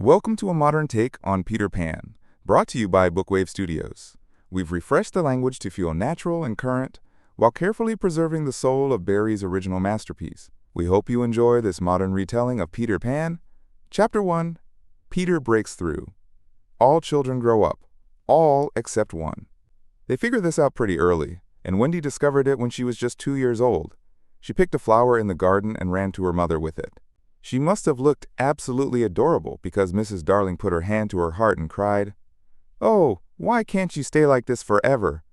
Welcome to a modern take on Peter Pan, brought to you by Bookwave Studios. We've refreshed the language to feel natural and current, while carefully preserving the soul of Barrie's original masterpiece. We hope you enjoy this modern retelling of Peter Pan. Chapter 1, Peter Breaks Through. All children grow up, all except one. They figured this out pretty early, and Wendy discovered it when she was just 2 years old. She picked a flower in the garden and ran to her mother with it. She must have looked absolutely adorable because Mrs. Darling put her hand to her heart and cried, "Oh, why can't you stay like this forever?"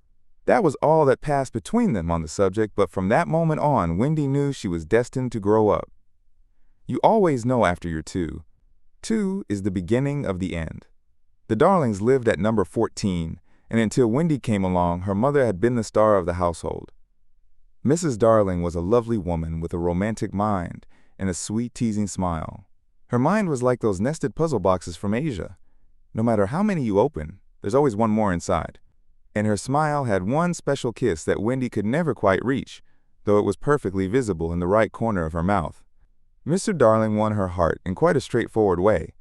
That was all that passed between them on the subject, but from that moment on, Wendy knew she was destined to grow up. You always know after you're 2. 2 is the beginning of the end. The Darlings lived at number 14, and until Wendy came along, her mother had been the star of the household. Mrs. Darling was a lovely woman with a romantic mind and a sweet, teasing smile. Her mind was like those nested puzzle boxes from Asia. No matter how many you open, there's always one more inside. And her smile had one special kiss that Wendy could never quite reach, though it was perfectly visible in the right corner of her mouth. Mr. Darling won her heart in quite a straightforward way.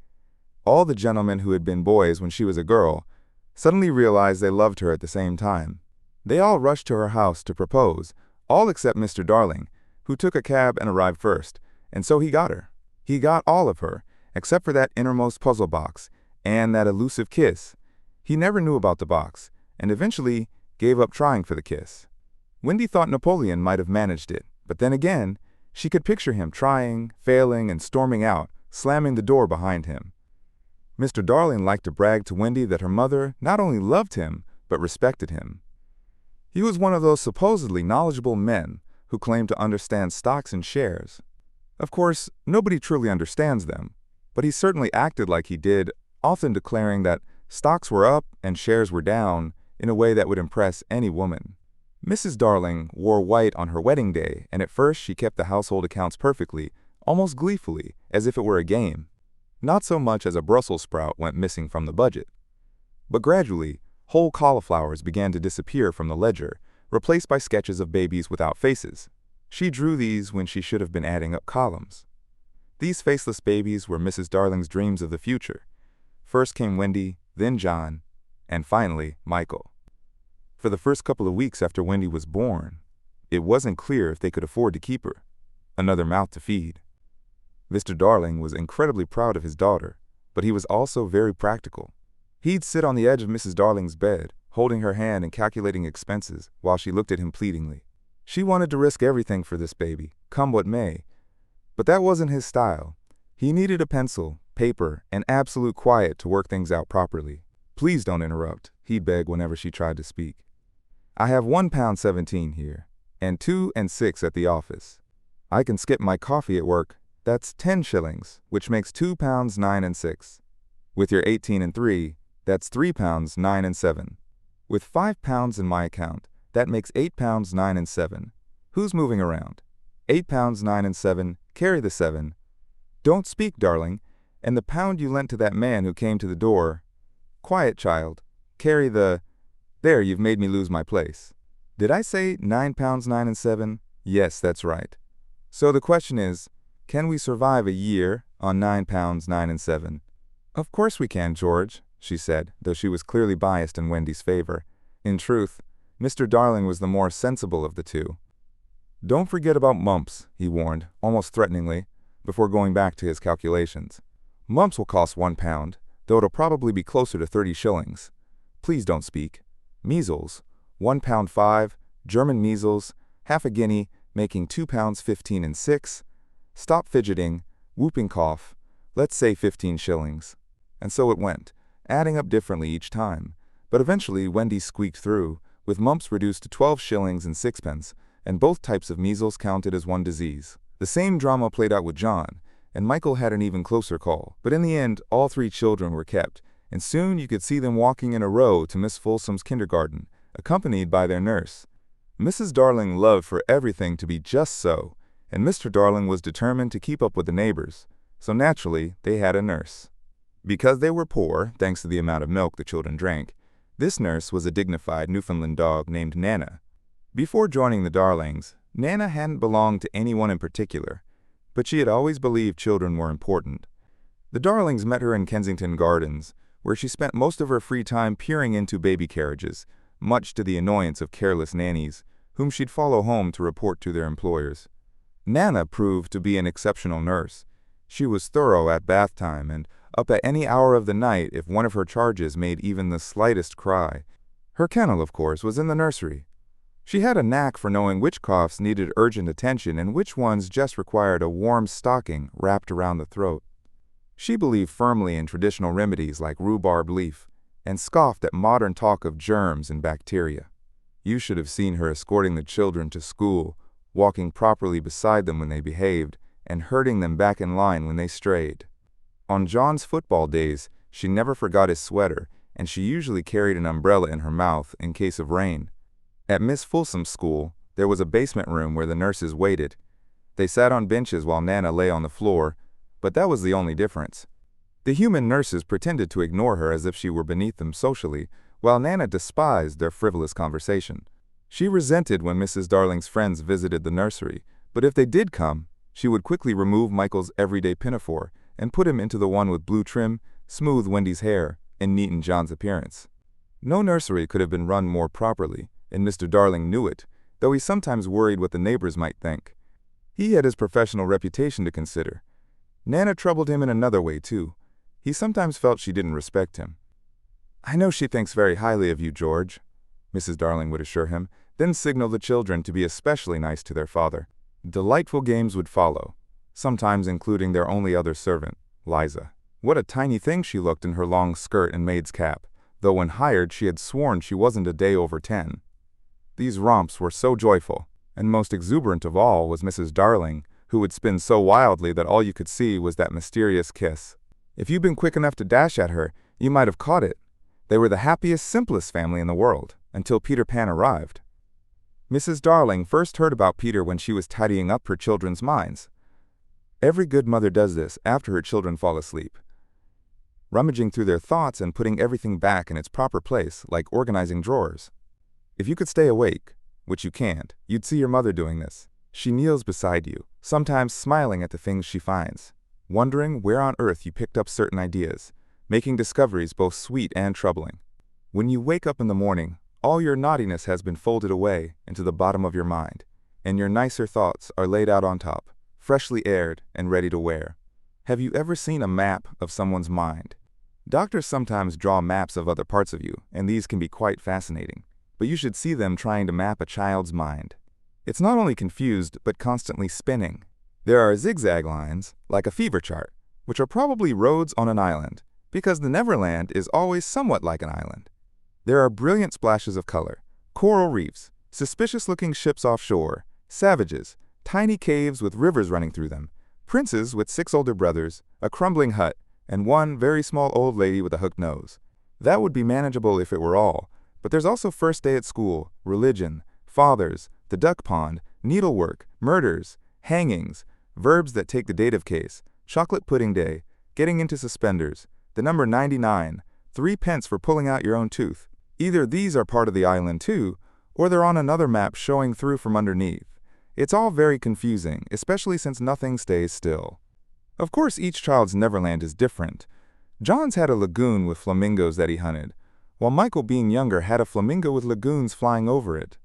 All the gentlemen who had been boys when she was a girl suddenly realized they loved her at the same time. They all rushed to her house to propose, all except Mr. Darling, who took a cab and arrived first. And so he got her. He got all of her, except for that innermost puzzle box and that elusive kiss. He never knew about the box, and eventually gave up trying for the kiss. Wendy thought Napoleon might have managed it, but then again, she could picture him trying, failing, and storming out, slamming the door behind him. Mr. Darling liked to brag to Wendy that her mother not only loved him, but respected him. He was one of those supposedly knowledgeable men who claimed to understand stocks and shares. Of course, nobody truly understands them, but he certainly acted like he did, often declaring that stocks were up and shares were down in a way that would impress any woman. Mrs. Darling wore white on her wedding day, and at first she kept the household accounts perfectly, almost gleefully, as if it were a game. Not so much as a Brussels sprout went missing from the budget. But gradually, whole cauliflowers began to disappear from the ledger, replaced by sketches of babies without faces. She drew these when she should have been adding up columns. These faceless babies were Mrs. Darling's dreams of the future. First came Wendy, then John, and finally Michael. For the first couple of weeks after Wendy was born, it wasn't clear if they could afford to keep her, another mouth to feed. Mr. Darling was incredibly proud of his daughter, but he was also very practical. He'd sit on the edge of Mrs. Darling's bed, holding her hand and calculating expenses while she looked at him pleadingly. She wanted to risk everything for this baby, come what may. But that wasn't his style. He needed a pencil, paper, and absolute quiet to work things out properly. "Please don't interrupt," he'd beg whenever she tried to speak. "I have £1.17 here, and 2 and 6 at the office. I can skip my coffee at work. That's 10 shillings, which makes £2.09 and 6. With your 18 and 3, that's £3.09 and 7. With £5 in my account, that makes £8.09 and 7. Who's moving around? £8.09 and 7, carry the 7. Don't speak, darling, and the pound you lent to that man who came to the door. Quiet, child, carry the... There, you've made me lose my place. Did I say £9.09 and 7? Yes, that's right. So the question is, can we survive a year on £9.09 and 7? Of course we can, George, she said, though she was clearly biased in Wendy's favor. In truth, Mr. Darling was the more sensible of the two. Don't forget about mumps, he warned, almost threateningly, before going back to his calculations. Mumps will cost £1, though it'll probably be closer to 30 shillings. Please don't speak. Measles, £1.05, German measles, half a guinea, making £2.15 and 6. Stop fidgeting, whooping cough, let's say 15 shillings. And so it went, adding up differently each time. But eventually Wendy squeaked through, with mumps reduced to 12 shillings and 6pence, and both types of measles counted as one disease. The same drama played out with John, and Michael had an even closer call. But in the end, all 3 children were kept, and soon you could see them walking in a row to Miss Folsom's kindergarten, accompanied by their nurse. Mrs. Darling loved for everything to be just so, and Mr. Darling was determined to keep up with the neighbors, so naturally they had a nurse. Because they were poor, thanks to the amount of milk the children drank, this nurse was a dignified Newfoundland dog named Nana. Before joining the Darlings, Nana hadn't belonged to anyone in particular, but she had always believed children were important. The Darlings met her in Kensington Gardens, where she spent most of her free time peering into baby carriages, much to the annoyance of careless nannies, whom she'd follow home to report to their employers. Nana proved to be an exceptional nurse. She was thorough at bath time and up at any hour of the night if one of her charges made even the slightest cry. Her kennel, of course, was in the nursery. She had a knack for knowing which coughs needed urgent attention and which ones just required a warm stocking wrapped around the throat. She believed firmly in traditional remedies like rhubarb leaf and scoffed at modern talk of germs and bacteria. You should have seen her escorting the children to school, walking properly beside them when they behaved, and herding them back in line when they strayed. On John's football days, she never forgot his sweater, and she usually carried an umbrella in her mouth in case of rain. At Miss Folsom's school, there was a basement room where the nurses waited. They sat on benches while Nana lay on the floor, but that was the only difference. The human nurses pretended to ignore her as if she were beneath them socially, while Nana despised their frivolous conversation. She resented when Mrs. Darling's friends visited the nursery, but if they did come, she would quickly remove Michael's everyday pinafore and put him into the one with blue trim, smooth Wendy's hair, and neaten John's appearance. No nursery could have been run more properly, and Mr. Darling knew it, though he sometimes worried what the neighbors might think. He had his professional reputation to consider. Nana troubled him in another way, too. He sometimes felt she didn't respect him. "I know she thinks very highly of you, George," Mrs. Darling would assure him, then signal the children to be especially nice to their father. Delightful games would follow, sometimes including their only other servant, Liza. What a tiny thing she looked in her long skirt and maid's cap, though when hired she had sworn she wasn't a day over 10. These romps were so joyful, and most exuberant of all was Mrs. Darling, who would spin so wildly that all you could see was that mysterious kiss. If you'd been quick enough to dash at her, you might have caught it. They were the happiest, simplest family in the world, until Peter Pan arrived. Mrs. Darling first heard about Peter when she was tidying up her children's minds. Every good mother does this after her children fall asleep, rummaging through their thoughts and putting everything back in its proper place, like organizing drawers. If you could stay awake, which you can't, you'd see your mother doing this. She kneels beside you, sometimes smiling at the things she finds, wondering where on earth you picked up certain ideas, making discoveries both sweet and troubling. When you wake up in the morning, all your naughtiness has been folded away into the bottom of your mind, and your nicer thoughts are laid out on top, freshly aired and ready to wear. Have you ever seen a map of someone's mind? Doctors sometimes draw maps of other parts of you, and these can be quite fascinating, but you should see them trying to map a child's mind. It's not only confused, but constantly spinning. There are zigzag lines, like a fever chart, which are probably roads on an island, because the Neverland is always somewhat like an island. There are brilliant splashes of color, coral reefs, suspicious-looking ships offshore, savages, tiny caves with rivers running through them, princes with 6 older brothers, a crumbling hut, and one very small old lady with a hooked nose. That would be manageable if it were all, but there's also first day at school, religion, fathers, the duck pond, needlework, murders, hangings, verbs that take the dative case, chocolate pudding day, getting into suspenders, the number 99, 3 pence for pulling out your own tooth. Either these are part of the island too, or they're on another map showing through from underneath. It's all very confusing, especially since nothing stays still. Of course, each child's Neverland is different. John's had a lagoon with flamingos that he hunted, while Michael, being younger, had a flamingo with lagoons flying over it.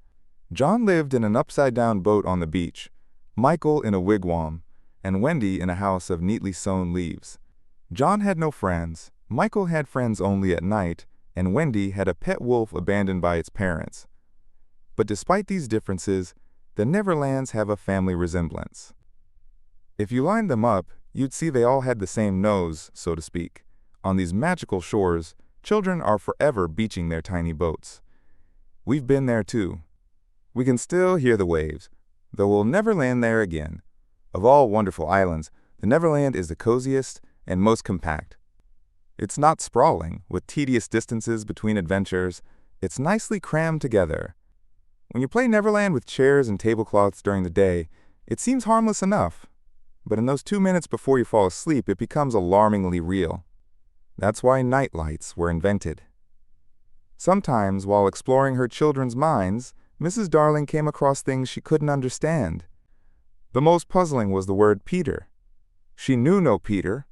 John lived in an upside-down boat on the beach, Michael in a wigwam, and Wendy in a house of neatly sewn leaves. John had no friends, Michael had friends only at night, and Wendy had a pet wolf abandoned by its parents. But despite these differences, the Neverlands have a family resemblance. If you lined them up, you'd see they all had the same nose, so to speak. On these magical shores, children are forever beaching their tiny boats. We've been there too. We can still hear the waves, though we'll never land there again. Of all wonderful islands, the Neverland is the coziest and most compact. It's not sprawling, with tedious distances between adventures. It's nicely crammed together. When you play Neverland with chairs and tablecloths during the day, it seems harmless enough. But in those 2 minutes before you fall asleep, it becomes alarmingly real. That's why night lights were invented. Sometimes, while exploring her children's minds, Mrs. Darling came across things she couldn't understand. The most puzzling was the word Peter. She knew no Peter,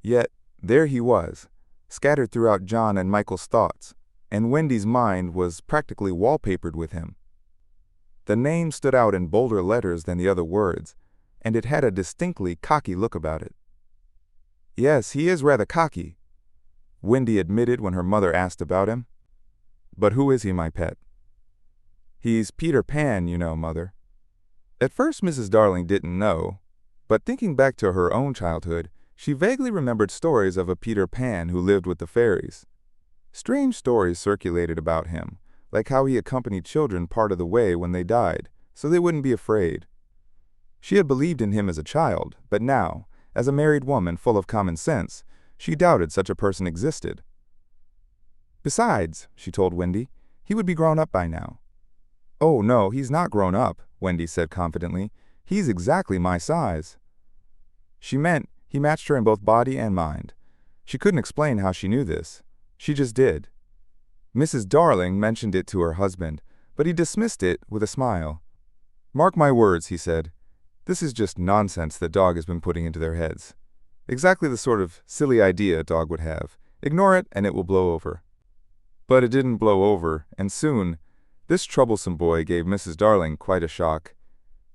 Yet, there he was, scattered throughout John and Michael's thoughts, and Wendy's mind was practically wallpapered with him. The name stood out in bolder letters than the other words, and it had a distinctly cocky look about it. "Yes, he is rather cocky," Wendy admitted when her mother asked about him. "But who is he, my pet?" "He's Peter Pan, you know, Mother." At first Mrs. Darling didn't know, but thinking back to her own childhood, she vaguely remembered stories of a Peter Pan who lived with the fairies. Strange stories circulated about him, like how he accompanied children part of the way when they died, so they wouldn't be afraid. She had believed in him as a child, but now, as a married woman full of common sense, she doubted such a person existed. "Besides," she told Wendy, "he would be grown up by now." "Oh, no, he's not grown up," Wendy said confidently. "He's exactly my size." She meant he matched her in both body and mind. She couldn't explain how she knew this. She just did. Mrs. Darling mentioned it to her husband, but he dismissed it with a smile. "Mark my words," he said. "This is just nonsense that Dog has been putting into their heads. Exactly the sort of silly idea Dog would have. Ignore it and it will blow over." But it didn't blow over, and soon, this troublesome boy gave Mrs. Darling quite a shock.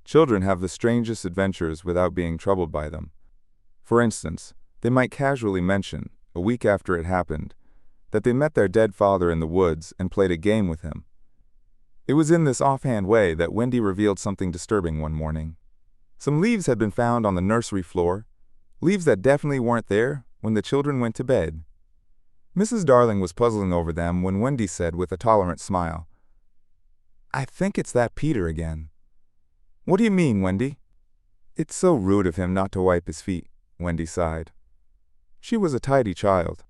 Children have the strangest adventures without being troubled by them. For instance, they might casually mention, a week after it happened, that they met their dead father in the woods and played a game with him. It was in this offhand way that Wendy revealed something disturbing one morning. Some leaves had been found on the nursery floor, leaves that definitely weren't there when the children went to bed. Mrs. Darling was puzzling over them when Wendy said with a tolerant smile, "I think it's that Peter again." "What do you mean, Wendy?" "It's so rude of him not to wipe his feet," Wendy sighed. She was a tidy child.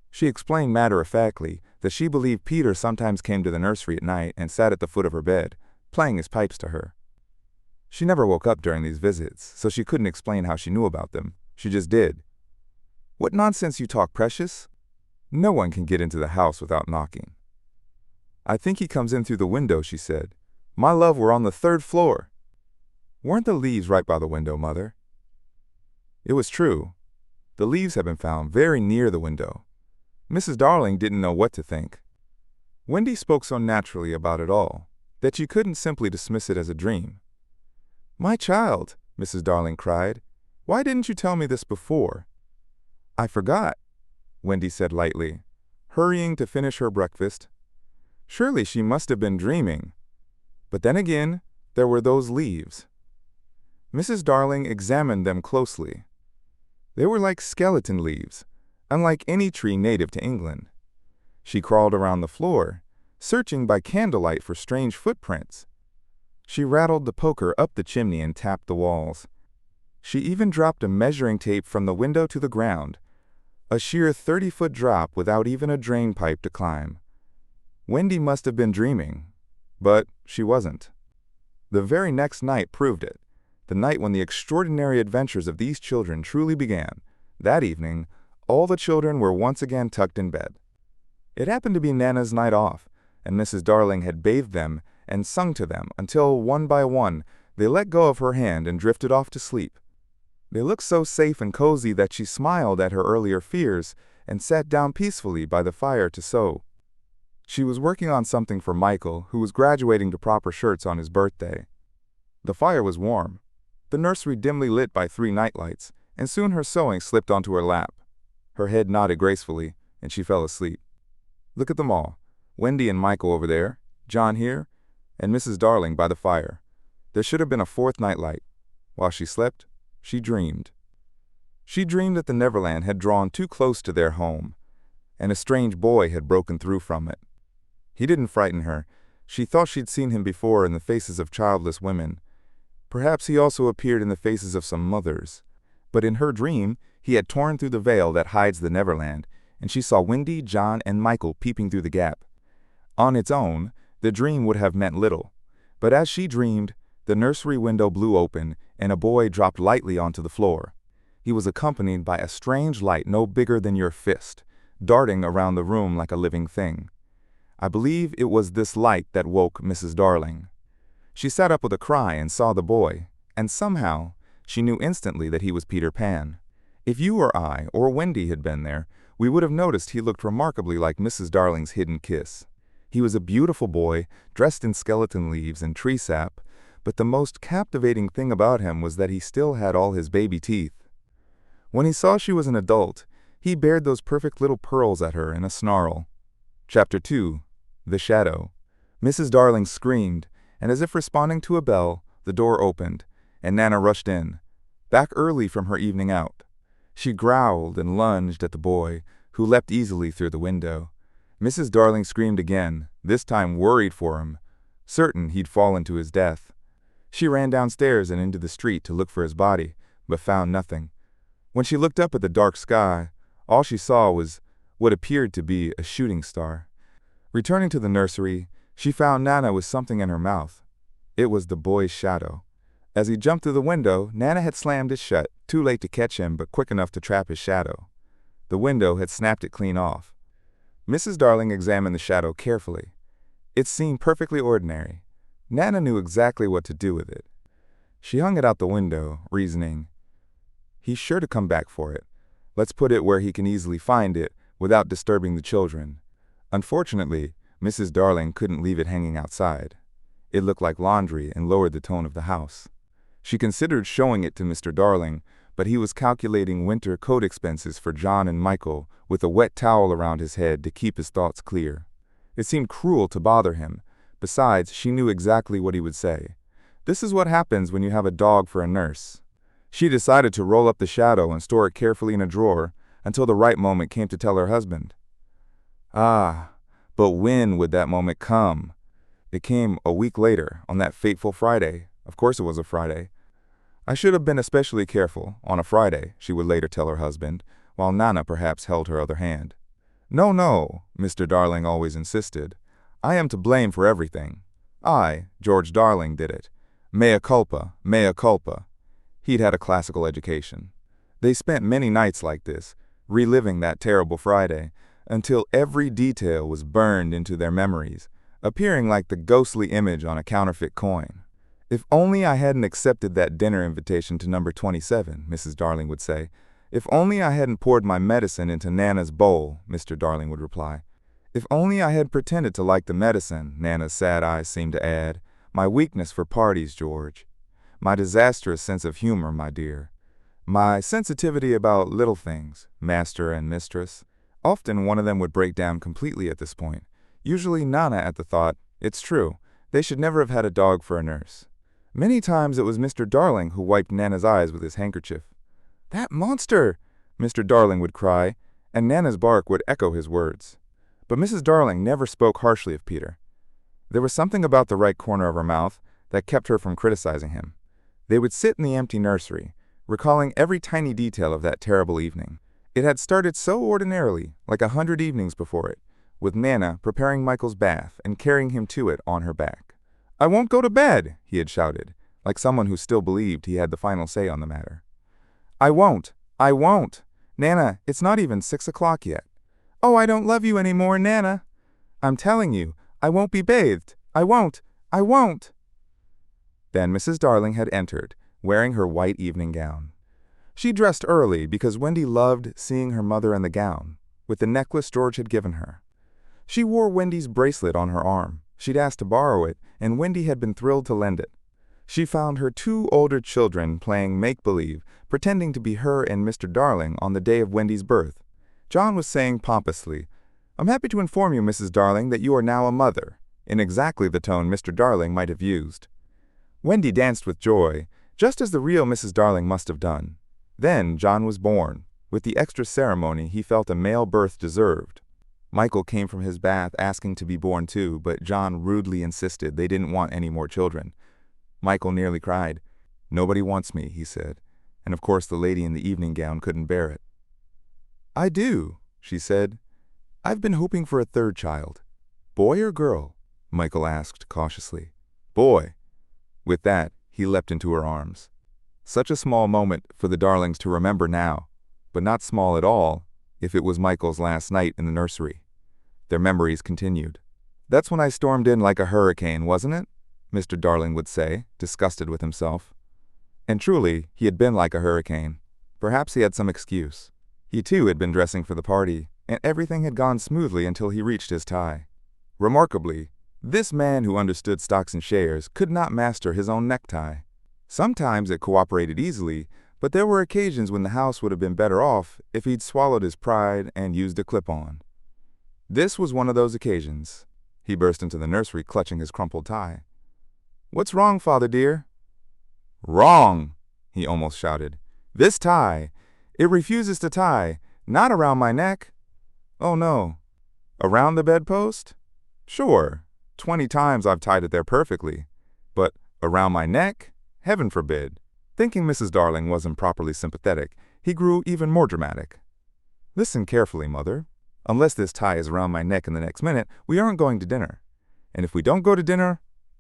She explained matter-of-factly that she believed Peter sometimes came to the nursery at night and sat at the foot of her bed, playing his pipes to her. She never woke up during these visits, so she couldn't explain how she knew about them. She just did. "What nonsense you talk, Precious. No one can get into the house without knocking." "I think he comes in through the window," she said. "My love, we're on the 3rd floor." "Weren't the leaves right by the window, Mother?" It was true. The leaves had been found very near the window. Mrs. Darling didn't know what to think. Wendy spoke so naturally about it all that she couldn't simply dismiss it as a dream. "My child," Mrs. Darling cried, "why didn't you tell me this before?" "I forgot," Wendy said lightly, hurrying to finish her breakfast. Surely she must have been dreaming. But then again, there were those leaves. Mrs. Darling examined them closely. They were like skeleton leaves, unlike any tree native to England. She crawled around the floor, searching by candlelight for strange footprints. She rattled the poker up the chimney and tapped the walls. She even dropped a measuring tape from the window to the ground, a sheer 30-foot drop without even a drain pipe to climb. Wendy must have been dreaming, but she wasn't. The very next night proved it, the night when the extraordinary adventures of these children truly began. That evening, all the children were once again tucked in bed. It happened to be Nana's night off, and Mrs. Darling had bathed them and sung to them until, one by one, they let go of her hand and drifted off to sleep. They looked so safe and cozy that she smiled at her earlier fears and sat down peacefully by the fire to sew. She was working on something for Michael, who was graduating to proper shirts on his birthday. The fire was warm, the nursery dimly lit by 3 nightlights, and soon her sewing slipped onto her lap. Her head nodded gracefully, and she fell asleep. Look at them all, Wendy and Michael over there, John here, and Mrs. Darling by the fire. There should have been a 4th nightlight. While she slept, she dreamed. She dreamed that the Neverland had drawn too close to their home, and a strange boy had broken through from it. He didn't frighten her. She thought she'd seen him before in the faces of childless women. Perhaps he also appeared in the faces of some mothers. But in her dream, he had torn through the veil that hides the Neverland, and she saw Wendy, John, and Michael peeping through the gap. On its own, the dream would have meant little. But as she dreamed, the nursery window blew open, and a boy dropped lightly onto the floor. He was accompanied by a strange light no bigger than your fist, darting around the room like a living thing. I believe it was this light that woke Mrs. Darling. She sat up with a cry and saw the boy, and somehow she knew instantly that he was Peter Pan. If you or I or Wendy had been there, we would have noticed he looked remarkably like Mrs. Darling's hidden kiss. He was a beautiful boy, dressed in skeleton leaves and tree sap, but the most captivating thing about him was that he still had all his baby teeth. When he saw she was an adult, he bared those perfect little pearls at her in a snarl. Chapter 2. The Shadow. Mrs. Darling screamed, and as if responding to a bell, the door opened, and Nana rushed in, back early from her evening out. She growled and lunged at the boy, who leapt easily through the window. Mrs. Darling screamed again, this time worried for him, certain he'd fallen to his death. She ran downstairs and into the street to look for his body, but found nothing. When she looked up at the dark sky, all she saw was what appeared to be a shooting star. Returning to the nursery, she found Nana with something in her mouth. It was the boy's shadow. As he jumped through the window, Nana had slammed it shut, too late to catch him but quick enough to trap his shadow. The window had snapped it clean off. Mrs. Darling examined the shadow carefully. It seemed perfectly ordinary. Nana knew exactly what to do with it. She hung it out the window, reasoning, "He's sure to come back for it. Let's put it where he can easily find it without disturbing the children." Unfortunately, Mrs. Darling couldn't leave it hanging outside. It looked like laundry and lowered the tone of the house. She considered showing it to Mr. Darling, but he was calculating winter coat expenses for John and Michael with a wet towel around his head to keep his thoughts clear. It seemed cruel to bother him. Besides, she knew exactly what he would say. This is what happens when you have a dog for a nurse. She decided to roll up the shadow and store it carefully in a drawer until the right moment came to tell her husband. But when would that moment come? It came a week later, on that fateful Friday. Of course it was a Friday. "I should have been especially careful, on a Friday," she would later tell her husband, while Nana perhaps held her other hand. "No, no," Mr. Darling always insisted. "I am to blame for everything. I, George Darling, did it. Mea culpa, mea culpa." He'd had a classical education. They spent many nights like this, reliving that terrible Friday, until every detail was burned into their memories, appearing like the ghostly image on a counterfeit coin. "If only I hadn't accepted that dinner invitation to number 27, Mrs. Darling would say. "If only I hadn't poured my medicine into Nana's bowl," Mr. Darling would reply. "If only I had pretended to like the medicine," Nana's sad eyes seemed to add. "My weakness for parties, George. My disastrous sense of humor, my dear. My sensitivity about little things, master and mistress." Often one of them would break down completely at this point, usually Nana at the thought, "It's true, they should never have had a dog for a nurse." Many times it was Mr. Darling who wiped Nana's eyes with his handkerchief. "That monster!" Mr. Darling would cry, and Nana's bark would echo his words. But Mrs. Darling never spoke harshly of Peter. There was something about the right corner of her mouth that kept her from criticizing him. They would sit in the empty nursery, recalling every tiny detail of that terrible evening. It had started so ordinarily, like 100 evenings before it, with Nana preparing Michael's bath and carrying him to it on her back. "I won't go to bed," he had shouted, like someone who still believed he had the final say on the matter. I won't. Nana, it's not even 6 o'clock yet." "Oh, I don't love you anymore, Nana." "I'm telling you, I won't be bathed. I won't. Then Mrs. Darling had entered, wearing her white evening gown. She dressed early because Wendy loved seeing her mother in the gown, with the necklace George had given her. She wore Wendy's bracelet on her arm. She'd asked to borrow it, and Wendy had been thrilled to lend it. She found her 2 older children playing make-believe, pretending to be her and Mr. Darling on the day of Wendy's birth. John was saying pompously, "I'm happy to inform you, Mrs. Darling, that you are now a mother," in exactly the tone Mr. Darling might have used. Wendy danced with joy, just as the real Mrs. Darling must have done. Then John was born, with the extra ceremony he felt a male birth deserved. Michael came from his bath asking to be born too, but John rudely insisted they didn't want any more children. Michael nearly cried. "Nobody wants me," he said, and of course the lady in the evening gown couldn't bear it. "I do," she said. "I've been hoping for a 3rd child." "Boy or girl?" Michael asked cautiously. "Boy." With that, he leapt into her arms. Such a small moment for the Darlings to remember now, but not small at all if it was Michael's last night in the nursery. Their memories continued. "That's when I stormed in like a hurricane, wasn't it?" Mr. Darling would say, disgusted with himself. And truly, he had been like a hurricane. Perhaps he had some excuse. He too had been dressing for the party, and everything had gone smoothly until he reached his tie. Remarkably, this man who understood stocks and shares could not master his own necktie. Sometimes it cooperated easily, but there were occasions when the house would have been better off if he'd swallowed his pride and used a clip-on. This was one of those occasions. He burst into the nursery clutching his crumpled tie. "What's wrong, father dear?" "Wrong!" he almost shouted. "This tie, it refuses to tie, not around my neck." "Oh no. Around the bedpost?" "Sure, 20 times I've tied it there perfectly. But around my neck? Heaven forbid." Thinking Mrs. Darling wasn't properly sympathetic, he grew even more dramatic. "Listen carefully, Mother. Unless this tie is around my neck in the next minute, we aren't going to dinner. And if we don't go to dinner,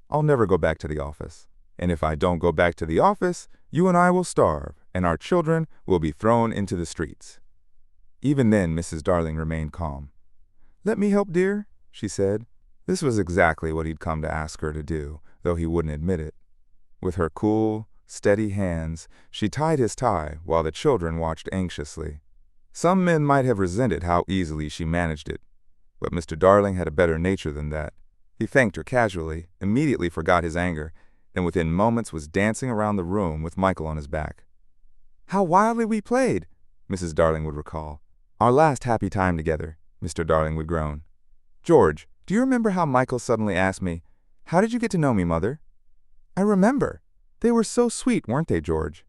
I'll never go back to the office. And if I don't go back to the office, you and I will starve, and our children will be thrown into the streets." Even then, Mrs. Darling remained calm. "Let me help, dear," she said. This was exactly what he'd come to ask her to do, though he wouldn't admit it. With her cool, steady hands, she tied his tie while the children watched anxiously. Some men might have resented how easily she managed it, but Mr. Darling had a better nature than that. He thanked her casually, immediately forgot his anger, and within moments was dancing around the room with Michael on his back. "How wildly we played," Mrs. Darling would recall. "Our last happy time together," Mr. Darling would groan. "George, do you remember how Michael suddenly asked me, 'How did you get to know me, Mother?'" "I remember. They were so sweet, weren't they, George?"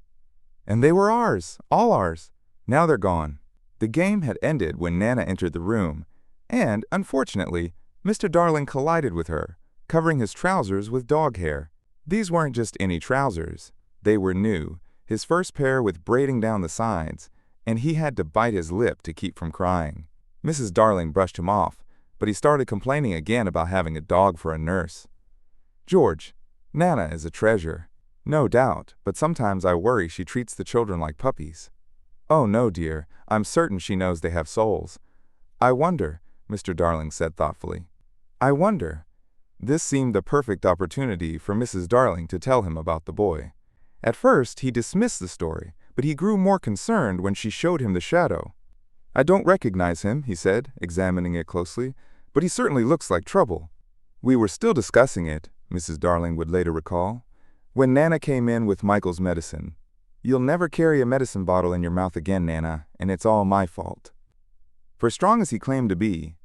"And they were ours, all ours. Now they're gone." The game had ended when Nana entered the room, and, unfortunately, Mr. Darling collided with her, covering his trousers with dog hair. These weren't just any trousers. They were new, his first pair with braiding down the sides, and he had to bite his lip to keep from crying. Mrs. Darling brushed him off, but he started complaining again about having a dog for a nurse. "George, Nana is a treasure." "No doubt, but sometimes I worry she treats the children like puppies." "Oh no, dear, I'm certain she knows they have souls." "I wonder," Mr. Darling said thoughtfully. "I wonder." This seemed the perfect opportunity for Mrs. Darling to tell him about the boy. At first, he dismissed the story, but he grew more concerned when she showed him the shadow. "I don't recognize him," he said, examining it closely, "but he certainly looks like trouble." "We were still discussing it," Mrs. Darling would later recall, "when Nana came in with Michael's medicine. You'll never carry a medicine bottle in your mouth again, Nana, and it's all my fault." For strong as he claimed to be,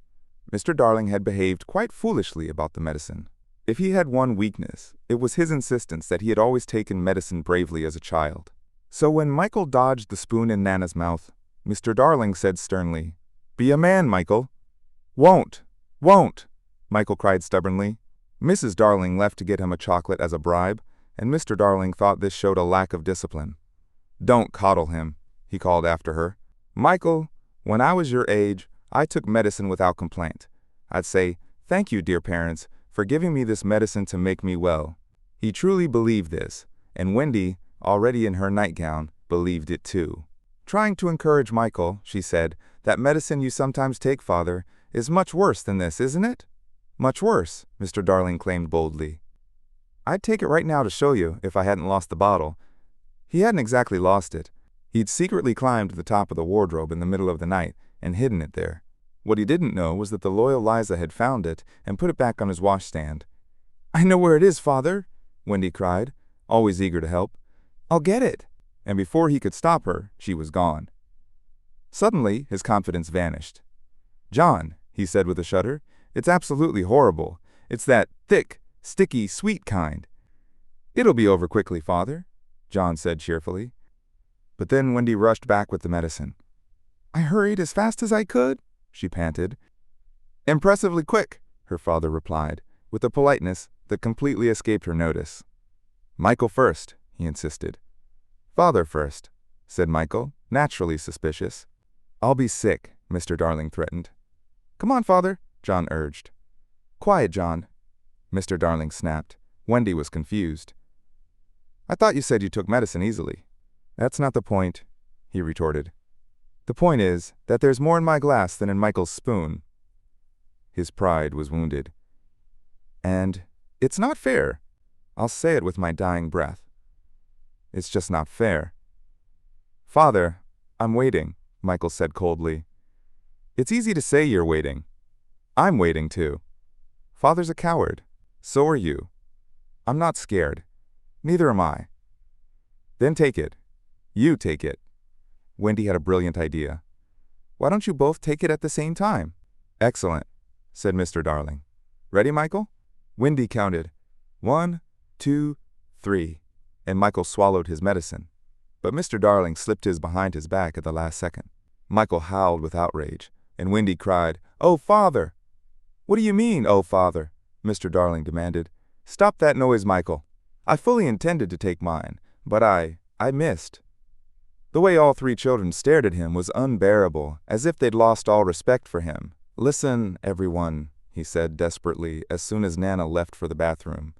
Mr. Darling had behaved quite foolishly about the medicine. If he had one weakness, it was his insistence that he had always taken medicine bravely as a child. So when Michael dodged the spoon in Nana's mouth, Mr. Darling said sternly, "Be a man, Michael." "Won't, won't," Michael cried stubbornly. Mrs. Darling left to get him a chocolate as a bribe, and Mr. Darling thought this showed a lack of discipline. "Don't coddle him," he called after her. "Michael, when I was your age, I took medicine without complaint. I'd say, 'Thank you, dear parents, for giving me this medicine to make me well.'" He truly believed this, and Wendy, already in her nightgown, believed it too. Trying to encourage Michael, she said, "That medicine you sometimes take, Father, is much worse than this, isn't it?" "Much worse," Mr. Darling claimed boldly. "I'd take it right now to show you if I hadn't lost the bottle." He hadn't exactly lost it. He'd secretly climbed to the top of the wardrobe in the middle of the night and hidden it there. What he didn't know was that the loyal Liza had found it and put it back on his washstand. "I know where it is, Father," Wendy cried, always eager to help. "I'll get it." And before he could stop her, she was gone. Suddenly, his confidence vanished. "John," he said with a shudder, "it's absolutely horrible. It's that thick, sticky, sweet kind." "It'll be over quickly, Father," John said cheerfully. But then Wendy rushed back with the medicine. "I hurried as fast as I could," she panted. "Impressively quick," her father replied, with a politeness that completely escaped her notice. "Michael first," he insisted. "Father first," said Michael, naturally suspicious. "I'll be sick," Mr. Darling threatened. "Come on, Father," John urged. "Quiet, John," Mr. Darling snapped. Wendy was confused. "I thought you said you took medicine easily." "That's not the point," he retorted. "The point is that there's more in my glass than in Michael's spoon." His pride was wounded. "And it's not fair. I'll say it with my dying breath. It's just not fair." "Father, I'm waiting," Michael said coldly. "It's easy to say you're waiting. I'm waiting too. Father's a coward. So are you. I'm not scared. Neither am I." "Then take it. You take it." Wendy had a brilliant idea. "Why don't you both take it at the same time?" "Excellent," said Mr. Darling. "Ready, Michael?" Wendy counted 1, 2, 3, and Michael swallowed his medicine. But Mr. Darling slipped his behind his back at the last second. Michael howled with outrage, and Wendy cried, "Oh, Father!" "What do you mean, oh, Father?" Mr. Darling demanded. "Stop that noise, Michael. I fully intended to take mine, but I missed." The way all three children stared at him was unbearable, as if they'd lost all respect for him. "Listen, everyone," he said desperately as soon as Nana left for the bathroom.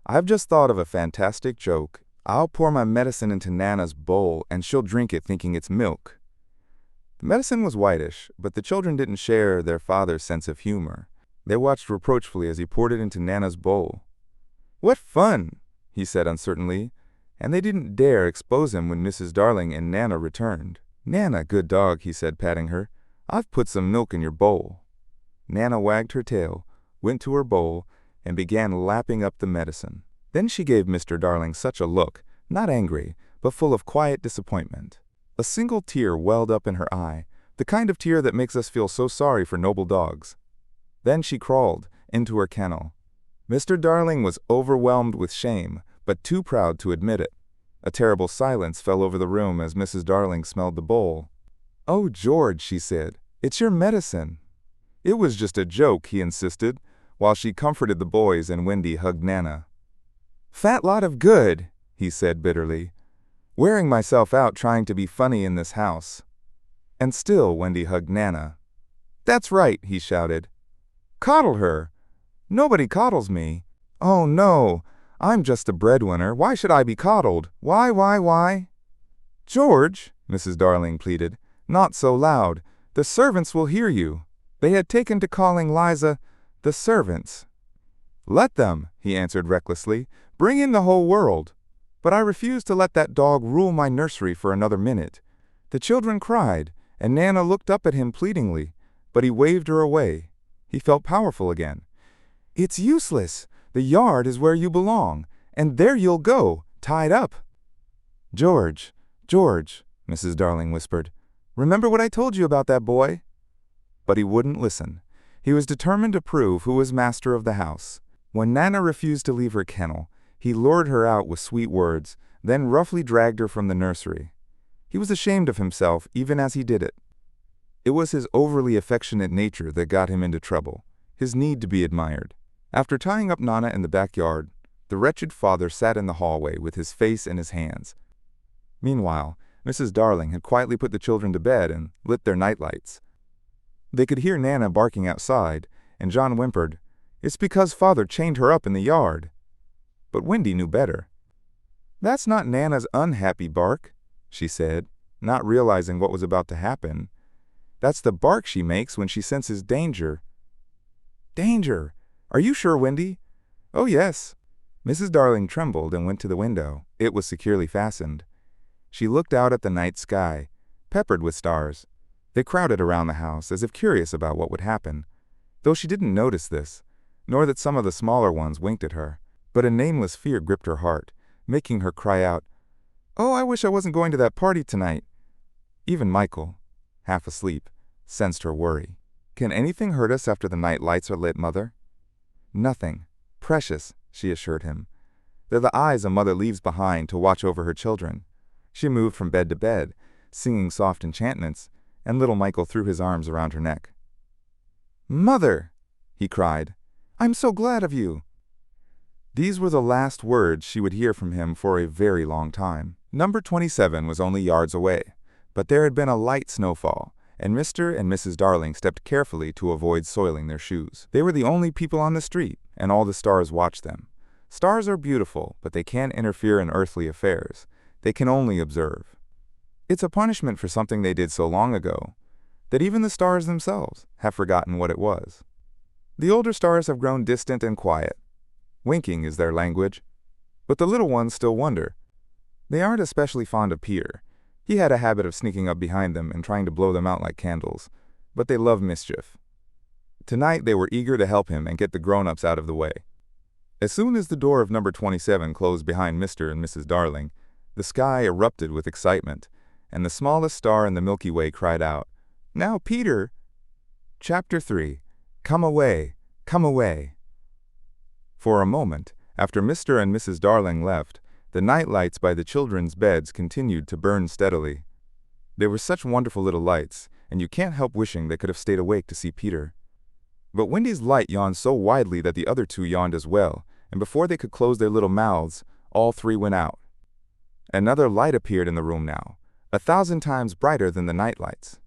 "I've just thought of a fantastic joke. I'll pour my medicine into Nana's bowl, and she'll drink it thinking it's milk." The medicine was whitish, but the children didn't share their father's sense of humor. They watched reproachfully as he poured it into Nana's bowl. "What fun!" he said uncertainly, and they didn't dare expose him when Mrs. Darling and Nana returned. "Nana, good dog," he said, patting her. "I've put some milk in your bowl." Nana wagged her tail, went to her bowl, and began lapping up the medicine. Then she gave Mr. Darling such a look, not angry, but full of quiet disappointment. A single tear welled up in her eye, the kind of tear that makes us feel so sorry for noble dogs. Then she crawled into her kennel. Mr. Darling was overwhelmed with shame, but too proud to admit it. A terrible silence fell over the room as Mrs. Darling smelled the bowl. "Oh, George," she said, "it's your medicine." "It was just a joke," he insisted, while she comforted the boys and Wendy hugged Nana. "Fat lot of good," he said bitterly. "Wearing myself out trying to be funny in this house." And still Wendy hugged Nana. "That's right," he shouted. "Coddle her. Nobody coddles me." "Oh, no. I'm just the breadwinner. Why should I be coddled? Why?" "George," Mrs. Darling pleaded, "not so loud. The servants will hear you." They had taken to calling Liza the servants. "Let them," he answered recklessly. "Bring in the whole world." "But I refuse to let that dog rule my nursery for another minute." The children cried, and Nana looked up at him pleadingly, but he waved her away. He felt powerful again. "It's useless. The yard is where you belong, and there you'll go, tied up." George," Mrs. Darling whispered. "Remember what I told you about that boy?" But he wouldn't listen. He was determined to prove who was master of the house. When Nana refused to leave her kennel, he lured her out with sweet words, then roughly dragged her from the nursery. He was ashamed of himself even as he did it. It was his overly affectionate nature that got him into trouble, his need to be admired. After tying up Nana in the backyard, the wretched father sat in the hallway with his face in his hands. Meanwhile, Mrs. Darling had quietly put the children to bed and lit their nightlights. They could hear Nana barking outside, and John whimpered, "It's because Father chained her up in the yard." But Wendy knew better. "That's not Nana's unhappy bark," she said, not realizing what was about to happen. "That's the bark she makes when she senses danger." "Danger? Are you sure, Wendy?" "Oh, yes." Mrs. Darling trembled and went to the window. It was securely fastened. She looked out at the night sky, peppered with stars. They crowded around the house as if curious about what would happen, though she didn't notice this, nor that some of the smaller ones winked at her. But a nameless fear gripped her heart, making her cry out, "Oh, I wish I wasn't going to that party tonight." Even Michael, half asleep, sensed her worry. "Can anything hurt us after the night lights are lit, Mother?" "Nothing. Precious," she assured him. "They're the eyes a mother leaves behind to watch over her children." She moved from bed to bed, singing soft enchantments, and little Michael threw his arms around her neck. "Mother!" he cried. "I'm so glad of you." These were the last words she would hear from him for a very long time. Number 27 was only yards away, but there had been a light snowfall, and Mr. and Mrs. Darling stepped carefully to avoid soiling their shoes. They were the only people on the street, and all the stars watched them. Stars are beautiful, but they can't interfere in earthly affairs. They can only observe. It's a punishment for something they did so long ago that even the stars themselves have forgotten what it was. The older stars have grown distant and quiet. Winking is their language. But the little ones still wonder. They aren't especially fond of Peter. He had a habit of sneaking up behind them and trying to blow them out like candles, but they loved mischief. Tonight they were eager to help him and get the grown-ups out of the way. As soon as the door of number 27 closed behind Mr. and Mrs. Darling, the sky erupted with excitement, and the smallest star in the Milky Way cried out, "Now, Peter!" Chapter 3. Come away, come away. For a moment, after Mr. and Mrs. Darling left, the night lights by the children's beds continued to burn steadily. They were such wonderful little lights, and you can't help wishing they could have stayed awake to see Peter. But Wendy's light yawned so widely that the other two yawned as well, and before they could close their little mouths, all three went out. Another light appeared in the room now, 1,000 times brighter than the night lights.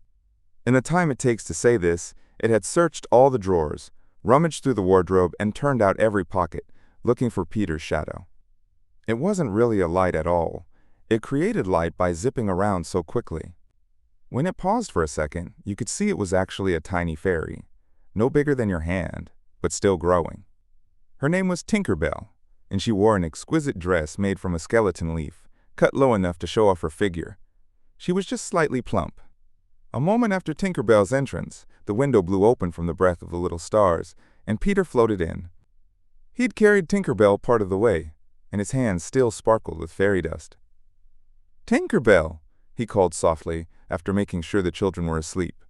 In the time it takes to say this, it had searched all the drawers, rummaged through the wardrobe, and turned out every pocket, looking for Peter's shadow. It wasn't really a light at all. It created light by zipping around so quickly. When it paused for a second, you could see it was actually a tiny fairy, no bigger than your hand, but still growing. Her name was Tinker Bell, and she wore an exquisite dress made from a skeleton leaf, cut low enough to show off her figure. She was just slightly plump. A moment after Tinker Bell's entrance, the window blew open from the breath of the little stars, and Peter floated in. He'd carried Tinker Bell part of the way, and his hands still sparkled with fairy dust. "Tinker Bell," he called softly, after making sure the children were asleep.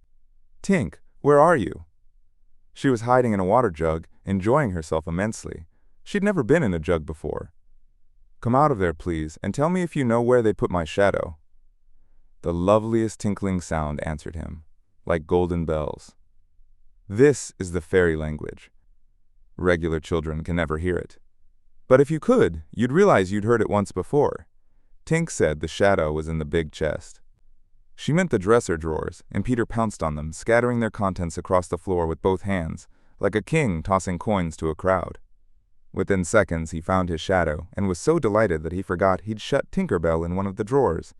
"Tink, where are you?" She was hiding in a water jug, enjoying herself immensely. She'd never been in a jug before. "Come out of there, please, and tell me if you know where they put my shadow." The loveliest tinkling sound answered him, like golden bells. This is the fairy language. Regular children can never hear it. But if you could, you'd realize you'd heard it once before. Tink said the shadow was in the big chest. She meant the dresser drawers, and Peter pounced on them, scattering their contents across the floor with both hands, like a king tossing coins to a crowd. Within seconds, he found his shadow, and was so delighted that he forgot he'd shut Tinker Bell in one of the drawers.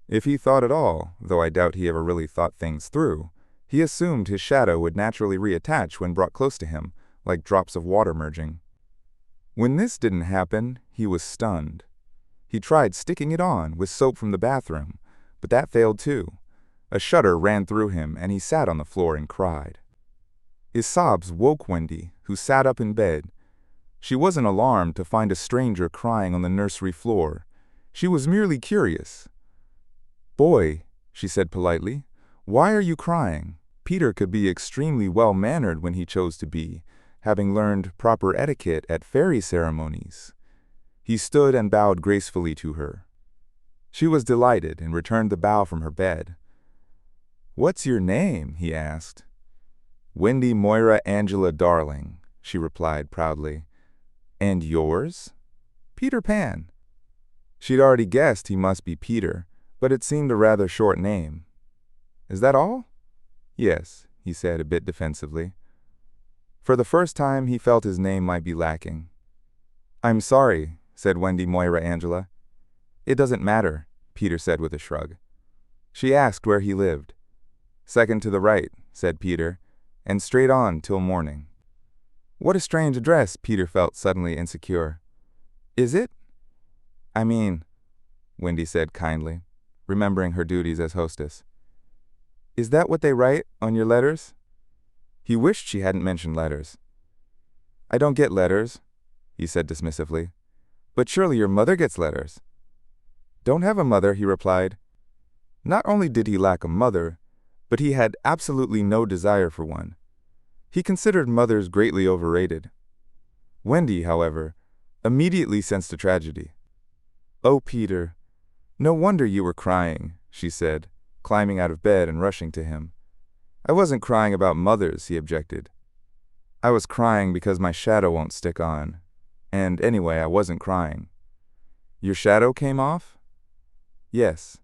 If he thought at all, though I doubt he ever really thought things through, he assumed his shadow would naturally reattach when brought close to him, like drops of water merging. When this didn't happen, he was stunned. He tried sticking it on with soap from the bathroom, but that failed too. A shudder ran through him, and he sat on the floor and cried. His sobs woke Wendy, who sat up in bed. She wasn't alarmed to find a stranger crying on the nursery floor. She was merely curious. "Boy," she said politely, "why are you crying?" Peter could be extremely well-mannered when he chose to be, having learned proper etiquette at fairy ceremonies. He stood and bowed gracefully to her. She was delighted and returned the bow from her bed. "What's your name?" he asked. "Wendy Moira Angela Darling," she replied proudly. "And yours?" "Peter Pan." She'd already guessed he must be Peter, but it seemed a rather short name. "Is that all?" "Yes," he said a bit defensively. For the first time, he felt his name might be lacking. "I'm sorry," said Wendy Moira Angela. "It doesn't matter," Peter said with a shrug. She asked where he lived. "Second to the right," said Peter, "and straight on till morning." What a strange address, Peter felt suddenly insecure. "Is it?" "I mean," Wendy said kindly, remembering her duties as hostess. "Is that what they write on your letters?" He wished she hadn't mentioned letters. "I don't get letters," he said dismissively. "But surely your mother gets letters." "Don't have a mother," he replied. Not only did he lack a mother, but he had absolutely no desire for one. He considered mothers greatly overrated. Wendy, however, immediately sensed a tragedy. "Oh, Peter, no wonder you were crying," she said, climbing out of bed and rushing to him. "I wasn't crying about mothers," he objected. "I was crying because my shadow won't stick on. And anyway, I wasn't crying." "Your shadow came off?" "Yes."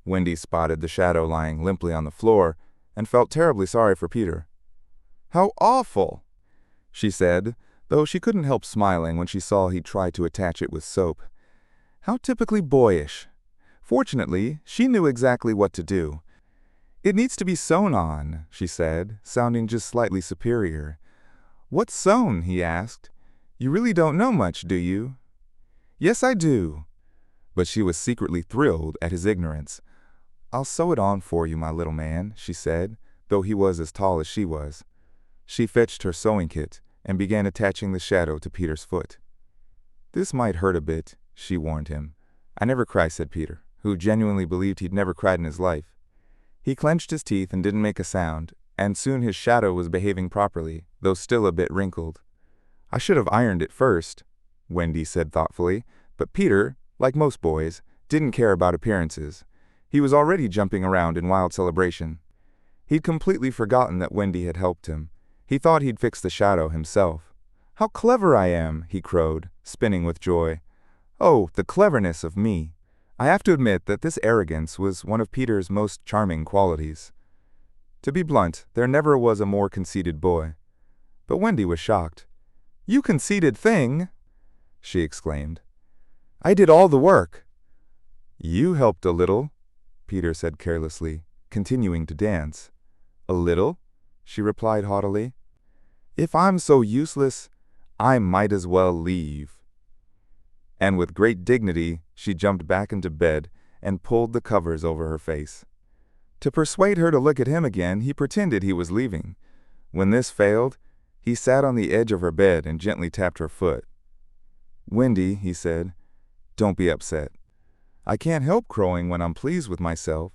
Wendy spotted the shadow lying limply on the floor and felt terribly sorry for Peter. "How awful!" she said, though she couldn't help smiling when she saw he tried to attach it with soap. How typically boyish. Fortunately, she knew exactly what to do. "It needs to be sewn on," she said, sounding just slightly superior. "What's sewn?" he asked. "You really don't know much, do you?" "Yes, I do." but she was secretly thrilled at his ignorance. "I'll sew it on for you, my little man," she said, though he was as tall as she was. She fetched her sewing kit and began attaching the shadow to Peter's foot. "This might hurt a bit," she warned him. "I never cry," said Peter, who genuinely believed he'd never cried in his life. He clenched his teeth and didn't make a sound, and soon his shadow was behaving properly, though still a bit wrinkled. "I should have ironed it first," Wendy said thoughtfully, but Peter, like most boys, didn't care about appearances. He was already jumping around in wild celebration. He'd completely forgotten that Wendy had helped him. He thought he'd fix the shadow himself. "How clever I am," he crowed, spinning with joy. Oh, the cleverness of me. I have to admit that this arrogance was one of Peter's most charming qualities. To be blunt, there never was a more conceited boy. But Wendy was shocked. "You conceited thing!" she exclaimed. "I did all the work." "You helped a little," Peter said carelessly, continuing to dance. "A little?" she replied haughtily. "If I'm so useless, I might as well leave." And with great dignity, she jumped back into bed and pulled the covers over her face. To persuade her to look at him again, he pretended he was leaving. When this failed, he sat on the edge of her bed and gently tapped her foot. "Wendy," he said, "don't be upset. I can't help crowing when I'm pleased with myself."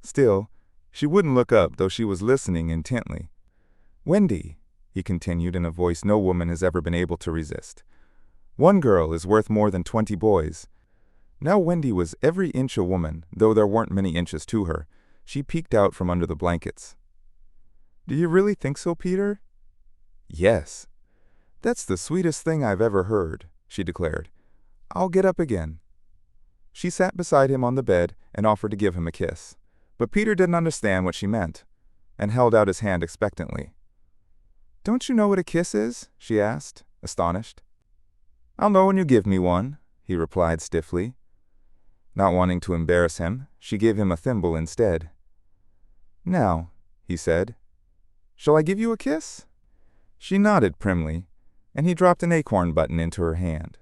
Still, she wouldn't look up, though she was listening intently. "Wendy," he continued in a voice no woman has ever been able to resist, "one girl is worth more than 20 boys." Now Wendy was every inch a woman, though there weren't many inches to her. She peeked out from under the blankets. "Do you really think so, Peter?" "Yes." "That's the sweetest thing I've ever heard," she declared. "I'll get up again." She sat beside him on the bed and offered to give him a kiss. But Peter didn't understand what she meant, and held out his hand expectantly. "Don't you know what a kiss is?" she asked, astonished. "I'll know when you give me one," he replied stiffly. Not wanting to embarrass him, she gave him a thimble instead. "Now," he said, "shall I give you a kiss?" She nodded primly, and he dropped an acorn button into her hand.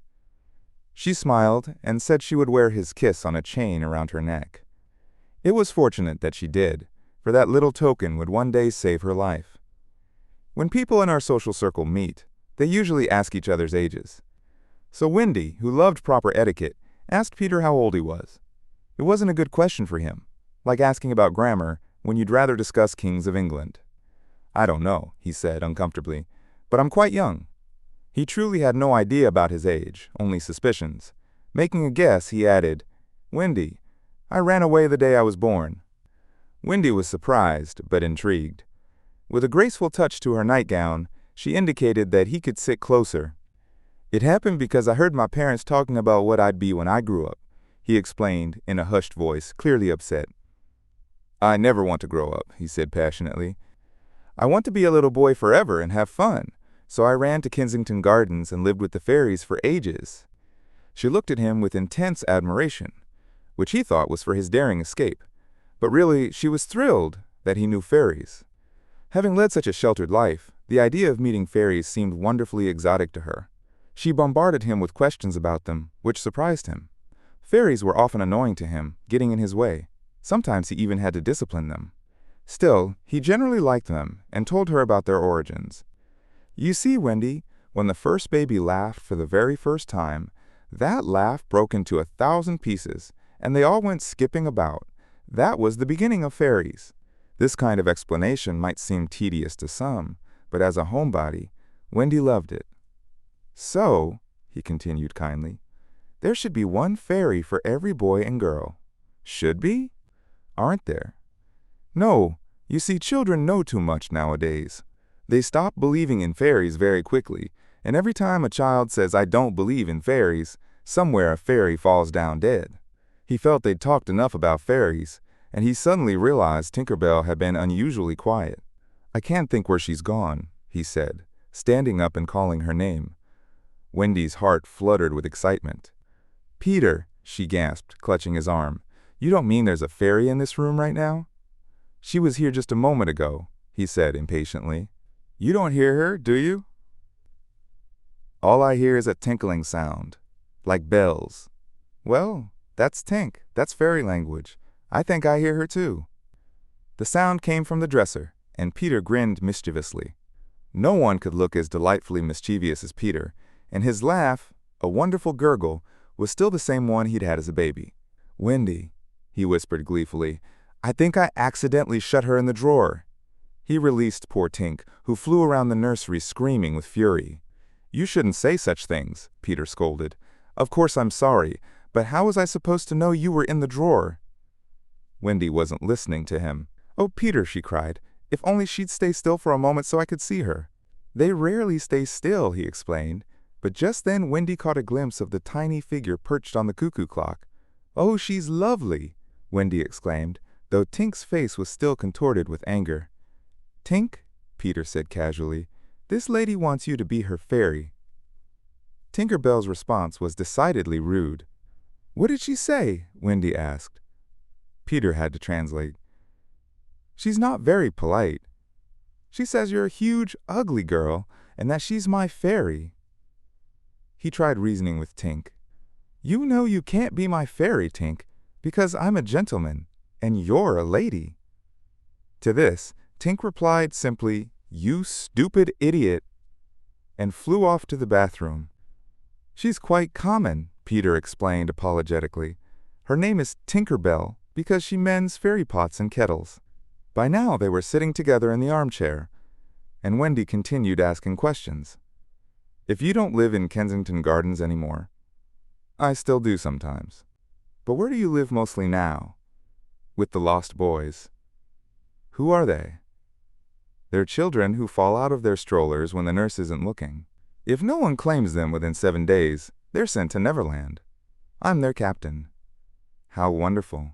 She smiled and said she would wear his kiss on a chain around her neck. It was fortunate that she did, for that little token would one day save her life. When people in our social circle meet, they usually ask each other's ages. So Wendy, who loved proper etiquette, asked Peter how old he was. It wasn't a good question for him, like asking about grammar when you'd rather discuss kings of England. "I don't know," he said uncomfortably, "but I'm quite young." He truly had no idea about his age, only suspicions. Making a guess, he added, "Wendy, I ran away the day I was born." Wendy was surprised, but intrigued. With a graceful touch to her nightgown, she indicated that he could sit closer. "It happened because I heard my parents talking about what I'd be when I grew up," he explained in a hushed voice, clearly upset. "I never want to grow up," he said passionately. "I want to be a little boy forever and have fun, so I ran to Kensington Gardens and lived with the fairies for ages." She looked at him with intense admiration, which he thought was for his daring escape, but really she was thrilled that he knew fairies. Having led such a sheltered life, the idea of meeting fairies seemed wonderfully exotic to her. She bombarded him with questions about them, which surprised him. Fairies were often annoying to him, getting in his way. Sometimes he even had to discipline them. Still, he generally liked them and told her about their origins. "You see, Wendy, when the first baby laughed for the very first time, that laugh broke into 1,000 pieces, and they all went skipping about. That was the beginning of fairies." This kind of explanation might seem tedious to some, but as a homebody, Wendy loved it. "So," he continued kindly, "there should be one fairy for every boy and girl." "Should be? Aren't there?" "No, you see, children know too much nowadays. They stop believing in fairies very quickly, and every time a child says, 'I don't believe in fairies,' somewhere a fairy falls down dead." He felt they'd talked enough about fairies, and he suddenly realized Tinker Bell had been unusually quiet. "I can't think where she's gone," he said, standing up and calling her name. Wendy's heart fluttered with excitement. "Peter," she gasped, clutching his arm, "you don't mean there's a fairy in this room right now?" "She was here just a moment ago," he said impatiently. "You don't hear her, do you?" "All I hear is a tinkling sound, like bells." Well, that's Tink. That's fairy language. I think I hear her too. The sound came from the dresser, and Peter grinned mischievously. No one could look as delightfully mischievous as Peter, and his laugh, a wonderful gurgle, was still the same one he'd had as a baby. "Wendy," he whispered gleefully, "I think I accidentally shut her in the drawer." He released poor Tink, who flew around the nursery screaming with fury. "You shouldn't say such things," Peter scolded. "Of course I'm sorry, but how was I supposed to know you were in the drawer?" Wendy wasn't listening to him. "Oh, Peter," she cried, "if only she'd stay still for a moment so I could see her." "They rarely stay still," he explained, but just then Wendy caught a glimpse of the tiny figure perched on the cuckoo clock. "Oh, she's lovely," Wendy exclaimed, though Tink's face was still contorted with anger. "Tink," Peter said casually, "this lady wants you to be her fairy." Tinker Bell's response was decidedly rude. "What did she say?" Wendy asked. Peter had to translate. "She's not very polite. She says you're a huge, ugly girl, and that she's my fairy." He tried reasoning with Tink. "You know you can't be my fairy, Tink, because I'm a gentleman, and you're a lady." To this, Tink replied simply, "You stupid idiot," and flew off to the bathroom. "She's quite common," Peter explained apologetically. "Her name is Tinker Bell because she mends fairy pots and kettles." By now they were sitting together in the armchair, and Wendy continued asking questions. "If you don't live in Kensington Gardens anymore." "I still do sometimes." "But where do you live mostly now?" "With the lost boys." "Who are they?" "They're children who fall out of their strollers when the nurse isn't looking. If no one claims them within 7 days, they're sent to Neverland. I'm their captain." "How wonderful."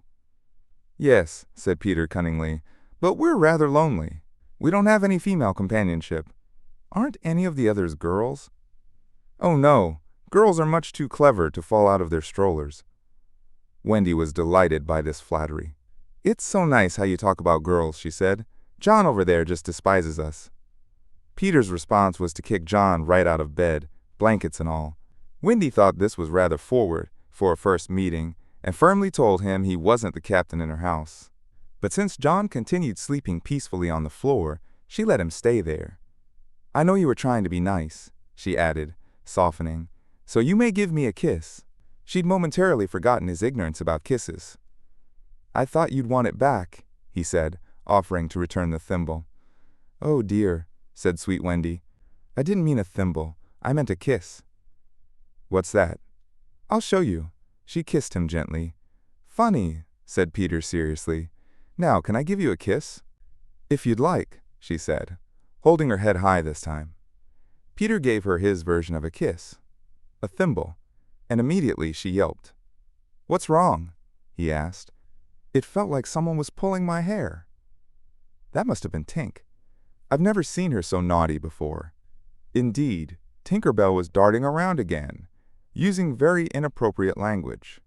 "Yes," said Peter cunningly, "but we're rather lonely. We don't have any female companionship." "Aren't any of the others girls?" "Oh no, girls are much too clever to fall out of their strollers." Wendy was delighted by this flattery. "It's so nice how you talk about girls," she said. "John over there just despises us." Peter's response was to kick John right out of bed, blankets and all. Wendy thought this was rather forward for a first meeting, and firmly told him he wasn't the captain in her house. But since John continued sleeping peacefully on the floor, she let him stay there. "I know you were trying to be nice," she added, softening, "so you may give me a kiss." She'd momentarily forgotten his ignorance about kisses. "I thought you'd want it back," he said, offering to return the thimble. "Oh dear," said sweet Wendy. "I didn't mean a thimble. I meant a kiss." "What's that?" "I'll show you." She kissed him gently. "Funny," said Peter seriously. "Now, can I give you a kiss?" "If you'd like," she said, holding her head high this time. Peter gave her his version of a kiss, a thimble, and immediately she yelped. "What's wrong?" he asked. "It felt like someone was pulling my hair." That must have been Tink. I've never seen her so naughty before. Indeed, Tinker Bell was darting around again, using very inappropriate language.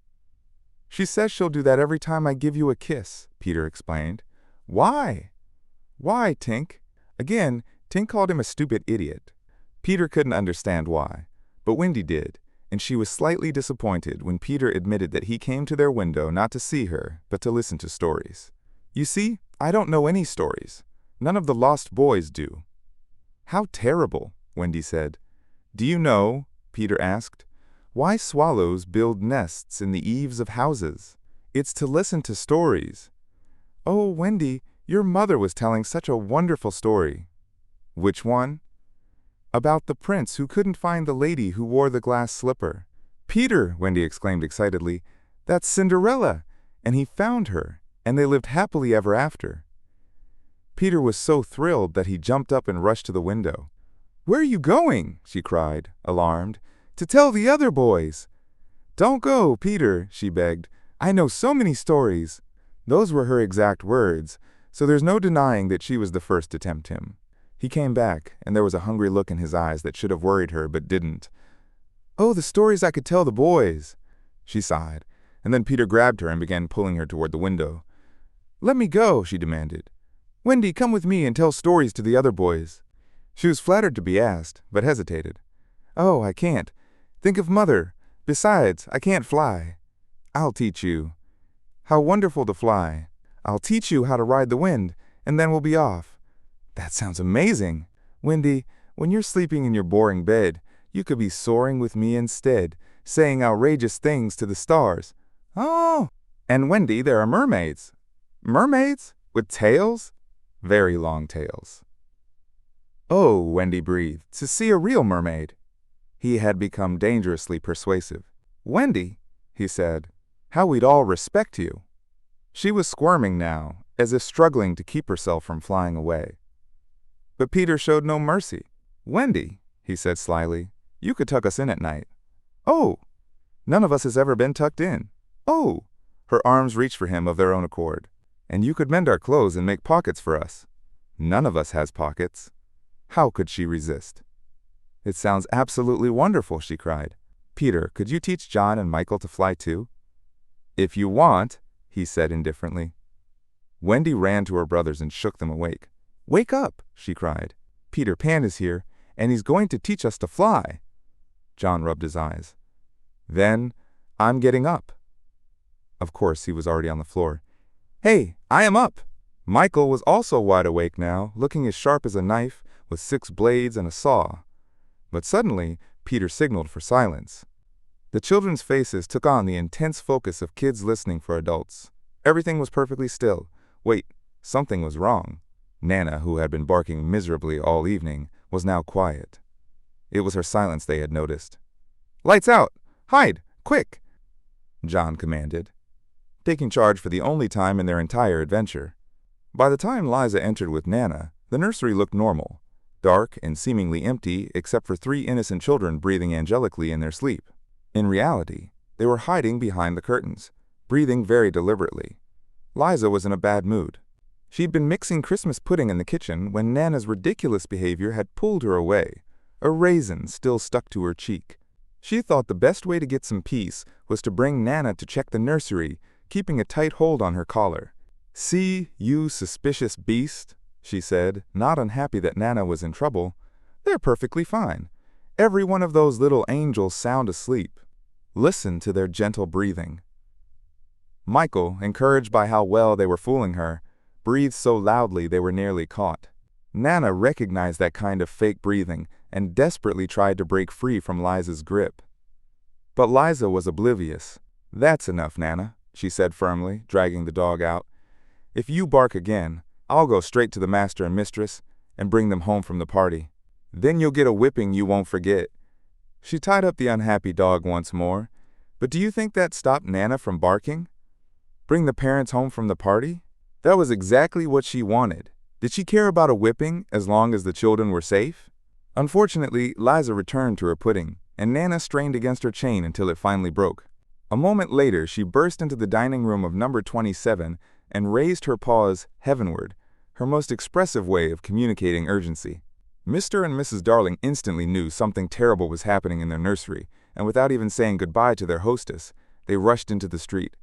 "She says she'll do that every time I give you a kiss," Peter explained. "Why?" "Why, Tink?" Again, Tink called him a stupid idiot. Peter couldn't understand why, but Wendy did, and she was slightly disappointed when Peter admitted that he came to their window not to see her, but to listen to stories. "You see, I don't know any stories. None of the lost boys do." "How terrible," Wendy said. "Do you know," Peter asked, "why swallows build nests in the eaves of houses? It's to listen to stories." "Oh, Wendy, your mother was telling such a wonderful story." "Which one?" "About the prince who couldn't find the lady who wore the glass slipper." "Peter," Wendy exclaimed excitedly, "that's Cinderella, and he found her, and they lived happily ever after." Peter was so thrilled that he jumped up and rushed to the window. "Where are you going?" she cried, alarmed. "To tell the other boys." "Don't go, Peter," she begged. "I know so many stories." Those were her exact words, so there's no denying that she was the first to tempt him. He came back, and there was a hungry look in his eyes that should have worried her but didn't. "Oh, the stories I could tell the boys." She sighed, and then Peter grabbed her and began pulling her toward the window. "Let me go," she demanded. "Wendy, come with me and tell stories to the other boys." She was flattered to be asked, but hesitated. "Oh, I can't. Think of Mother. Besides, I can't fly." I'll teach you. How wonderful to fly. I'll teach you how to ride the wind, and then we'll be off. That sounds amazing. Wendy, when you're sleeping in your boring bed, you could be soaring with me instead, saying outrageous things to the stars. Oh, and Wendy, there are mermaids. Mermaids? With tails? Very long tails. Oh, Wendy breathed, to see a real mermaid. He had become dangerously persuasive. Wendy, he said, how we'd all respect you. She was squirming now, as if struggling to keep herself from flying away. But Peter showed no mercy. Wendy, he said slyly, you could tuck us in at night. Oh, none of us has ever been tucked in. Oh, her arms reached for him of their own accord. And you could mend our clothes and make pockets for us. None of us has pockets. How could she resist? It sounds absolutely wonderful, she cried. Peter, could you teach John and Michael to fly too? If you want, he said indifferently. Wendy ran to her brothers and shook them awake. Wake up, she cried. Peter Pan is here, and he's going to teach us to fly. John rubbed his eyes. Then, I'm getting up. Of course, he was already on the floor. Hey, I am up! Michael was also wide awake now, looking as sharp as a knife, with 6 blades and a saw. But suddenly, Peter signaled for silence. The children's faces took on the intense focus of kids listening for adults. Everything was perfectly still. Wait, something was wrong. Nana, who had been barking miserably all evening, was now quiet. It was her silence they had noticed. Lights out! Hide! Quick! John commanded, taking charge for the only time in their entire adventure. By the time Liza entered with Nana, the nursery looked normal, dark and seemingly empty except for 3 innocent children breathing angelically in their sleep. In reality, they were hiding behind the curtains, breathing very deliberately. Liza was in a bad mood. She'd been mixing Christmas pudding in the kitchen when Nana's ridiculous behavior had pulled her away, a raisin still stuck to her cheek. She thought the best way to get some peace was to bring Nana to check the nursery, keeping a tight hold on her collar. See, you suspicious beast, she said, not unhappy that Nana was in trouble. They're perfectly fine. Every one of those little angels sound asleep. Listen to their gentle breathing. Michael, encouraged by how well they were fooling her, breathed so loudly they were nearly caught. Nana recognized that kind of fake breathing and desperately tried to break free from Liza's grip. But Liza was oblivious. That's enough, Nana, she said firmly, dragging the dog out. If you bark again, I'll go straight to the master and mistress and bring them home from the party. Then you'll get a whipping you won't forget. She tied up the unhappy dog once more. But do you think that stopped Nana from barking? Bring the parents home from the party? That was exactly what she wanted. Did she care about a whipping as long as the children were safe? Unfortunately, Liza returned to her pudding, and Nana strained against her chain until it finally broke. A moment later, she burst into the dining room of number 27 and raised her paws heavenward, her most expressive way of communicating urgency. Mr. and Mrs. Darling instantly knew something terrible was happening in their nursery, and without even saying goodbye to their hostess, they rushed into the street.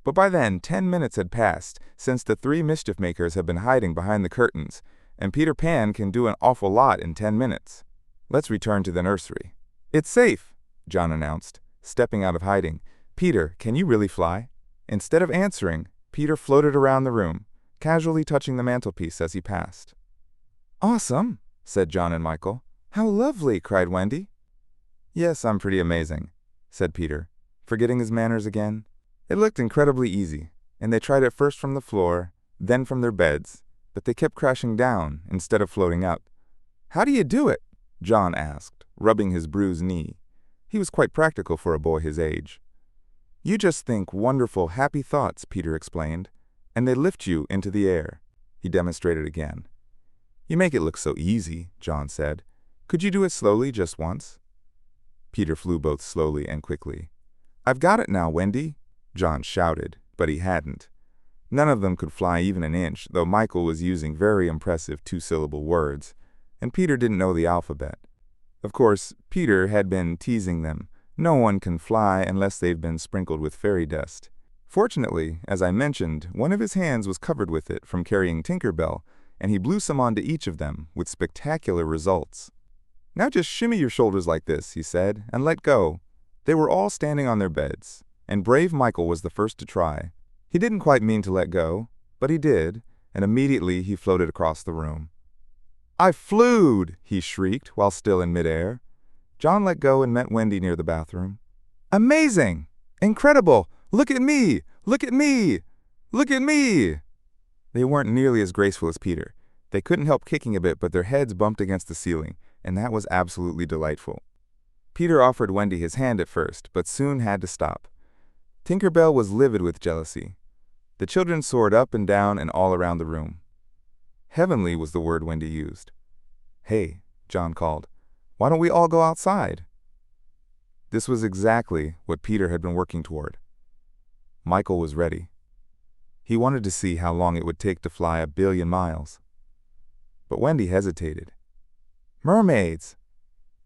But by then, 10 minutes had passed since the 3 mischief makers had been hiding behind the curtains, and Peter Pan can do an awful lot in 10 minutes. Let's return to the nursery. It's safe, John announced, stepping out of hiding. Peter, can you really fly? Instead of answering, Peter floated around the room, casually touching the mantelpiece as he passed. Awesome, said John and Michael. How lovely, cried Wendy. Yes, I'm pretty amazing, said Peter, forgetting his manners again. It looked incredibly easy, and they tried it first from the floor, then from their beds, but they kept crashing down instead of floating up. How do you do it? John asked, rubbing his bruised knee. He was quite practical for a boy his age. You just think wonderful, happy thoughts, Peter explained, and they lift you into the air. He demonstrated again. You make it look so easy, John said. Could you do it slowly just once? Peter flew both slowly and quickly. I've got it now, Wendy, John shouted, but he hadn't. None of them could fly even an inch, though Michael was using very impressive 2-syllable words, and Peter didn't know the alphabet. Of course, Peter had been teasing them. No one can fly unless they've been sprinkled with fairy dust. Fortunately, as I mentioned, one of his hands was covered with it from carrying Tinker Bell, and he blew some onto each of them, with spectacular results. Now just shimmy your shoulders like this, he said, and let go. They were all standing on their beds. and brave Michael was the first to try. He didn't quite mean to let go, but he did, and immediately he floated across the room. "I flewed!" he shrieked while still in midair. John let go and met Wendy near the bathroom. "Amazing! Incredible! Look at me! Look at me! Look at me!" They weren't nearly as graceful as Peter. They couldn't help kicking a bit, but their heads bumped against the ceiling, and that was absolutely delightful. Peter offered Wendy his hand at first, but soon had to stop. Tinker Bell was livid with jealousy. The children soared up and down and all around the room. Heavenly was the word Wendy used. "Hey," John called, "why don't we all go outside?" This was exactly what Peter had been working toward. Michael was ready. He wanted to see how long it would take to fly 1 billion miles. But Wendy hesitated. "Mermaids,"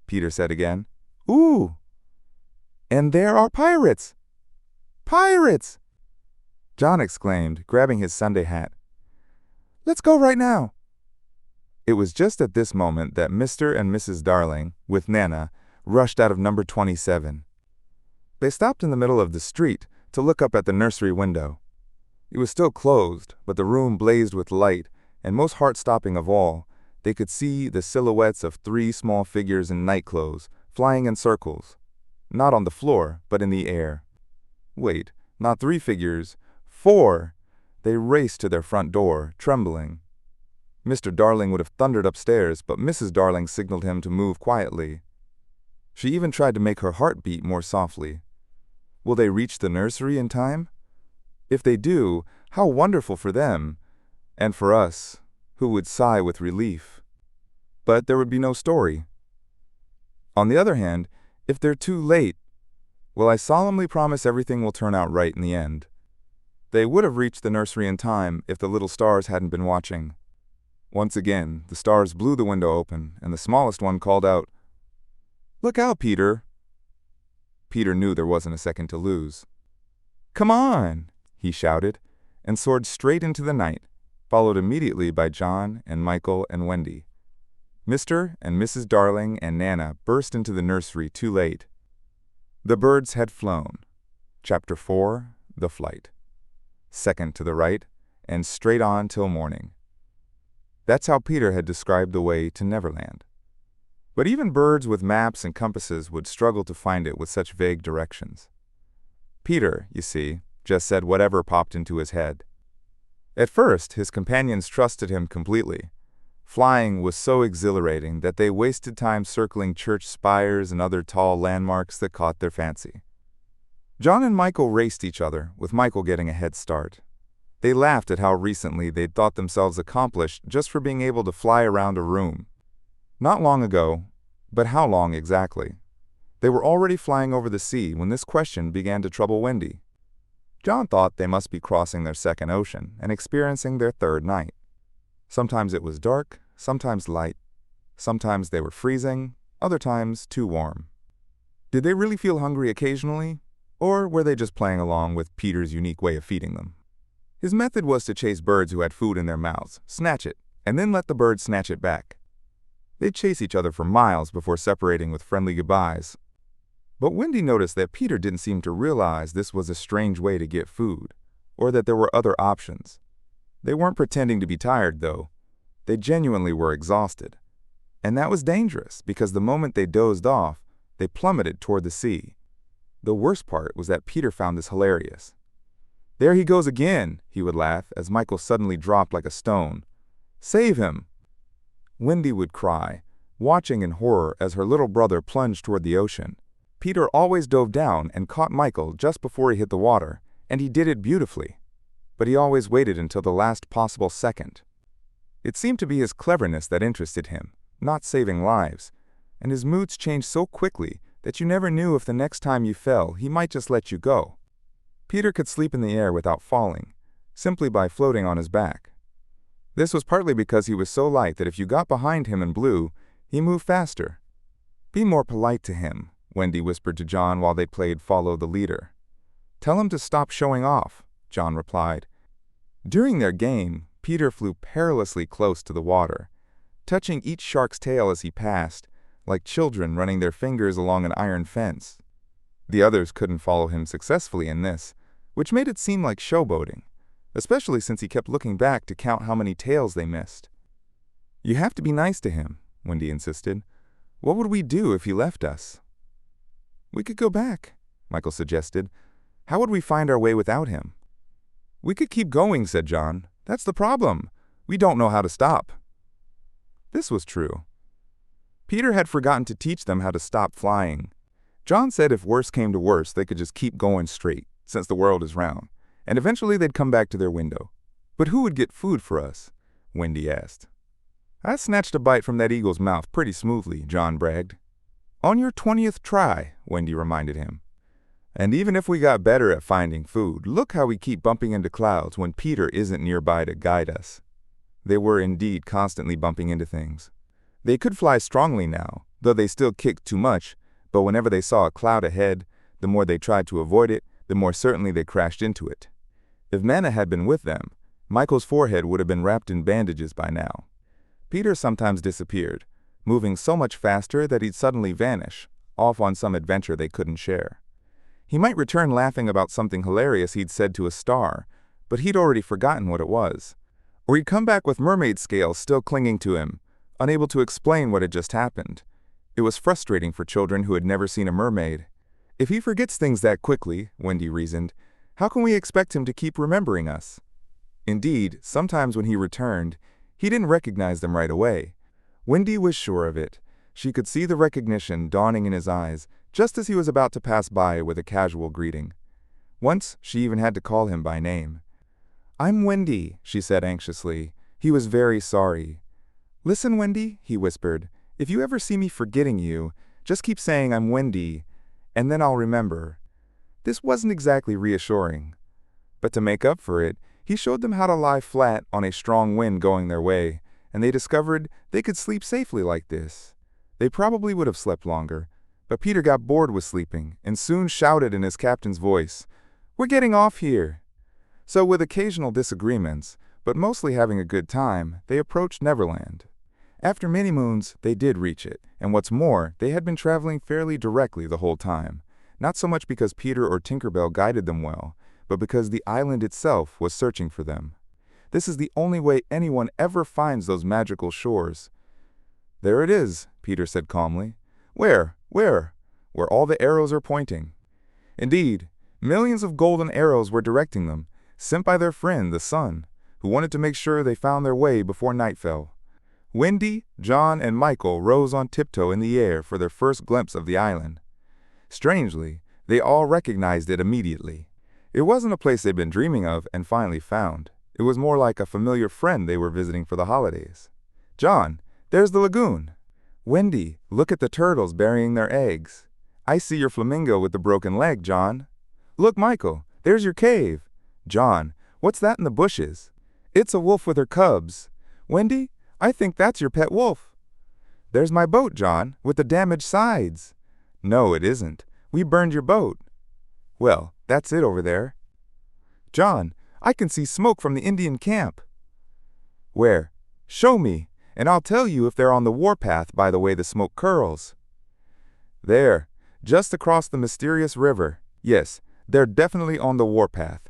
Peter said again. "Ooh! And there are pirates! Pirates!" John exclaimed, grabbing his Sunday hat. "Let's go right now." It was just at this moment that Mr. and Mrs. Darling, with Nana, rushed out of number 27. They stopped in the middle of the street to look up at the nursery window. It was still closed, but the room blazed with light, and most heart-stopping of all, they could see the silhouettes of 3 small figures in nightclothes, flying in circles. Not on the floor, but in the air. Wait, not 3 figures, 4! They raced to their front door, trembling. Mr. Darling would have thundered upstairs, but Mrs. Darling signaled him to move quietly. She even tried to make her heart beat more softly. Will they reach the nursery in time? If they do, how wonderful for them, and for us, who would sigh with relief. But there would be no story. On the other hand, if they're too late, well, I solemnly promise everything will turn out right in the end. They would have reached the nursery in time if the little stars hadn't been watching. Once again, the stars blew the window open, and the smallest one called out, "Look out, Peter!" Peter knew there wasn't a second to lose. "Come on!" he shouted, and soared straight into the night, followed immediately by John and Michael and Wendy. Mr. and Mrs. Darling and Nana burst into the nursery too late. The birds had flown. Chapter 4, The Flight. Second to the right, and straight on till morning. That's how Peter had described the way to Neverland. But even birds with maps and compasses would struggle to find it with such vague directions. Peter, you see, just said whatever popped into his head. At first, his companions trusted him completely. Flying was so exhilarating that they wasted time circling church spires and other tall landmarks that caught their fancy. John and Michael raced each other, with Michael getting a head start. They laughed at how recently they'd thought themselves accomplished just for being able to fly around a room. Not long ago, but how long exactly? They were already flying over the sea when this question began to trouble Wendy. John thought they must be crossing their second ocean and experiencing their third night. Sometimes it was dark, sometimes light. Sometimes they were freezing, other times too warm. Did they really feel hungry occasionally, or were they just playing along with Peter's unique way of feeding them? His method was to chase birds who had food in their mouths, snatch it, and then let the birds snatch it back. They'd chase each other for miles before separating with friendly goodbyes. But Wendy noticed that Peter didn't seem to realize this was a strange way to get food, or that there were other options. They weren't pretending to be tired, though. They genuinely were exhausted. And that was dangerous, because the moment they dozed off, they plummeted toward the sea. The worst part was that Peter found this hilarious. "There he goes again," he would laugh as Michael suddenly dropped like a stone. "Save him!" Wendy would cry, watching in horror as her little brother plunged toward the ocean. Peter always dove down and caught Michael just before he hit the water, and he did it beautifully. But he always waited until the last possible second. It seemed to be his cleverness that interested him, not saving lives, and his moods changed so quickly that you never knew if the next time you fell he might just let you go. Peter could sleep in the air without falling, simply by floating on his back. This was partly because he was so light that if you got behind him and blew, he moved faster. "Be more polite to him," Wendy whispered to John while they played Follow the Leader. "Tell him to stop showing off," John replied. During their game, Peter flew perilously close to the water, touching each shark's tail as he passed, like children running their fingers along an iron fence. The others couldn't follow him successfully in this, which made it seem like showboating, especially since he kept looking back to count how many tails they missed. "You have to be nice to him," Wendy insisted. "What would we do if he left us?" "We could go back," Michael suggested. "How would we find our way without him?" "We could keep going," said John. "That's the problem. We don't know how to stop." This was true. Peter had forgotten to teach them how to stop flying. John said if worse came to worse, they could just keep going straight, since the world is round, and eventually they'd come back to their window. "But who would get food for us?" Wendy asked. "I snatched a bite from that eagle's mouth pretty smoothly," John bragged. "On your 20th try," Wendy reminded him. "And even if we got better at finding food, look how we keep bumping into clouds when Peter isn't nearby to guide us." They were indeed constantly bumping into things. They could fly strongly now, though they still kicked too much, but whenever they saw a cloud ahead, the more they tried to avoid it, the more certainly they crashed into it. If Nana had been with them, Michael's forehead would have been wrapped in bandages by now. Peter sometimes disappeared, moving so much faster that he'd suddenly vanish, off on some adventure they couldn't share. He might return laughing about something hilarious he'd said to a star, but he'd already forgotten what it was. Or he'd come back with mermaid scales still clinging to him, unable to explain what had just happened. It was frustrating for children who had never seen a mermaid. If he forgets things that quickly, Wendy reasoned, how can we expect him to keep remembering us? Indeed, sometimes when he returned, he didn't recognize them right away. Wendy was sure of it. She could see the recognition dawning in his eyes just as he was about to pass by with a casual greeting. Once, she even had to call him by name. "I'm Wendy," she said anxiously. He was very sorry. "Listen, Wendy," he whispered. "If you ever see me forgetting you, just keep saying I'm Wendy, and then I'll remember." This wasn't exactly reassuring. But to make up for it, he showed them how to lie flat on a strong wind going their way, and they discovered they could sleep safely like this. They probably would have slept longer, but Peter got bored with sleeping and soon shouted in his captain's voice, "We're getting off here." So with occasional disagreements, but mostly having a good time, they approached Neverland. After many moons, they did reach it, and what's more, they had been traveling fairly directly the whole time, not so much because Peter or Tinker Bell guided them well, but because the island itself was searching for them. This is the only way anyone ever finds those magical shores. "There it is," Peter said calmly. "Where? Where?" "Where all the arrows are pointing." Indeed, millions of golden arrows were directing them, sent by their friend, the sun, who wanted to make sure they found their way before night fell. Wendy, John, and Michael rose on tiptoe in the air for their first glimpse of the island. Strangely, they all recognized it immediately. It wasn't a place they'd been dreaming of and finally found. It was more like a familiar friend they were visiting for the holidays. "John, there's the lagoon." "Wendy, look at the turtles burying their eggs." "I see your flamingo with the broken leg, John." "Look, Michael, there's your cave." "John, what's that in the bushes?" "It's a wolf with her cubs." "Wendy, I think that's your pet wolf." "There's my boat, John, with the damaged sides." "No, it isn't. We burned your boat." "Well, that's it over there." "John, I can see smoke from the Indian camp." "Where?" "Show me, and I'll tell you if they're on the warpath by the way the smoke curls." "There, just across the mysterious river. Yes, they're definitely on the warpath."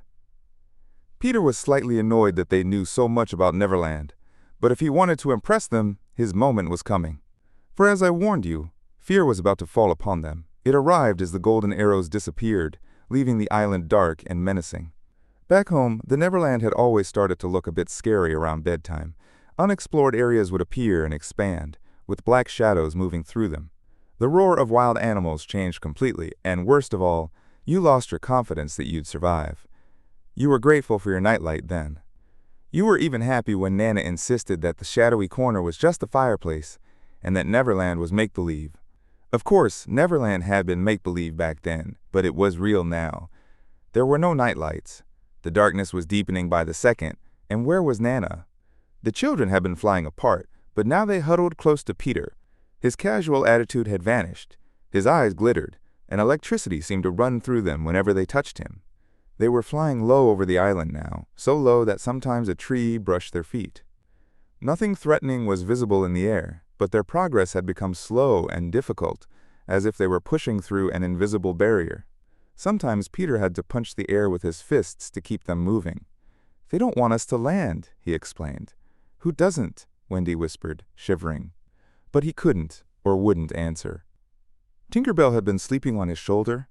Peter was slightly annoyed that they knew so much about Neverland, but if he wanted to impress them, his moment was coming. For as I warned you, fear was about to fall upon them. It arrived as the golden arrows disappeared, leaving the island dark and menacing. Back home, the Neverland had always started to look a bit scary around bedtime. Unexplored areas would appear and expand, with black shadows moving through them. The roar of wild animals changed completely, and worst of all, you lost your confidence that you'd survive. You were grateful for your nightlight then. You were even happy when Nana insisted that the shadowy corner was just the fireplace, and that Neverland was make-believe. Of course, Neverland had been make-believe back then, but it was real now. There were no nightlights. The darkness was deepening by the second, and where was Nana? The children had been flying apart, but now they huddled close to Peter. His casual attitude had vanished. His eyes glittered, and electricity seemed to run through them whenever they touched him. They were flying low over the island now, so low that sometimes a tree brushed their feet. Nothing threatening was visible in the air, but their progress had become slow and difficult, as if they were pushing through an invisible barrier. Sometimes Peter had to punch the air with his fists to keep them moving. "They don't want us to land," he explained. "Who doesn't?" Wendy whispered, shivering. But he couldn't or wouldn't answer. Tinker Bell had been sleeping on his shoulder,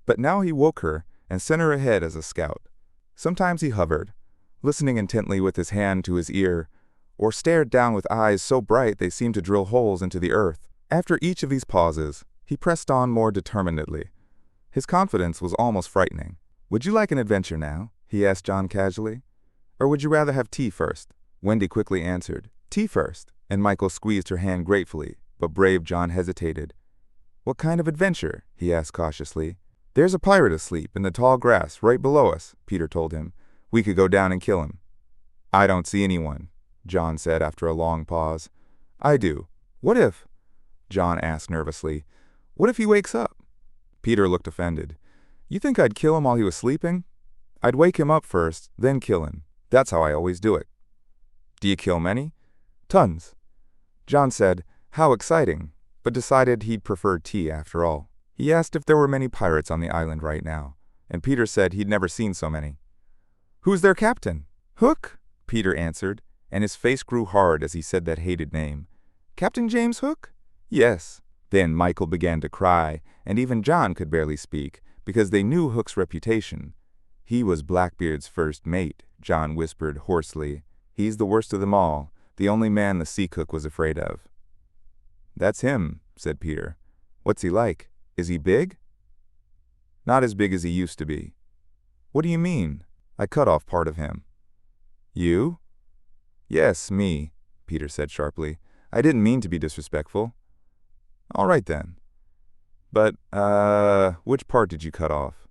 but now he woke her and sent her ahead as a scout. Sometimes he hovered, listening intently with his hand to his ear, or stared down with eyes so bright they seemed to drill holes into the earth. After each of these pauses, he pressed on more determinedly. His confidence was almost frightening. "Would you like an adventure now?" he asked John casually. "Or would you rather have tea first?" Wendy quickly answered, "Tea first," and Michael squeezed her hand gratefully, but brave John hesitated. "What kind of adventure?" he asked cautiously. "There's a pirate asleep in the tall grass right below us," Peter told him. "We could go down and kill him." "I don't see anyone," John said after a long pause. "I do." "What if?" John asked nervously. "What if he wakes up?" Peter looked offended. "You think I'd kill him while he was sleeping? I'd wake him up first, then kill him. That's how I always do it." "Do you kill many?" "Tons." John said, "How exciting," but decided he'd prefer tea after all. He asked if there were many pirates on the island right now, and Peter said he'd never seen so many. "Who's their captain?" "Hook," Peter answered, and his face grew hard as he said that hated name. "Captain James Hook?" "Yes." Then Michael began to cry, and even John could barely speak, because they knew Hook's reputation. "He was Blackbeard's first mate," John whispered hoarsely. "He's the worst of them all, the only man the sea cook was afraid of." "That's him," said Peter. "What's he like? Is he big?" "Not as big as he used to be." "What do you mean?" "I cut off part of him." "You?" "Yes, me," Peter said sharply. "I didn't mean to be disrespectful." "All right then. But, which part did you cut off?"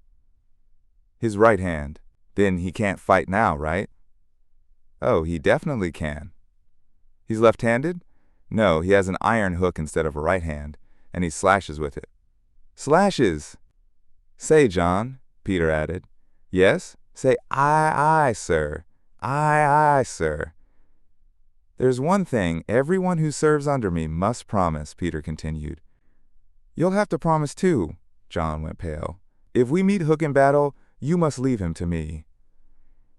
"His right hand." "Then he can't fight now, right?" "Oh, he definitely can." "He's left-handed?" "No, he has an iron hook instead of a right hand, and he slashes with it." "Slashes!" "Say, John," Peter added. "Yes?" "Say, aye, sir. Aye, sir." "There's one thing everyone who serves under me must promise," Peter continued. "You'll have to promise too." John went pale. "If we meet Hook in battle, you must leave him to me."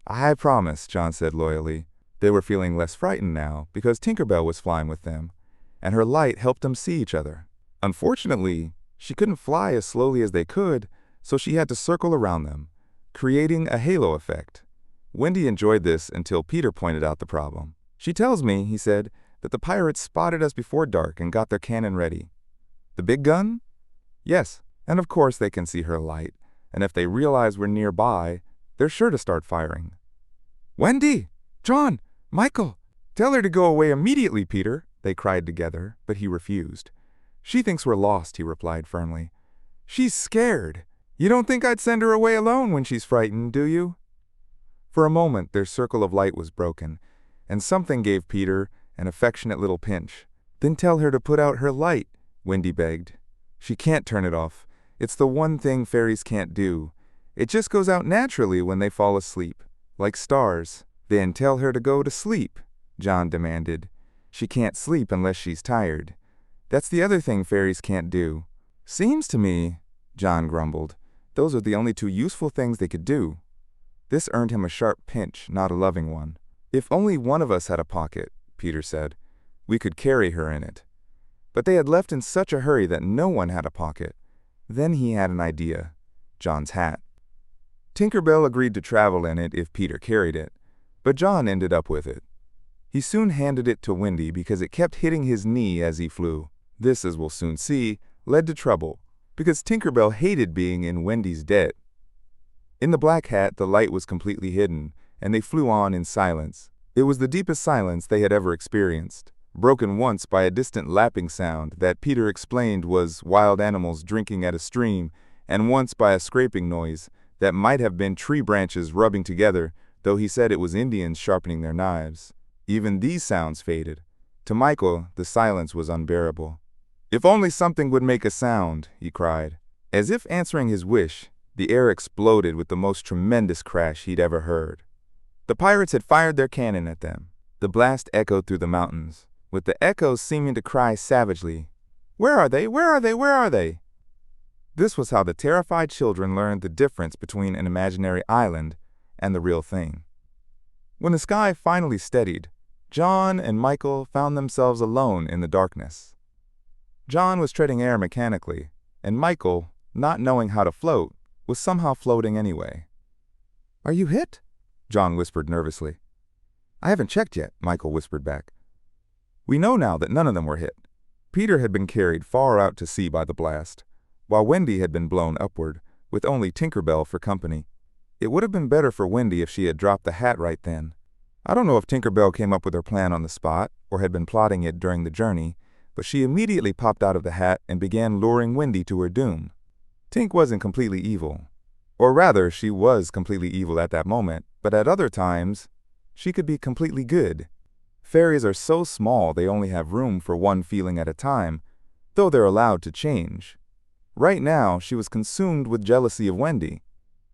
"I promise," John said loyally. They were feeling less frightened now because Tinker Bell was flying with them, and her light helped them see each other. Unfortunately, she couldn't fly as slowly as they could, so she had to circle around them, creating a halo effect. Wendy enjoyed this until Peter pointed out the problem. "She tells me," he said, "that the pirates spotted us before dark and got their cannon ready." "The big gun?" "Yes, and of course they can see her light, and if they realize we're nearby, they're sure to start firing." "Wendy! John! Michael! Tell her to go away immediately, Peter," they cried together, but he refused. "She thinks we're lost," he replied firmly. "She's scared. You don't think I'd send her away alone when she's frightened, do you?" For a moment their circle of light was broken, and something gave Peter an affectionate little pinch. "Then tell her to put out her light," Wendy begged. "She can't turn it off. It's the one thing fairies can't do. It just goes out naturally when they fall asleep, like stars." "Then tell her to go to sleep," John demanded. "She can't sleep unless she's tired. That's the other thing fairies can't do." "Seems to me," John grumbled, "those are the only two useful things they could do." This earned him a sharp pinch, not a loving one. "If only one of us had a pocket," Peter said, "we could carry her in it." But they had left in such a hurry that no one had a pocket. Then he had an idea. John's hat. Tinker Bell agreed to travel in it if Peter carried it, but John ended up with it. He soon handed it to Wendy because it kept hitting his knee as he flew. This, as we'll soon see, led to trouble, because Tinker Bell hated being in Wendy's debt. In the black hat, the light was completely hidden, and they flew on in silence. It was the deepest silence they had ever experienced, broken once by a distant lapping sound that Peter explained was wild animals drinking at a stream, and once by a scraping noise that might have been tree branches rubbing together, though he said it was Indians sharpening their knives. Even these sounds faded. To Michael, the silence was unbearable. "If only something would make a sound," he cried. As if answering his wish, the air exploded with the most tremendous crash he'd ever heard. The pirates had fired their cannon at them. The blast echoed through the mountains, with the echoes seeming to cry savagely, "Where are they? Where are they? Where are they?" This was how the terrified children learned the difference between an imaginary island and the real thing. When the sky finally steadied, John and Michael found themselves alone in the darkness. John was treading air mechanically, and Michael, not knowing how to float, was somehow floating anyway. "Are you hit?" John whispered nervously. "I haven't checked yet," Michael whispered back. We know now that none of them were hit. Peter had been carried far out to sea by the blast, while Wendy had been blown upward, with only Tinker Bell for company. It would have been better for Wendy if she had dropped the hat right then. I don't know if Tinker Bell came up with her plan on the spot, or had been plotting it during the journey, but she immediately popped out of the hat and began luring Wendy to her doom. Tink wasn't completely evil. Or rather, she was completely evil at that moment, but at other times, she could be completely good. Fairies are so small they only have room for one feeling at a time, though they're allowed to change. Right now, she was consumed with jealousy of Wendy.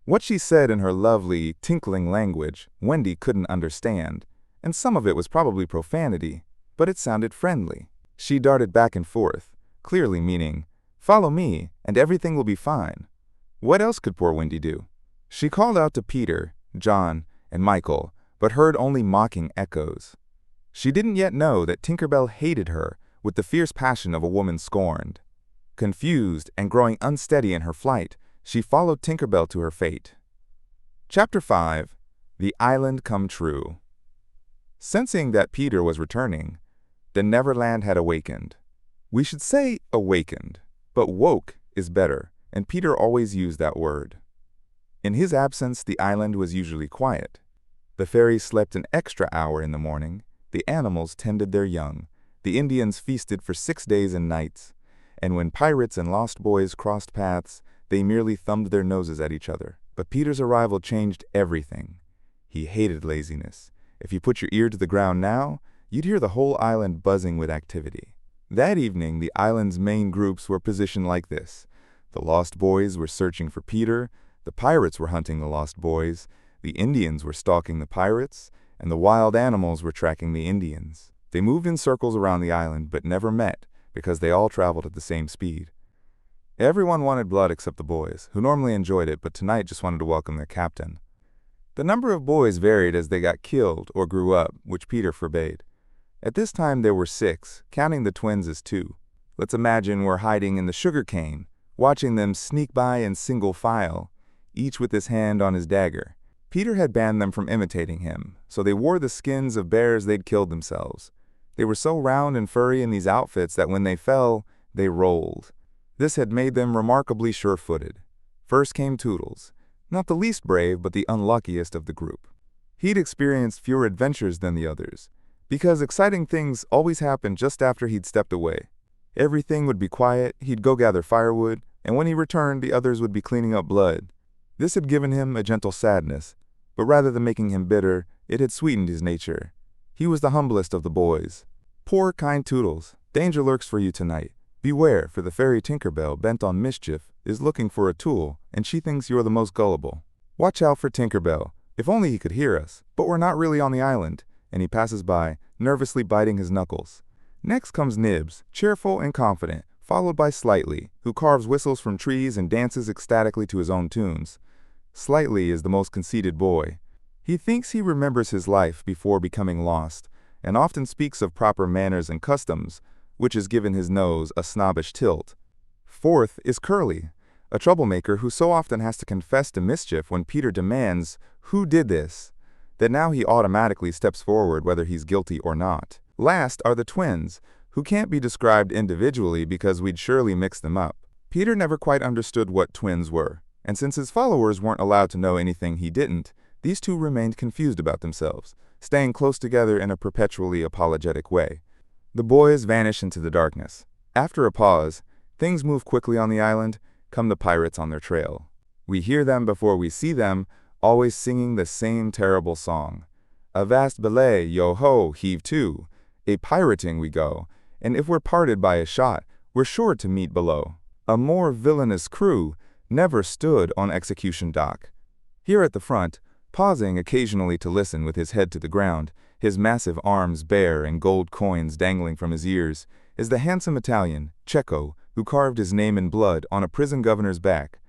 What she said in her lovely, tinkling language, Wendy couldn't understand, and some of it was probably profanity, but it sounded friendly. She darted back and forth, clearly meaning, "Follow me, and everything will be fine." What else could poor Wendy do? She called out to Peter, John, and Michael, but heard only mocking echoes. She didn't yet know that Tinker Bell hated her with the fierce passion of a woman scorned. Confused and growing unsteady in her flight, she followed Tinker Bell to her fate. Chapter 5. The Island Come True. Sensing that Peter was returning, the Neverland had awakened. We should say awakened, but woke is better, and Peter always used that word. In his absence, the island was usually quiet. The fairies slept an extra hour in the morning, the animals tended their young, the Indians feasted for 6 days and nights, and when pirates and lost boys crossed paths, they merely thumbed their noses at each other. But Peter's arrival changed everything. He hated laziness. If you put your ear to the ground now, you'd hear the whole island buzzing with activity. That evening, the island's main groups were positioned like this. The lost boys were searching for Peter, the pirates were hunting the lost boys, the Indians were stalking the pirates, and the wild animals were tracking the Indians. They moved in circles around the island, but never met, because they all traveled at the same speed. Everyone wanted blood except the boys, who normally enjoyed it, but tonight just wanted to welcome their captain. The number of boys varied as they got killed or grew up, which Peter forbade. At this time there were 6, counting the twins as 2. Let's imagine we're hiding in the sugar cane, watching them sneak by in single file, each with his hand on his dagger. Peter had banned them from imitating him, so they wore the skins of bears they'd killed themselves. They were so round and furry in these outfits that when they fell, they rolled. This had made them remarkably sure-footed. First came Toodles, not the least brave but the unluckiest of the group. He'd experienced fewer adventures than the others, because exciting things always happened just after he'd stepped away. Everything would be quiet, he'd go gather firewood, and when he returned, the others would be cleaning up blood. This had given him a gentle sadness, but rather than making him bitter, it had sweetened his nature. He was the humblest of the boys. Poor, kind Toodles, danger lurks for you tonight. Beware, for the fairy Tinker Bell, bent on mischief, is looking for a tool, and she thinks you're the most gullible. Watch out for Tinker Bell. If only he could hear us, but we're not really on the island, and he passes by, nervously biting his knuckles. Next comes Nibs, cheerful and confident, followed by Slightly, who carves whistles from trees and dances ecstatically to his own tunes. Slightly is the most conceited boy. He thinks he remembers his life before becoming lost, and often speaks of proper manners and customs, which has given his nose a snobbish tilt. Fourth is Curly, a troublemaker who so often has to confess to mischief when Peter demands, "Who did this?" that now he automatically steps forward whether he's guilty or not. Last are the twins, who can't be described individually because we'd surely mix them up. Peter never quite understood what twins were, and since his followers weren't allowed to know anything he didn't, these two remained confused about themselves, staying close together in a perpetually apologetic way. The boys vanish into the darkness. After a pause, things move quickly on the island, come the pirates on their trail. We hear them before we see them, always singing the same terrible song. Avast belay, yo-ho, heave to. A pirating we go, and if we're parted by a shot, we're sure to meet below. A more villainous crew never stood on execution dock. Here at the front, pausing occasionally to listen with his head to the ground, his massive arms bare and gold coins dangling from his ears, is the handsome Italian, Cecco, who carved his name in blood on a prison governor's back.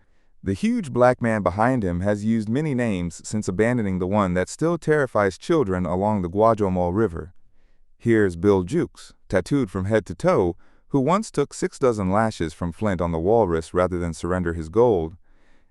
The huge black man behind him has used many names since abandoning the one that still terrifies children along the Guajuamal River. Here's Bill Jukes, tattooed from head to toe, who once took 6 dozen lashes from Flint on the walrus rather than surrender his gold,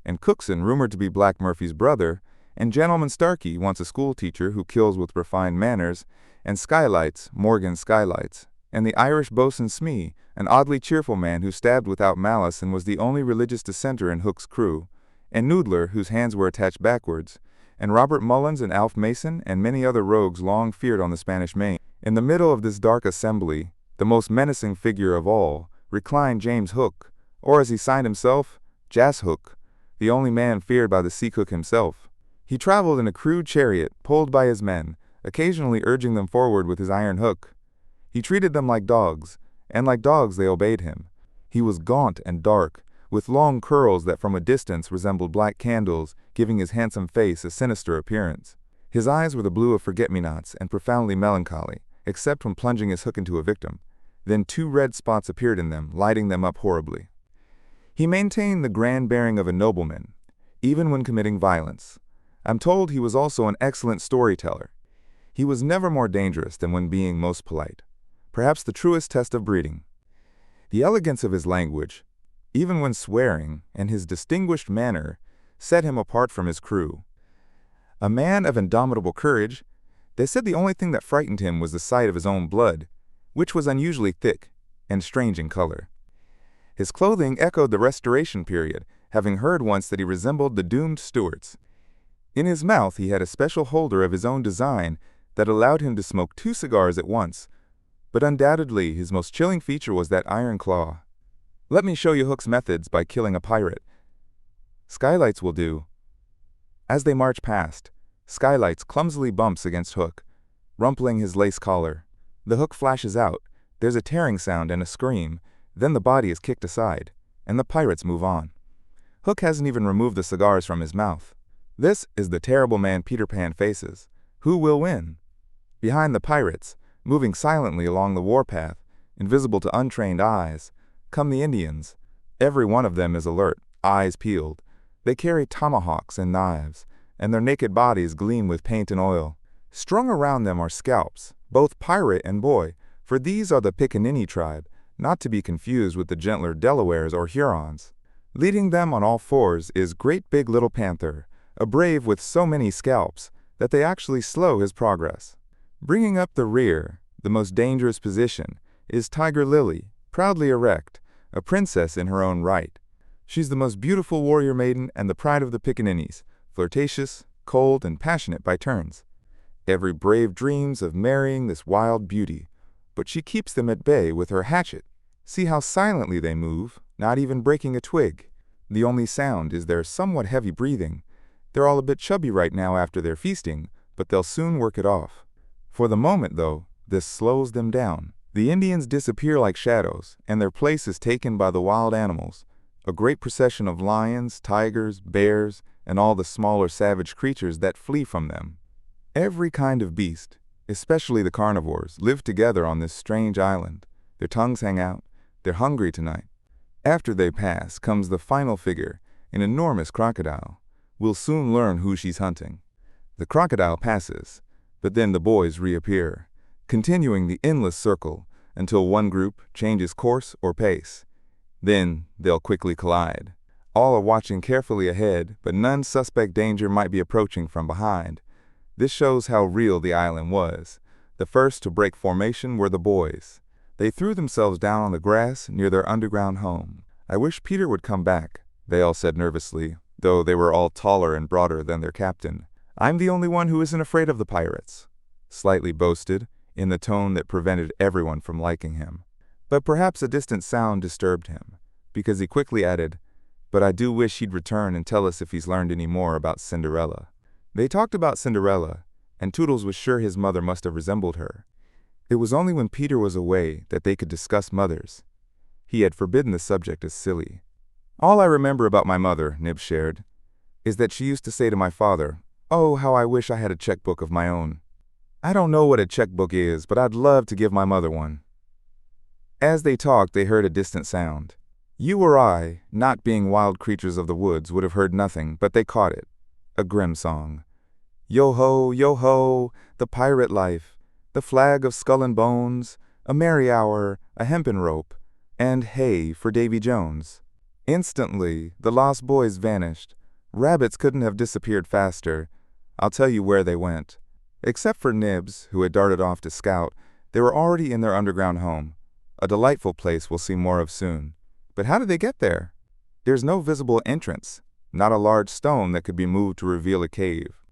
and Cookson, rumored to be Black Murphy's brother, and Gentleman Starkey, once a schoolteacher who kills with refined manners, and Skylights, Morgan Skylights, and the Irish boatswain Smee, an oddly cheerful man who stabbed without malice and was the only religious dissenter in Hook's crew, and Noodler, whose hands were attached backwards, and Robert Mullins and Alf Mason, and many other rogues long feared on the Spanish Main. In the middle of this dark assembly, the most menacing figure of all, reclined James Hook, or as he signed himself, Jas Hook, the only man feared by the sea cook himself. He traveled in a crude chariot, pulled by his men, occasionally urging them forward with his iron hook. He treated them like dogs, and like dogs they obeyed him. He was gaunt and dark, with long curls that from a distance resembled black candles, giving his handsome face a sinister appearance. His eyes were the blue of forget-me-nots and profoundly melancholy, except when plunging his hook into a victim. Then 2 red spots appeared in them, lighting them up horribly. He maintained the grand bearing of a nobleman, even when committing violence. I'm told he was also an excellent storyteller. He was never more dangerous than when being most polite, perhaps the truest test of breeding. The elegance of his language, even when swearing, and his distinguished manner, set him apart from his crew. A man of indomitable courage, they said the only thing that frightened him was the sight of his own blood, which was unusually thick and strange in color. His clothing echoed the Restoration period, having heard once that he resembled the doomed Stuarts. In his mouth he had a special holder of his own design that allowed him to smoke 2 cigars at once, but undoubtedly his most chilling feature was that iron claw. Let me show you Hook's methods by killing a pirate. Skylights will do. As they march past, Skylights clumsily bumps against Hook, rumpling his lace collar. The hook flashes out, there's a tearing sound and a scream, then the body is kicked aside, and the pirates move on. Hook hasn't even removed the cigars from his mouth. This is the terrible man Peter Pan faces. Who will win? Behind the pirates, moving silently along the warpath, invisible to untrained eyes, come the Indians. Every one of them is alert, eyes peeled. They carry tomahawks and knives, and their naked bodies gleam with paint and oil. Strung around them are scalps, both pirate and boy, for these are the Pickaninny tribe, not to be confused with the gentler Delawares or Hurons. Leading them on all fours is Great Big Little Panther, a brave with so many scalps that they actually slow his progress. Bringing up the rear, the most dangerous position, is Tiger Lily, proudly erect, a princess in her own right. She's the most beautiful warrior maiden and the pride of the Pickaninnies, flirtatious, cold, and passionate by turns. Every brave dreams of marrying this wild beauty, but she keeps them at bay with her hatchet. See how silently they move, not even breaking a twig. The only sound is their somewhat heavy breathing. They're all a bit chubby right now after their feasting, but they'll soon work it off. For the moment, though, this slows them down. The Indians disappear like shadows, and their place is taken by the wild animals, a great procession of lions, tigers, bears, and all the smaller savage creatures that flee from them. Every kind of beast, especially the carnivores, live together on this strange island. Their tongues hang out. They're hungry tonight. After they pass comes the final figure, an enormous crocodile. We'll soon learn who she's hunting. The crocodile passes, but then the boys reappear, continuing the endless circle until one group changes course or pace. Then they'll quickly collide. All are watching carefully ahead, but none suspect danger might be approaching from behind. This shows how real the island was. The first to break formation were the boys. They threw themselves down on the grass near their underground home. I wish Peter would come back, they all said nervously, though they were all taller and broader than their captain. I'm the only one who isn't afraid of the pirates, slightly boasted, in the tone that prevented everyone from liking him. But perhaps a distant sound disturbed him, because he quickly added, but I do wish he'd return and tell us if he's learned any more about Cinderella. They talked about Cinderella, and Toodles was sure his mother must have resembled her. It was only when Peter was away that they could discuss mothers. He had forbidden the subject as silly. All I remember about my mother, Nib shared, is that she used to say to my father, "Oh, how I wish I had a checkbook of my own." I don't know what a checkbook is, but I'd love to give my mother one. As they talked, they heard a distant sound. You or I, not being wild creatures of the woods, would have heard nothing, but they caught it. A grim song. Yo ho, the pirate life, the flag of skull and bones, a merry hour, a hempen rope, and hey for Davy Jones. Instantly, the lost boys vanished. Rabbits couldn't have disappeared faster. I'll tell you where they went. Except for Nibs, who had darted off to scout, they were already in their underground home. A delightful place we'll see more of soon. But how did they get there? There's no visible entrance, not a large stone that could be moved to reveal a cave.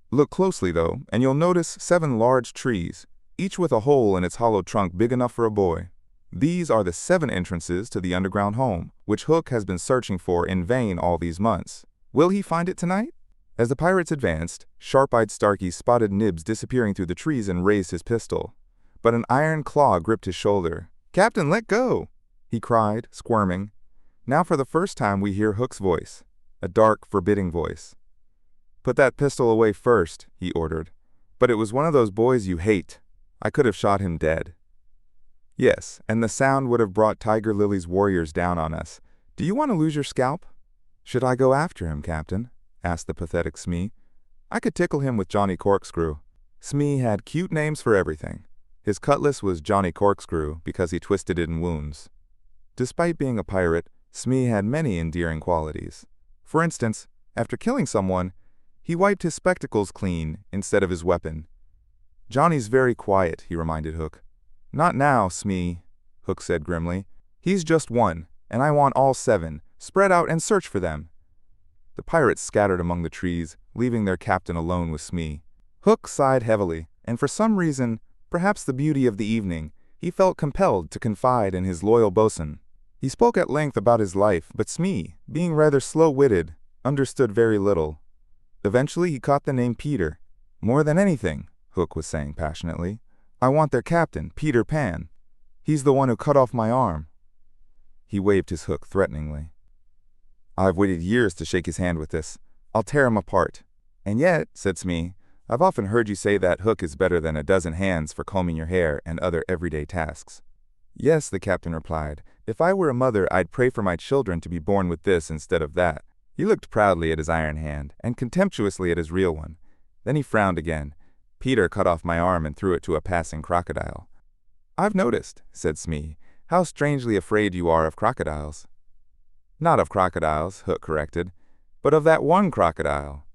Look closely, though, and you'll notice 7 large trees, each with a hole in its hollow trunk big enough for a boy. These are the 7 entrances to the underground home, which Hook has been searching for in vain all these months. Will he find it tonight? As the pirates advanced, sharp-eyed Starkey spotted Nibs disappearing through the trees and raised his pistol. But an iron claw gripped his shoulder. "Captain, let go!" he cried, squirming. Now for the first time we hear Hook's voice, a dark, forbidding voice. "Put that pistol away first," he ordered. "But it was one of those boys you hate. I could have shot him dead." Yes, and the sound would have brought Tiger Lily's warriors down on us. Do you want to lose your scalp? "Should I go after him, Captain?" asked the pathetic Smee. "I could tickle him with Johnny Corkscrew." Smee had cute names for everything. His cutlass was Johnny Corkscrew because he twisted it in wounds. Despite being a pirate, Smee had many endearing qualities. For instance, after killing someone, he wiped his spectacles clean instead of his weapon. "Johnny's very quiet," he reminded Hook. "Not now, Smee," Hook said grimly. "He's just one, and I want all 7. Spread out and search for them." The pirates scattered among the trees, leaving their captain alone with Smee. Hook sighed heavily, and for some reason, perhaps the beauty of the evening, he felt compelled to confide in his loyal bosun. He spoke at length about his life, but Smee, being rather slow-witted, understood very little. Eventually he caught the name Peter. "More than anything," Hook was saying passionately, "I want their captain, Peter Pan. He's the one who cut off my arm." He waved his hook threateningly. "I've waited years to shake his hand with this. I'll tear him apart." "And yet," said Smee, "I've often heard you say that Hook is better than a dozen hands for combing your hair and other everyday tasks." "Yes," the captain replied. "If I were a mother, I'd pray for my children to be born with this instead of that." He looked proudly at his iron hand and contemptuously at his real one. Then he frowned again. "Peter cut off my arm and threw it to a passing crocodile." "I've noticed," said Smee, "how strangely afraid you are of crocodiles." "Not of crocodiles," Hook corrected, "but of that one crocodile."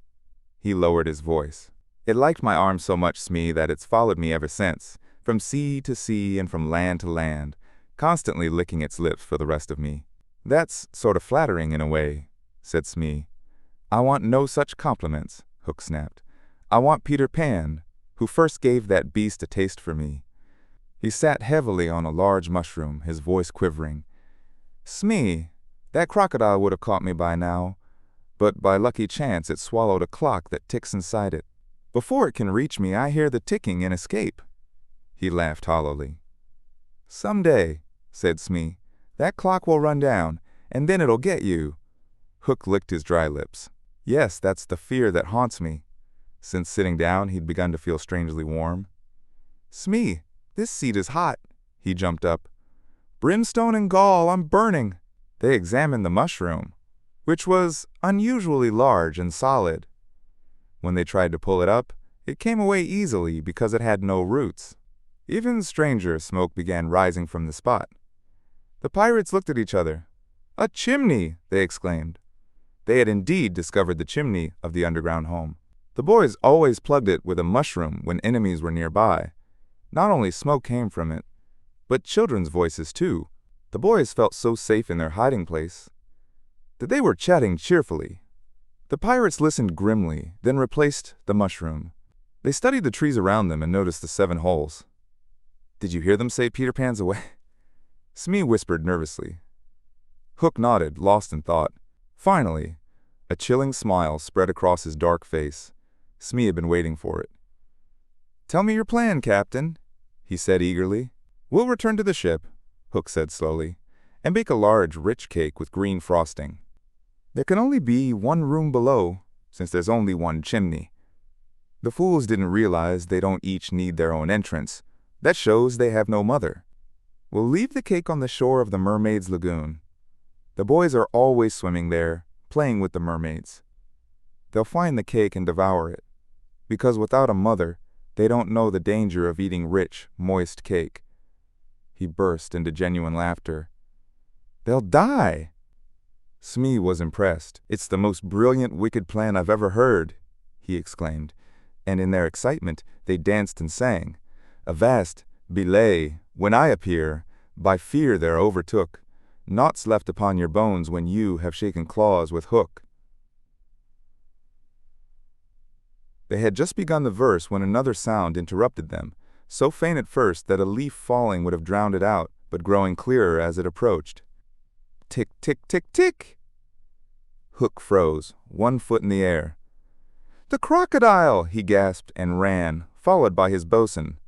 He lowered his voice. "It liked my arm so much, Smee, that it's followed me ever since, from sea to sea and from land to land, constantly licking its lips for the rest of me." "That's sort of flattering in a way," said Smee. "I want no such compliments," Hook snapped. "I want Peter Pan, who first gave that beast a taste for me." He sat heavily on a large mushroom, his voice quivering. "Smee, that crocodile would have caught me by now, but by lucky chance it swallowed a clock that ticks inside it. Before it can reach me, I hear the ticking and escape." He laughed hollowly. "Someday," said Smee, "that clock will run down, and then it'll get you." Hook licked his dry lips. "Yes, that's the fear that haunts me." Since sitting down, he'd begun to feel strangely warm. "Smee, this seat is hot." He jumped up. "Brimstone and gall, I'm burning." They examined the mushroom, which was unusually large and solid. When they tried to pull it up, it came away easily because it had no roots. Even stranger, smoke began rising from the spot. The pirates looked at each other. "A chimney!" they exclaimed. They had indeed discovered the chimney of the underground home. The boys always plugged it with a mushroom when enemies were nearby. Not only smoke came from it, but children's voices too. The boys felt so safe in their hiding place that they were chatting cheerfully. The pirates listened grimly, then replaced the mushroom. They studied the trees around them and noticed the 7 holes. "Did you hear them say Peter Pan's away?" Smee whispered nervously. Hook nodded, lost in thought. Finally, a chilling smile spread across his dark face. Smee had been waiting for it. "Tell me your plan, Captain," he said eagerly. "We'll return to the ship," Hook said slowly, "and bake a large, rich cake with green frosting. There can only be one room below, since there's only one chimney. The fools didn't realize they don't each need their own entrance. That shows they have no mother. We'll leave the cake on the shore of the Mermaids' Lagoon. The boys are always swimming there, playing with the mermaids. They'll find the cake and devour it, because without a mother, they don't know the danger of eating rich, moist cake. He burst into genuine laughter. They'll die! Smee was impressed. It's the most brilliant, wicked plan I've ever heard, he exclaimed, and in their excitement they danced and sang. Avast, belay, when I appear, by fear they're overtook. Naught's left upon your bones when you have shaken claws with hook. They had just begun the verse when another sound interrupted them, so faint at first that a leaf falling would have drowned it out, but growing clearer as it approached. Tick, tick, tick, tick! Hook froze, 1 foot in the air. The crocodile! He gasped and ran, followed by his bosun.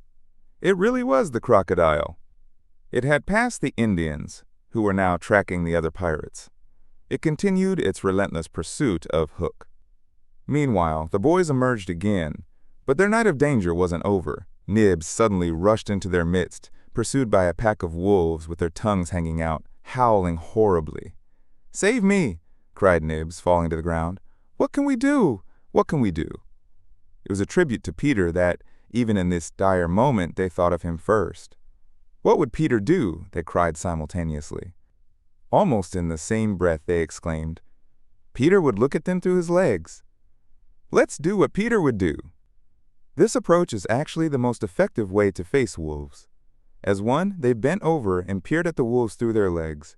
It really was the crocodile. It had passed the Indians, who were now tracking the other pirates. It continued its relentless pursuit of Hook. Meanwhile, the boys emerged again, but their night of danger wasn't over. Nibs suddenly rushed into their midst, pursued by a pack of wolves with their tongues hanging out, howling horribly. "Save me!" cried Nibs, falling to the ground. "What can we do? What can we do?" It was a tribute to Peter that, even in this dire moment, they thought of him first. What would Peter do? They cried simultaneously. Almost in the same breath they exclaimed, Peter would look at them through his legs. Let's do what Peter would do. This approach is actually the most effective way to face wolves. As one, they bent over and peered at the wolves through their legs.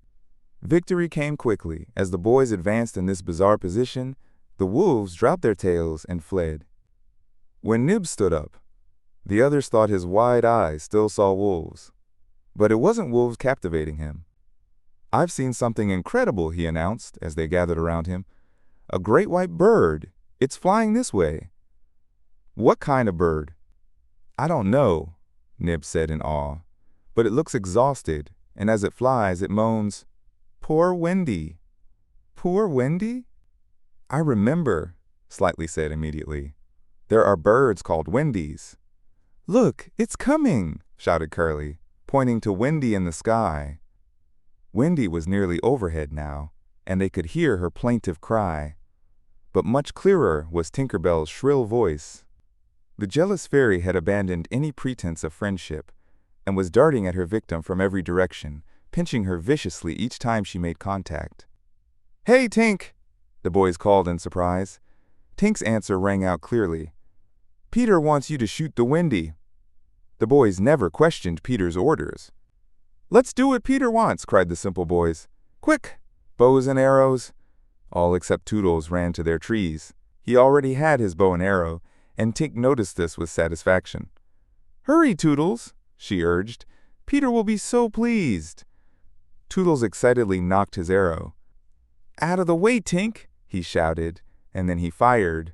Victory came quickly. As the boys advanced in this bizarre position, the wolves dropped their tails and fled. When Nibs stood up, the others thought his wide eyes still saw wolves. But it wasn't wolves captivating him. "I've seen something incredible," he announced as they gathered around him. "A great white bird. It's flying this way." "What kind of bird?" "I don't know," Nibs said in awe. "But it looks exhausted, and as it flies, it moans, 'Poor Wendy.'" "Poor Wendy?" "I remember," Slightly said immediately. "There are birds called Wendies." "Look, it's coming," shouted Curly, pointing to Wendy in the sky. Wendy was nearly overhead now, and they could hear her plaintive cry. But much clearer was Tinker Bell's shrill voice. The jealous fairy had abandoned any pretense of friendship, and was darting at her victim from every direction, pinching her viciously each time she made contact. "Hey, Tink!" the boys called in surprise. Tink's answer rang out clearly. "Peter wants you to shoot the Wendy." The boys never questioned Peter's orders. "Let's do what Peter wants," cried the simple boys. "Quick! Bows and arrows!" All except Toodles ran to their trees. He already had his bow and arrow, and Tink noticed this with satisfaction. "Hurry, Toodles," she urged. "Peter will be so pleased." Toodles excitedly knocked his arrow. "Out of the way, Tink!" he shouted, and then he fired.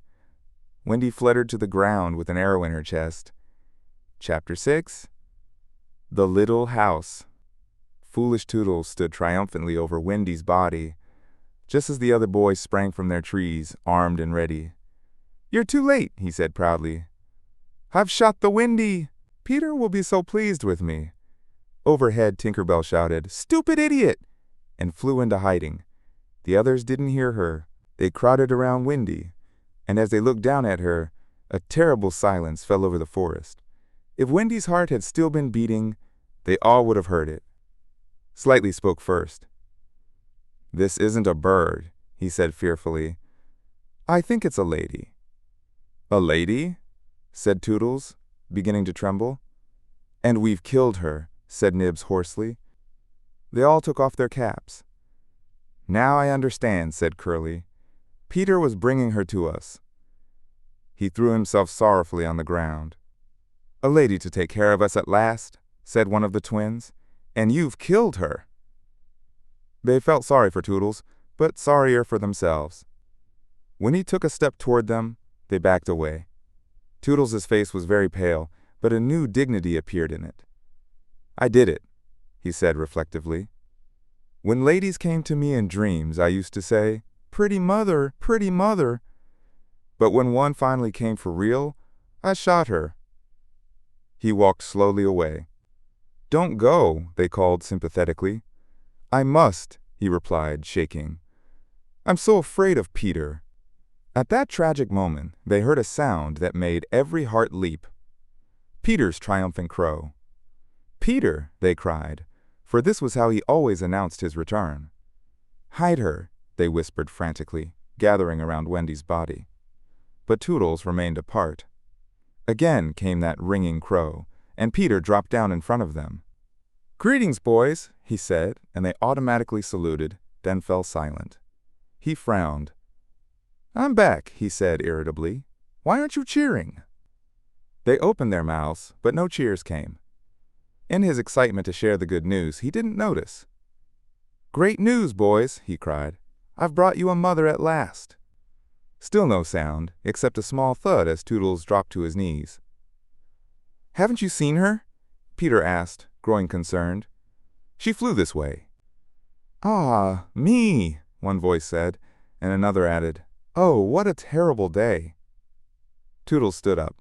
Wendy fluttered to the ground with an arrow in her chest. Chapter 6. The Little House. Foolish Toodles stood triumphantly over Wendy's body, just as the other boys sprang from their trees, armed and ready. "You're too late," he said proudly. "I've shot the Wendy. Peter will be so pleased with me." Overhead, Tinker Bell shouted, "Stupid idiot!" and flew into hiding. The others didn't hear her. They crowded around Wendy, and as they looked down at her, a terrible silence fell over the forest. If Wendy's heart had still been beating, they all would have heard it. Slightly spoke first. "This isn't a bird," he said fearfully. "I think it's a lady." "A lady?" said Toodles, beginning to tremble. "And we've killed her," said Nibs hoarsely. They all took off their caps. "Now I understand," said Curly. "Peter was bringing her to us." He threw himself sorrowfully on the ground. "A lady to take care of us at last," said one of the twins, "and you've killed her." They felt sorry for Toodles, but sorrier for themselves. When he took a step toward them, they backed away. Toodles' face was very pale, but a new dignity appeared in it. "I did it," he said reflectively. "When ladies came to me in dreams, I used to say, 'Pretty mother, pretty mother.' But when one finally came for real, I shot her." He walked slowly away. "Don't go," they called sympathetically. "I must," he replied, shaking. "I'm so afraid of Peter." At that tragic moment, they heard a sound that made every heart leap. Peter's triumphant crow. "Peter!" they cried, for this was how he always announced his return. "Hide her," they whispered frantically, gathering around Wendy's body. But Toodles remained apart. Again came that ringing crow, and Peter dropped down in front of them. "Greetings, boys," he said, and they automatically saluted, then fell silent. He frowned. "I'm back," he said irritably. "Why aren't you cheering?" They opened their mouths, but no cheers came. In his excitement to share the good news, he didn't notice. "Great news, boys," he cried. "I've brought you a mother at last." Still no sound, except a small thud as Toodles dropped to his knees. "Haven't you seen her?" Peter asked, growing concerned. "She flew this way." "Ah, me," one voice said, and another added, "Oh, what a terrible day." Toodles stood up.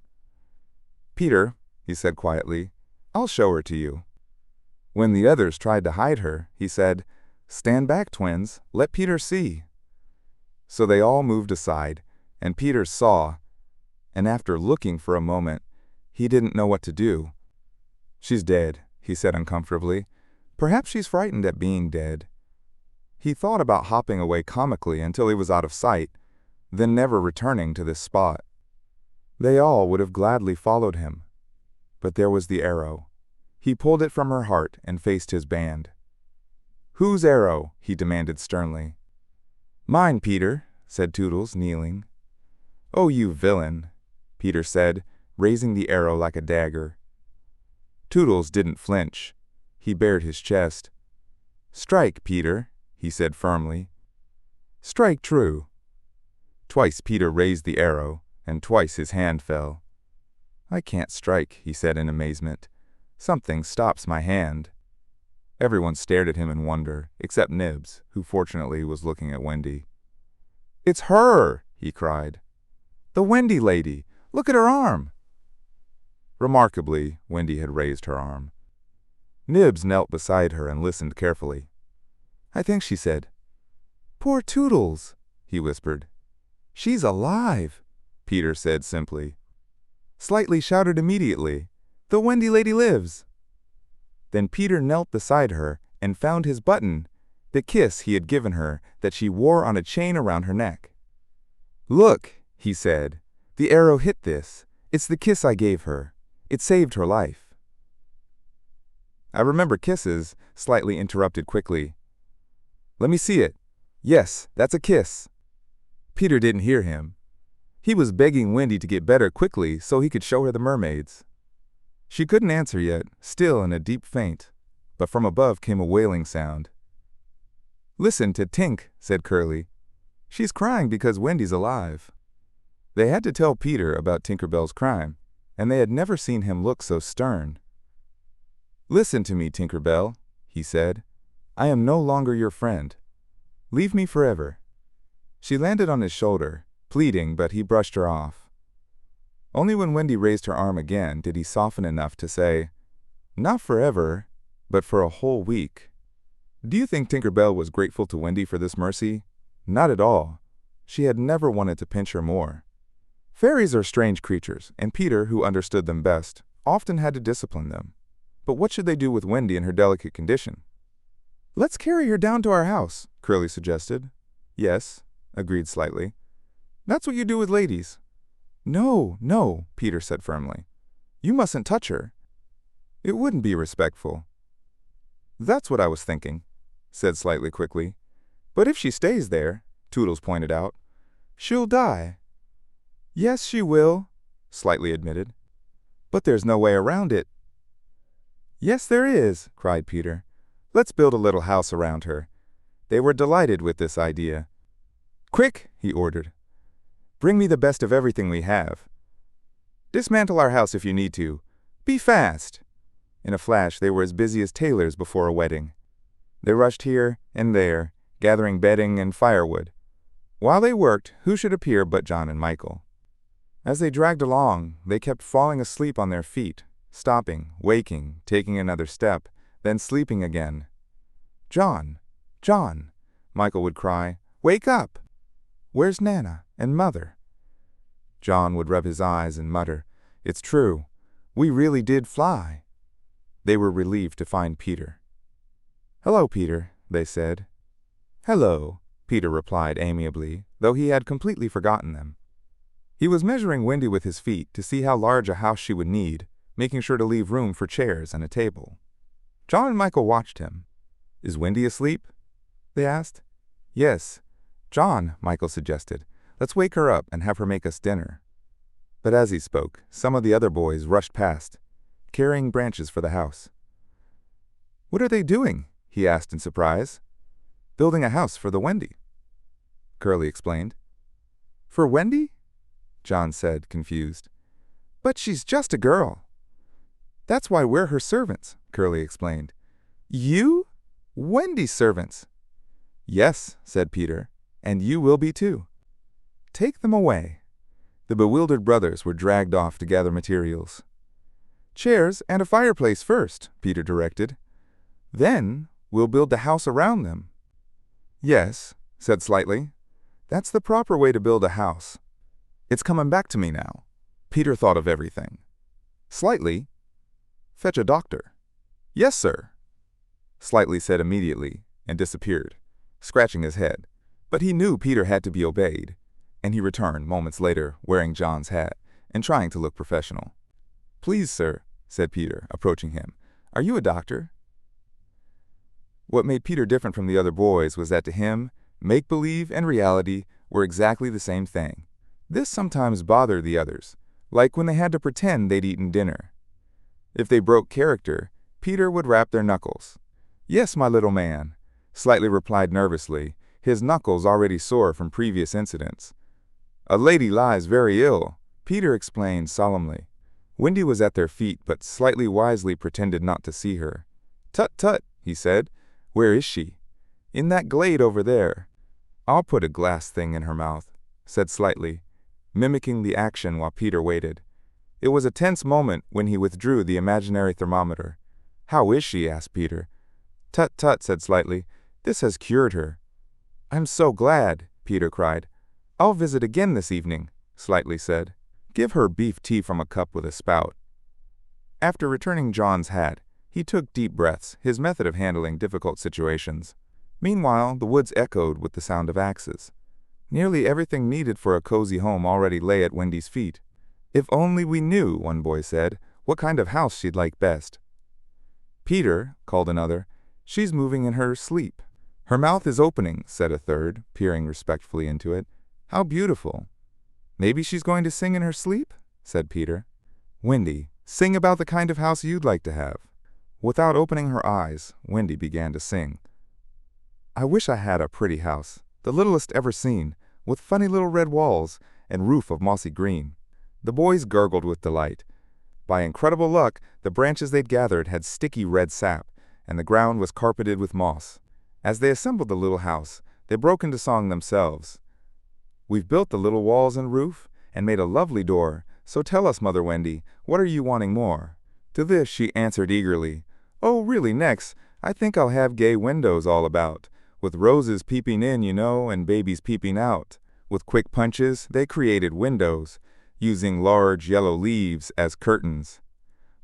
"Peter," he said quietly, "I'll show her to you." When the others tried to hide her, he said, "Stand back, twins, let Peter see." So they all moved aside, and Peter saw, and after looking for a moment, he didn't know what to do. "She's dead," he said uncomfortably. "Perhaps she's frightened at being dead." He thought about hopping away comically until he was out of sight, then never returning to this spot. They all would have gladly followed him. But there was the arrow. He pulled it from her heart and faced his band. "Whose arrow?" he demanded sternly. "Mine, Peter," said Toodles, kneeling. "Oh, you villain," Peter said, raising the arrow like a dagger. Toodles didn't flinch. He bared his chest. "Strike, Peter," he said firmly. "Strike true." Twice Peter raised the arrow, and twice his hand fell. "I can't strike," he said in amazement. "Something stops my hand." Everyone stared at him in wonder, except Nibs, who fortunately was looking at Wendy. "It's her!" he cried. "The Wendy lady! Look at her arm!" Remarkably, Wendy had raised her arm. Nibs knelt beside her and listened carefully. "I think," she said. "Poor Toodles," he whispered. "She's alive," Peter said simply. Slightly shouted immediately, "The Wendy lady lives!" Then Peter knelt beside her and found his button, the kiss he had given her that she wore on a chain around her neck. "Look," he said, "the arrow hit this. It's the kiss I gave her. It saved her life." "I remember kisses," Slightly interrupted quickly. "Let me see it. Yes, that's a kiss." Peter didn't hear him. He was begging Wendy to get better quickly so he could show her the mermaids. She couldn't answer yet, still in a deep faint, but from above came a wailing sound. "Listen to Tink," said Curly. "She's crying because Wendy's alive." They had to tell Peter about Tinker Bell's crime, and they had never seen him look so stern. "Listen to me, Tinker Bell," he said. "I am no longer your friend. Leave me forever." She landed on his shoulder, pleading, but he brushed her off. Only when Wendy raised her arm again did he soften enough to say, "Not forever, but for a whole week." Do you think Tinker Bell was grateful to Wendy for this mercy? Not at all. She had never wanted to pinch her more. Fairies are strange creatures, and Peter, who understood them best, often had to discipline them. But what should they do with Wendy in her delicate condition? "Let's carry her down to our house," Curly suggested. "Yes," agreed Slightly. "That's what you do with ladies." "No, no," Peter said firmly. "You mustn't touch her. It wouldn't be respectful." "That's what I was thinking," said Slightly quickly. "But if she stays there," Toodles pointed out, "she'll die." "Yes, she will," Slightly admitted. "But there's no way around it." "Yes, there is," cried Peter. "Let's build a little house around her." They were delighted with this idea. "Quick," he ordered. "Bring me the best of everything we have. Dismantle our house if you need to. Be fast." In a flash, they were as busy as tailors before a wedding. They rushed here and there, gathering bedding and firewood. While they worked, who should appear but John and Michael? As they dragged along, they kept falling asleep on their feet, stopping, waking, taking another step, then sleeping again. "John, John, Michael would cry. "Wake up! Where's Nana and Mother?" John would rub his eyes and mutter, "It's true. We really did fly." They were relieved to find Peter. "Hello, Peter," they said. "Hello," Peter replied amiably, though he had completely forgotten them. He was measuring Wendy with his feet to see how large a house she would need, making sure to leave room for chairs and a table. John and Michael watched him. "Is Wendy asleep?" they asked. "Yes. John," Michael suggested, "let's wake her up and have her make us dinner." But as he spoke, some of the other boys rushed past, carrying branches for the house. "What are they doing?" he asked in surprise. "Building a house for the Wendy," Curly explained. "For Wendy?" John said, confused. "But she's just a girl." "That's why we're her servants," Curly explained. "You? Wendy's servants?" "Yes," said Peter, "and you will be too." "Take them away." The bewildered brothers were dragged off to gather materials. "Chairs and a fireplace first," Peter directed. "Then we'll build the house around them." "Yes," said Slightly. "That's the proper way to build a house." It's coming back to me now. Peter thought of everything. "Slightly, fetch a doctor." "Yes, sir," Slightly said immediately and disappeared, scratching his head. But he knew Peter had to be obeyed, and he returned moments later wearing John's hat and trying to look professional. "Please, sir," said Peter, approaching him. "Are you a doctor?" What made Peter different from the other boys was that to him, make-believe and reality were exactly the same thing. This sometimes bothered the others, like when they had to pretend they'd eaten dinner. If they broke character, Peter would rap their knuckles. "Yes, my little man," Slightly replied nervously, his knuckles already sore from previous incidents. "A lady lies very ill," Peter explained solemnly. Wendy was at their feet, but Slightly wisely pretended not to see her. "Tut, tut," he said. "Where is she?" "In that glade over there." "I'll put a glass thing in her mouth," said Slightly, mimicking the action while Peter waited. It was a tense moment when he withdrew the imaginary thermometer. "How is she?" asked Peter. "Tut, tut," said Slightly. "This has cured her." "I'm so glad," Peter cried. "I'll visit again this evening," Slightly said. "Give her beef tea from a cup with a spout." After returning John's hat, he took deep breaths, his method of handling difficult situations. Meanwhile, the woods echoed with the sound of axes. Nearly everything needed for a cozy home already lay at Wendy's feet. "If only we knew," one boy said, "what kind of house she'd like best." "Peter," called another, "she's moving in her sleep." "Her mouth is opening," said a third, peering respectfully into it. "How beautiful." "Maybe she's going to sing in her sleep?" said Peter. "Wendy, sing about the kind of house you'd like to have." Without opening her eyes, Wendy began to sing. "I wish I had a pretty house, the littlest ever seen, with funny little red walls and roof of mossy green." The boys gurgled with delight. By incredible luck, the branches they'd gathered had sticky red sap, and the ground was carpeted with moss. As they assembled the little house, they broke into song themselves. "We've built the little walls and roof, and made a lovely door, so tell us, Mother Wendy, what are you wanting more?" To this she answered eagerly, "Oh, really, next, I think I'll have gay windows all about, with roses peeping in, you know, and babies peeping out." With quick punches, they created windows, using large yellow leaves as curtains.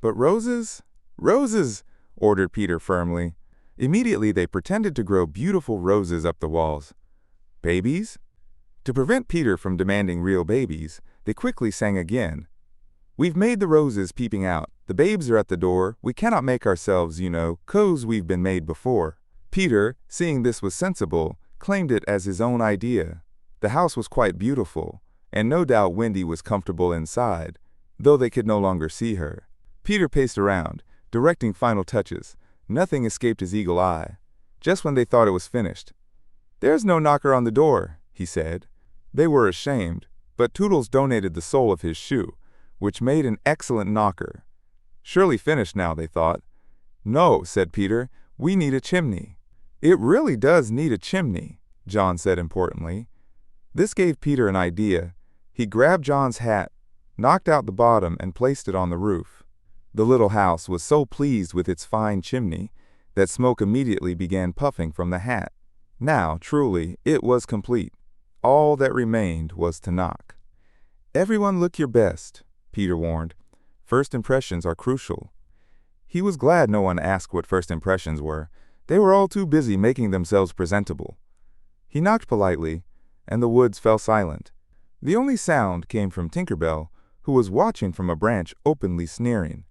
"But roses? Roses!" ordered Peter firmly. Immediately they pretended to grow beautiful roses up the walls. "Babies?" To prevent Peter from demanding real babies, they quickly sang again. "We've made the roses peeping out, the babes are at the door, we cannot make ourselves, you know, 'cause we've been made before." Peter, seeing this was sensible, claimed it as his own idea. The house was quite beautiful, and no doubt Wendy was comfortable inside, though they could no longer see her. Peter paced around, directing final touches. Nothing escaped his eagle eye. Just when they thought it was finished, "There's no knocker on the door," he said. They were ashamed, but Toodles donated the sole of his shoe, which made an excellent knocker. Surely finished now, they thought. "No," said Peter, "we need a chimney." "It really does need a chimney," John said importantly. This gave Peter an idea. He grabbed John's hat, knocked out the bottom, and placed it on the roof. The little house was so pleased with its fine chimney that smoke immediately began puffing from the hat. Now, truly, it was complete. All that remained was to knock. "Everyone look your best," Peter warned. "First impressions are crucial." He was glad no one asked what first impressions were. They were all too busy making themselves presentable. He knocked politely, and the woods fell silent. The only sound came from Tinker Bell, who was watching from a branch openly sneering.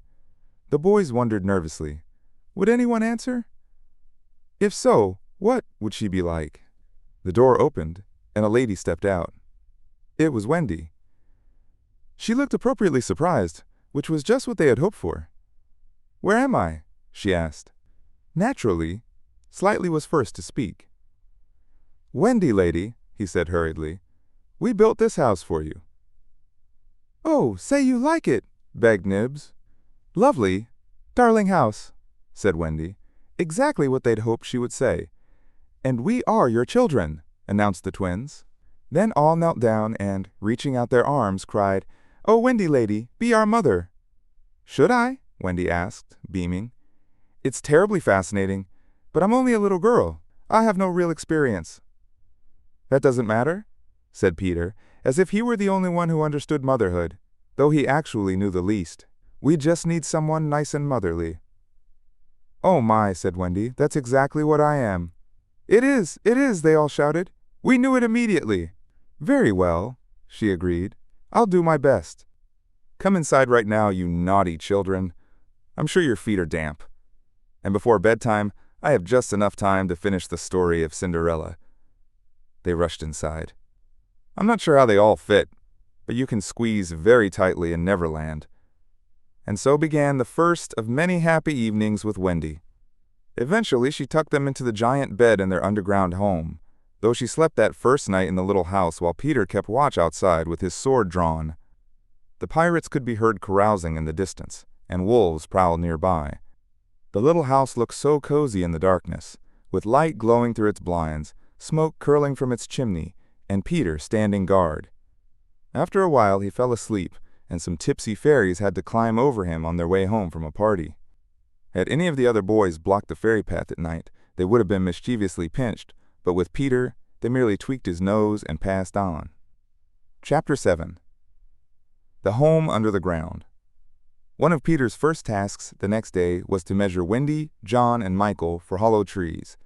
The boys wondered nervously, would anyone answer? If so, what would she be like? The door opened, and a lady stepped out. It was Wendy. She looked appropriately surprised, which was just what they had hoped for. "Where am I?" she asked. Naturally, Slightly was first to speak. "Wendy, lady," he said hurriedly, "we built this house for you." "Oh, say you like it," begged Nibs. "Lovely, darling house," said Wendy, exactly what they'd hoped she would say. "And we are your children," announced the twins. Then all knelt down and, reaching out their arms, cried, "Oh, Wendy, lady, be our mother." "Should I?" Wendy asked, beaming. "It's terribly fascinating, but I'm only a little girl. I have no real experience." "That doesn't matter," said Peter, as if he were the only one who understood motherhood, though he actually knew the least. "We just need someone nice and motherly." "Oh my," said Wendy, "that's exactly what I am." It is, they all shouted. "We knew it immediately." "Very well," she agreed. "I'll do my best. Come inside right now, you naughty children. I'm sure your feet are damp. And before bedtime, I have just enough time to finish the story of Cinderella." They rushed inside. I'm not sure how they all fit, but you can squeeze very tightly in Neverland. And so began the first of many happy evenings with Wendy. Eventually, she tucked them into the giant bed in their underground home, though she slept that first night in the little house while Peter kept watch outside with his sword drawn. The pirates could be heard carousing in the distance, and wolves prowled nearby. The little house looked so cozy in the darkness, with light glowing through its blinds, smoke curling from its chimney, and Peter standing guard. After a while he fell asleep, and some tipsy fairies had to climb over him on their way home from a party. Had any of the other boys blocked the fairy path at night, they would have been mischievously pinched, but with Peter, they merely tweaked his nose and passed on. Chapter 7. The Home Under the Ground. One of Peter's first tasks the next day was to measure Wendy, John, and Michael for hollow trees.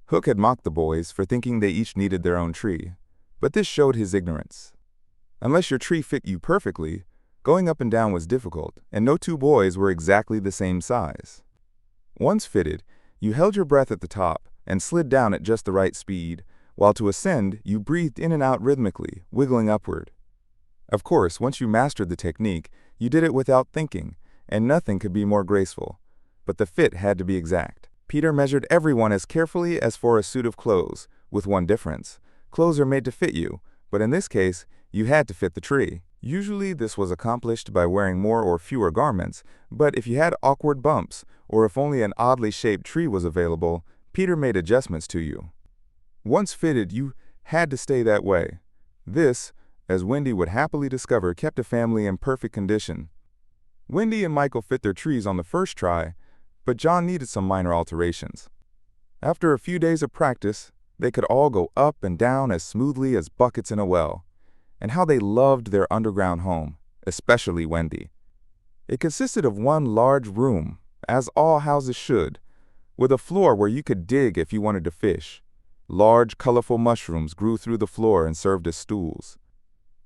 Hook had mocked the boys for thinking they each needed their own tree, but this showed his ignorance. Unless your tree fit you perfectly, going up and down was difficult, and no two boys were exactly the same size. Once fitted, you held your breath at the top and slid down at just the right speed, while to ascend you breathed in and out rhythmically, wiggling upward. Of course, once you mastered the technique, you did it without thinking, and nothing could be more graceful. But the fit had to be exact. Peter measured everyone as carefully as for a suit of clothes, with one difference. Clothes are made to fit you, but in this case, you had to fit the tree. Usually this was accomplished by wearing more or fewer garments, but if you had awkward bumps, or if only an oddly shaped tree was available, Peter made adjustments to you. Once fitted, you had to stay that way. This, as Wendy would happily discover, kept a family in perfect condition. Wendy and Michael fit their trees on the first try, but John needed some minor alterations. After a few days of practice, they could all go up and down as smoothly as buckets in a well. And how they loved their underground home, especially Wendy. It consisted of one large room, as all houses should, with a floor where you could dig if you wanted to fish. Large, colorful mushrooms grew through the floor and served as stools.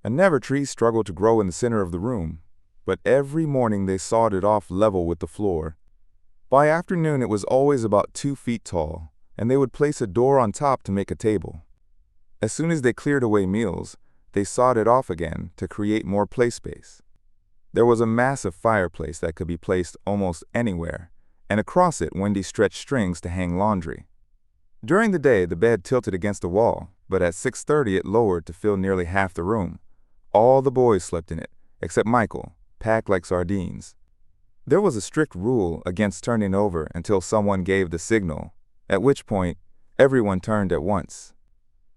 A never tree struggled to grow in the center of the room, but every morning they sawed it off level with the floor. By afternoon it was always about 2 feet tall, and they would place a door on top to make a table. As soon as they cleared away meals, they sawed it off again to create more play space. There was a massive fireplace that could be placed almost anywhere, and across it Wendy stretched strings to hang laundry. During the day, the bed tilted against the wall, but at 6:30 it lowered to fill nearly half the room. All the boys slept in it, except Michael, packed like sardines. There was a strict rule against turning over until someone gave the signal, at which point everyone turned at once.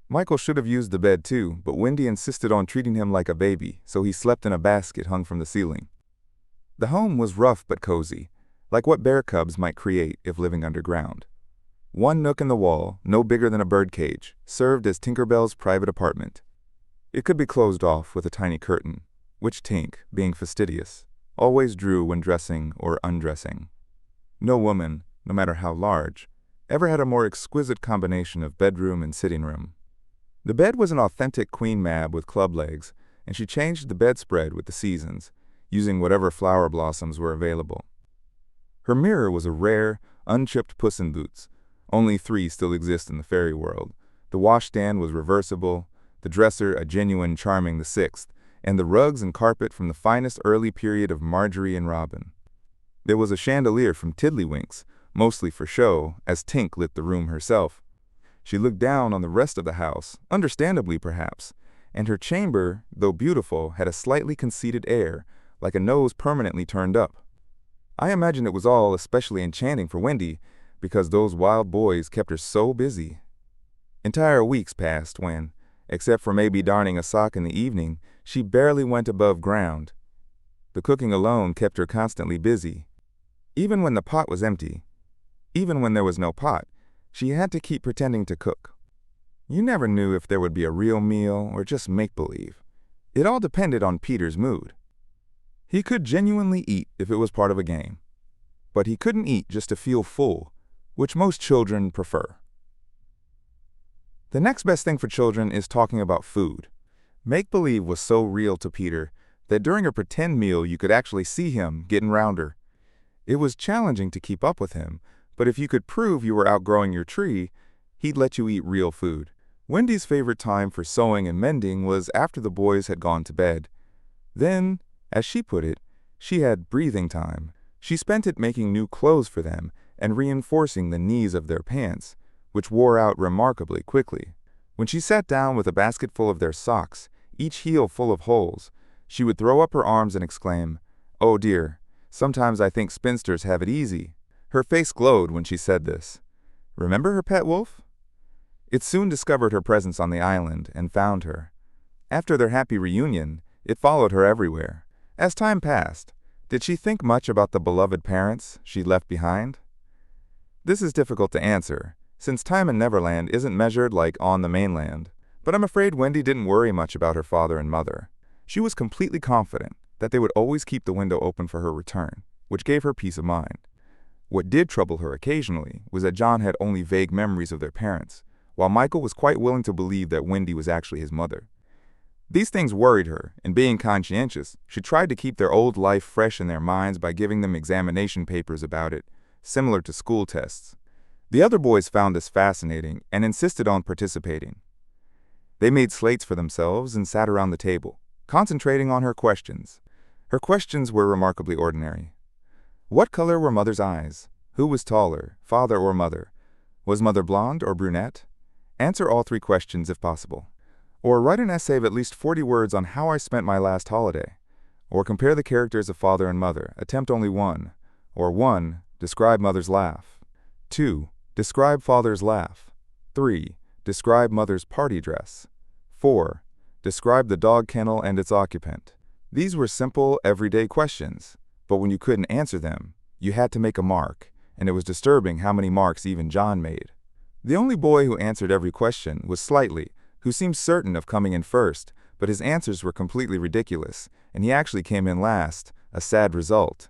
Michael should have used the bed too, but Wendy insisted on treating him like a baby, so he slept in a basket hung from the ceiling. The home was rough but cozy, like what bear cubs might create if living underground. One nook in the wall, no bigger than a birdcage, served as Tinker Bell's private apartment. It could be closed off with a tiny curtain, which Tink, being fastidious, always drew when dressing or undressing. No woman, no matter how large, ever had a more exquisite combination of bedroom and sitting room. The bed was an authentic queen mab with club legs, and she changed the bedspread with the seasons, using whatever flower blossoms were available. Her mirror was a rare, unchipped Puss in Boots. Only 3 still exist in the fairy world. The washstand was reversible, the dresser a genuine Charming VI, and the rugs and carpet from the finest early period of Marjorie and Robin. There was a chandelier from Tiddlywinks, mostly for show, as Tink lit the room herself. She looked down on the rest of the house, understandably perhaps, and her chamber, though beautiful, had a slightly conceited air, like a nose permanently turned up. I imagine it was all especially enchanting for Wendy, because those wild boys kept her so busy. Entire weeks passed when, except for maybe darning a sock in the evening, she barely went above ground. The cooking alone kept her constantly busy. Even when the pot was empty, even when there was no pot, she had to keep pretending to cook. You never knew if there would be a real meal or just make-believe. It all depended on Peter's mood. He could genuinely eat if it was part of a game, but he couldn't eat just to feel full, which most children prefer. The next best thing for children is talking about food. Make-believe was so real to Peter that during a pretend meal you could actually see him getting rounder. It was challenging to keep up with him, but if you could prove you were outgrowing your tree, he'd let you eat real food. Wendy's favorite time for sewing and mending was after the boys had gone to bed. Then, as she put it, she had breathing time. She spent it making new clothes for them and reinforcing the knees of their pants, which wore out remarkably quickly. When she sat down with a basket full of their socks, each heel full of holes, she would throw up her arms and exclaim, "Oh dear, sometimes I think spinsters have it easy." Her face glowed when she said this. Remember her pet wolf? It soon discovered her presence on the island and found her. After their happy reunion, it followed her everywhere. As time passed, did she think much about the beloved parents she left behind? This is difficult to answer, since time in Neverland isn't measured like on the mainland, but I'm afraid Wendy didn't worry much about her father and mother. She was completely confident that they would always keep the window open for her return, which gave her peace of mind. What did trouble her occasionally was that John had only vague memories of their parents, while Michael was quite willing to believe that Wendy was actually his mother. These things worried her, and being conscientious, she tried to keep their old life fresh in their minds by giving them examination papers about it, similar to school tests. The other boys found this fascinating and insisted on participating. They made slates for themselves and sat around the table, concentrating on her questions. Her questions were remarkably ordinary. What color were Mother's eyes? Who was taller, father or mother? Was Mother blonde or brunette? Answer all 3 questions if possible. Or write an essay of at least 40 words on how I spent my last holiday. Or compare the characters of father and mother. Attempt only 1. Or 1. Describe mother's laugh. 2. Describe father's laugh. 3. Describe mother's party dress. 4. Describe the dog kennel and its occupant. These were simple, everyday questions, but when you couldn't answer them, you had to make a mark, and it was disturbing how many marks even John made. The only boy who answered every question was Slightly, who seemed certain of coming in first, but his answers were completely ridiculous, and he actually came in last, a sad result.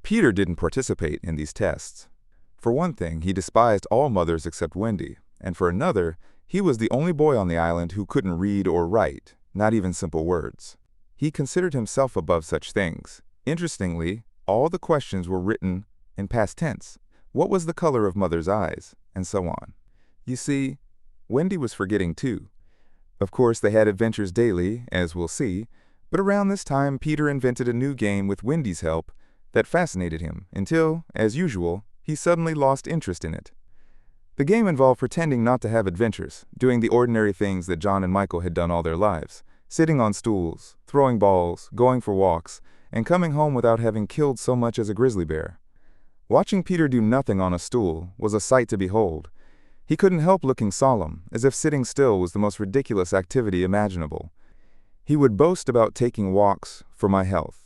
Peter didn't participate in these tests. For one thing, he despised all mothers except Wendy, and for another, he was the only boy on the island who couldn't read or write, not even simple words. He considered himself above such things. Interestingly, all the questions were written in past tense. What was the color of mother's eyes? And so on. You see, Wendy was forgetting too. Of course, they had adventures daily, as we'll see, but around this time Peter invented a new game with Wendy's help that fascinated him until, as usual, he suddenly lost interest in it. The game involved pretending not to have adventures, doing the ordinary things that John and Michael had done all their lives, sitting on stools, throwing balls, going for walks, and coming home without having killed so much as a grizzly bear. Watching Peter do nothing on a stool was a sight to behold. He couldn't help looking solemn, as if sitting still was the most ridiculous activity imaginable. He would boast about taking walks for my health.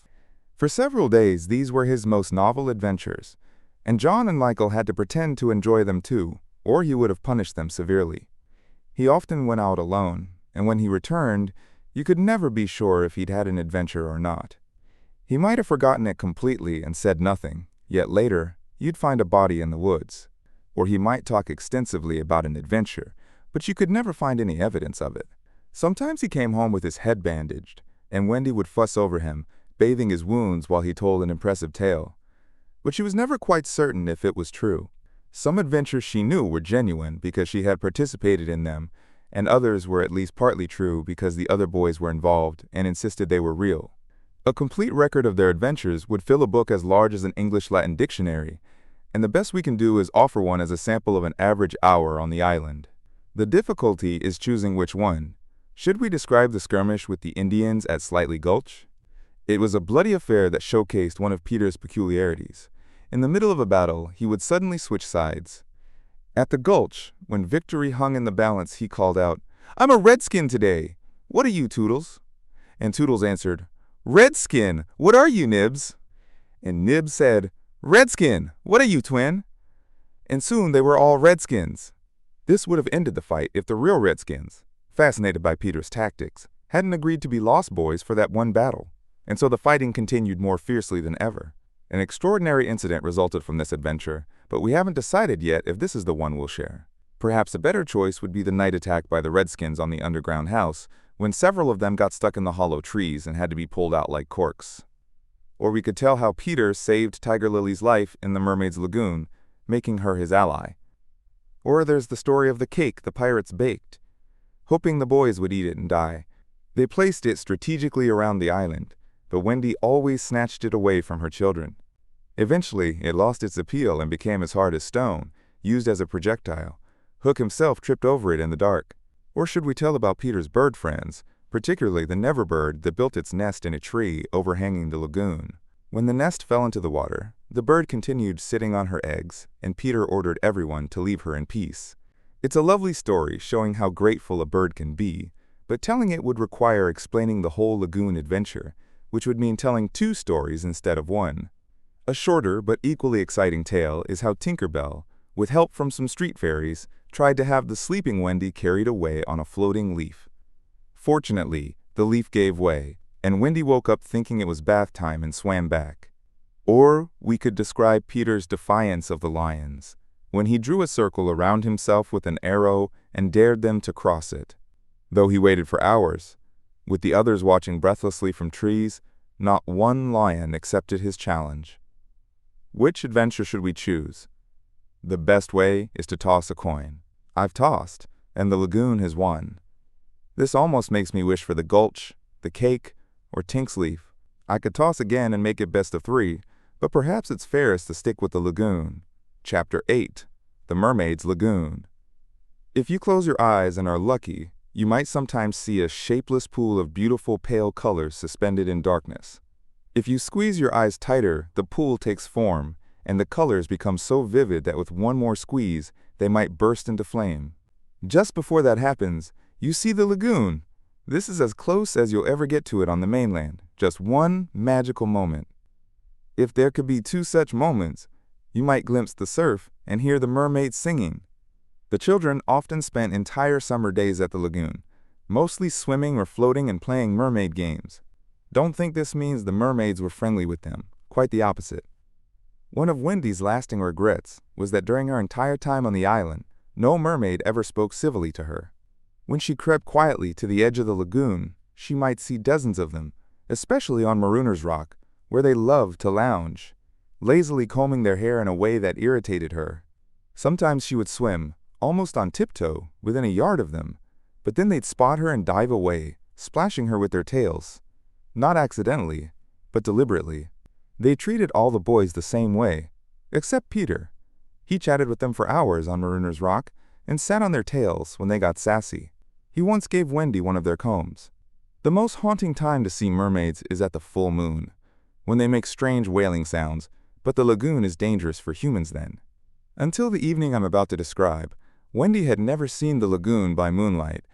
For several days these were his most novel adventures, and John and Michael had to pretend to enjoy them too. or he would have punished them severely. He often went out alone, and when he returned, you could never be sure if he'd had an adventure or not. He might have forgotten it completely and said nothing, yet later, you'd find a body in the woods. Or he might talk extensively about an adventure, but you could never find any evidence of it. Sometimes he came home with his head bandaged, and Wendy would fuss over him, bathing his wounds while he told an impressive tale. But she was never quite certain if it was true. Some adventures she knew were genuine because she had participated in them, and others were at least partly true because the other boys were involved and insisted they were real. A complete record of their adventures would fill a book as large as an English-Latin dictionary, and the best we can do is offer one as a sample of an average hour on the island. The difficulty is choosing which one. Should we describe the skirmish with the Indians at Slightly Gulch? It was a bloody affair that showcased one of Peter's peculiarities. In the middle of a battle, he would suddenly switch sides. At the Gulch, when victory hung in the balance, he called out, "I'm a redskin today. What are you, Toodles?" And Toodles answered, "Redskin, what are you, Nibs?" And Nibs said, "Redskin, what are you, Twin?" And soon they were all Redskins. This would have ended the fight if the real Redskins, fascinated by Peter's tactics, hadn't agreed to be Lost Boys for that one battle, and so the fighting continued more fiercely than ever. An extraordinary incident resulted from this adventure, but we haven't decided yet if this is the one we'll share. Perhaps a better choice would be the night attack by the Redskins on the underground house, when several of them got stuck in the hollow trees and had to be pulled out like corks. Or we could tell how Peter saved Tiger Lily's life in the Mermaid's Lagoon, making her his ally. Or there's the story of the cake the pirates baked, hoping the boys would eat it and die. They placed it strategically around the island, but Wendy always snatched it away from her children. Eventually, it lost its appeal and became as hard as stone, used as a projectile. Hook himself tripped over it in the dark. Or should we tell about Peter's bird friends, particularly the Never bird that built its nest in a tree overhanging the lagoon? When the nest fell into the water, the bird continued sitting on her eggs, and Peter ordered everyone to leave her in peace. It's a lovely story showing how grateful a bird can be, but telling it would require explaining the whole lagoon adventure, which would mean telling two stories instead of one. A shorter but equally exciting tale is how Tinker Bell, with help from some street fairies, tried to have the sleeping Wendy carried away on a floating leaf. Fortunately, the leaf gave way, and Wendy woke up thinking it was bath time and swam back. Or we could describe Peter's defiance of the lions, when he drew a circle around himself with an arrow and dared them to cross it. Though he waited for hours, with the others watching breathlessly from trees, not one lion accepted his challenge. Which adventure should we choose? The best way is to toss a coin. I've tossed, and the lagoon has won. This almost makes me wish for the Gulch, the cake, or Tink's leaf. I could toss again and make it best of 3, but perhaps it's fairest to stick with the lagoon. Chapter 8, The Mermaid's Lagoon. If you close your eyes and are lucky, you might sometimes see a shapeless pool of beautiful pale colors suspended in darkness. If you squeeze your eyes tighter, the pool takes form, and the colors become so vivid that with one more squeeze, they might burst into flame. Just before that happens, you see the lagoon. This is as close as you'll ever get to it on the mainland, just one magical moment. If there could be 2 such moments, you might glimpse the surf and hear the mermaids singing. The children often spent entire summer days at the lagoon, mostly swimming or floating and playing mermaid games. Don't think this means the mermaids were friendly with them, quite the opposite. One of Wendy's lasting regrets was that during her entire time on the island, no mermaid ever spoke civilly to her. When she crept quietly to the edge of the lagoon, she might see dozens of them, especially on Marooner's Rock, where they loved to lounge, lazily combing their hair in a way that irritated her. Sometimes she would swim, almost on tiptoe, within a yard of them, but then they'd spot her and dive away, splashing her with their tails. Not accidentally, but deliberately. They treated all the boys the same way, except Peter. He chatted with them for hours on Marooner's Rock and sat on their tails when they got sassy. He once gave Wendy one of their combs. The most haunting time to see mermaids is at the full moon, when they make strange wailing sounds, but the lagoon is dangerous for humans then. Until the evening I'm about to describe, Wendy had never seen the lagoon by moonlight,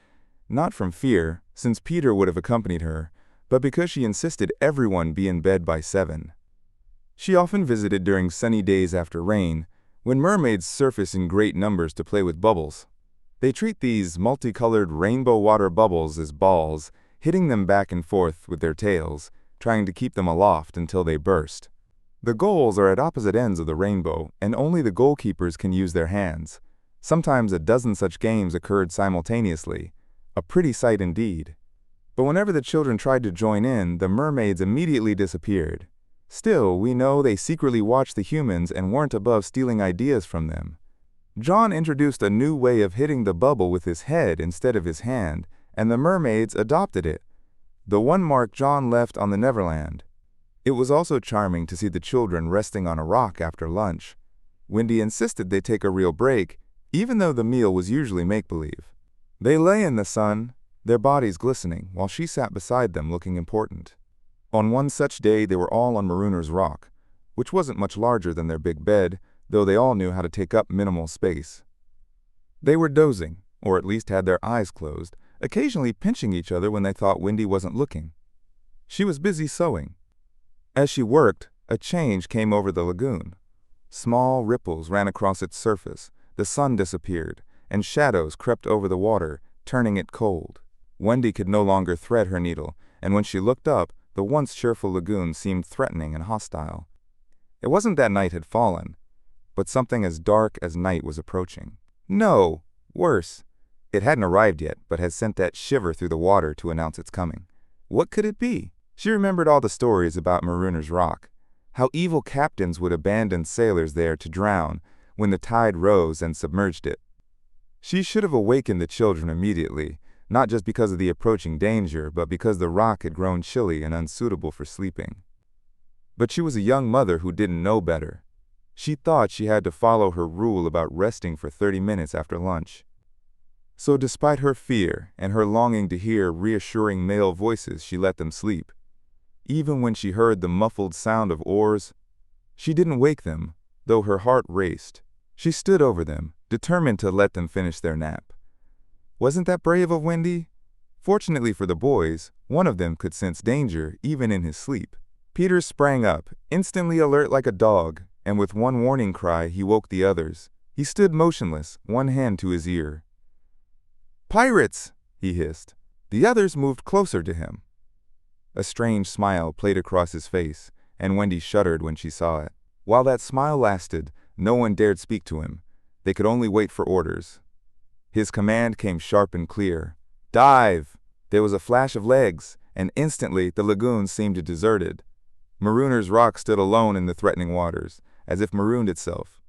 not from fear, since Peter would have accompanied her, but because she insisted everyone be in bed by 7. She often visited during sunny days after rain, when mermaids surface in great numbers to play with bubbles. They treat these multicolored rainbow water bubbles as balls, hitting them back and forth with their tails, trying to keep them aloft until they burst. The goals are at opposite ends of the rainbow, and only the goalkeepers can use their hands. Sometimes a dozen such games occurred simultaneously, a pretty sight indeed. But whenever the children tried to join in, the mermaids immediately disappeared. Still, we know they secretly watched the humans and weren't above stealing ideas from them. John introduced a new way of hitting the bubble with his head instead of his hand, and the mermaids adopted it, the one mark John left on the Neverland. It was also charming to see the children resting on a rock after lunch. Wendy insisted they take a real break, even though the meal was usually make-believe. They lay in the sun, their bodies glistening, while she sat beside them looking important. On one such day they were all on Marooner's Rock, which wasn't much larger than their big bed, though they all knew how to take up minimal space. They were dozing, or at least had their eyes closed, occasionally pinching each other when they thought Wendy wasn't looking. She was busy sewing. As she worked, a change came over the lagoon. Small ripples ran across its surface, the sun disappeared, and shadows crept over the water, turning it cold. Wendy could no longer thread her needle, and when she looked up, the once cheerful lagoon seemed threatening and hostile. It wasn't that night had fallen, but something as dark as night was approaching. No, worse. It hadn't arrived yet, but had sent that shiver through the water to announce its coming. What could it be? She remembered all the stories about Marooner's Rock, how evil captains would abandon sailors there to drown when the tide rose and submerged it. She should have awakened the children immediately, not just because of the approaching danger, but because the rock had grown chilly and unsuitable for sleeping. But she was a young mother who didn't know better. She thought she had to follow her rule about resting for 30 minutes after lunch. So despite her fear and her longing to hear reassuring male voices, she let them sleep. Even when she heard the muffled sound of oars, she didn't wake them, though her heart raced. She stood over them, determined to let them finish their nap. Wasn't that brave of Wendy? Fortunately for the boys, one of them could sense danger even in his sleep. Peter sprang up, instantly alert like a dog, and with one warning cry he woke the others. He stood motionless, one hand to his ear. "Pirates!" he hissed. The others moved closer to him. A strange smile played across his face, and Wendy shuddered when she saw it. While that smile lasted, no one dared speak to him. They could only wait for orders. His command came sharp and clear. "Dive!" There was a flash of legs, and instantly the lagoon seemed deserted. Marooner's Rock stood alone in the threatening waters, as if marooned itself.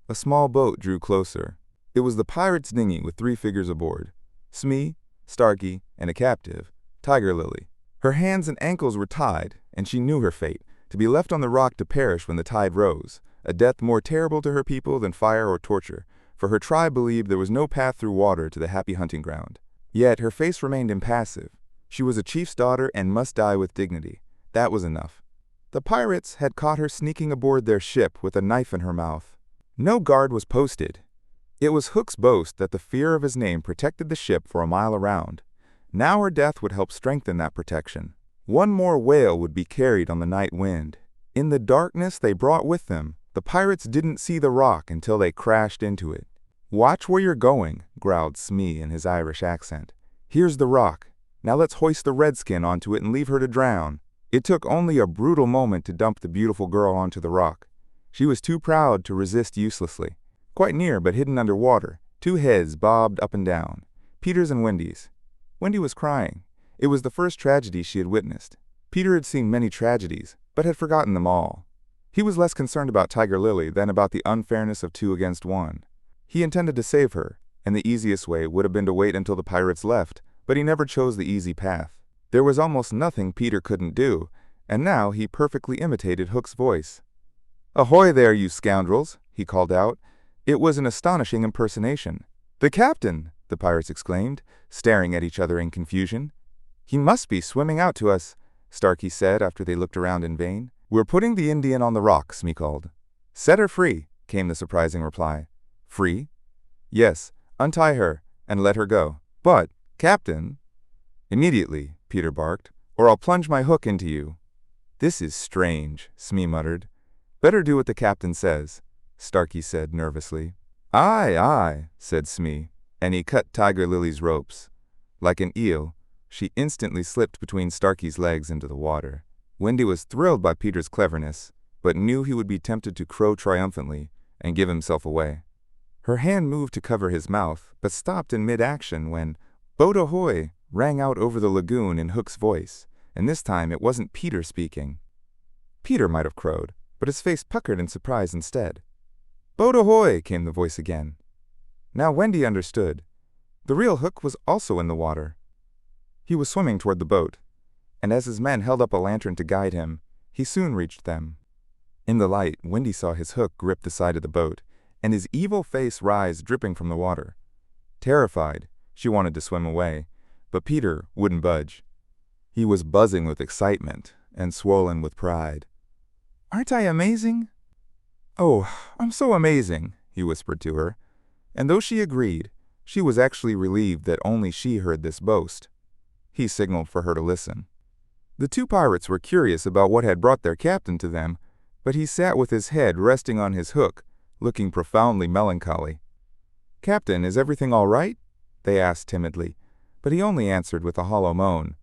A small boat drew closer. It was the pirate's dinghy with 3 figures aboard: Smee, Starkey, and a captive, Tiger Lily. Her hands and ankles were tied, and she knew her fate, to be left on the rock to perish when the tide rose, a death more terrible to her people than fire or torture, for her tribe believed there was no path through water to the happy hunting ground. Yet her face remained impassive. She was a chief's daughter and must die with dignity. That was enough. The pirates had caught her sneaking aboard their ship with a knife in her mouth. No guard was posted. It was Hook's boast that the fear of his name protected the ship for a mile around. Now her death would help strengthen that protection. One more whale would be carried on the night wind. In the darkness they brought with them, the pirates didn't see the rock until they crashed into it. "Watch where you're going," growled Smee in his Irish accent. "Here's the rock. Now let's hoist the redskin onto it and leave her to drown." It took only a brutal moment to dump the beautiful girl onto the rock. She was too proud to resist uselessly. Quite near, but hidden under water, 2 heads bobbed up and down, Peter's and Wendy's. Wendy was crying. It was the first tragedy she had witnessed. Peter had seen many tragedies, but had forgotten them all. He was less concerned about Tiger Lily than about the unfairness of 2 against 1. He intended to save her, and the easiest way would have been to wait until the pirates left, but he never chose the easy path. There was almost nothing Peter couldn't do, and now he perfectly imitated Hook's voice. "Ahoy there, you scoundrels!" he called out. It was an astonishing impersonation. "The captain!" the pirates exclaimed, staring at each other in confusion. "He must be swimming out to us," Starkey said after they looked around in vain. "We're putting the Indian on the rock," Smee called. "Set her free," came the surprising reply. "Free?" "Yes, untie her and let her go." "But, Captain—" "Immediately," Peter barked, "or I'll plunge my hook into you." "This is strange," Smee muttered. "Better do what the captain says." Starkey said nervously. Aye, aye, said Smee, and he cut Tiger Lily's ropes. Like an eel, she instantly slipped between Starkey's legs into the water. Wendy was thrilled by Peter's cleverness, but knew he would be tempted to crow triumphantly and give himself away. Her hand moved to cover his mouth, but stopped in mid-action when "Boat ahoy!" rang out over the lagoon in Hook's voice, and this time it wasn't Peter speaking. Peter might have crowed, but his face puckered in surprise instead. "Boat ahoy!" came the voice again. Now Wendy understood. The real Hook was also in the water. He was swimming toward the boat, and as his men held up a lantern to guide him, he soon reached them. In the light, Wendy saw his hook grip the side of the boat, and his evil face rise dripping from the water. Terrified, she wanted to swim away, but Peter wouldn't budge. He was buzzing with excitement and swollen with pride. "Aren't I amazing?" "Oh, I'm so amazing," he whispered to her, and though she agreed, she was actually relieved that only she heard this boast. He signaled for her to listen. The two pirates were curious about what had brought their captain to them, but he sat with his head resting on his hook, looking profoundly melancholy. "Captain, is everything all right?" they asked timidly, but he only answered with a hollow moan.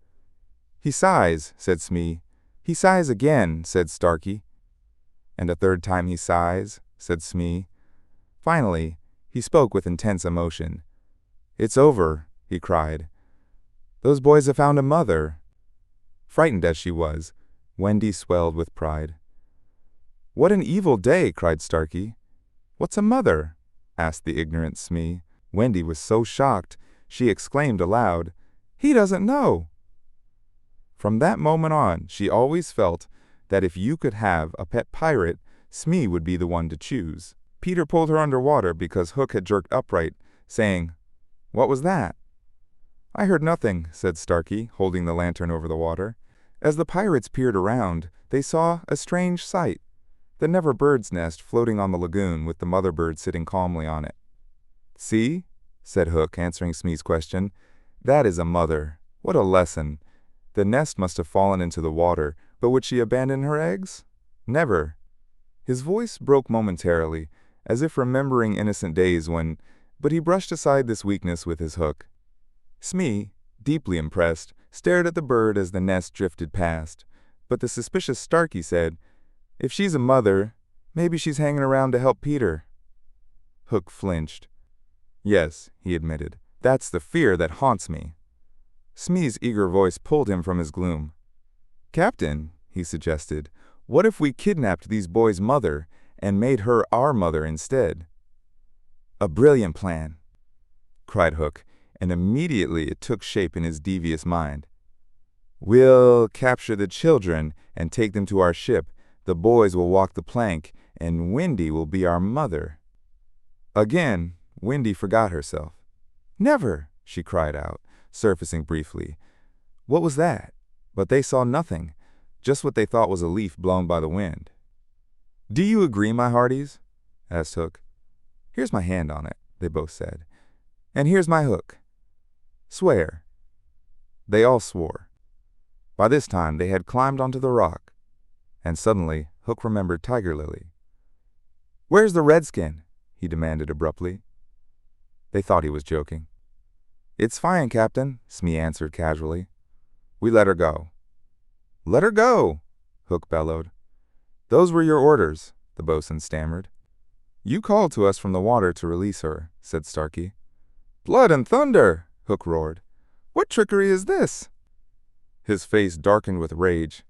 "He sighs," said Smee. "He sighs again," said Starkey. "And a third time he sighs," said Smee. Finally, he spoke with intense emotion. "It's over," he cried. "Those boys have found a mother." Frightened as she was, Wendy swelled with pride. "What an evil day!" cried Starkey. "What's a mother?" asked the ignorant Smee. Wendy was so shocked, she exclaimed aloud, "He doesn't know!" From that moment on, she always felt that if you could have a pet pirate, Smee would be the one to choose. Peter pulled her underwater because Hook had jerked upright, saying, "What was that?" "I heard nothing," said Starkey, holding the lantern over the water. As the pirates peered around, they saw a strange sight. The Never bird's nest floating on the lagoon with the mother bird sitting calmly on it. "See?" said Hook, answering Smee's question. "That is a mother. What a lesson. The nest must have fallen into the water, but would she abandon her eggs? Never." His voice broke momentarily, as if remembering innocent days but he brushed aside this weakness with his hook. Smee, deeply impressed, stared at the bird as the nest drifted past, but the suspicious Starkey said, "If she's a mother, maybe she's hanging around to help Peter." Hook flinched. "Yes," he admitted, "that's the fear that haunts me." Smee's eager voice pulled him from his gloom. "Captain," he suggested, "what if we kidnapped these boys' mother and made her our mother instead?" "A brilliant plan," cried Hook, and immediately it took shape in his devious mind. "We'll capture the children and take them to our ship. The boys will walk the plank, and Wendy will be our mother." Again, Wendy forgot herself. "Never!" she cried out, surfacing briefly. What was that? But they saw nothing, just what they thought was a leaf blown by the wind. "Do you agree, my hearties?" asked Hook. "Here's my hand on it," they both said. "And here's my hook. Swear." They all swore. By this time they had climbed onto the rock, and suddenly Hook remembered Tiger Lily. "Where's the redskin?" he demanded abruptly. They thought he was joking. "It's fine, Captain," Smee answered casually. "We let her go." "Let her go!" Hook bellowed. "Those were your orders," the boatswain stammered. "You called to us from the water to release her," said Starkey. "Blood and thunder!" Hook roared. "What trickery is this?" His face darkened with rage,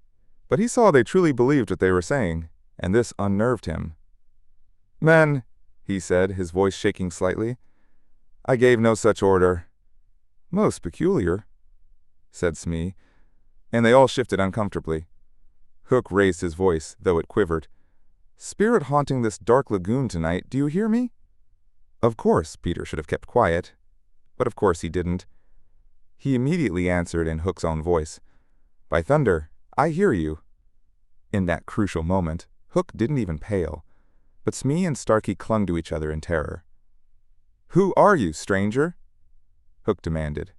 but he saw they truly believed what they were saying, and this unnerved him. "Men," he said, his voice shaking slightly, "I gave no such order." "Most peculiar," said Smee, and they all shifted uncomfortably. Hook raised his voice, though it quivered. "Spirit haunting this dark lagoon tonight, do you hear me?" Of course, Peter should have kept quiet, but of course he didn't. He immediately answered in Hook's own voice, "By thunder, I hear you." In that crucial moment, Hook didn't even pale, but Smee and Starkey clung to each other in terror. "Who are you, stranger?" Hook demanded.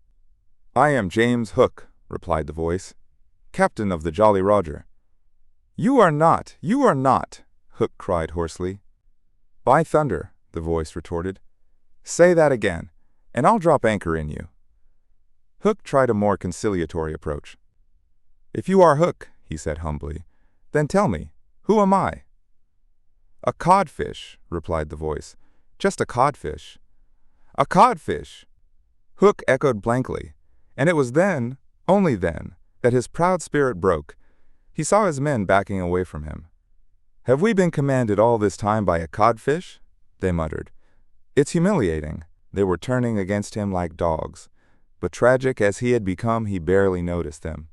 "I am James Hook," replied the voice, "captain of the Jolly Roger." "You are not! You are not!" Hook cried hoarsely. "By thunder," the voice retorted. "Say that again, and I'll drop anchor in you." Hook tried a more conciliatory approach. "If you are Hook," he said humbly, "then tell me, who am I?" "A codfish," replied the voice. "Just a codfish." "A codfish!" Hook echoed blankly, and it was then, only then, that his proud spirit broke. He saw his men backing away from him. "Have we been commanded all this time by a codfish?" they muttered. "It's humiliating." They were turning against him like dogs, but tragic as he had become, he barely noticed them.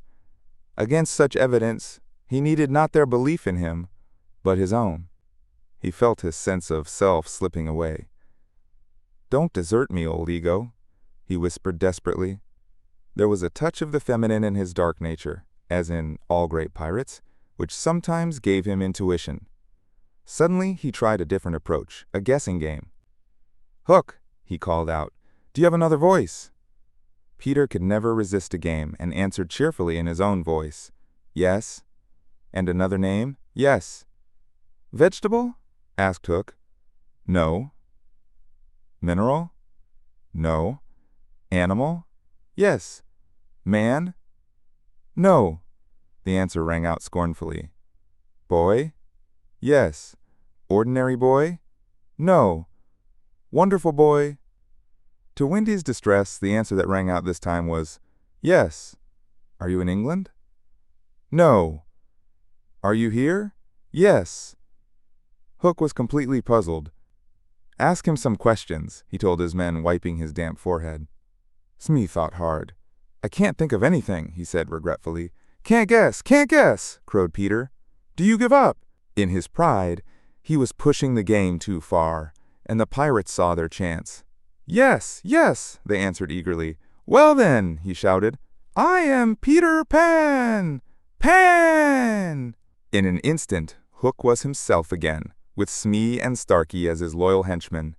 Against such evidence, he needed not their belief in him, but his own. He felt his sense of self slipping away. "Don't desert me, old ego," he whispered desperately. There was a touch of the feminine in his dark nature, as in all great pirates, which sometimes gave him intuition. Suddenly he tried a different approach, a guessing game. "Hook," he called out, "do you have another voice?" Peter could never resist a game, and answered cheerfully in his own voice, "Yes." "And another name?" "Yes." "Vegetable?" asked Hook. "No." "Mineral?" "No." "Animal?" "Yes." "Man?" "No." The answer rang out scornfully. "Boy?" "Yes." "Ordinary boy?" "No." "Wonderful boy?" To Wendy's distress, the answer that rang out this time was, "Yes." "Are you in England?" "No." "Are you here?" "Yes." Hook was completely puzzled. "Ask him some questions," he told his men, wiping his damp forehead. Smee thought hard. "I can't think of anything," he said regretfully. "Can't guess," crowed Peter. "Do you give up?" In his pride, he was pushing the game too far, and the pirates saw their chance. "Yes, yes," they answered eagerly. "Well then," he shouted, "I am Peter Pan! Pan!" In an instant, Hook was himself again, with Smee and Starkey as his loyal henchmen.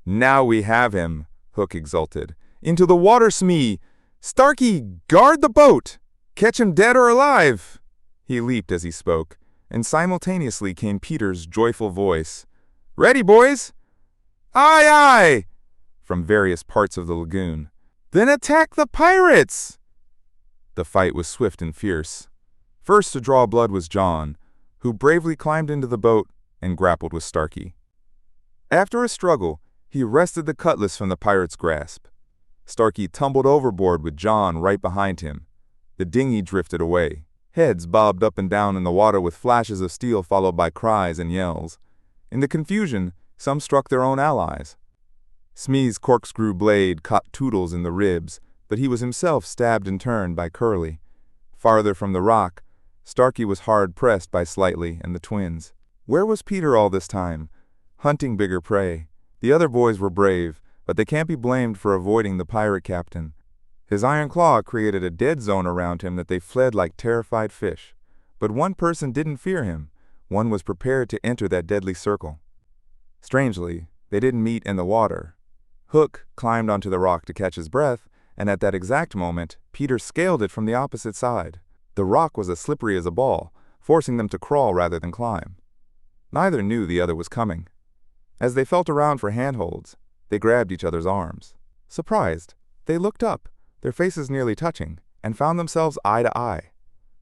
"Now we have him," Hook exulted. "Into the water, Smee! Starkey, guard the boat! Catch him dead or alive!" He leaped as he spoke, and simultaneously came Peter's joyful voice. "Ready, boys?" "Aye, aye!" from various parts of the lagoon. "Then attack the pirates!" The fight was swift and fierce. First to draw blood was John, who bravely climbed into the boat and grappled with Starkey. After a struggle, he wrested the cutlass from the pirate's grasp. Starkey tumbled overboard with John right behind him. The dinghy drifted away. Heads bobbed up and down in the water with flashes of steel followed by cries and yells. In the confusion, some struck their own allies. Smee's corkscrew blade caught Toodles in the ribs, but he was himself stabbed in turn by Curly. Farther from the rock, Starkey was hard-pressed by Slightly and the twins. Where was Peter all this time? Hunting bigger prey. The other boys were brave, but they can't be blamed for avoiding the pirate captain. His iron claw created a dead zone around him that they fled like terrified fish. But one person didn't fear him. One was prepared to enter that deadly circle. Strangely, they didn't meet in the water. Hook climbed onto the rock to catch his breath, and at that exact moment, Peter scaled it from the opposite side. The rock was as slippery as a ball, forcing them to crawl rather than climb. Neither knew the other was coming. As they felt around for handholds, they grabbed each other's arms. Surprised, they looked up, their faces nearly touching, and found themselves eye to eye.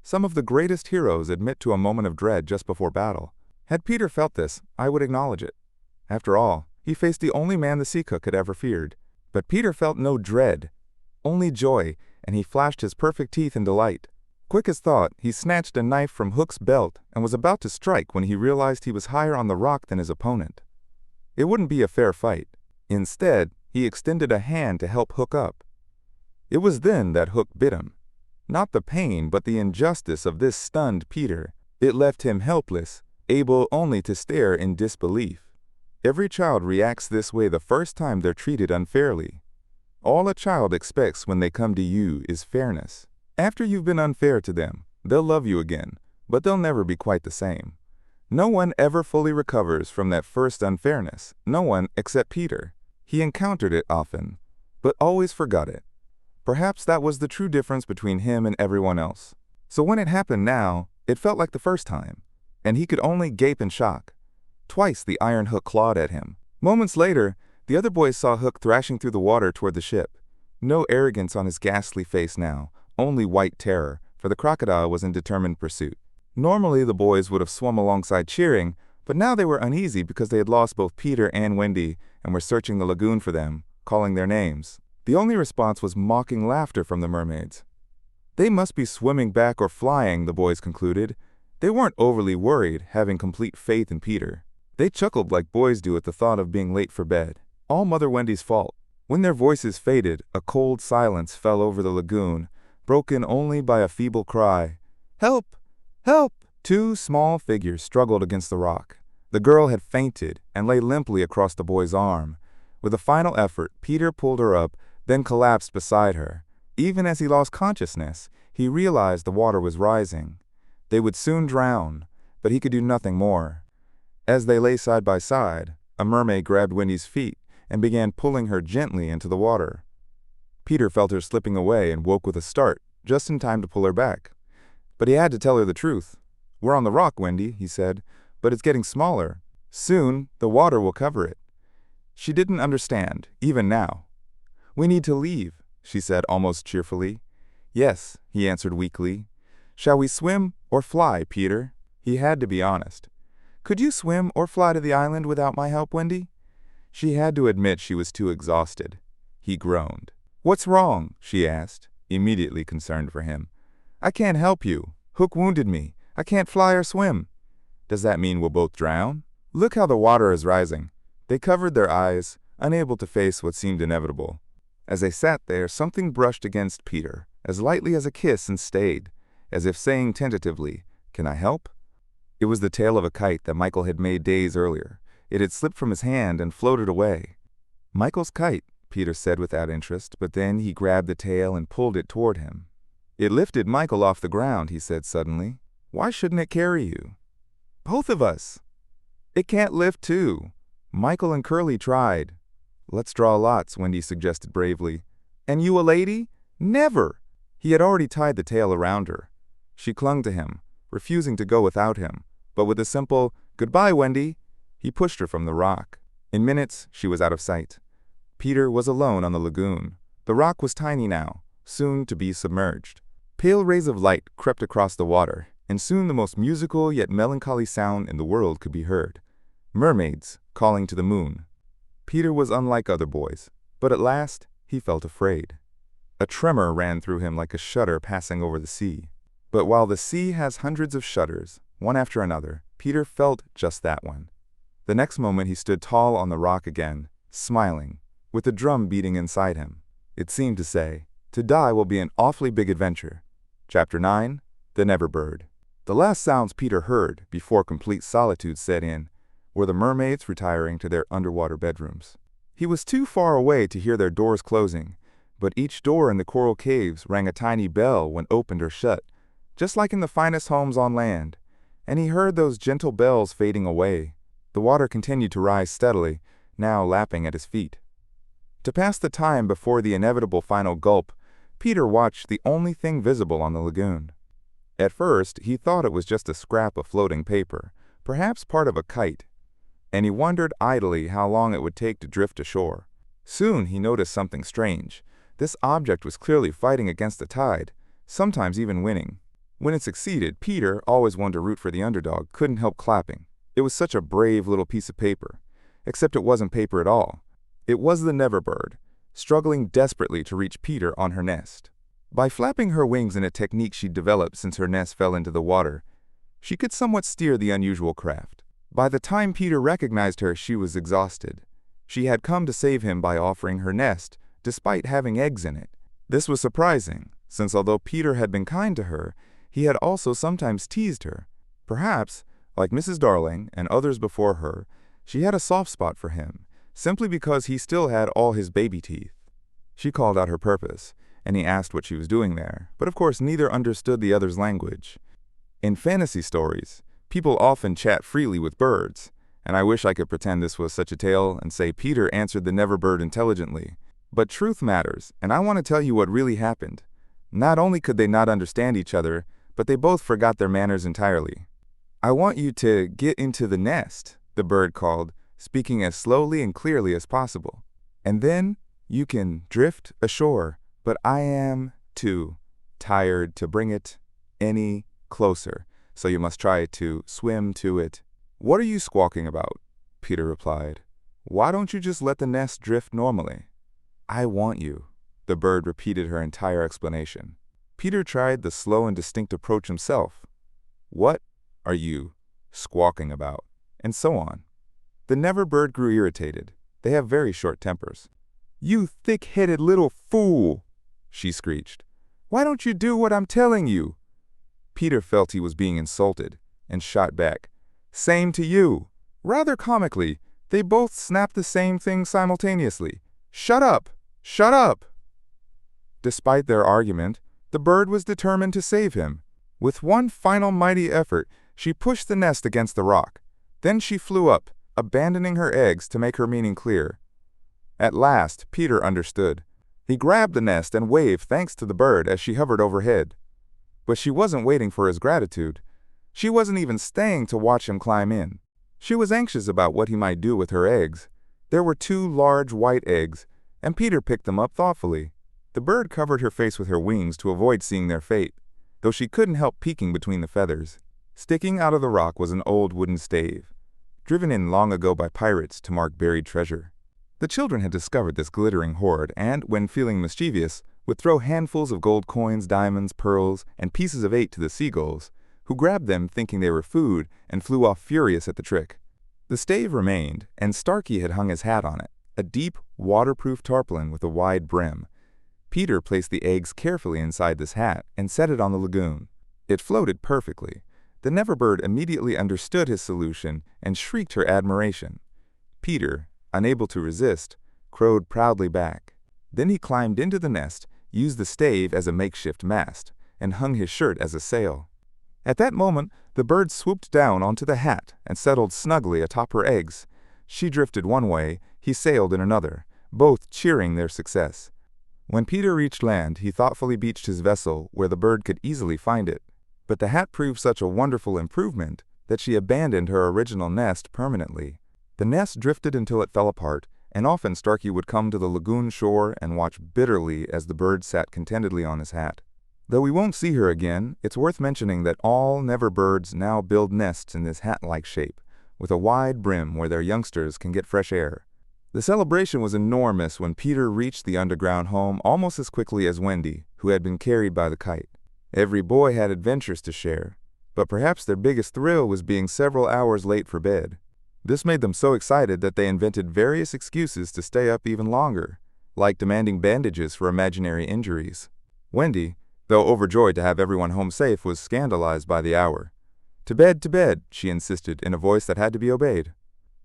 Some of the greatest heroes admit to a moment of dread just before battle. Had Peter felt this, I would acknowledge it. After all, he faced the only man the sea cook had ever feared. But Peter felt no dread, only joy, and he flashed his perfect teeth in delight. Quick as thought, he snatched a knife from Hook's belt and was about to strike when he realized he was higher on the rock than his opponent. It wouldn't be a fair fight. Instead, he extended a hand to help Hook up. It was then that Hook bit him. Not the pain, but the injustice of this stunned Peter. It left him helpless, able only to stare in disbelief. Every child reacts this way the first time they're treated unfairly. All a child expects when they come to you is fairness. After you've been unfair to them, they'll love you again, but they'll never be quite the same. No one ever fully recovers from that first unfairness, no one except Peter. He encountered it often, but always forgot it. Perhaps that was the true difference between him and everyone else. So when it happened now, it felt like the first time, and he could only gape in shock. Twice the iron hook clawed at him. Moments later, the other boys saw Hook thrashing through the water toward the ship. No arrogance on his ghastly face now, only white terror, for the crocodile was in determined pursuit. Normally the boys would have swum alongside cheering, but now they were uneasy because they had lost both Peter and Wendy and were searching the lagoon for them, calling their names. The only response was mocking laughter from the mermaids. They must be swimming back or flying, the boys concluded. They weren't overly worried, having complete faith in Peter. They chuckled like boys do at the thought of being late for bed. All Mother Wendy's fault. When their voices faded, a cold silence fell over the lagoon, broken only by a feeble cry. "Help! Help!" Two small figures struggled against the rock. The girl had fainted and lay limply across the boy's arm. With a final effort, Peter pulled her up, then collapsed beside her. Even as he lost consciousness, he realized the water was rising. They would soon drown, but he could do nothing more. As they lay side by side, a mermaid grabbed Wendy's feet and began pulling her gently into the water. Peter felt her slipping away and woke with a start, just in time to pull her back. But he had to tell her the truth. "We're on the rock, Wendy," he said, "but it's getting smaller. Soon, the water will cover it." She didn't understand, even now. "We need to leave," she said almost cheerfully. "Yes," he answered weakly. "Shall we swim or fly, Peter?" He had to be honest. "Could you swim or fly to the island without my help, Wendy?" She had to admit she was too exhausted. He groaned. "What's wrong?" she asked, immediately concerned for him. "I can't help you. Hook wounded me. I can't fly or swim." "Does that mean we'll both drown?" "Look how the water is rising." They covered their eyes, unable to face what seemed inevitable. As they sat there, something brushed against Peter, as lightly as a kiss, and stayed, as if saying tentatively, "Can I help?" It was the tail of a kite that Michael had made days earlier. It had slipped from his hand and floated away. "Michael's kite," Peter said without interest, but then he grabbed the tail and pulled it toward him. "It lifted Michael off the ground," he said suddenly. "Why shouldn't it carry you?" "Both of us." "It can't lift two." Michael and Curly tried. "Let's draw lots," Wendy suggested bravely. "And you a lady?" "Never!" He had already tied the tail around her. She clung to him, refusing to go without him, but with a simple, "Goodbye, Wendy," he pushed her from the rock. In minutes, she was out of sight. Peter was alone on the lagoon. The rock was tiny now, soon to be submerged. Pale rays of light crept across the water, and soon the most musical yet melancholy sound in the world could be heard. Mermaids calling to the moon. Peter was unlike other boys, but at last he felt afraid. A tremor ran through him like a shudder passing over the sea. But while the sea has hundreds of shudders, one after another, Peter felt just that one. The next moment he stood tall on the rock again, smiling, with the drum beating inside him. It seemed to say, "To die will be an awfully big adventure." Chapter 9, The Neverbird. The last sounds Peter heard, before complete solitude set in, were the mermaids retiring to their underwater bedrooms. He was too far away to hear their doors closing, but each door in the coral caves rang a tiny bell when opened or shut, just like in the finest homes on land, and he heard those gentle bells fading away. The water continued to rise steadily, now lapping at his feet. To pass the time before the inevitable final gulp, Peter watched the only thing visible on the lagoon. At first, he thought it was just a scrap of floating paper, perhaps part of a kite, and he wondered idly how long it would take to drift ashore. Soon he noticed something strange. This object was clearly fighting against the tide, sometimes even winning. When it succeeded, Peter, always one to root for the underdog, couldn't help clapping. It was such a brave little piece of paper. Except it wasn't paper at all. It was the Neverbird, struggling desperately to reach Peter on her nest. By flapping her wings in a technique she'd developed since her nest fell into the water, she could somewhat steer the unusual craft. By the time Peter recognized her, she was exhausted. She had come to save him by offering her nest, despite having eggs in it. This was surprising, since although Peter had been kind to her, he had also sometimes teased her. Perhaps, like Mrs. Darling and others before her, she had a soft spot for him, simply because he still had all his baby teeth. She called out her purpose, and he asked what she was doing there, but of course neither understood the other's language. In fantasy stories, people often chat freely with birds, and I wish I could pretend this was such a tale and say Peter answered the Neverbird intelligently. But truth matters, and I want to tell you what really happened. Not only could they not understand each other, but they both forgot their manners entirely. "I want you to get into the nest," the bird called, speaking as slowly and clearly as possible. "And then you can drift ashore, but I am, too, tired to bring it any closer, so you must try to swim to it." "What are you squawking about?" Peter replied. "Why don't you just let the nest drift normally?" "I want you," the bird repeated her entire explanation. Peter tried the slow and distinct approach himself. "What are you squawking about?" And so on. The Never bird grew irritated. They have very short tempers. "You thick-headed little fool," she screeched. "Why don't you do what I'm telling you?" Peter felt he was being insulted and shot back, "Same to you." Rather comically, they both snapped the same thing simultaneously. "Shut up! Shut up!" Despite their argument, the bird was determined to save him. With one final mighty effort, she pushed the nest against the rock. Then she flew up, abandoning her eggs to make her meaning clear. At last, Peter understood. He grabbed the nest and waved thanks to the bird as she hovered overhead. But she wasn't waiting for his gratitude. She wasn't even staying to watch him climb in. She was anxious about what he might do with her eggs. There were 2 large white eggs, and Peter picked them up thoughtfully. The bird covered her face with her wings to avoid seeing their fate, though she couldn't help peeking between the feathers. Sticking out of the rock was an old wooden stave, driven in long ago by pirates to mark buried treasure. The children had discovered this glittering hoard and, when feeling mischievous, would throw handfuls of gold coins, diamonds, pearls, and pieces of 8 to the seagulls, who grabbed them thinking they were food and flew off furious at the trick. The stave remained, and Starkey had hung his hat on it, a deep, waterproof tarpaulin with a wide brim. Peter placed the eggs carefully inside this hat and set it on the lagoon. It floated perfectly. The Never bird immediately understood his solution and shrieked her admiration. Peter, unable to resist, crowed proudly back. Then he climbed into the nest, used the stave as a makeshift mast, and hung his shirt as a sail. At that moment, the bird swooped down onto the hat and settled snugly atop her eggs. She drifted one way, he sailed in another, both cheering their success. When Peter reached land, he thoughtfully beached his vessel where the bird could easily find it. But the hat proved such a wonderful improvement that she abandoned her original nest permanently. The nest drifted until it fell apart, and often Starkey would come to the lagoon shore and watch bitterly as the bird sat contentedly on his hat. Though we won't see her again, it's worth mentioning that all Never birds now build nests in this hat-like shape, with a wide brim where their youngsters can get fresh air. The celebration was enormous when Peter reached the underground home almost as quickly as Wendy, who had been carried by the kite. Every boy had adventures to share, but perhaps their biggest thrill was being several hours late for bed. This made them so excited that they invented various excuses to stay up even longer, like demanding bandages for imaginary injuries. Wendy, though overjoyed to have everyone home safe, was scandalized by the hour. To bed," she insisted in a voice that had to be obeyed.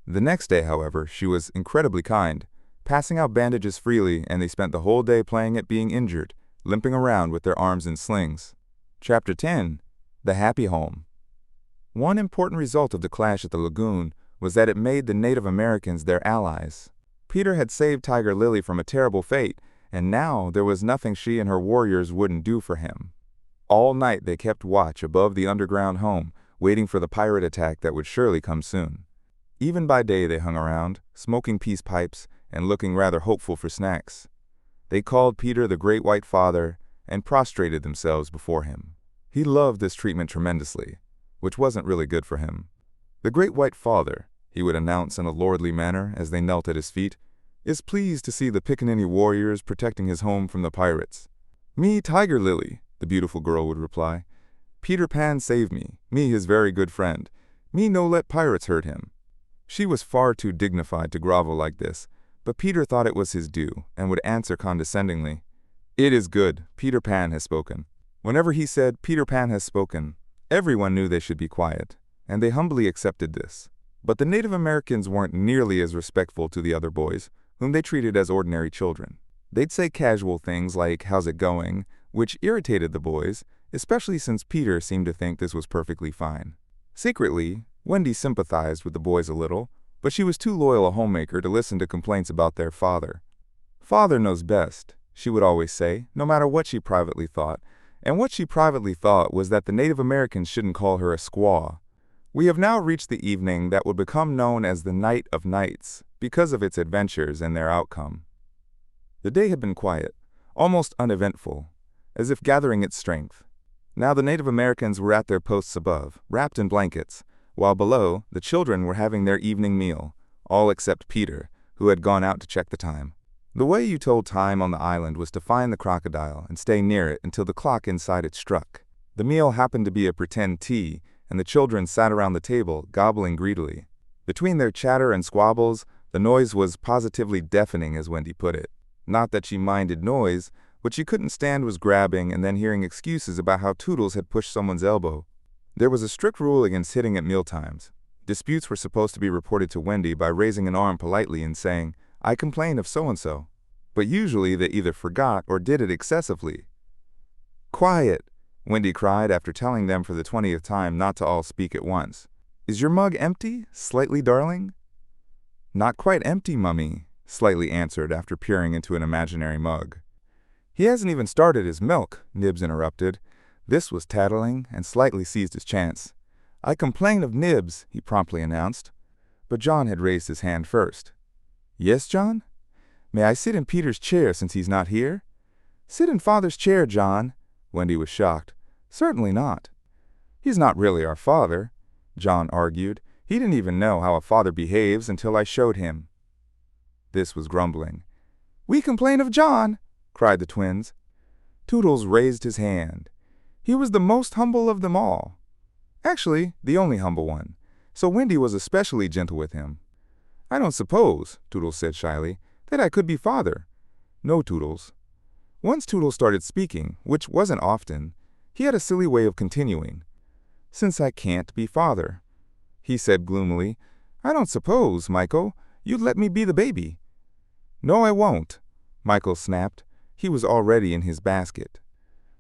The next day, however, she was incredibly kind, passing out bandages freely, and they spent the whole day playing at being injured, limping around with their arms in slings. Chapter 10. The Happy Home. One important result of the clash at the lagoon was that it made the Native Americans their allies. Peter had saved Tiger Lily from a terrible fate, and now there was nothing she and her warriors wouldn't do for him. All night they kept watch above the underground home, waiting for the pirate attack that would surely come soon. Even by day they hung around, smoking peace pipes and looking rather hopeful for snacks. They called Peter the Great White Father and prostrated themselves before him. He loved this treatment tremendously, which wasn't really good for him. "The Great White Father," he would announce in a lordly manner as they knelt at his feet, "is pleased to see the Pickaninny warriors protecting his home from the pirates." "Me, Tiger Lily," the beautiful girl would reply. "Peter Pan saved me, me his very good friend. Me no let pirates hurt him." She was far too dignified to grovel like this, but Peter thought it was his due, and would answer condescendingly, "It is good, Peter Pan has spoken." Whenever he said, "Peter Pan has spoken," everyone knew they should be quiet, and they humbly accepted this. But the Native Americans weren't nearly as respectful to the other boys, whom they treated as ordinary children. They'd say casual things like, "How's it going?" which irritated the boys, especially since Peter seemed to think this was perfectly fine. Secretly, Wendy sympathized with the boys a little, but she was too loyal a homemaker to listen to complaints about their father. "Father knows best," she would always say, no matter what she privately thought, and what she privately thought was that the Native Americans shouldn't call her a squaw. We have now reached the evening that would become known as the Night of Nights because of its adventures and their outcome. The day had been quiet, almost uneventful, as if gathering its strength. Now the Native Americans were at their posts above, wrapped in blankets, while below, the children were having their evening meal, all except Peter, who had gone out to check the time. The way you told time on the island was to find the crocodile and stay near it until the clock inside it struck. The meal happened to be a pretend tea, and the children sat around the table, gobbling greedily. Between their chatter and squabbles, the noise was positively deafening, as Wendy put it. Not that she minded noise. What she couldn't stand was grabbing and then hearing excuses about how Toodles had pushed someone's elbow. There was a strict rule against hitting at mealtimes. Disputes were supposed to be reported to Wendy by raising an arm politely and saying, "I complain of so-and-so." But usually they either forgot or did it excessively. "Quiet!" Wendy cried after telling them for the 20th time not to all speak at once. "Is your mug empty, Slightly darling?" "Not quite empty, Mummy," Slightly answered after peering into an imaginary mug. "He hasn't even started his milk," Nibs interrupted. This was tattling, and Slightly seized his chance. "I complain of Nibs," he promptly announced. But John had raised his hand first. "Yes, John? May I sit in Peter's chair since he's not here?" "Sit in Father's chair, John." Wendy was shocked. "Certainly not." "He's not really our father," John argued. "He didn't even know how a father behaves until I showed him." This was grumbling. "We complain of John!" cried the twins. Toodles raised his hand. He was the most humble of them all. Actually, the only humble one, so Wendy was especially gentle with him. "I don't suppose," Toodles said shyly, "that I could be father." "No, Toodles." Once Toodles started speaking, which wasn't often, he had a silly way of continuing. "Since I can't be father," he said gloomily, "I don't suppose, Michael, you'd let me be the baby." "No, I won't," Michael snapped. He was already in his basket.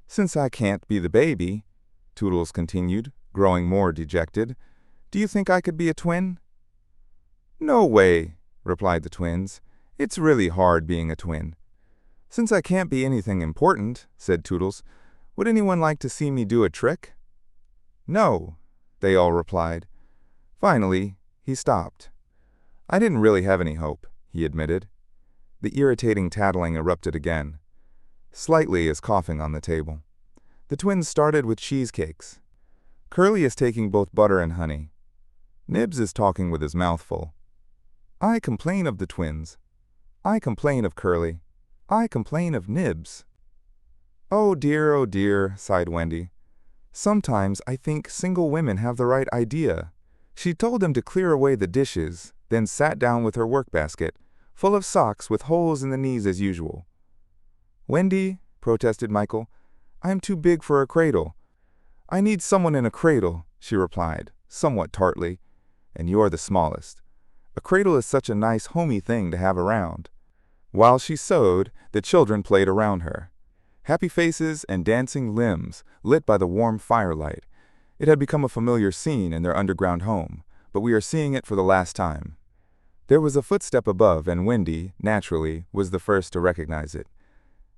"Since I can't be the baby," Toodles continued, growing more dejected, "do you think I could be a twin?" "No way," replied the twins. "It's really hard being a twin." "Since I can't be anything important," said Toodles, "would anyone like to see me do a trick?" "No," they all replied. Finally, he stopped. "I didn't really have any hope," he admitted. The irritating tattling erupted again. Slightly is coughing on the table. The twins started with cheesecakes. Curly is taking both butter and honey. Nibs is talking with his mouth full. "I complain of the twins. I complain of Curly. I complain of Nibs." Oh dear," sighed Wendy. "Sometimes I think single women have the right idea." She told them to clear away the dishes, then sat down with her work basket, full of socks with holes in the knees as usual. "Wendy," protested Michael, "I'm too big for a cradle." "I need someone in a cradle," she replied, somewhat tartly, "and you're the smallest. A cradle is such a nice homey thing to have around." While she sewed, the children played around her. Happy faces and dancing limbs lit by the warm firelight. It had become a familiar scene in their underground home, but we are seeing it for the last time. There was a footstep above, and Wendy, naturally, was the first to recognize it.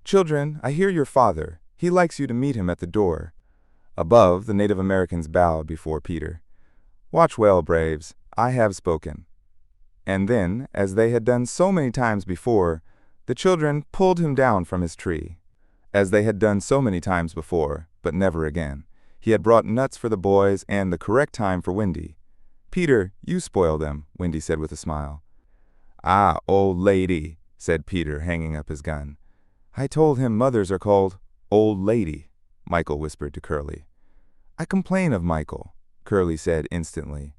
"Children, I hear your father. He likes you to meet him at the door." Above, the Native Americans bowed before Peter. "Watch well, braves. I have spoken." And then, as they had done so many times before, the children pulled him down from his tree. As they had done so many times before, but never again. He had brought nuts for the boys and the correct time for Wendy. "Peter, you spoil them," Wendy said with a smile. "Ah, old lady," said Peter, hanging up his gun. "I told him mothers are called old lady," Michael whispered to Curly. "I complain of Michael," Curly said instantly.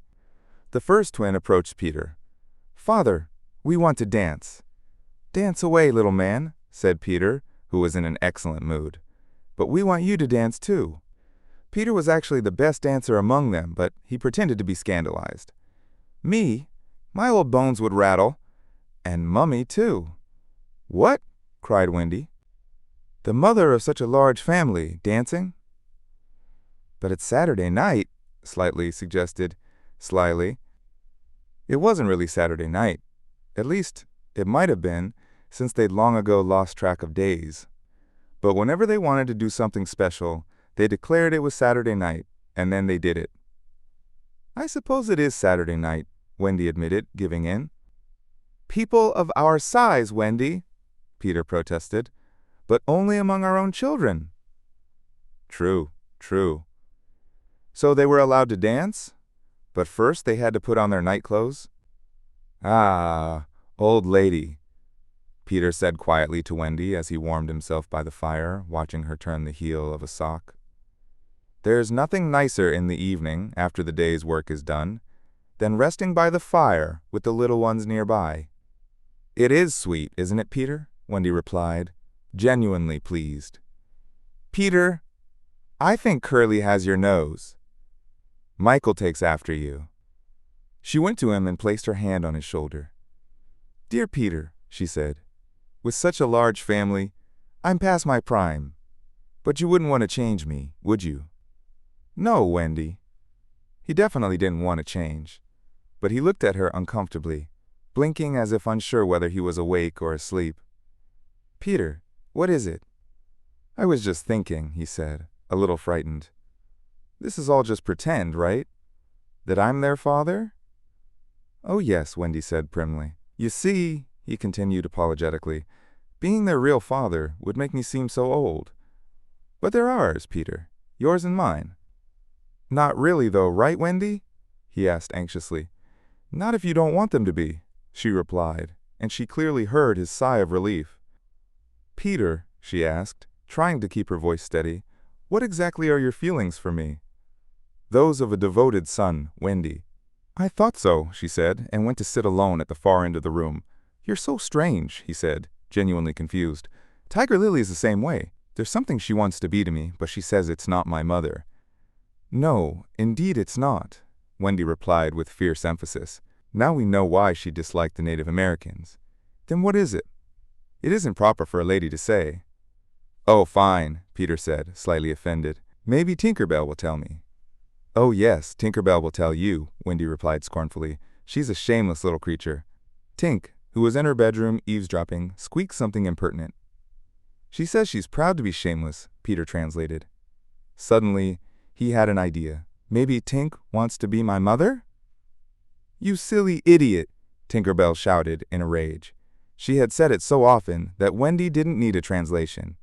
The first twin approached Peter. "Father, we want to dance." "Dance away, little man," said Peter, who was in an excellent mood. "But we want you to dance too." Peter was actually the best dancer among them, but he pretended to be scandalized. "Me? My old bones would rattle. And Mummy, too." "What?" cried Wendy. "The mother of such a large family, dancing?" "But it's Saturday night," Slightly suggested, slyly. It wasn't really Saturday night. At least, it might have been, since they'd long ago lost track of days. But whenever they wanted to do something special, they declared it was Saturday night, and then they did it. I suppose it is Saturday night, Wendy admitted, giving in. People of our size, Wendy, Peter protested, but only among our own children. True, true. So they were allowed to dance? But first they had to put on their night clothes? Ah, old lady, Peter said quietly to Wendy as he warmed himself by the fire, watching her turn the heel of a sock. There's nothing nicer in the evening, after the day's work is done, than resting by the fire with the little ones nearby. It is sweet, isn't it, Peter? Wendy replied, genuinely pleased. Peter, I think Curly has your nose. Michael takes after you. She went to him and placed her hand on his shoulder. Dear Peter, she said, with such a large family, I'm past my prime. But you wouldn't want to change me, would you? No, Wendy. He definitely didn't want to change, but he looked at her uncomfortably, blinking as if unsure whether he was awake or asleep. Peter, what is it? I was just thinking, he said, a little frightened. This is all just pretend, right? That I'm their father? Oh yes, Wendy said primly. You see, he continued apologetically, being their real father would make me seem so old. But they're ours, Peter, yours and mine. Not really though, right, Wendy? He asked anxiously. Not if you don't want them to be, she replied, and she clearly heard his sigh of relief. Peter, she asked, trying to keep her voice steady, what exactly are your feelings for me? Those of a devoted son, Wendy. I thought so, she said, and went to sit alone at the far end of the room. You're so strange, he said, genuinely confused. Tiger Lily is the same way. There's something she wants to be to me, but she says it's not my mother. No, indeed it's not, Wendy replied with fierce emphasis. Now we know why she disliked the Native Americans. Then what is it? It isn't proper for a lady to say. Oh, fine, Peter said, slightly offended. Maybe Tinkerbell will tell me. Oh yes, Tinkerbell will tell you, Wendy replied scornfully. She's a shameless little creature. Tink, who was in her bedroom eavesdropping, squeaked something impertinent. She says she's proud to be shameless, Peter translated. Suddenly, he had an idea. Maybe Tink wants to be my mother? You silly idiot, Tinkerbell shouted in a rage. She had said it so often that Wendy didn't need a translation.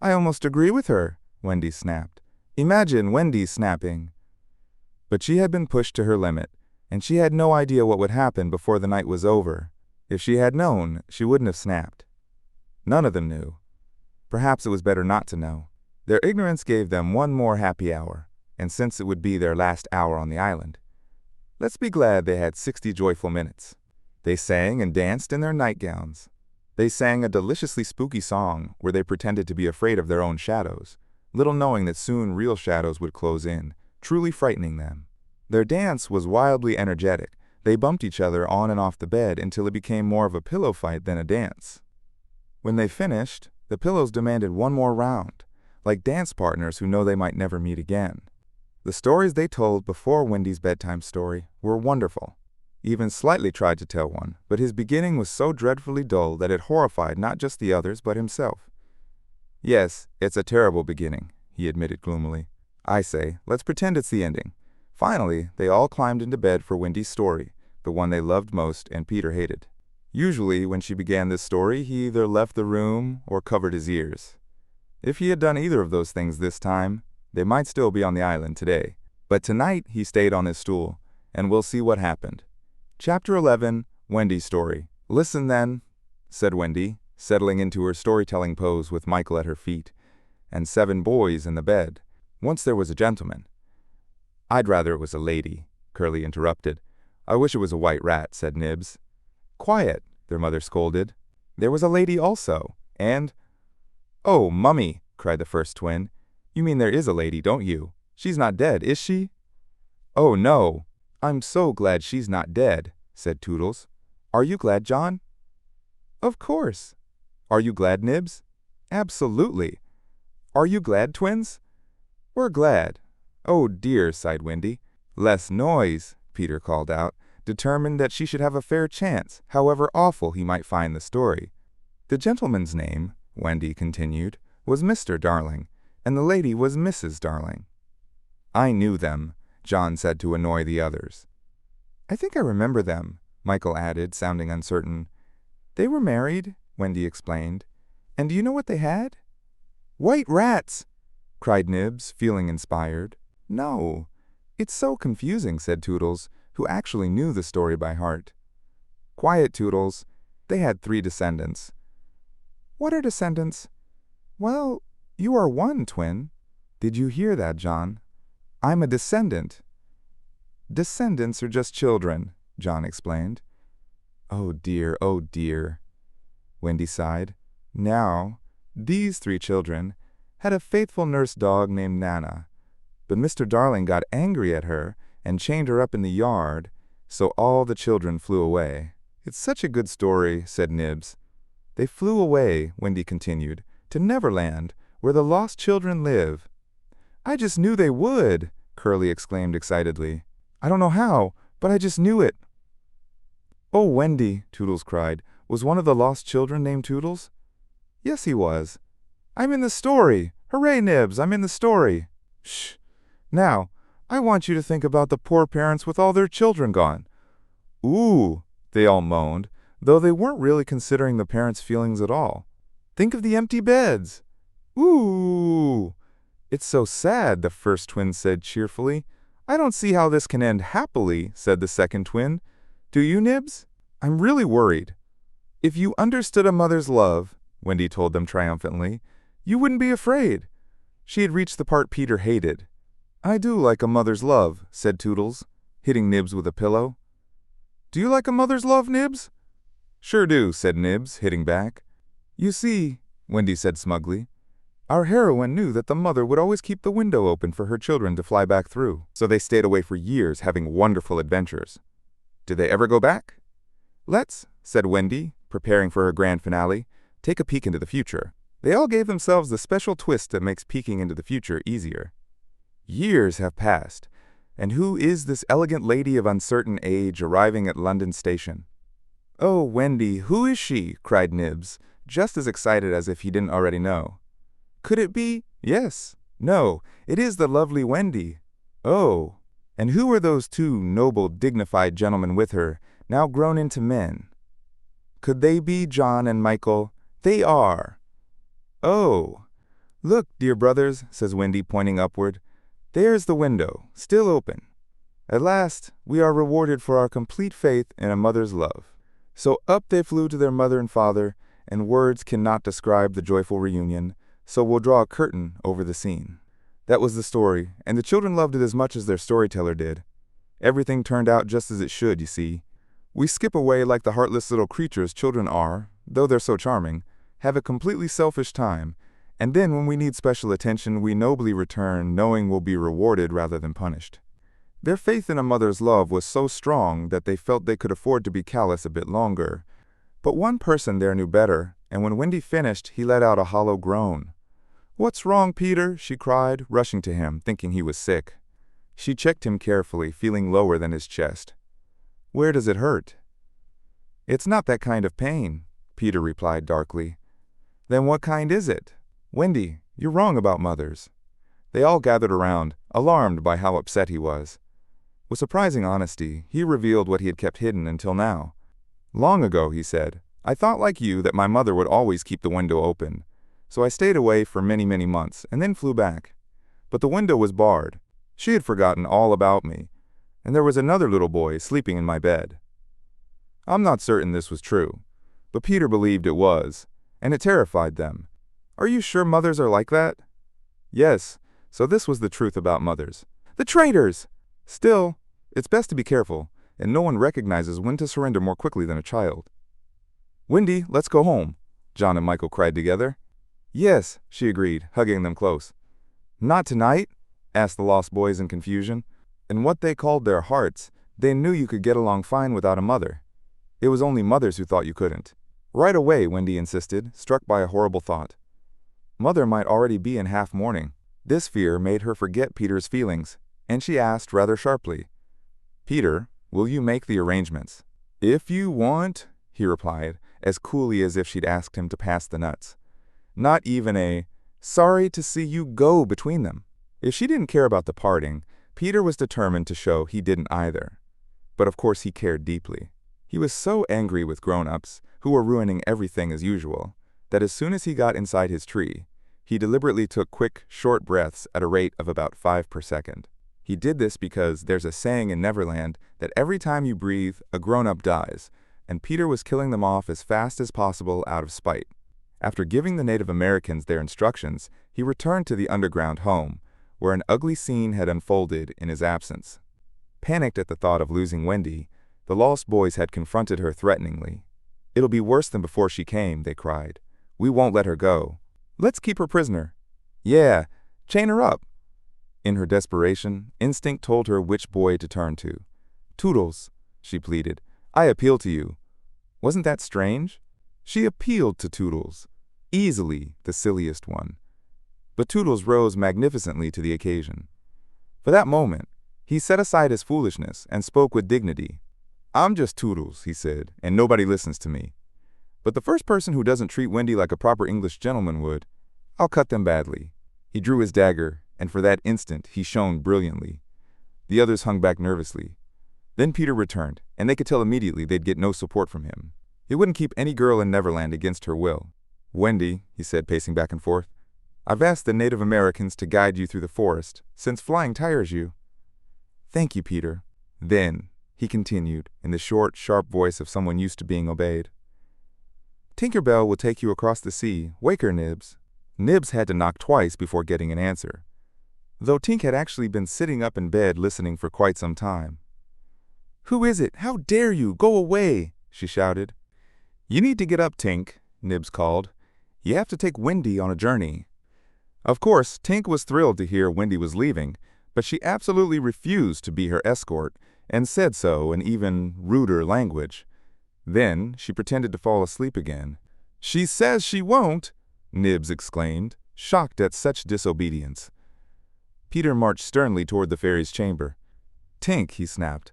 I almost agree with her, Wendy snapped. Imagine Wendy snapping. But she had been pushed to her limit, and she had no idea what would happen before the night was over. If she had known, she wouldn't have snapped. None of them knew. Perhaps it was better not to know. Their ignorance gave them one more happy hour, and since it would be their last hour on the island, let's be glad they had 60 joyful minutes. They sang and danced in their nightgowns. They sang a deliciously spooky song where they pretended to be afraid of their own shadows, little knowing that soon real shadows would close in, truly frightening them. Their dance was wildly energetic. They bumped each other on and off the bed until it became more of a pillow fight than a dance. When they finished, the pillows demanded one more round, like dance partners who know they might never meet again. The stories they told before Wendy's bedtime story were wonderful. He even slightly tried to tell one, but his beginning was so dreadfully dull that it horrified not just the others but himself. Yes, it's a terrible beginning, he admitted gloomily. I say, let's pretend it's the ending. Finally, they all climbed into bed for Wendy's story, the one they loved most and Peter hated. Usually, when she began this story, he either left the room or covered his ears. If he had done either of those things this time, they might still be on the island today. But tonight, he stayed on his stool, and we'll see what happened. Chapter 11, Wendy's Story. Listen then, said Wendy, settling into her storytelling pose with Michael at her feet, and 7 boys in the bed. Once there was a gentleman. I'd rather it was a lady, Curly interrupted. I wish it was a white rat, said Nibs. Quiet, their mother scolded. There was a lady also, and... Oh, Mummy, cried the first twin. You mean there is a lady, don't you? She's not dead, is she? Oh, no. I'm so glad she's not dead, said Toodles. Are you glad, John? Of course. Are you glad, Nibs? Absolutely. Are you glad, twins? We're glad. Oh, dear, sighed Wendy. Less noise, Peter called out, determined that she should have a fair chance, however awful he might find the story. The gentleman's name, Wendy continued, was Mr. Darling, and the lady was Mrs. Darling. I knew them. John said to annoy the others. I think I remember them, Michael added, sounding uncertain. They were married, Wendy explained. And do you know what they had? White rats, cried Nibs, feeling inspired. No, it's so confusing, said Toodles, who actually knew the story by heart. Quiet, Toodles. They had 3 descendants. What are descendants? Well, you are one, twin. Did you hear that, John? I'm a descendant. Descendants are just children, John explained. Oh dear, Wendy sighed. Now, these 3 children had a faithful nurse dog named Nana, but Mr. Darling got angry at her and chained her up in the yard, so all the children flew away. It's such a good story, said Nibs. They flew away, Wendy continued, to Neverland, where the lost children live. I just knew they would, Curly exclaimed excitedly. I don't know how, but I just knew it. Oh, Wendy, Toodles cried. Was one of the lost children named Toodles? Yes, he was. I'm in the story. Hooray, Nibs, I'm in the story. Shh. Now, I want you to think about the poor parents with all their children gone. Ooh, they all moaned, though they weren't really considering the parents' feelings at all. Think of the empty beds. Ooh. It's so sad, the first twin said cheerfully. I don't see how this can end happily, said the second twin. Do you, Nibs? I'm really worried. If you understood a mother's love, Wendy told them triumphantly, you wouldn't be afraid. She had reached the part Peter hated. I do like a mother's love, said Toodles, hitting Nibs with a pillow. Do you like a mother's love, Nibs? Sure do, said Nibs, hitting back. You see, Wendy said smugly, our heroine knew that the mother would always keep the window open for her children to fly back through, so they stayed away for years having wonderful adventures. Did they ever go back? Let's, said Wendy, preparing for her grand finale, take a peek into the future. They all gave themselves the special twist that makes peeking into the future easier. Years have passed, and who is this elegant lady of uncertain age arriving at London Station? Oh, Wendy, who is she? Cried Nibs, just as excited as if he didn't already know. Could it be? Yes. No, it is the lovely Wendy. Oh, and who are those 2 noble, dignified gentlemen with her, now grown into men? Could they be John and Michael? They are. Oh, look, dear brothers, says Wendy, pointing upward. There's the window, still open. At last, we are rewarded for our complete faith in a mother's love. So up they flew to their mother and father, and words cannot describe the joyful reunion, so we'll draw a curtain over the scene. That was the story, and the children loved it as much as their storyteller did. Everything turned out just as it should, you see. We skip away like the heartless little creatures children are, though they're so charming, have a completely selfish time, and then when we need special attention, we nobly return, knowing we'll be rewarded rather than punished. Their faith in a mother's love was so strong that they felt they could afford to be callous a bit longer. But one person there knew better, and when Wendy finished, he let out a hollow groan. What's wrong, Peter? She cried, rushing to him, thinking he was sick. She checked him carefully, feeling lower than his chest. Where does it hurt? It's not that kind of pain, Peter replied darkly. Then what kind is it? Wendy, you're wrong about mothers. They all gathered around, alarmed by how upset he was. With surprising honesty, he revealed what he had kept hidden until now. Long ago, he said, I thought like you that my mother would always keep the window open. So I stayed away for many, many months and then flew back. But the window was barred. She had forgotten all about me, and there was another little boy sleeping in my bed. I'm not certain this was true, but Peter believed it was, and it terrified them. Are you sure mothers are like that? Yes, so this was the truth about mothers. The traitors! Still, it's best to be careful, and no one recognizes when to surrender more quickly than a child. Wendy, let's go home, John and Michael cried together. Yes, she agreed, hugging them close. Not tonight? Asked the lost boys in confusion. In what they called their hearts, they knew you could get along fine without a mother. It was only mothers who thought you couldn't. Right away, Wendy insisted, struck by a horrible thought. Mother might already be in half mourning. This fear made her forget Peter's feelings, and she asked rather sharply, Peter, will you make the arrangements? If you want, he replied, as coolly as if she'd asked him to pass the nuts. Not even a, sorry to see you go between them. If she didn't care about the parting, Peter was determined to show he didn't either. But of course he cared deeply. He was so angry with grown-ups, who were ruining everything as usual, that as soon as he got inside his tree, he deliberately took quick, short breaths at a rate of about 5 per second. He did this because there's a saying in Neverland that every time you breathe, a grown-up dies, and Peter was killing them off as fast as possible out of spite. After giving the Native Americans their instructions, he returned to the underground home, where an ugly scene had unfolded in his absence. Panicked at the thought of losing Wendy, the Lost Boys had confronted her threateningly. "It'll be worse than before she came," they cried. "We won't let her go. Let's keep her prisoner." "Yeah, chain her up." In her desperation, instinct told her which boy to turn to. "Toodles," she pleaded, "I appeal to you." Wasn't that strange? She appealed to Toodles, easily the silliest one. But Toodles rose magnificently to the occasion. For that moment, he set aside his foolishness and spoke with dignity. "I'm just Toodles," he said, "and nobody listens to me. But the first person who doesn't treat Wendy like a proper English gentleman would, I'll cut them badly." He drew his dagger, and for that instant he shone brilliantly. The others hung back nervously. Then Peter returned, and they could tell immediately they'd get no support from him. He wouldn't keep any girl in Neverland against her will. "Wendy," he said, pacing back and forth, "I've asked the Native Americans to guide you through the forest, since flying tires you." "Thank you, Peter." "Then," he continued, in the short, sharp voice of someone used to being obeyed, "Tinker Bell will take you across the sea. Wake her, Nibs." Nibs had to knock twice before getting an answer, though Tink had actually been sitting up in bed listening for quite some time. "Who is it? How dare you? Go away!" she shouted. "You need to get up, Tink," Nibs called. "You have to take Wendy on a journey." Of course, Tink was thrilled to hear Wendy was leaving, but she absolutely refused to be her escort, and said so in even ruder language. Then she pretended to fall asleep again. "She says she won't!" Nibs exclaimed, shocked at such disobedience. Peter marched sternly toward the fairy's chamber. "Tink," he snapped,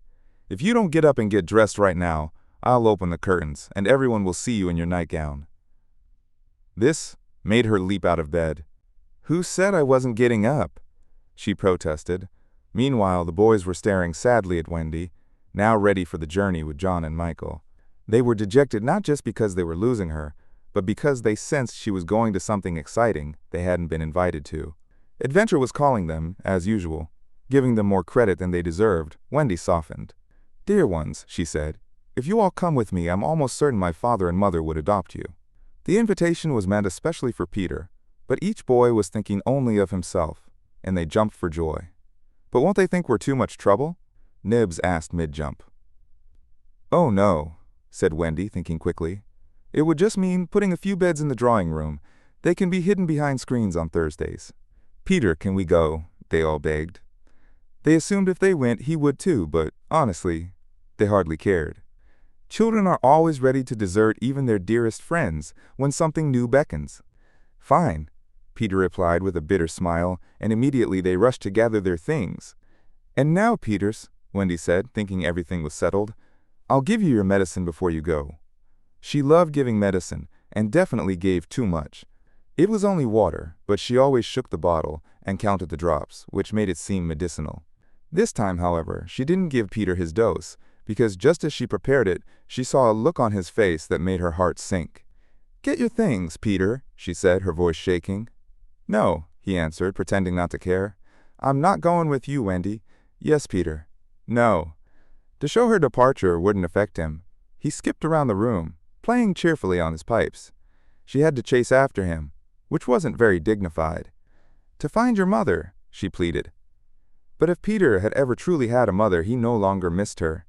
"if you don't get up and get dressed right now, I'll open the curtains, and everyone will see you in your nightgown." This made her leap out of bed. "Who said I wasn't getting up?" she protested. Meanwhile, the boys were staring sadly at Wendy, now ready for the journey with John and Michael. They were dejected not just because they were losing her, but because they sensed she was going to something exciting they hadn't been invited to. Adventure was calling them, as usual. Giving them more credit than they deserved, Wendy softened. "Dear ones," she said, "if you all come with me, I'm almost certain my father and mother would adopt you." The invitation was meant especially for Peter, but each boy was thinking only of himself, and they jumped for joy. "But won't they think we're too much trouble?" Nibs asked mid-jump. "Oh no," said Wendy, thinking quickly. "It would just mean putting a few beds in the drawing room. They can be hidden behind screens on Thursdays." "Peter, can we go?" they all begged. They assumed if they went, he would too, but honestly, they hardly cared. Children are always ready to desert even their dearest friends when something new beckons. "Fine," Peter replied with a bitter smile, and immediately they rushed to gather their things. "And now, Peters," Wendy said, thinking everything was settled, "I'll give you your medicine before you go." She loved giving medicine, and definitely gave too much. It was only water, but she always shook the bottle and counted the drops, which made it seem medicinal. This time, however, she didn't give Peter his dose, because just as she prepared it, she saw a look on his face that made her heart sink. "Get your things, Peter," she said, her voice shaking. "No," he answered, pretending not to care. "I'm not going with you, Wendy." "Yes, Peter." "No." To show her departure wouldn't affect him, he skipped around the room, playing cheerfully on his pipes. She had to chase after him, which wasn't very dignified. "To find your mother," she pleaded. But if Peter had ever truly had a mother, he no longer missed her.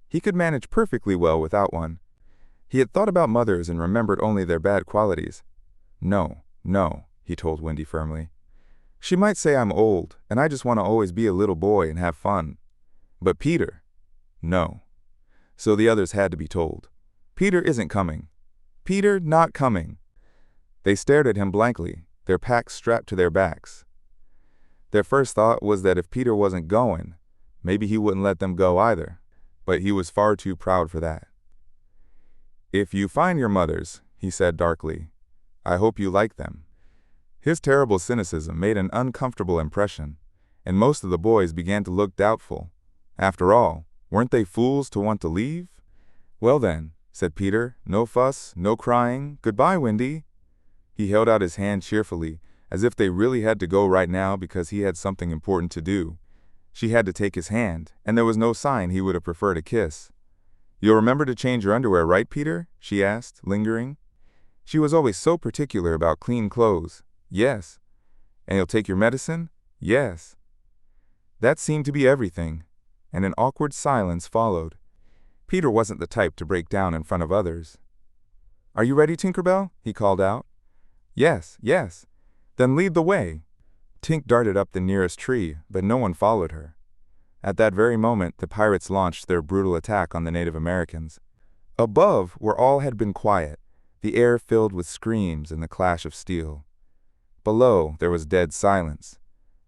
He could manage perfectly well without one. He had thought about mothers and remembered only their bad qualities. "No, no," he told Wendy firmly. "She might say I'm old, and I just want to always be a little boy and have fun. But Peter, no." So the others had to be told. "Peter isn't coming. Peter not coming." They stared at him blankly, their packs strapped to their backs. Their first thought was that if Peter wasn't going, maybe he wouldn't let them go either, but he was far too proud for that. "If you find your mothers," he said darkly, "I hope you like them." His terrible cynicism made an uncomfortable impression, and most of the boys began to look doubtful. After all, weren't they fools to want to leave? "Well then," said Peter, "no fuss, no crying. Goodbye, Wendy." He held out his hand cheerfully, as if they really had to go right now because he had something important to do. She had to take his hand, and there was no sign he would have preferred a kiss. "You'll remember to change your underwear, right, Peter?" she asked, lingering. She was always so particular about clean clothes. "Yes." "And you'll take your medicine?" "Yes." That seemed to be everything, and an awkward silence followed. Peter wasn't the type to break down in front of others. "Are you ready, Tinker Bell?" he called out. "Yes, yes." "Then lead the way." Tink darted up the nearest tree, but no one followed her. At that very moment, the pirates launched their brutal attack on the Native Americans. Above, where all had been quiet, the air filled with screams and the clash of steel. Below, there was dead silence.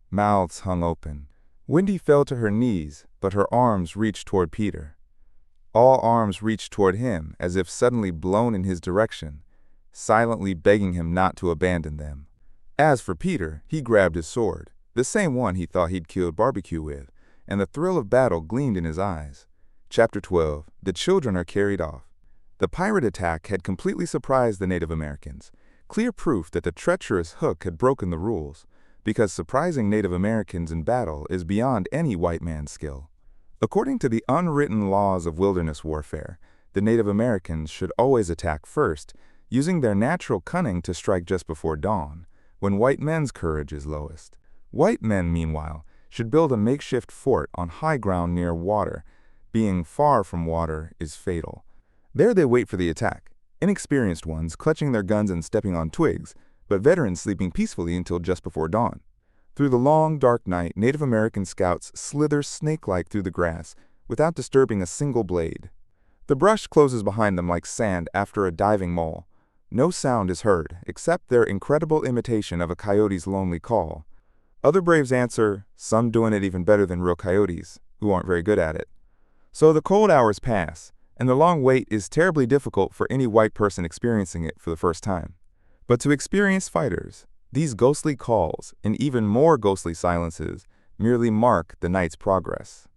Mouths hung open. Wendy fell to her knees, but her arms reached toward Peter. All arms reached toward him, as if suddenly blown in his direction, silently begging him not to abandon them. As for Peter, he grabbed his sword, the same one he thought he'd killed Barbecue with, and the thrill of battle gleamed in his eyes. Chapter 12. The Children Are Carried Off. The pirate attack had completely surprised the Native Americans, clear proof that the treacherous Hook had broken the rules, because surprising Native Americans in battle is beyond any white man's skill. According to the unwritten laws of wilderness warfare, the Native Americans should always attack first, using their natural cunning to strike just before dawn, when white men's courage is lowest. White men, meanwhile, should build a makeshift fort on high ground near water. Being far from water is fatal. There they wait for the attack, inexperienced ones clutching their guns and stepping on twigs, but veterans sleeping peacefully until just before dawn. Through the long, dark night, Native American scouts slither snake-like through the grass without disturbing a single blade. The brush closes behind them like sand after a diving mole. No sound is heard, except their incredible imitation of a coyote's lonely call. Other braves answer, some doing it even better than real coyotes, who aren't very good at it. So the cold hours pass, and the long wait is terribly difficult for any white person experiencing it for the first time. But to experienced fighters, these ghostly calls, and even more ghostly silences, merely mark the night's progress.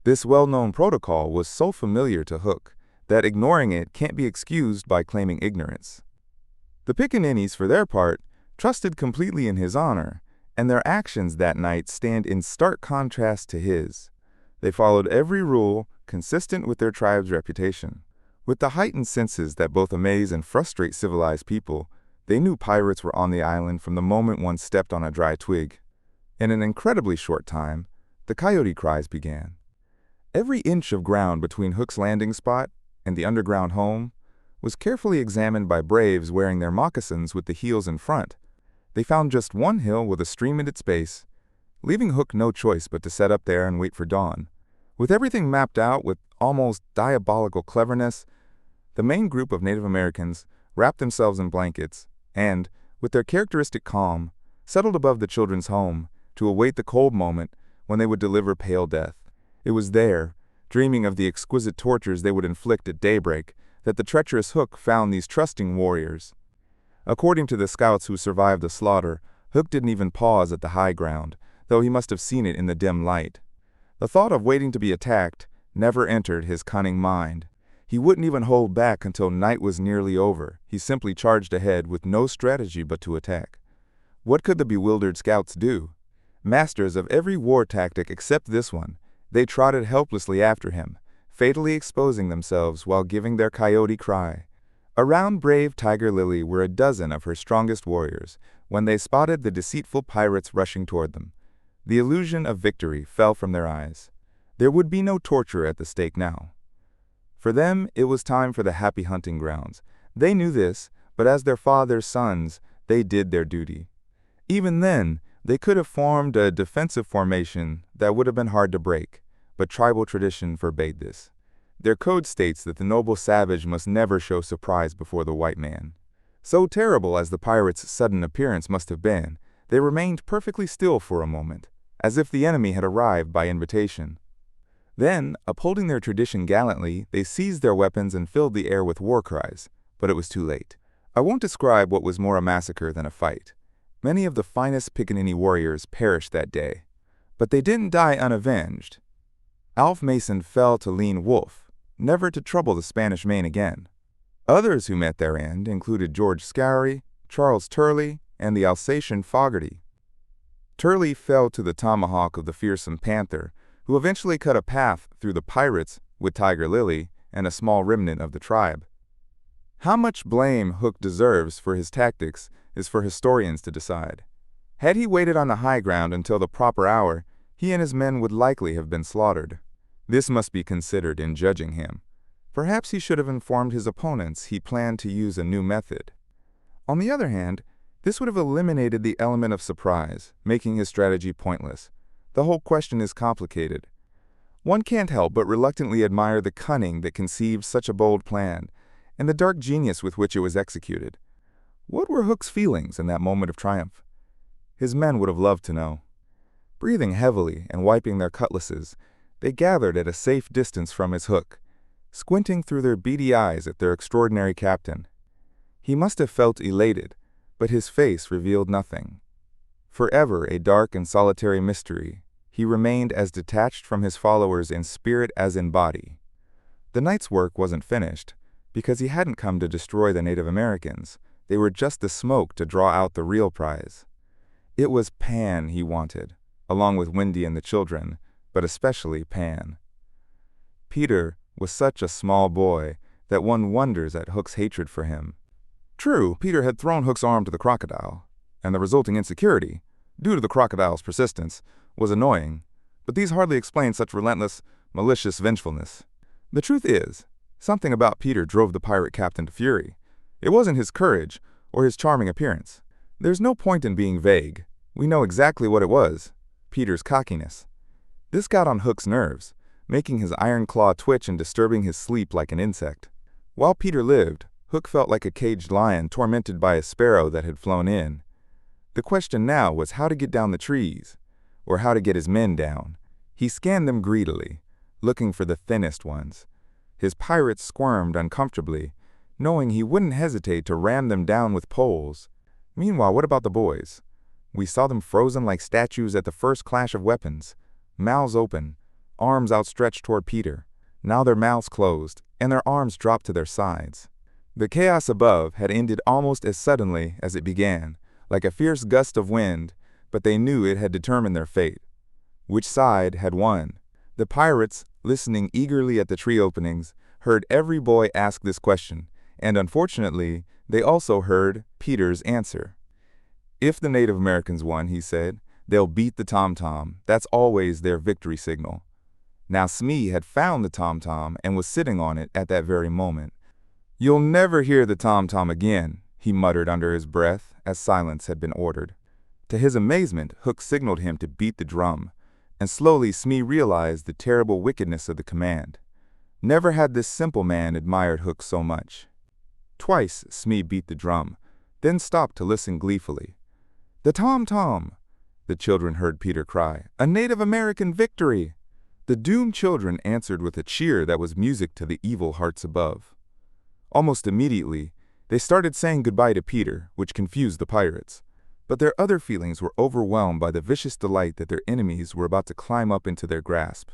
This well-known protocol was so familiar to Hook that ignoring it can't be excused by claiming ignorance. The Pickaninnies, for their part, trusted completely in his honor, and their actions that night stand in stark contrast to his. They followed every rule consistent with their tribe's reputation. With the heightened senses that both amaze and frustrate civilized people, they knew pirates were on the island from the moment one stepped on a dry twig. In an incredibly short time, the coyote cries began. Every inch of ground between Hook's landing spot and the underground home was carefully examined by braves wearing their moccasins with the heels in front. They found just one hill with a stream at its base, leaving Hook no choice but to set up there and wait for dawn. With everything mapped out with almost diabolical cleverness, the main group of Native Americans wrapped themselves in blankets and, with their characteristic calm, settled above the children's home to await the cold moment when they would deliver pale death. It was there, dreaming of the exquisite tortures they would inflict at daybreak, that the treacherous Hook found these trusting warriors. According to the scouts who survived the slaughter, Hook didn't even pause at the high ground, though he must have seen it in the dim light. The thought of waiting to be attacked never entered his cunning mind. He wouldn't even hold back until night was nearly over. He simply charged ahead with no strategy but to attack. What could the bewildered scouts do? Masters of every war tactic except this one, they trotted helplessly after him, fatally exposing themselves while giving their coyote cry. Around brave Tiger Lily were a dozen of her strongest warriors when they spotted the deceitful pirates rushing toward them. The illusion of victory fell from their eyes. There would be no torture at the stake now. For them, it was time for the happy hunting grounds. They knew this, but as their father's sons, they did their duty. Even then, they could have formed a defensive formation that would have been hard to break, but tribal tradition forbade this. Their code states that the noble savage must never show surprise before the white man. So terrible as the pirates' sudden appearance must have been, they remained perfectly still for a moment, as if the enemy had arrived by invitation. Then, upholding their tradition gallantly, they seized their weapons and filled the air with war cries, but it was too late. I won't describe what was more a massacre than a fight. Many of the finest Pickaninny warriors perished that day. But they didn't die unavenged. Alf Mason fell to lean wolf, never to trouble the Spanish Main again. Others who met their end included George Scoury, Charles Turley, and the Alsatian Fogarty. Turley fell to the tomahawk of the fearsome Panther, who eventually cut a path through the pirates with Tiger Lily and a small remnant of the tribe. How much blame Hook deserves for his tactics is for historians to decide. Had he waited on the high ground until the proper hour, he and his men would likely have been slaughtered. This must be considered in judging him. Perhaps he should have informed his opponents he planned to use a new method. On the other hand, this would have eliminated the element of surprise, making his strategy pointless. The whole question is complicated. One can't help but reluctantly admire the cunning that conceived such a bold plan, and the dark genius with which it was executed. What were Hook's feelings in that moment of triumph? His men would have loved to know. Breathing heavily and wiping their cutlasses, they gathered at a safe distance from his Hook, squinting through their beady eyes at their extraordinary captain. He must have felt elated, but his face revealed nothing. Forever a dark and solitary mystery, he remained as detached from his followers in spirit as in body. The night's work wasn't finished, because he hadn't come to destroy the Native Americans. They were just the smoke to draw out the real prize. It was Pan he wanted, along with Wendy and the children, but especially Pan. Peter was such a small boy that one wonders at Hook's hatred for him. True, Peter had thrown Hook's arm to the crocodile, and the resulting insecurity, due to the crocodile's persistence, was annoying, but these hardly explain such relentless, malicious vengefulness. The truth is, something about Peter drove the pirate captain to fury. It wasn't his courage or his charming appearance. There's no point in being vague. We know exactly what it was: Peter's cockiness. This got on Hook's nerves, making his iron claw twitch and disturbing his sleep like an insect. While Peter lived, Hook felt like a caged lion tormented by a sparrow that had flown in. The question now was how to get down the trees, or how to get his men down. He scanned them greedily, looking for the thinnest ones. His pirates squirmed uncomfortably, knowing he wouldn't hesitate to ram them down with poles. Meanwhile, what about the boys? We saw them frozen like statues at the first clash of weapons, mouths open, arms outstretched toward Peter. Now their mouths closed, and their arms dropped to their sides. The chaos above had ended almost as suddenly as it began, like a fierce gust of wind, but they knew it had determined their fate. Which side had won? The pirates, listening eagerly at the tree openings, heard every boy ask this question, and unfortunately, they also heard Peter's answer. If the Native Americans won, he said, they'll beat the tom-tom. That's always their victory signal. Now Smee had found the tom-tom and was sitting on it at that very moment. "You'll never hear the tom-tom again," he muttered under his breath as silence had been ordered. To his amazement, Hook signaled him to beat the drum, and slowly Smee realized the terrible wickedness of the command. Never had this simple man admired Hook so much. Twice Smee beat the drum, then stopped to listen gleefully. "The tom-tom!" the children heard Peter cry. "A Native American victory!" The doomed children answered with a cheer that was music to the evil hearts above. Almost immediately, they started saying goodbye to Peter, which confused the pirates. But their other feelings were overwhelmed by the vicious delight that their enemies were about to climb up into their grasp.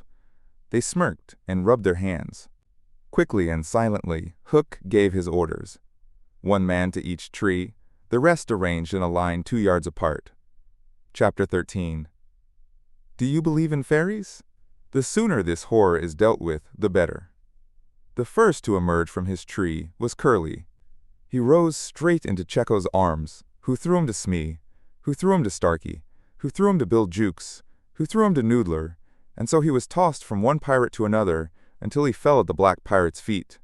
They smirked and rubbed their hands. Quickly and silently, Hook gave his orders. 1 man to each tree, the rest arranged in a line 2 yards apart. Chapter 13. Do you believe in fairies? The sooner this horror is dealt with, the better. The first to emerge from his tree was Curly. He rose straight into Checo's arms, who threw him to Smee, who threw him to Starkey, who threw him to Bill Jukes, who threw him to Noodler, and so he was tossed from one pirate to another until he fell at the black pirate's feet.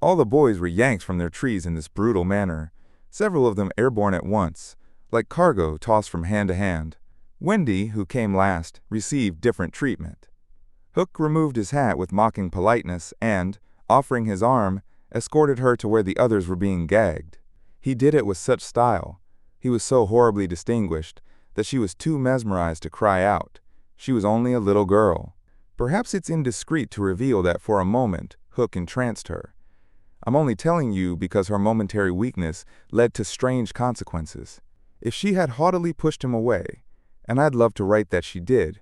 All the boys were yanked from their trees in this brutal manner, several of them airborne at once, like cargo tossed from hand to hand. Wendy, who came last, received different treatment. Hook removed his hat with mocking politeness and, offering his arm, escorted her to where the others were being gagged. He did it with such style. He was so horribly distinguished that she was too mesmerized to cry out. She was only a little girl. Perhaps it's indiscreet to reveal that for a moment, Hook entranced her. I'm only telling you because her momentary weakness led to strange consequences. If she had haughtily pushed him away, and I'd love to write that she did,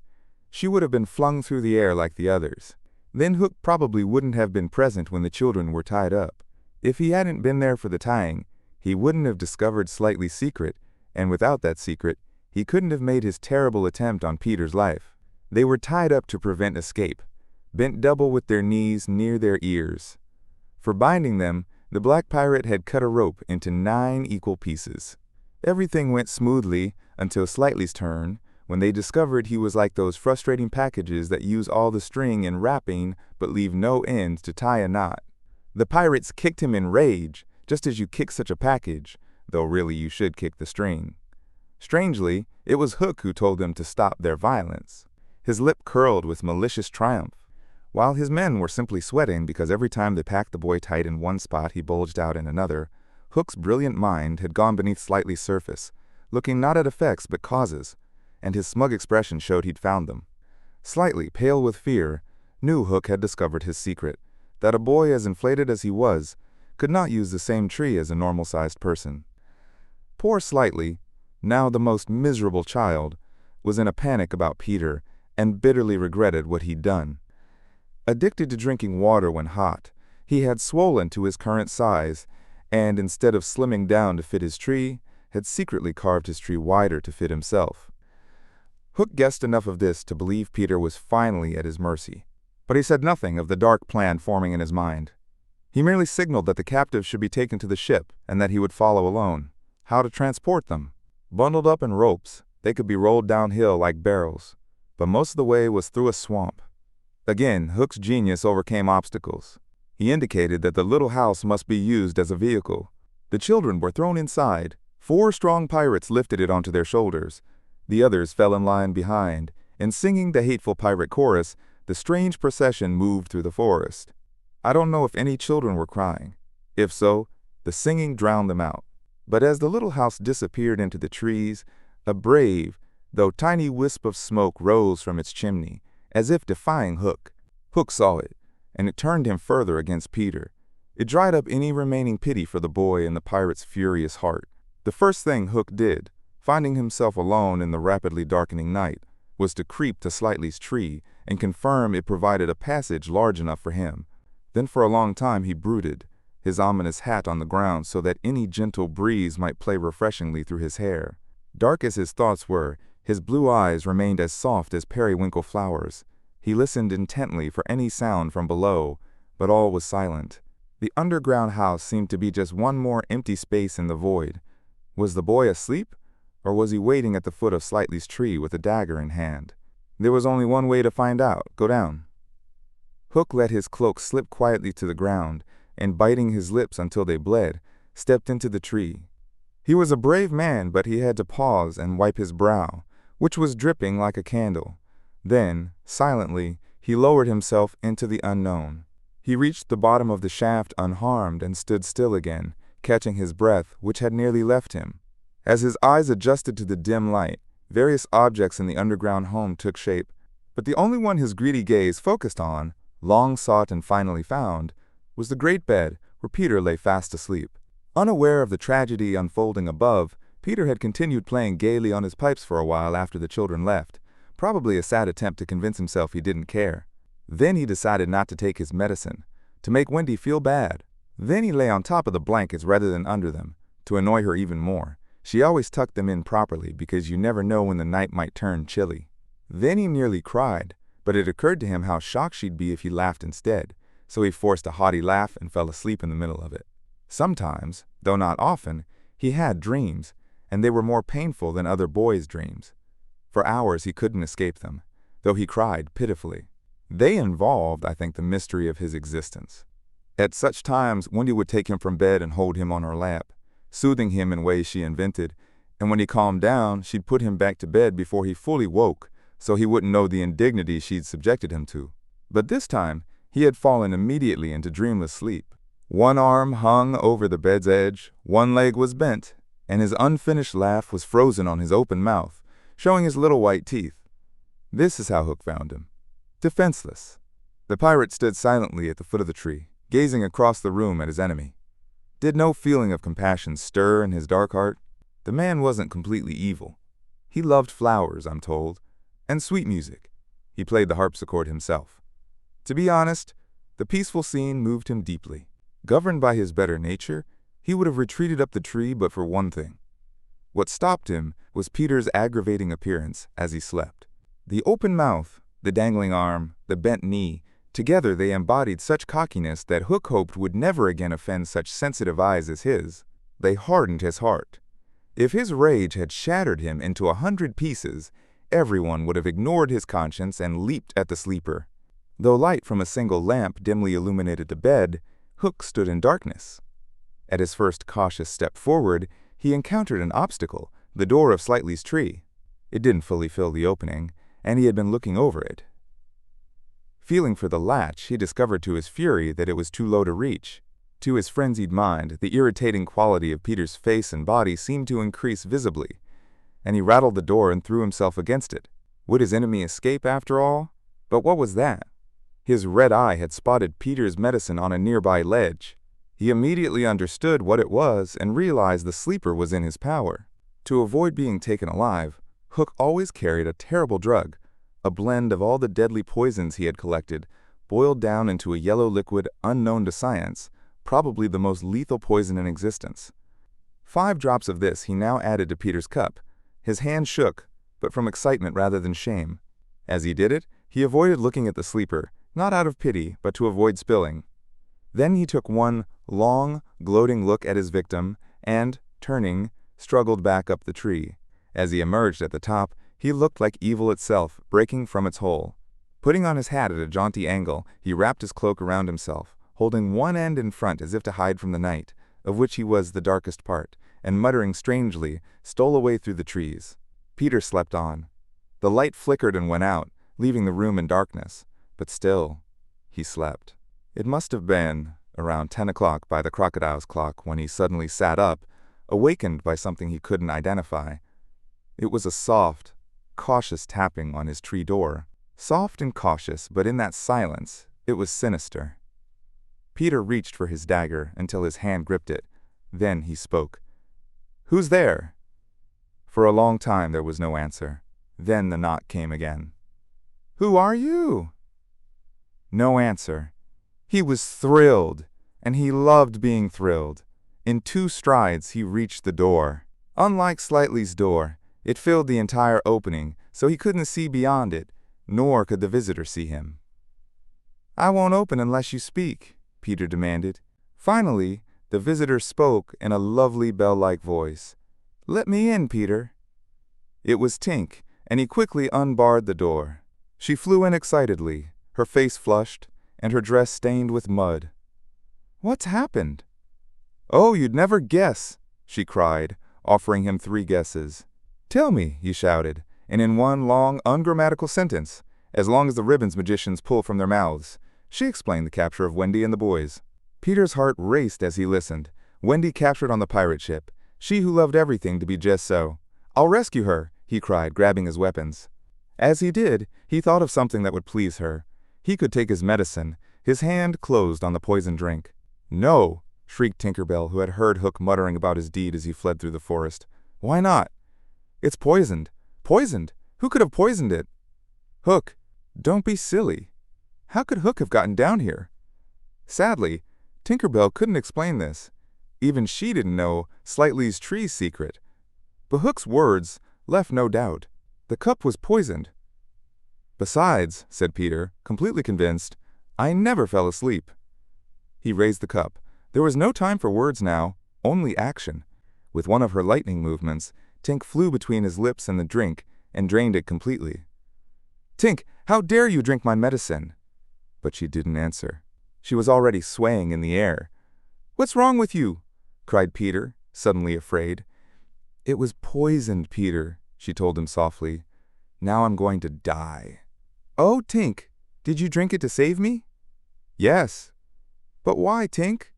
she would have been flung through the air like the others. Then Hook probably wouldn't have been present when the children were tied up. If he hadn't been there for the tying, he wouldn't have discovered Slightly's secret, and without that secret, he couldn't have made his terrible attempt on Peter's life. They were tied up to prevent escape, bent double with their knees near their ears. For binding them, the black pirate had cut a rope into 9 equal pieces. Everything went smoothly until Slightly's turn, when they discovered he was like those frustrating packages that use all the string and wrapping but leave no ends to tie a knot. The pirates kicked him in rage, just as you kick such a package, though really you should kick the string. Strangely, it was Hook who told them to stop their violence. His lip curled with malicious triumph, while his men were simply sweating because every time they packed the boy tight in one spot he bulged out in another. Hook's brilliant mind had gone beneath Slightly's surface, looking not at effects but causes, and his smug expression showed he'd found them. Slightly, pale with fear, knew Hook had discovered his secret, that a boy as inflated as he was could not use the same tree as a normal-sized person. Poor Slightly, now the most miserable child, was in a panic about Peter and bitterly regretted what he'd done. Addicted to drinking water when hot, he had swollen to his current size, and instead of slimming down to fit his tree, had secretly carved his tree wider to fit himself. Hook guessed enough of this to believe Peter was finally at his mercy, but he said nothing of the dark plan forming in his mind. He merely signaled that the captives should be taken to the ship and that he would follow alone. How to transport them? Bundled up in ropes, they could be rolled downhill like barrels, but most of the way was through a swamp. Again, Hook's genius overcame obstacles. He indicated that the little house must be used as a vehicle. The children were thrown inside. 4 strong pirates lifted it onto their shoulders. The others fell in line behind, and singing the hateful pirate chorus, the strange procession moved through the forest. I don't know if any children were crying. If so, the singing drowned them out. But as the little house disappeared into the trees, a brave, though tiny wisp of smoke rose from its chimney, as if defying Hook. Hook saw it, and it turned him further against Peter. It dried up any remaining pity for the boy in the pirate's furious heart. The first thing Hook did, finding himself alone in the rapidly darkening night, was to creep to Slightly's tree and confirm it provided a passage large enough for him. Then for a long time he brooded, his ominous hat on the ground so that any gentle breeze might play refreshingly through his hair. Dark as his thoughts were, his blue eyes remained as soft as periwinkle flowers. He listened intently for any sound from below, but all was silent. The underground house seemed to be just one more empty space in the void. Was the boy asleep, or was he waiting at the foot of Slightly's tree with a dagger in hand? There was only one way to find out. Go down. Hook let his cloak slip quietly to the ground, and biting his lips until they bled, stepped into the tree. He was a brave man, but he had to pause and wipe his brow, which was dripping like a candle. Then, silently, he lowered himself into the unknown. He reached the bottom of the shaft unharmed and stood still again, catching his breath, which had nearly left him. As his eyes adjusted to the dim light, various objects in the underground home took shape, but the only one his greedy gaze focused on, long sought and finally found, was the great bed where Peter lay fast asleep. Unaware of the tragedy unfolding above, Peter had continued playing gaily on his pipes for a while after the children left, probably a sad attempt to convince himself he didn't care. Then he decided not to take his medicine, to make Wendy feel bad. Then he lay on top of the blankets rather than under them, to annoy her even more. She always tucked them in properly because you never know when the night might turn chilly. Then he nearly cried, but it occurred to him how shocked she'd be if he laughed instead, so he forced a hearty laugh and fell asleep in the middle of it. Sometimes, though not often, he had dreams, and they were more painful than other boys' dreams. For hours he couldn't escape them, though he cried pitifully. They involved, I think, the mystery of his existence. At such times, Wendy would take him from bed and hold him on her lap, soothing him in ways she invented, and when he calmed down, she'd put him back to bed before he fully woke, so he wouldn't know the indignity she'd subjected him to. But this time, he had fallen immediately into dreamless sleep. One arm hung over the bed's edge, one leg was bent, and his unfinished laugh was frozen on his open mouth, showing his little white teeth. This is how Hook found him. Defenseless. The pirate stood silently at the foot of the tree, gazing across the room at his enemy. Did no feeling of compassion stir in his dark heart? The man wasn't completely evil. He loved flowers, I'm told, and sweet music. He played the harpsichord himself. To be honest, the peaceful scene moved him deeply. Governed by his better nature, he would have retreated up the tree but for one thing. What stopped him was Peter's aggravating appearance as he slept. The open mouth, the dangling arm, the bent knee, together they embodied such cockiness that Hook hoped would never again offend such sensitive eyes as his. They hardened his heart. If his rage had shattered him into 100 pieces, everyone would have ignored his conscience and leaped at the sleeper. Though light from a single lamp dimly illuminated the bed, Hook stood in darkness. At his first cautious step forward, he encountered an obstacle, the door of Slightly's tree. It didn't fully fill the opening, and he had been looking over it. Feeling for the latch, he discovered to his fury that it was too low to reach. To his frenzied mind, the irritating quality of Peter's face and body seemed to increase visibly, and he rattled the door and threw himself against it. Would his enemy escape after all? But what was that? His red eye had spotted Peter's medicine on a nearby ledge. He immediately understood what it was and realized the sleeper was in his power. To avoid being taken alive, Hook always carried a terrible drug, a blend of all the deadly poisons he had collected, boiled down into a yellow liquid unknown to science, probably the most lethal poison in existence. 5 drops of this he now added to Peter's cup. His hand shook, but from excitement rather than shame. As he did it, he avoided looking at the sleeper, not out of pity, but to avoid spilling. Then he took one long, gloating look at his victim and, turning, struggled back up the tree. As he emerged at the top, he looked like evil itself, breaking from its hole. Putting on his hat at a jaunty angle, he wrapped his cloak around himself, holding one end in front as if to hide from the night, of which he was the darkest part, and muttering strangely, stole away through the trees. Peter slept on. The light flickered and went out, leaving the room in darkness, but still, he slept. It must have been around 10 o'clock by the crocodile's clock when he suddenly sat up, awakened by something he couldn't identify. It was a soft, cautious tapping on his tree door. Soft and cautious, but in that silence, it was sinister. Peter reached for his dagger until his hand gripped it. Then he spoke. "Who's there?" For a long time there was no answer. Then the knock came again. "Who are you?" No answer. He was thrilled, and he loved being thrilled. In 2 strides he reached the door. Unlike Slightly's door, it filled the entire opening, so he couldn't see beyond it, nor could the visitor see him. "I won't open unless you speak," Peter demanded. Finally, the visitor spoke in a lovely bell-like voice. "Let me in, Peter." It was Tink, and he quickly unbarred the door. She flew in excitedly, her face flushed, and her dress stained with mud. "What's happened?" "Oh, you'd never guess," she cried, offering him 3 guesses. "Tell me," he shouted, and in one long, ungrammatical sentence, as long as the ribbons magicians pull from their mouths, she explained the capture of Wendy and the boys. Peter's heart raced as he listened. Wendy captured on the pirate ship, she who loved everything to be just so. "I'll rescue her," he cried, grabbing his weapons. As he did, he thought of something that would please her. He could take his medicine. His hand closed on the poisoned drink. "No!" shrieked Tinker Bell, who had heard Hook muttering about his deed as he fled through the forest. "Why not?" "It's poisoned." "Poisoned? Who could have poisoned it?" "Hook, don't be silly. How could Hook have gotten down here?" Sadly, Tinker Bell couldn't explain this. Even she didn't know Slightly's tree's secret. But Hook's words left no doubt. The cup was poisoned. "Besides," said Peter, completely convinced, "I never fell asleep." He raised the cup. There was no time for words now, only action. With one of her lightning movements, Tink flew between his lips and the drink and drained it completely. "Tink, how dare you drink my medicine?" But she didn't answer. She was already swaying in the air. "What's wrong with you?" cried Peter, suddenly afraid. "It was poisoned, Peter," she told him softly. "Now I'm going to die." "Oh, Tink, did you drink it to save me?" "Yes." "But why, Tink?"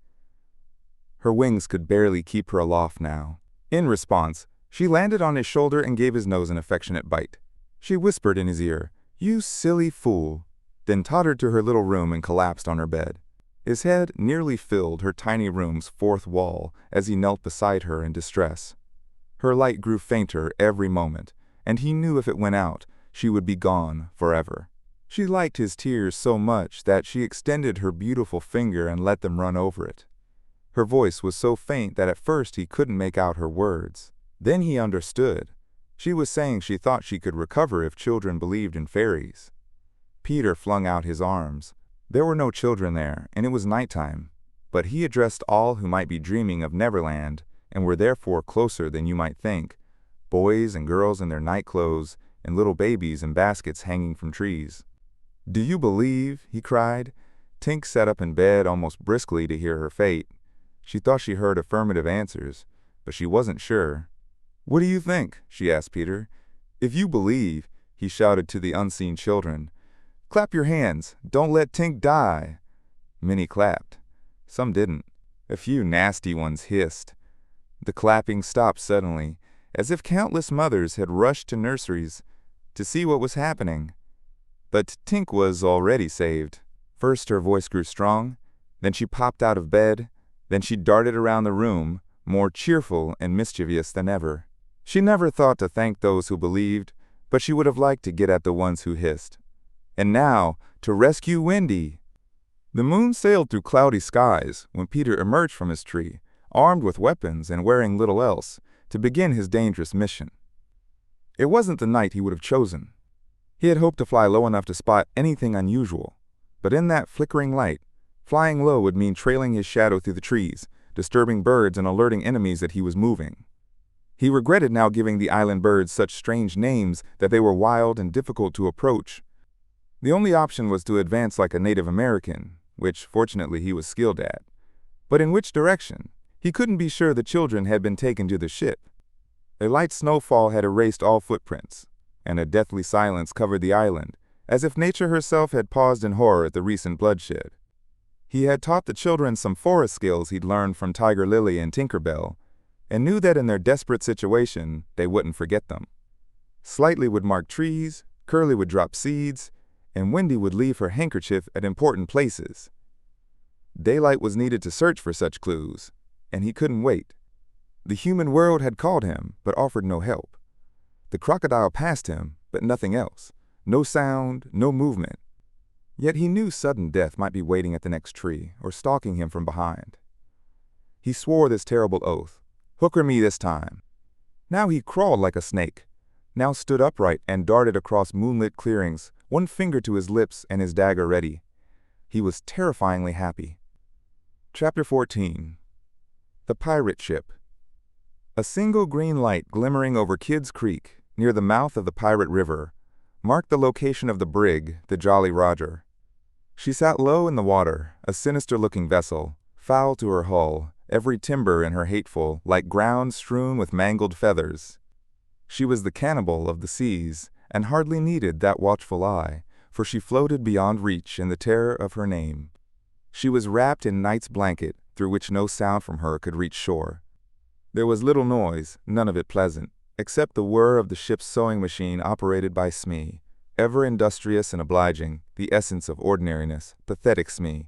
Her wings could barely keep her aloft now. In response, she landed on his shoulder and gave his nose an affectionate bite. She whispered in his ear, "You silly fool," then tottered to her little room and collapsed on her bed. His head nearly filled her tiny room's 4th wall as he knelt beside her in distress. Her light grew fainter every moment, and he knew if it went out, she would be gone forever. She liked his tears so much that she extended her beautiful finger and let them run over it. Her voice was so faint that at first he couldn't make out her words. Then he understood. She was saying she thought she could recover if children believed in fairies. Peter flung out his arms. There were no children there, and it was nighttime, but he addressed all who might be dreaming of Neverland and were therefore closer than you might think, boys and girls in their night clothes and little babies in baskets hanging from trees. "Do you believe?" he cried. Tink sat up in bed almost briskly to hear her fate. She thought she heard affirmative answers, but she wasn't sure. "What do you think?" she asked Peter. "If you believe," he shouted to the unseen children, "clap your hands. Don't let Tink die." Many clapped. Some didn't. A few nasty ones hissed. The clapping stopped suddenly, as if countless mothers had rushed to nurseries to see what was happening. But Tink was already saved. First her voice grew strong, then she popped out of bed, then she darted around the room, more cheerful and mischievous than ever. She never thought to thank those who believed, but she would have liked to get at the ones who hissed. And now, to rescue Wendy! The moon sailed through cloudy skies when Peter emerged from his tree, armed with weapons and wearing little else, to begin his dangerous mission. It wasn't the night he would have chosen. He had hoped to fly low enough to spot anything unusual, but in that flickering light, flying low would mean trailing his shadow through the trees, disturbing birds and alerting enemies that he was moving. He regretted now giving the island birds such strange names that they were wild and difficult to approach. The only option was to advance like a Native American, which fortunately he was skilled at. But in which direction? He couldn't be sure the children had been taken to the ship. A light snowfall had erased all footprints, and a deathly silence covered the island, as if nature herself had paused in horror at the recent bloodshed. He had taught the children some forest skills he'd learned from Tiger Lily and Tinker Bell, and knew that in their desperate situation, they wouldn't forget them. Slightly would mark trees, Curly would drop seeds, and Wendy would leave her handkerchief at important places. Daylight was needed to search for such clues, and he couldn't wait. The human world had called him, but offered no help. The crocodile passed him, but nothing else. No sound, no movement. Yet he knew sudden death might be waiting at the next tree, or stalking him from behind. He swore this terrible oath. Hook or me this time. Now he crawled like a snake, now stood upright and darted across moonlit clearings, one finger to his lips and his dagger ready. He was terrifyingly happy. Chapter 14. The Pirate Ship. A single green light glimmering over Kidd's Creek, near the mouth of the Pirate River, marked the location of the brig, the Jolly Roger. She sat low in the water, a sinister-looking vessel, foul to her hull, every timber in her hateful, like ground strewn with mangled feathers. She was the cannibal of the seas, and hardly needed that watchful eye, for she floated beyond reach in the terror of her name. She was wrapped in night's blanket, through which no sound from her could reach shore. There was little noise, none of it pleasant, except the whir of the ship's sewing machine operated by Smee, ever industrious and obliging, the essence of ordinariness, pathetic Smee.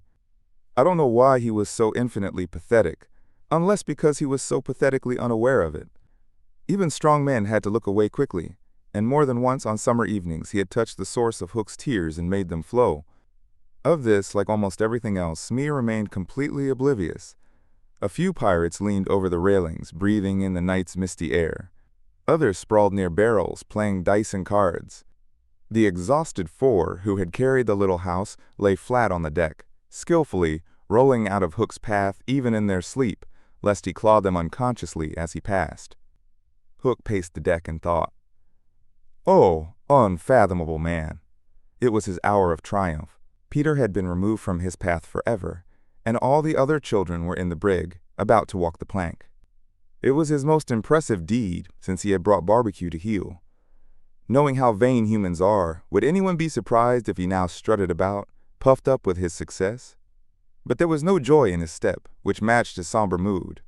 I don't know why he was so infinitely pathetic, unless because he was so pathetically unaware of it. Even strong men had to look away quickly, and more than once on summer evenings he had touched the source of Hook's tears and made them flow. Of this, like almost everything else, Smee remained completely oblivious. A few pirates leaned over the railings, breathing in the night's misty air. Others sprawled near barrels, playing dice and cards. The exhausted four who had carried the little house lay flat on the deck, skillfully rolling out of Hook's path even in their sleep, lest he claw them unconsciously as he passed. Hook paced the deck and thought. Oh, unfathomable man! It was his hour of triumph. Peter had been removed from his path forever, and all the other children were in the brig, about to walk the plank. It was his most impressive deed since he had brought Barbecue to heel. Knowing how vain humans are, would anyone be surprised if he now strutted about, puffed up with his success? But there was no joy in his step, which matched his somber mood.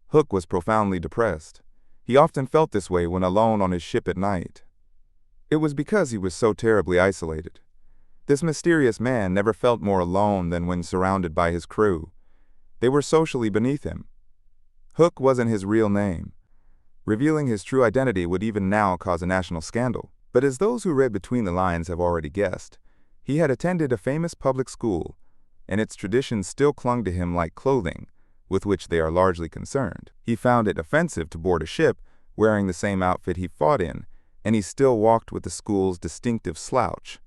Hook was profoundly depressed. He often felt this way when alone on his ship at night. It was because he was so terribly isolated. This mysterious man never felt more alone than when surrounded by his crew. They were socially beneath him. Hook wasn't his real name. Revealing his true identity would even now cause a national scandal. But as those who read between the lines have already guessed, He had attended a famous public school, and its traditions still clung to him like clothing, with which they are largely concerned. He found it offensive to board a ship wearing the same outfit he fought in, and he still walked with the school's distinctive slouch.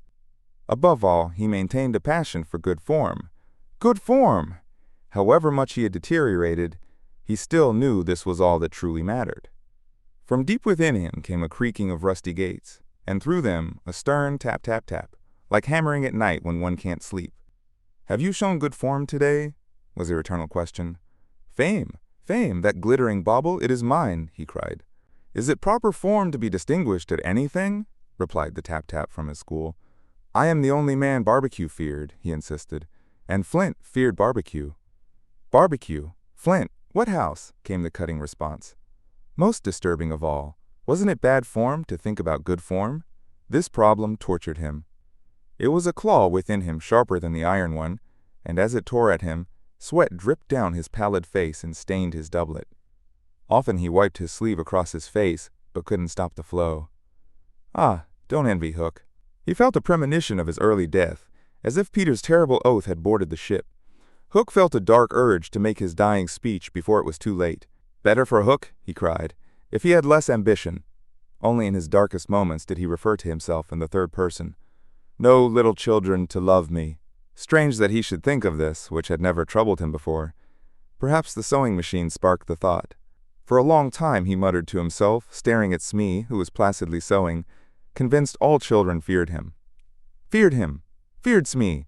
Above all, he maintained a passion for good form. Good form! However much he had deteriorated, he still knew this was all that truly mattered. From deep within him came a creaking of rusty gates, and through them a stern tap-tap-tap, like hammering at night when one can't sleep. "Have you shown good form today?" was their eternal question. "Fame, fame, that glittering bauble, it is mine," he cried. "Is it proper form to be distinguished at anything?" replied the tap-tap from his school. "I am the only man Barbecue feared," he insisted, "and Flint feared Barbecue." "Barbecue? Flint? What house?" came the cutting response. Most disturbing of all, wasn't it bad form to think about good form? This problem tortured him. It was a claw within him sharper than the iron one, and as it tore at him, sweat dripped down his pallid face and stained his doublet. Often he wiped his sleeve across his face, but couldn't stop the flow. Ah, don't envy Hook. He felt a premonition of his early death, as if Peter's terrible oath had boarded the ship. Hook felt a dark urge to make his dying speech before it was too late. "Better for Hook," he cried, "if he had less ambition." Only in his darkest moments did he refer to himself in the third person. "No little children to love me." Strange that he should think of this, which had never troubled him before. Perhaps the sewing machine sparked the thought. For a long time he muttered to himself, staring at Smee, who was placidly sewing, convinced all children feared him. Feared him! Feared Smee!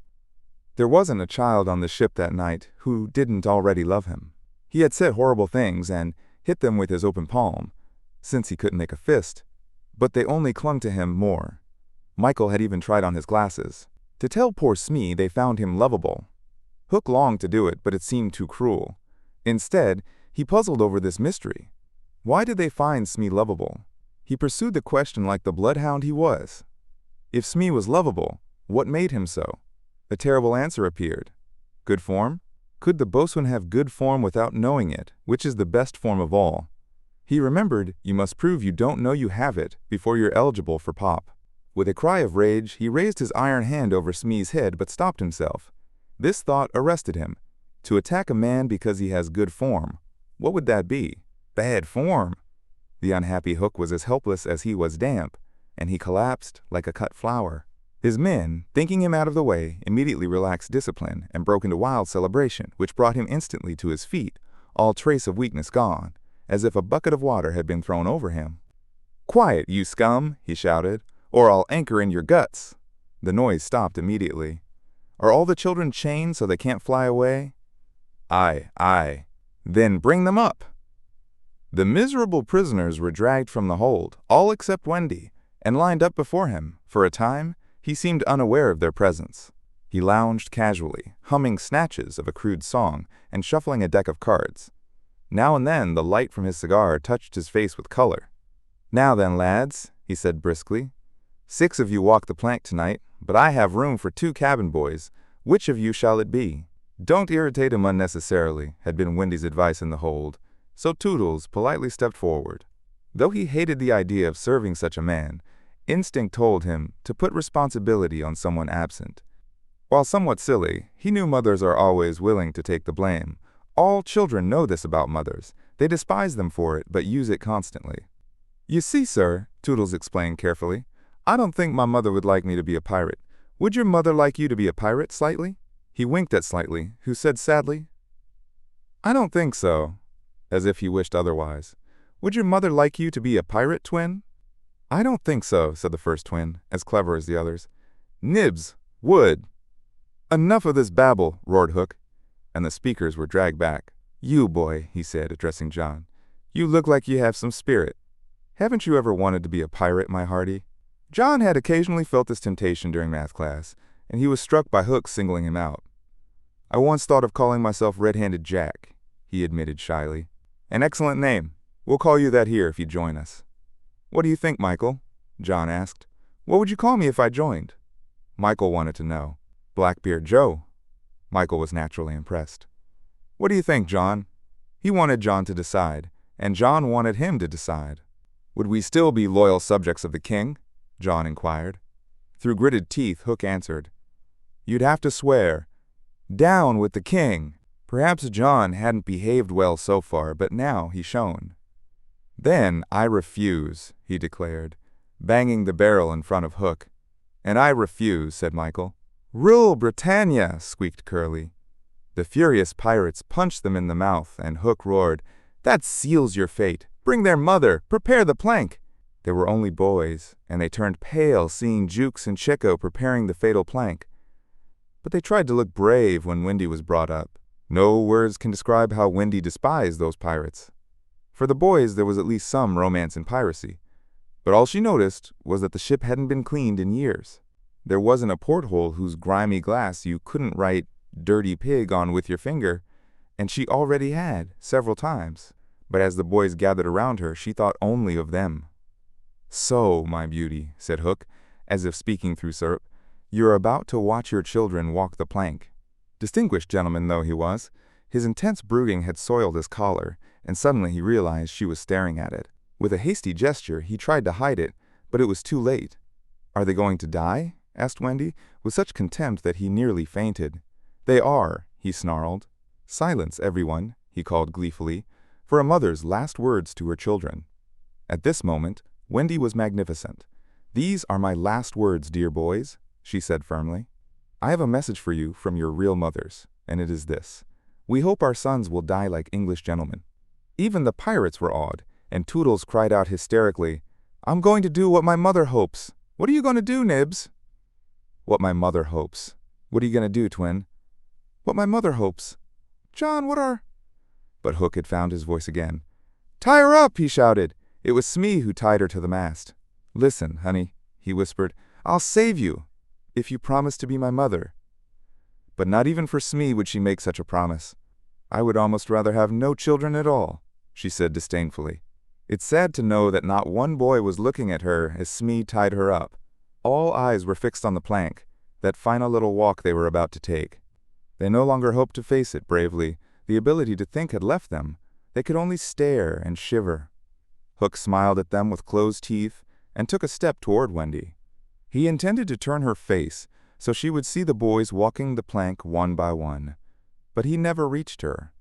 There wasn't a child on the ship that night who didn't already love him. He had said horrible things and hit them with his open palm, since he couldn't make a fist, but they only clung to him more. Michael had even tried on his glasses. To tell poor Smee they found him lovable. Hook longed to do it, but it seemed too cruel. Instead, he puzzled over this mystery. Why did they find Smee lovable? He pursued the question like the bloodhound he was. If Smee was lovable, what made him so? A terrible answer appeared. Good form? Could the boatswain have good form without knowing it, which is the best form of all? He remembered you must prove you don't know you have it before you're eligible for pop. With a cry of rage, he raised his iron hand over Smee's head but stopped himself. This thought arrested him. To attack a man because he has good form. What would that be? Bad form. The unhappy Hook was as helpless as he was damp, and he collapsed like a cut flower. His men, thinking him out of the way, immediately relaxed discipline and broke into wild celebration, which brought him instantly to his feet, all trace of weakness gone, as if a bucket of water had been thrown over him. "Quiet, you scum," he shouted, "or I'll anchor in your guts." The noise stopped immediately. "Are all the children chained so they can't fly away?" "Aye, aye." "Then bring them up." The miserable prisoners were dragged from the hold, all except Wendy, and lined up before him. For a time, he seemed unaware of their presence. He lounged casually, humming snatches of a crude song and shuffling a deck of cards. Now and then the light from his cigar touched his face with color. "Now then, lads," he said briskly. 6 of you walk the plank tonight, but I have room for 2 cabin boys. Which of you shall it be?" "Don't irritate him unnecessarily," had been Wendy's advice in the hold, so Toodles politely stepped forward. Though he hated the idea of serving such a man, instinct told him to put responsibility on someone absent. While somewhat silly, he knew mothers are always willing to take the blame. All children know this about mothers. They despise them for it, but use it constantly. "You see, sir," Toodles explained carefully, "I don't think my mother would like me to be a pirate. Would your mother like you to be a pirate, Slightly?" He winked at Slightly, who said sadly, "I don't think so," as if he wished otherwise. "Would your mother like you to be a pirate, twin?" "I don't think so," said the first twin, as clever as the others. "Nibs, would." "Enough of this babble," roared Hook, and the speakers were dragged back. "You, boy," he said, addressing John, "you look like you have some spirit. Haven't you ever wanted to be a pirate, my hearty?" John had occasionally felt this temptation during math class, and he was struck by Hook singling him out. "I once thought of calling myself Red-Handed Jack," he admitted shyly. "An excellent name. We'll call you that here if you join us." "What do you think, Michael?" John asked. "What would you call me if I joined?" Michael wanted to know. "Blackbeard Joe." Michael was naturally impressed. "What do you think, John?" He wanted John to decide, and John wanted him to decide. "Would we still be loyal subjects of the king?" John inquired. Through gritted teeth, Hook answered, You'd have to swear. Down with the king! Perhaps John hadn't behaved well so far, but now he shone. Then I refuse, he declared, banging the barrel in front of Hook. And I refuse, said Michael. Rule Britannia, squeaked Curly. The furious pirates punched them in the mouth, and Hook roared, That seals your fate. Bring their mother. Prepare the plank. They were only boys, and they turned pale seeing Jukes and Chico preparing the fatal plank. But they tried to look brave when Wendy was brought up. No words can describe how Wendy despised those pirates. For the boys, there was at least some romance in piracy. But all she noticed was that the ship hadn't been cleaned in years. There wasn't a porthole whose grimy glass you couldn't write "dirty pig" on with your finger, and she already had, several times. But as the boys gathered around her, she thought only of them. So, my beauty, said Hook, as if speaking through syrup, you're about to watch your children walk the plank. Distinguished gentleman though he was, his intense brooding had soiled his collar, and suddenly he realized she was staring at it. With a hasty gesture, he tried to hide it, but it was too late. Are they going to die? Asked Wendy, with such contempt that he nearly fainted. They are, he snarled. Silence, everyone, he called gleefully, for a mother's last words to her children. At this moment, Wendy was magnificent. These are my last words, dear boys, she said firmly. I have a message for you from your real mothers, and it is this. We hope our sons will die like English gentlemen. Even the pirates were awed, and Toodles cried out hysterically, I'm going to do what my mother hopes. What are you going to do, Nibs? What my mother hopes. What are you going to do, Twin? What my mother hopes. John, what are... But Hook had found his voice again. Tie her up, he shouted. It was Smee who tied her to the mast. Listen, honey, he whispered, I'll save you, if you promise to be my mother. But not even for Smee would she make such a promise. I would almost rather have no children at all, she said disdainfully. It's sad to know that not one boy was looking at her as Smee tied her up. All eyes were fixed on the plank, that final little walk they were about to take. They no longer hoped to face it bravely. The ability to think had left them. They could only stare and shiver. Hook smiled at them with closed teeth and took a step toward Wendy. He intended to turn her face so she would see the boys walking the plank one by one. But he never reached her.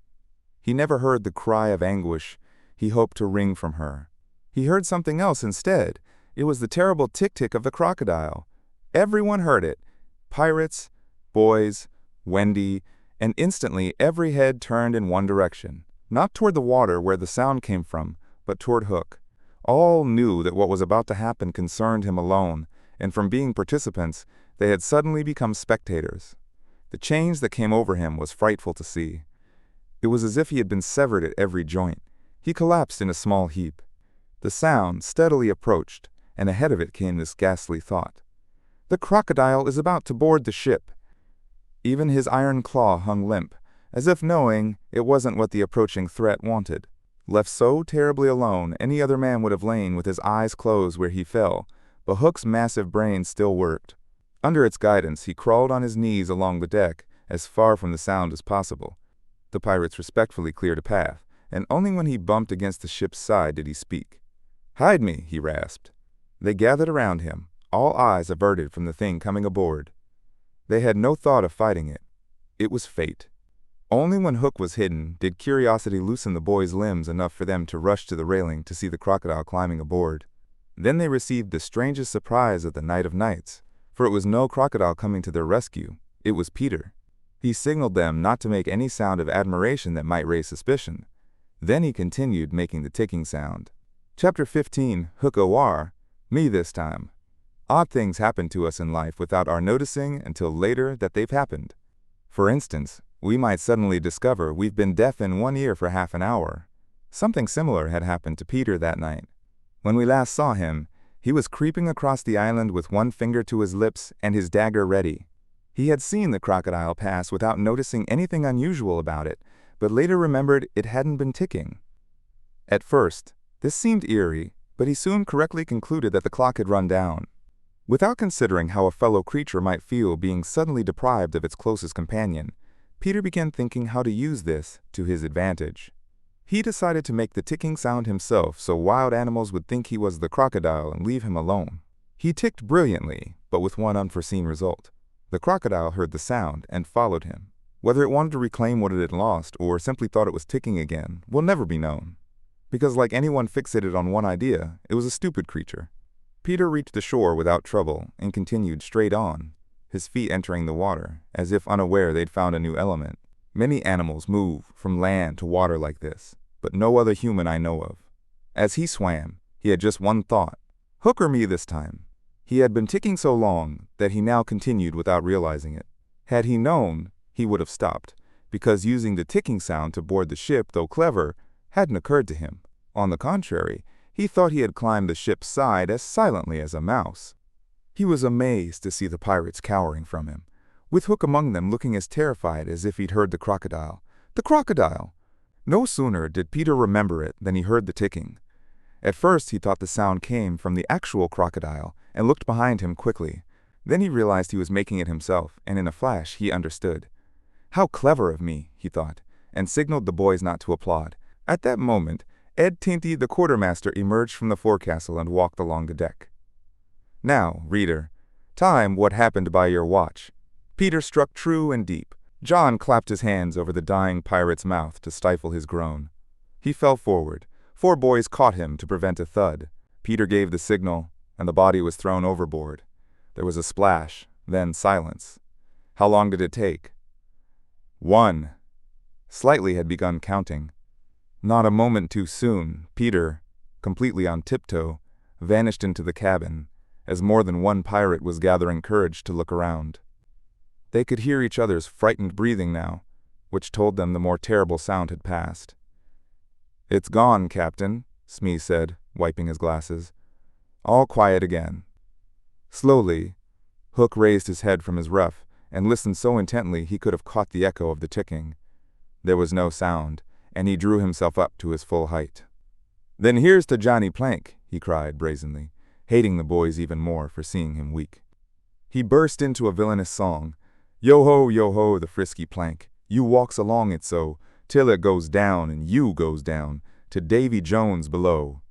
He never heard the cry of anguish he hoped to wring from her. He heard something else instead. It was the terrible tick-tick of the crocodile. Everyone heard it. Pirates, boys, Wendy, and instantly every head turned in one direction. Not toward the water where the sound came from, but toward Hook. All knew that what was about to happen concerned him alone, and from being participants, they had suddenly become spectators. The change that came over him was frightful to see. It was as if he had been severed at every joint. He collapsed in a small heap. The sound steadily approached, and ahead of it came this ghastly thought. The crocodile is about to board the ship. Even his iron claw hung limp, as if knowing it wasn't what the approaching threat wanted. Left so terribly alone, any other man would have lain with his eyes closed where he fell, but Hook's massive brain still worked. Under its guidance, he crawled on his knees along the deck, as far from the sound as possible. The pirates respectfully cleared a path, and only when he bumped against the ship's side did he speak. Hide me, he rasped. They gathered around him, all eyes averted from the thing coming aboard. They had no thought of fighting it. It was fate. Only when Hook was hidden did curiosity loosen the boys' limbs enough for them to rush to the railing to see the crocodile climbing aboard. Then they received the strangest surprise of the night of nights, for it was no crocodile coming to their rescue. It was Peter. He signaled them not to make any sound of admiration that might raise suspicion. Then he continued making the ticking sound. Chapter 15, Hook O'War, Me this time. Odd things happen to us in life without our noticing until later that they've happened. For instance, we might suddenly discover we've been deaf in one ear for half an hour. Something similar had happened to Peter that night. When we last saw him, he was creeping across the island with one finger to his lips and his dagger ready. He had seen the crocodile pass without noticing anything unusual about it, but later remembered it hadn't been ticking. At first, this seemed eerie, but he soon correctly concluded that the clock had run down. Without considering how a fellow creature might feel being suddenly deprived of its closest companion, Peter began thinking how to use this to his advantage. He decided to make the ticking sound himself so wild animals would think he was the crocodile and leave him alone. He ticked brilliantly, but with one unforeseen result. The crocodile heard the sound and followed him. Whether it wanted to reclaim what it had lost or simply thought it was ticking again will never be known. Because like anyone fixated on one idea, it was a stupid creature. Peter reached the shore without trouble and continued straight on, his feet entering the water, as if unaware they'd found a new element. Many animals move from land to water like this, but no other human I know of. As he swam, he had just one thought: Hook or me this time. He had been ticking so long that he now continued without realizing it. Had he known, he would have stopped, because using the ticking sound to board the ship, though clever, hadn't occurred to him. On the contrary, he thought he had climbed the ship's side as silently as a mouse. He was amazed to see the pirates cowering from him, with Hook among them looking as terrified as if he'd heard the crocodile. The crocodile! No sooner did Peter remember it than he heard the ticking. At first he thought the sound came from the actual crocodile and looked behind him quickly. Then he realized he was making it himself, and in a flash he understood. How clever of me, he thought, and signaled the boys not to applaud. At that moment, Ed Tinty, the quartermaster, emerged from the forecastle and walked along the deck. Now, reader, time what happened by your watch. Peter struck true and deep. John clapped his hands over the dying pirate's mouth to stifle his groan. He fell forward. 4 boys caught him to prevent a thud. Peter gave the signal, and the body was thrown overboard. There was a splash, then silence. How long did it take? 1. Slightly had begun counting. Not a moment too soon, Peter, completely on tiptoe, vanished into the cabin, as more than one pirate was gathering courage to look around. They could hear each other's frightened breathing now, which told them the more terrible sound had passed. "It's gone, Captain," Smee said, wiping his glasses. All quiet again. Slowly, Hook raised his head from his ruff and listened so intently he could have caught the echo of the ticking. There was no sound, and he drew himself up to his full height. "Then here's to Johnny Plank," he cried brazenly, hating the boys even more for seeing him weak. He burst into a villainous song. Yo ho, the frisky Plank, you walks along it so, till it goes down and you goes down, to Davy Jones below.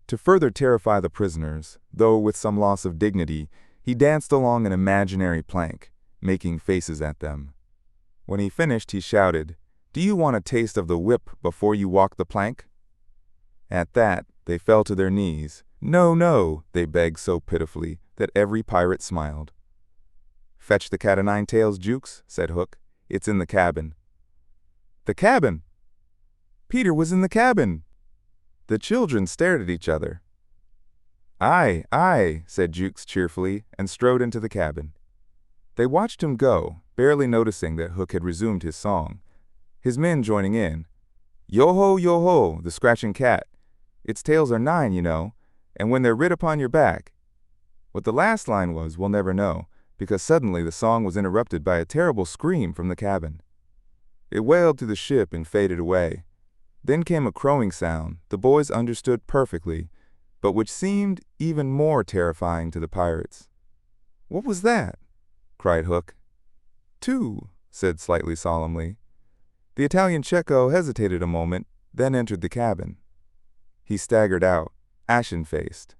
To further terrify the prisoners, though with some loss of dignity, he danced along an imaginary plank, making faces at them. When he finished, he shouted, "Do you want a taste of the whip before you walk the plank?" At that, they fell to their knees. "No, no," they begged so pitifully that every pirate smiled. "Fetch the cat-o'-nine-tails, Jukes," said Hook. "It's in the cabin." The cabin! Peter was in the cabin! The children stared at each other. "Aye, aye," said Jukes cheerfully, and strode into the cabin. They watched him go, barely noticing that Hook had resumed his song, his men joining in. Yo ho, the scratching cat. Its tails are 9, you know, and when they're writ upon your back." What the last line was, we'll never know, because suddenly the song was interrupted by a terrible scream from the cabin. It wailed through the ship and faded away. Then came a crowing sound the boys understood perfectly, but which seemed even more terrifying to the pirates. "What was that?" cried Hook. "2," said slightly solemnly. The Italian Cecco hesitated a moment, then entered the cabin. He staggered out, ashen-faced.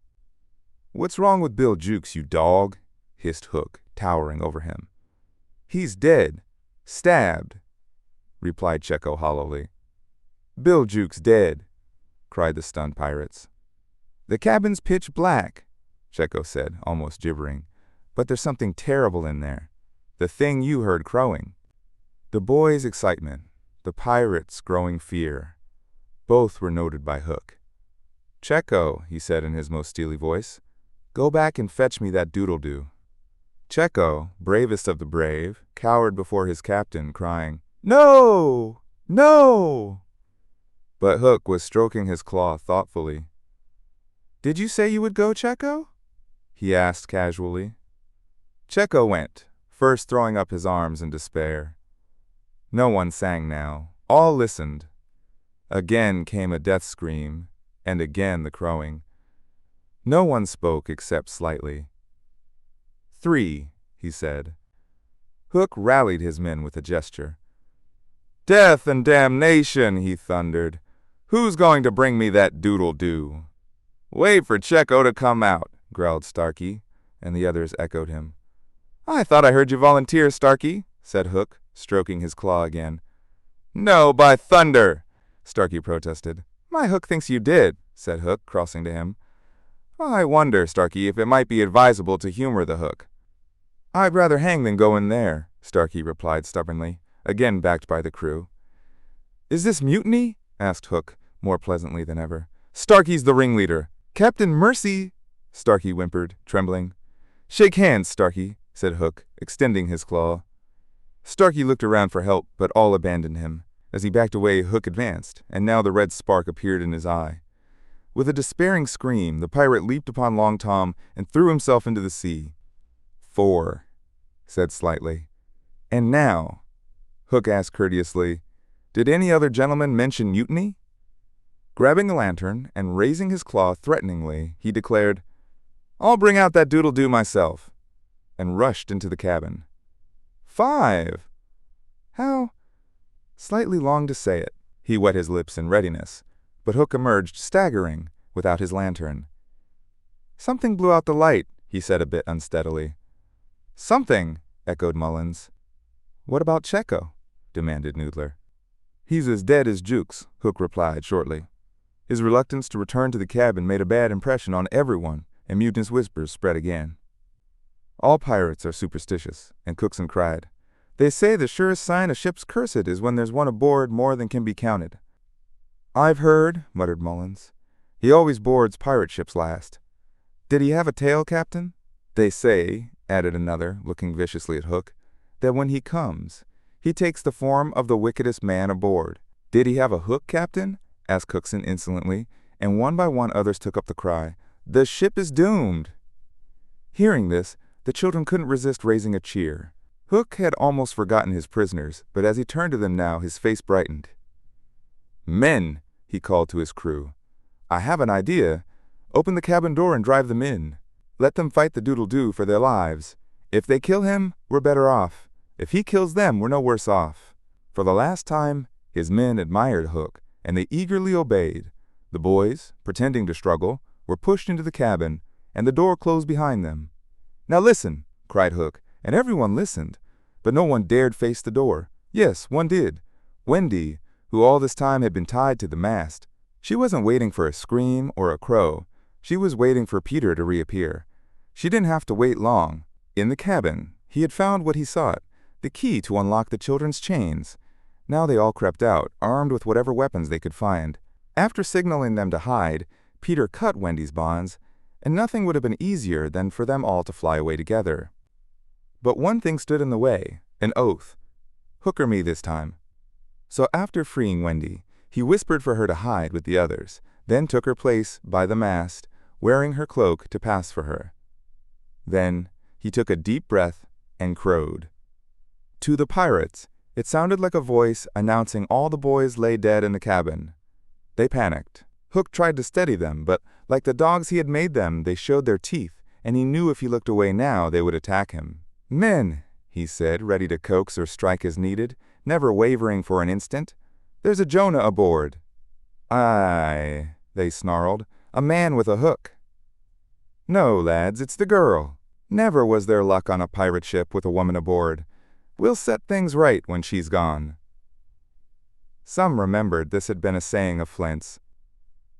"What's wrong with Bill Jukes, you dog?" hissed Hook, towering over him. "He's dead. Stabbed," replied Cecco hollowly. "Bill Jukes dead," cried the stunned pirates. "The cabin's pitch black," Cecco said, almost gibbering. "But there's something terrible in there. The thing you heard crowing." The boys' excitement, the pirates' growing fear, both were noted by Hook. "Cecco," he said in his most steely voice, "go back and fetch me that doodle-doo." Cecco, bravest of the brave, cowered before his captain, crying, "No! No!" But Hook was stroking his claw thoughtfully. "Did you say you would go, Cecco?" he asked casually. Cecco went, first throwing up his arms in despair. No one sang now. All listened. Again came a death scream, and again the crowing. No one spoke except slightly. 3, he said. Hook rallied his men with a gesture. "Death and damnation," he thundered. "Who's going to bring me that doodle-doo?" "Wait for Cecco to come out," growled Starkey, and the others echoed him. "I thought I heard you volunteer, Starkey," said Hook, stroking his claw again. "No, by thunder!" Starkey protested. "My Hook thinks you did," said Hook, crossing to him. "I wonder, Starkey, if it might be advisable to humor the Hook." "I'd rather hang than go in there," Starkey replied stubbornly, again backed by the crew. "Is this mutiny?" asked Hook, more pleasantly than ever. "Starkey's the ringleader." "Captain Mercy!" Starkey whimpered, trembling. "Shake hands, Starkey," said Hook, extending his claw. Starkey looked around for help, but all abandoned him. As he backed away, Hook advanced, and now the red spark appeared in his eye. With a despairing scream, the pirate leaped upon Long Tom and threw himself into the sea. "4," said slightly. "And now," Hook asked courteously, "did any other gentleman mention mutiny?" Grabbing a lantern and raising his claw threateningly, he declared, "I'll bring out that doodle-doo myself," and rushed into the cabin. 5. How? Slightly longed to say it. He wet his lips in readiness, but Hook emerged, staggering, without his lantern. "Something blew out the light," he said a bit unsteadily. "Something," echoed Mullins. "What about Checo?" demanded Noodler. "He's as dead as Jukes," Hook replied shortly. His reluctance to return to the cabin made a bad impression on everyone, and mutinous whispers spread again. All pirates are superstitious, and Cookson cried, "They say the surest sign a ship's cursed is when there's one aboard more than can be counted." "I've heard," muttered Mullins. "He always boards pirate ships last. Did he have a tail, Captain?" "They say," added another, looking viciously at Hook, "that when he comes, he takes the form of the wickedest man aboard." "Did he have a hook, Captain?" asked Cookson insolently, and one by one others took up the cry, "The ship is doomed!" Hearing this, the children couldn't resist raising a cheer. Hook had almost forgotten his prisoners, but as he turned to them now, his face brightened. "Men," he called to his crew, "I have an idea. Open the cabin door and drive them in. Let them fight the doodle-doo for their lives. If they kill him, we're better off. If he kills them, we're no worse off." For the last time, his men admired Hook, and they eagerly obeyed. The boys, pretending to struggle, were pushed into the cabin, and the door closed behind them. "Now listen," cried Hook, and everyone listened, but no one dared face the door. Yes, one did. Wendy, who all this time had been tied to the mast. She wasn't waiting for a scream or a crow. She was waiting for Peter to reappear. She didn't have to wait long. In the cabin, he had found what he sought, the key to unlock the children's chains. Now they all crept out, armed with whatever weapons they could find. After signaling them to hide, Peter cut Wendy's bonds, and nothing would have been easier than for them all to fly away together. But one thing stood in the way, an oath. Hook or me this time. So after freeing Wendy, he whispered for her to hide with the others, then took her place by the mast, wearing her cloak to pass for her. Then he took a deep breath and crowed. To the pirates, it sounded like a voice announcing all the boys lay dead in the cabin. They panicked. Hook tried to steady them, but like the dogs he had made them, they showed their teeth, and he knew if he looked away now, they would attack him. "Men," he said, ready to coax or strike as needed, never wavering for an instant, "there's a Jonah aboard." "Aye," they snarled, "a man with a hook." "No, lads, it's the girl. Never was there luck on a pirate ship with a woman aboard. We'll set things right when she's gone." Some remembered this had been a saying of Flint's.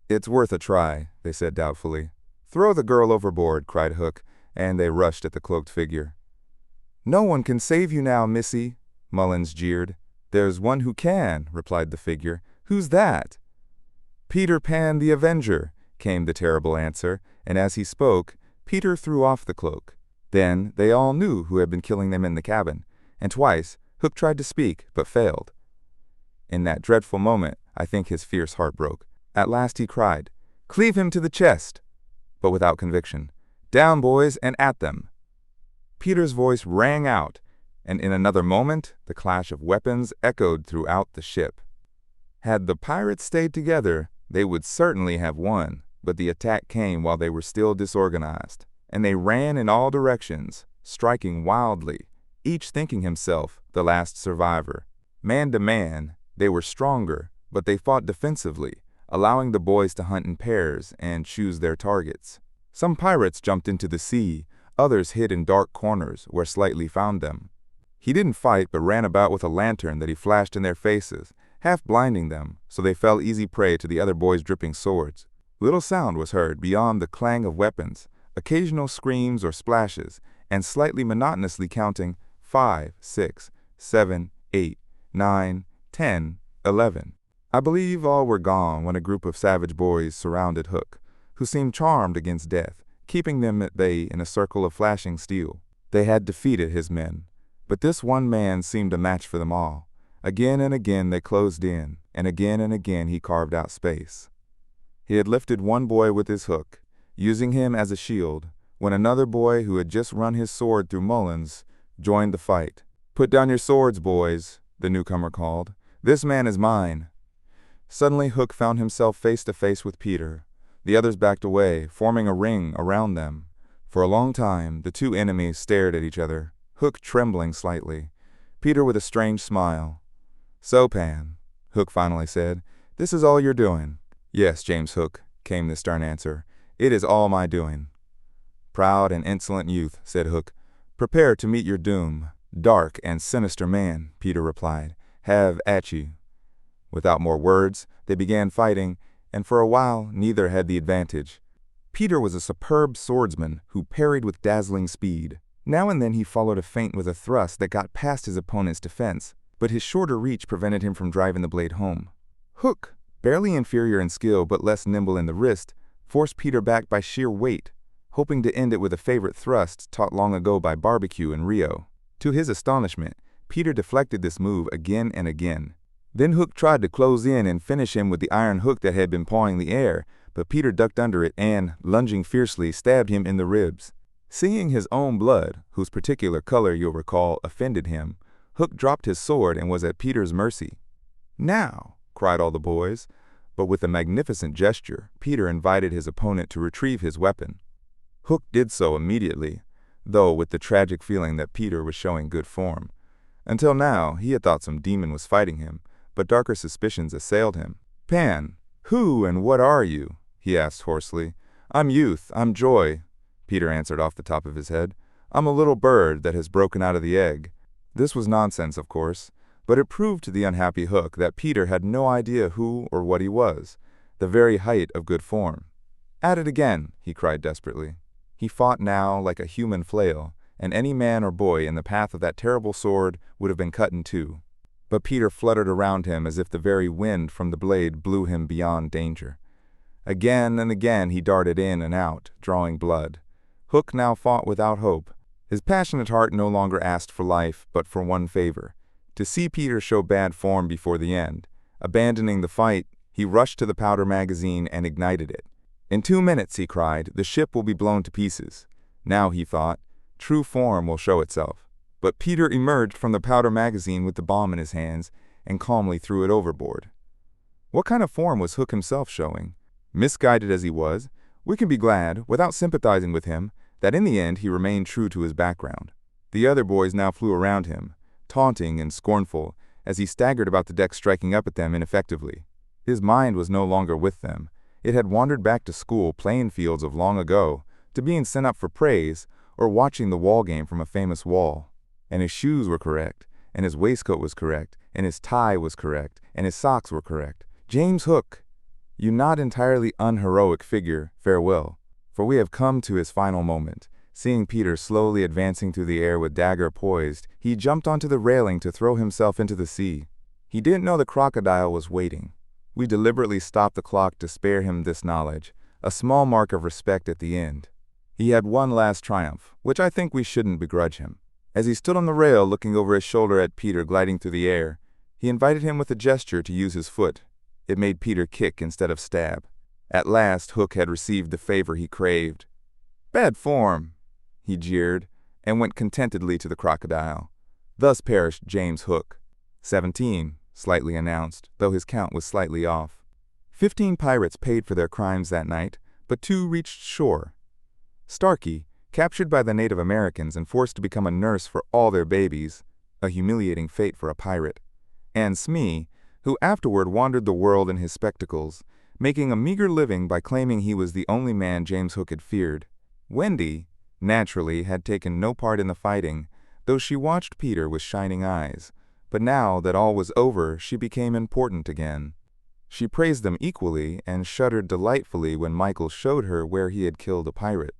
"It's worth a try," they said doubtfully. "Throw the girl overboard," cried Hook, and they rushed at the cloaked figure. "No one can save you now, missy," Mullins jeered. "There's one who can," replied the figure. "Who's that?" "Peter Pan the Avenger," came the terrible answer, and as he spoke, Peter threw off the cloak. Then they all knew who had been killing them in the cabin, and twice Hook tried to speak, but failed. In that dreadful moment, I think his fierce heart broke. At last he cried, "Cleave him to the chest!" but without conviction. "Down, boys, and at them!" Peter's voice rang out, and in another moment the clash of weapons echoed throughout the ship. Had the pirates stayed together, they would certainly have won, but the attack came while they were still disorganized, and they ran in all directions, striking wildly, each thinking himself the last survivor. Man to man, they were stronger, but they fought defensively, allowing the boys to hunt in pairs and choose their targets. Some pirates jumped into the sea, Others hid in dark corners where Slightly found them. He didn't fight but ran about with a lantern that he flashed in their faces, half blinding them, so they fell easy prey to the other boys' dripping swords. Little sound was heard beyond the clang of weapons, occasional screams or splashes, and Slightly monotonously counting 5, 6, 7, 8, 9, 10, 11. I believe all were gone when a group of savage boys surrounded Hook, who seemed charmed against death, keeping them at bay in a circle of flashing steel. They had defeated his men, but this one man seemed a match for them all. Again and again they closed in, and again he carved out space. He had lifted one boy with his hook, using him as a shield, when another boy who had just run his sword through Mullins joined the fight. "Put down your swords, boys," the newcomer called. "This man is mine." Suddenly Hook found himself face to face with Peter. The others backed away, forming a ring around them. For a long time, the two enemies stared at each other, Hook trembling slightly, Peter with a strange smile. "So, Pan," Hook finally said, "this is all you're doing." "Yes, James Hook," came the stern answer. "It is all my doing." "Proud and insolent youth," said Hook, "prepare to meet your doom." "Dark and sinister man," Peter replied, "have at you." Without more words, they began fighting, and for a while neither had the advantage. Peter was a superb swordsman who parried with dazzling speed. Now and then he followed a feint with a thrust that got past his opponent's defense, but his shorter reach prevented him from driving the blade home. Hook, barely inferior in skill but less nimble in the wrist, forced Peter back by sheer weight, hoping to end it with a favorite thrust taught long ago by Barbecue in Rio. To his astonishment, Peter deflected this move again and again. Then Hook tried to close in and finish him with the iron hook that had been pawing the air, but Peter ducked under it and, lunging fiercely, stabbed him in the ribs. Seeing his own blood, whose particular color, you'll recall, offended him, Hook dropped his sword and was at Peter's mercy. "Now!" cried all the boys, but with a magnificent gesture, Peter invited his opponent to retrieve his weapon. Hook did so immediately, though with the tragic feeling that Peter was showing good form. Until now, he had thought some demon was fighting him, but darker suspicions assailed him. "Pan, who and what are you?" he asked hoarsely. "I'm youth, I'm joy," Peter answered off the top of his head. "I'm a little bird that has broken out of the egg." This was nonsense, of course, but it proved to the unhappy Hook that Peter had no idea who or what he was, the very height of good form. "At it again," he cried desperately. He fought now like a human flail, and any man or boy in the path of that terrible sword would have been cut in two. But Peter fluttered around him as if the very wind from the blade blew him beyond danger. Again and again he darted in and out, drawing blood. Hook now fought without hope. His passionate heart no longer asked for life, but for one favor: to see Peter show bad form before the end. Abandoning the fight, he rushed to the powder magazine and ignited it. "In 2 minutes," he cried, "the ship will be blown to pieces." Now, he thought, true form will show itself. But Peter emerged from the powder magazine with the bomb in his hands and calmly threw it overboard. What kind of form was Hook himself showing? Misguided as he was, we can be glad, without sympathizing with him, that in the end he remained true to his background. The other boys now flew around him, taunting and scornful, as he staggered about the deck striking up at them ineffectively. His mind was no longer with them. It had wandered back to school playing fields of long ago, to being sent up for praise, or watching the wall game from a famous wall. And his shoes were correct, and his waistcoat was correct, and his tie was correct, and his socks were correct. James Hook, you not entirely unheroic figure, farewell, for we have come to his final moment. Seeing Peter slowly advancing through the air with dagger poised, he jumped onto the railing to throw himself into the sea. He didn't know the crocodile was waiting. We deliberately stopped the clock to spare him this knowledge, a small mark of respect at the end. He had one last triumph, which I think we shouldn't begrudge him. As he stood on the rail looking over his shoulder at Peter gliding through the air, he invited him with a gesture to use his foot. It made Peter kick instead of stab. At last Hook had received the favor he craved. "Bad form," he jeered, and went contentedly to the crocodile. Thus perished James Hook. 17, Slightly announced, though his count was slightly off. 15 pirates paid for their crimes that night, but 2 reached shore. Starkey, captured by the Native Americans and forced to become a nurse for all their babies, a humiliating fate for a pirate, and Smee, who afterward wandered the world in his spectacles, making a meager living by claiming he was the only man James Hook had feared. Wendy, naturally had taken no part in the fighting, though she watched Peter with shining eyes. But now that all was over, she became important again. She praised them equally and shuddered delightfully when Michael showed her where he had killed a pirate.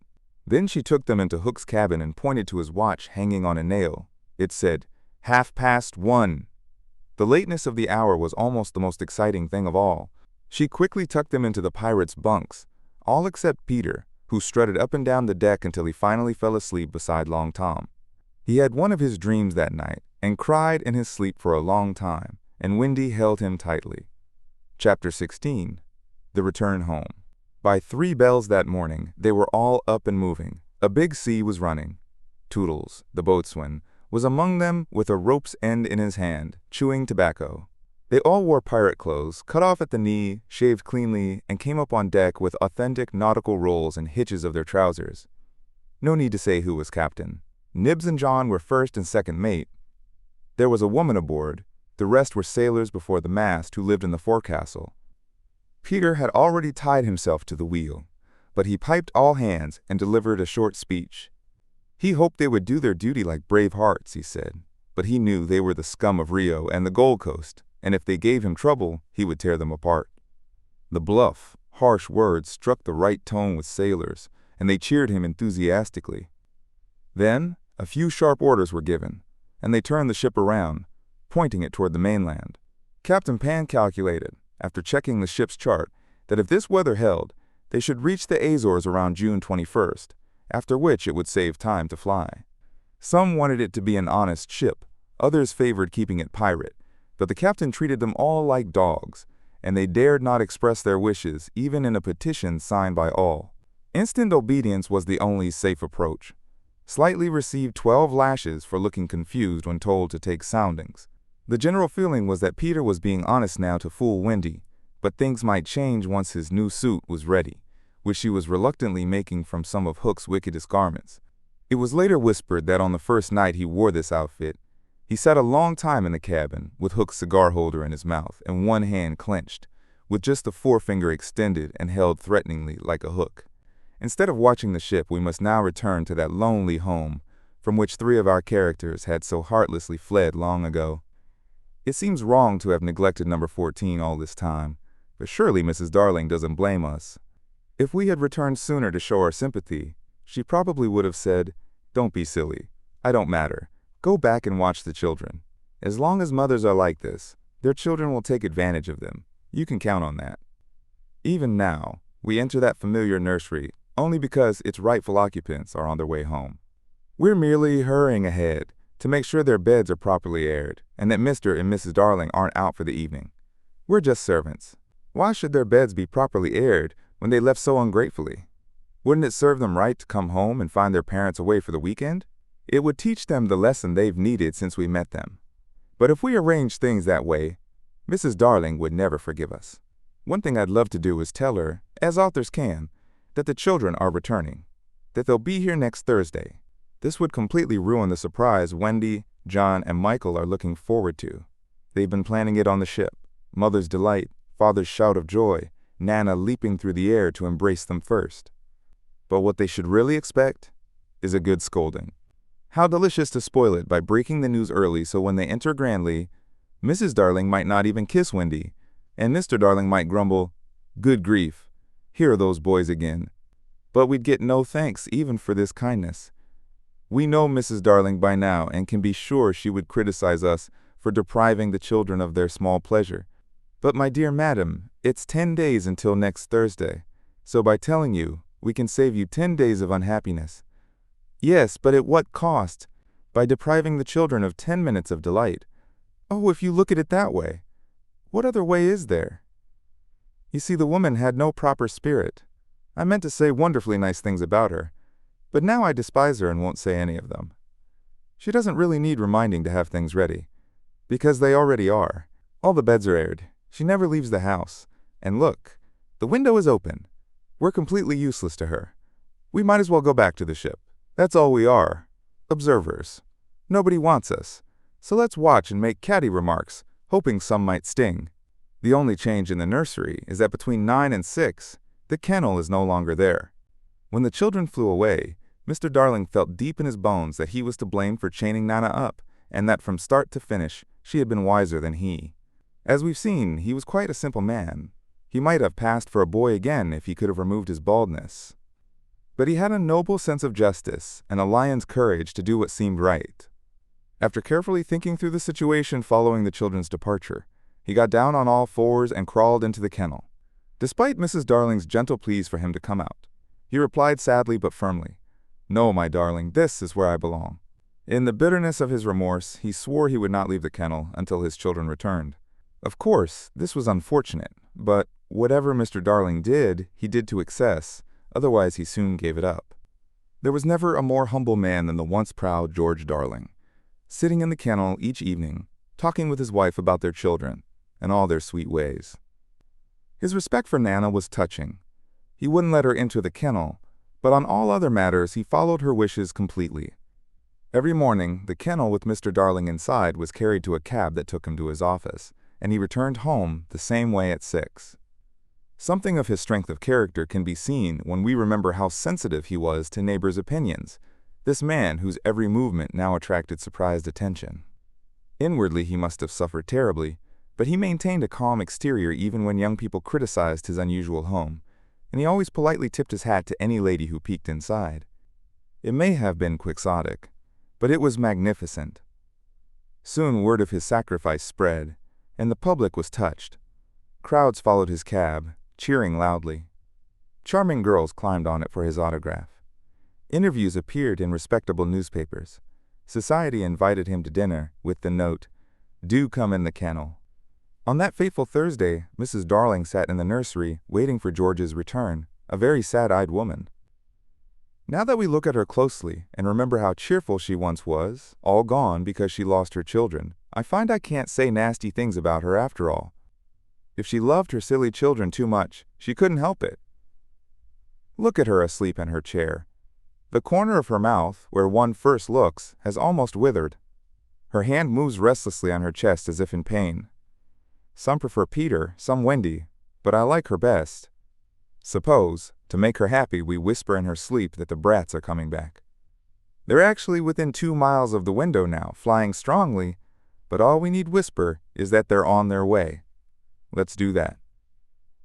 Then she took them into Hook's cabin and pointed to his watch hanging on a nail. It said, 1:30. The lateness of the hour was almost the most exciting thing of all. She quickly tucked them into the pirates' bunks, all except Peter, who strutted up and down the deck until he finally fell asleep beside Long Tom. He had one of his dreams that night and cried in his sleep for a long time, and Wendy held him tightly. Chapter 16. The Return Home. By 3 bells that morning, they were all up and moving. A big sea was running. Toodles, the boatswain, was among them with a rope's end in his hand, chewing tobacco. They all wore pirate clothes, cut off at the knee, shaved cleanly, and came up on deck with authentic nautical rolls and hitches of their trousers. No need to say who was captain. Nibs and John were first and second mate. There was a woman aboard. The rest were sailors before the mast who lived in the forecastle. Peter had already tied himself to the wheel, but he piped all hands and delivered a short speech. He hoped they would do their duty like brave hearts, he said, but he knew they were the scum of Rio and the Gold Coast, and if they gave him trouble, he would tear them apart. The bluff, harsh words struck the right tone with sailors, and they cheered him enthusiastically. Then, a few sharp orders were given, and they turned the ship around, pointing it toward the mainland. Captain Pan calculated, after checking the ship's chart, that if this weather held, they should reach the Azores around June 21st, after which it would save time to fly. Some wanted it to be an honest ship, others favored keeping it pirate, but the captain treated them all like dogs, and they dared not express their wishes even in a petition signed by all. Instant obedience was the only safe approach. Slightly received 12 lashes for looking confused when told to take soundings. The general feeling was that Peter was being honest now to fool Wendy, but things might change once his new suit was ready, which she was reluctantly making from some of Hook's wickedest garments. It was later whispered that on the first night he wore this outfit, he sat a long time in the cabin with Hook's cigar holder in his mouth and one hand clenched, with just the forefinger extended and held threateningly like a hook. Instead of watching the ship, we must now return to that lonely home from which 3 of our characters had so heartlessly fled long ago. It seems wrong to have neglected number 14 all this time, but surely Mrs. Darling doesn't blame us. If we had returned sooner to show our sympathy, she probably would have said, "Don't be silly. I don't matter. Go back and watch the children. As long as mothers are like this, their children will take advantage of them. You can count on that." Even now, we enter that familiar nursery only because its rightful occupants are on their way home. We're merely hurrying ahead to make sure their beds are properly aired and that Mr. and Mrs. Darling aren't out for the evening. We're just servants. Why should their beds be properly aired when they left so ungratefully? Wouldn't it serve them right to come home and find their parents away for the weekend? It would teach them the lesson they've needed since we met them. But if we arrange things that way, Mrs. Darling would never forgive us. One thing I'd love to do is tell her, as authors can, that the children are returning, that they'll be here next Thursday. This would completely ruin the surprise Wendy, John, and Michael are looking forward to. They've been planning it on the ship. Mother's delight, father's shout of joy, Nana leaping through the air to embrace them first. But what they should really expect is a good scolding. How delicious to spoil it by breaking the news early so when they enter grandly, Mrs. Darling might not even kiss Wendy, and Mr. Darling might grumble, "Good grief, here are those boys again." But we'd get no thanks even for this kindness. We know Mrs. Darling by now and can be sure she would criticize us for depriving the children of their small pleasure. But my dear madam, it's 10 days until next Thursday, so by telling you, we can save you 10 days of unhappiness. Yes, but at what cost? By depriving the children of 10 minutes of delight. Oh, if you look at it that way. What other way is there? You see, the woman had no proper spirit. I meant to say wonderfully nice things about her, but now I despise her and won't say any of them. She doesn't really need reminding to have things ready, because they already are. All the beds are aired. She never leaves the house. And look, the window is open. We're completely useless to her. We might as well go back to the ship. That's all we are. Observers. Nobody wants us. So let's watch and make catty remarks, hoping some might sting. The only change in the nursery is that between 9 and 6, the kennel is no longer there. When the children flew away, Mr. Darling felt deep in his bones that he was to blame for chaining Nana up, and that from start to finish she had been wiser than he. As we've seen, he was quite a simple man. He might have passed for a boy again if he could have removed his baldness. But he had a noble sense of justice and a lion's courage to do what seemed right. After carefully thinking through the situation following the children's departure, he got down on all fours and crawled into the kennel. Despite Mrs. Darling's gentle pleas for him to come out, he replied sadly but firmly, "No, my darling, this is where I belong." In the bitterness of his remorse, he swore he would not leave the kennel until his children returned. Of course, this was unfortunate, but whatever Mr. Darling did, he did to excess, otherwise he soon gave it up. There was never a more humble man than the once proud George Darling, sitting in the kennel each evening, talking with his wife about their children and all their sweet ways. His respect for Nana was touching. He wouldn't let her into the kennel, but on all other matters he followed her wishes completely. Every morning, the kennel with Mr. Darling inside was carried to a cab that took him to his office, and he returned home the same way at 6. Something of his strength of character can be seen when we remember how sensitive he was to neighbors' opinions, this man whose every movement now attracted surprised attention. Inwardly he must have suffered terribly, but he maintained a calm exterior even when young people criticized his unusual home, and he always politely tipped his hat to any lady who peeked inside. It may have been quixotic, but it was magnificent. Soon word of his sacrifice spread, and the public was touched. Crowds followed his cab, cheering loudly. Charming girls climbed on it for his autograph. Interviews appeared in respectable newspapers. Society invited him to dinner with the note, "Do come in the kennel." On that fateful Thursday, Mrs. Darling sat in the nursery waiting for George's return, a very sad-eyed woman. Now that we look at her closely and remember how cheerful she once was, all gone because she lost her children, I find I can't say nasty things about her after all. If she loved her silly children too much, she couldn't help it. Look at her asleep in her chair. The corner of her mouth, where one first looks, has almost withered. Her hand moves restlessly on her chest as if in pain. Some prefer Peter, some Wendy, but I like her best. Suppose, to make her happy, we whisper in her sleep that the brats are coming back. They're actually within 2 miles of the window now, flying strongly, but all we need whisper is that they're on their way. Let's do that.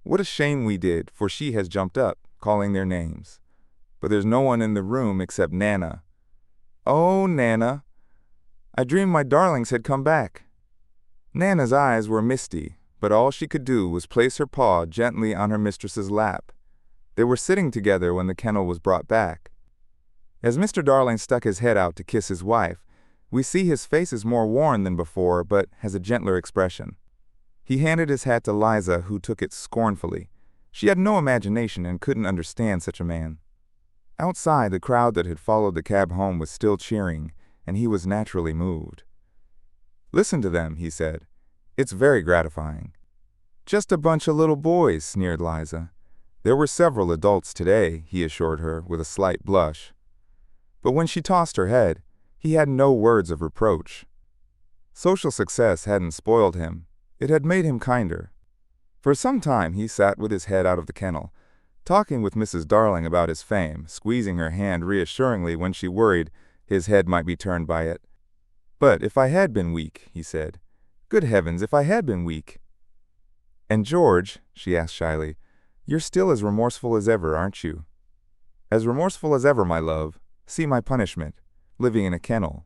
What a shame we did, for she has jumped up, calling their names. But there's no one in the room except Nana. Oh, Nana! I dreamed my darlings had come back. Nana's eyes were misty, but all she could do was place her paw gently on her mistress's lap. They were sitting together when the kennel was brought back. As Mr. Darling stuck his head out to kiss his wife, we see his face is more worn than before, but has a gentler expression. He handed his hat to Liza, who took it scornfully. She had no imagination and couldn't understand such a man. Outside, the crowd that had followed the cab home was still cheering, and he was naturally moved. "Listen to them," he said. "It's very gratifying." "Just a bunch of little boys," sneered Liza. "There were several adults today," he assured her with a slight blush. But when she tossed her head, he had no words of reproach. Social success hadn't spoiled him. It had made him kinder. For some time he sat with his head out of the kennel, talking with Mrs. Darling about his fame, squeezing her hand reassuringly when she worried his head might be turned by it. "But if I had been weak," he said. "Good heavens, if I had been weak." "And George," she asked shyly, "you're still as remorseful as ever, aren't you?" "As remorseful as ever, my love. See my punishment, living in a kennel."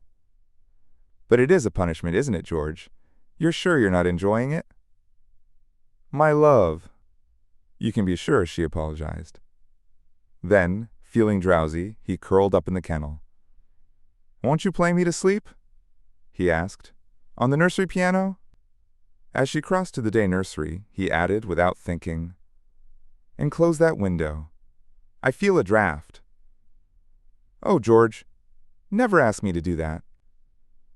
"But it is a punishment, isn't it, George? You're sure you're not enjoying it?" "My love." "You can be sure," she apologized. Then, feeling drowsy, he curled up in the kennel. "Won't you play me to sleep?" he asked. "On the nursery piano?" As she crossed to the day nursery, he added without thinking, "And close that window. I feel a draft." "Oh, George, never ask me to do that."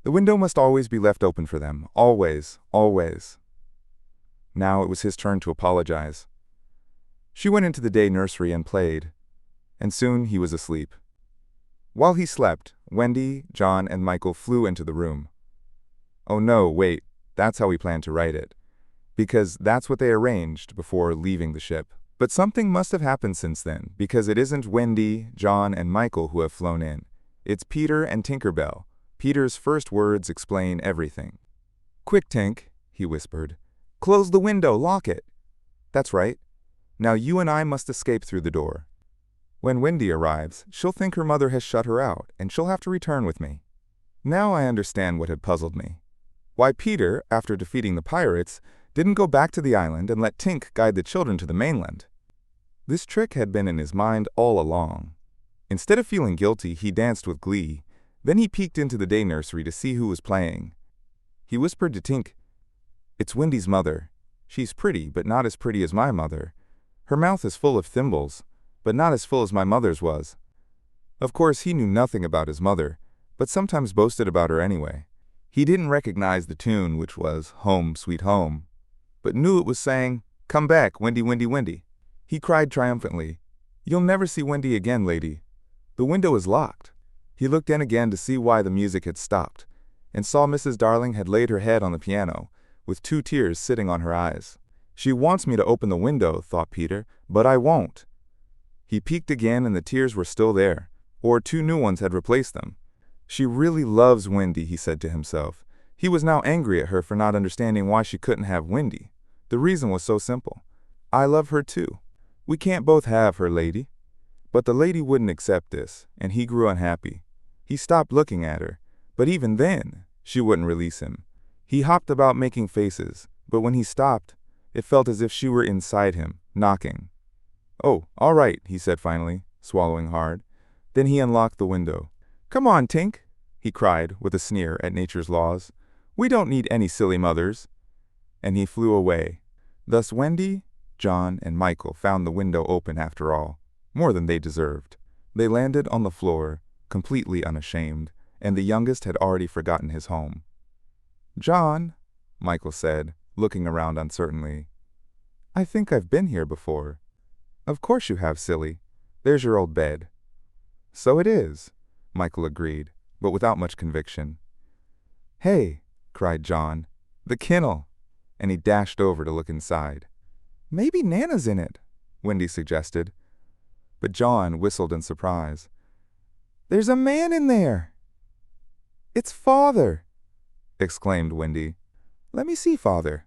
The window must always be left open for them. Always, always. Now it was his turn to apologize. She went into the day nursery and played, and soon he was asleep. While he slept, Wendy, John, and Michael flew into the room. Oh no, wait, that's how we planned to write it, because that's what they arranged before leaving the ship. But something must have happened since then, because it isn't Wendy, John, and Michael who have flown in. It's Peter and Tinker Bell. Peter's first words explain everything. "Quick, Tink," he whispered. "Close the window, lock it." "That's right. Now you and I must escape through the door. When Wendy arrives, she'll think her mother has shut her out, and she'll have to return with me." Now I understand what had puzzled me. Why Peter, after defeating the pirates, didn't go back to the island and let Tink guide the children to the mainland. This trick had been in his mind all along. Instead of feeling guilty, he danced with glee. Then he peeked into the day nursery to see who was playing. He whispered to Tink, "It's Wendy's mother. She's pretty, but not as pretty as my mother. Her mouth is full of thimbles, but not as full as my mother's was." Of course, he knew nothing about his mother, but sometimes boasted about her anyway. He didn't recognize the tune, which was "Home, Sweet Home," but knew it was saying, "Come back, Wendy, Wendy, Wendy." He cried triumphantly, "You'll never see Wendy again, lady. The window is locked." He looked in again to see why the music had stopped, and saw Mrs. Darling had laid her head on the piano, with 2 tears sitting on her eyes. "She wants me to open the window," thought Peter, "but I won't." He peeked again, and the tears were still there, or 2 new ones had replaced them. "She really loves Wendy," he said to himself. He was now angry at her for not understanding why she couldn't have Wendy. The reason was so simple. "I love her too. We can't both have her, lady." But the lady wouldn't accept this, and he grew unhappy. He stopped looking at her, but even then, she wouldn't release him. He hopped about making faces, but when he stopped, it felt as if she were inside him, knocking. "Oh, all right," he said finally, swallowing hard. Then he unlocked the window. "Come on, Tink," he cried with a sneer at nature's laws. "We don't need any silly mothers." And he flew away. Thus Wendy, John, and Michael found the window open after all, more than they deserved. They landed on the floor, completely unashamed, and the youngest had already forgotten his home. "John," Michael said, looking around uncertainly, "I think I've been here before." "Of course you have, silly. There's your old bed." "So it is," Michael agreed, but without much conviction. "Hey," cried John, "the kennel!" And he dashed over to look inside. "Maybe Nana's in it," Wendy suggested. But John whistled in surprise. "There's a man in there!" "It's Father!" exclaimed Wendy. "Let me see Father,"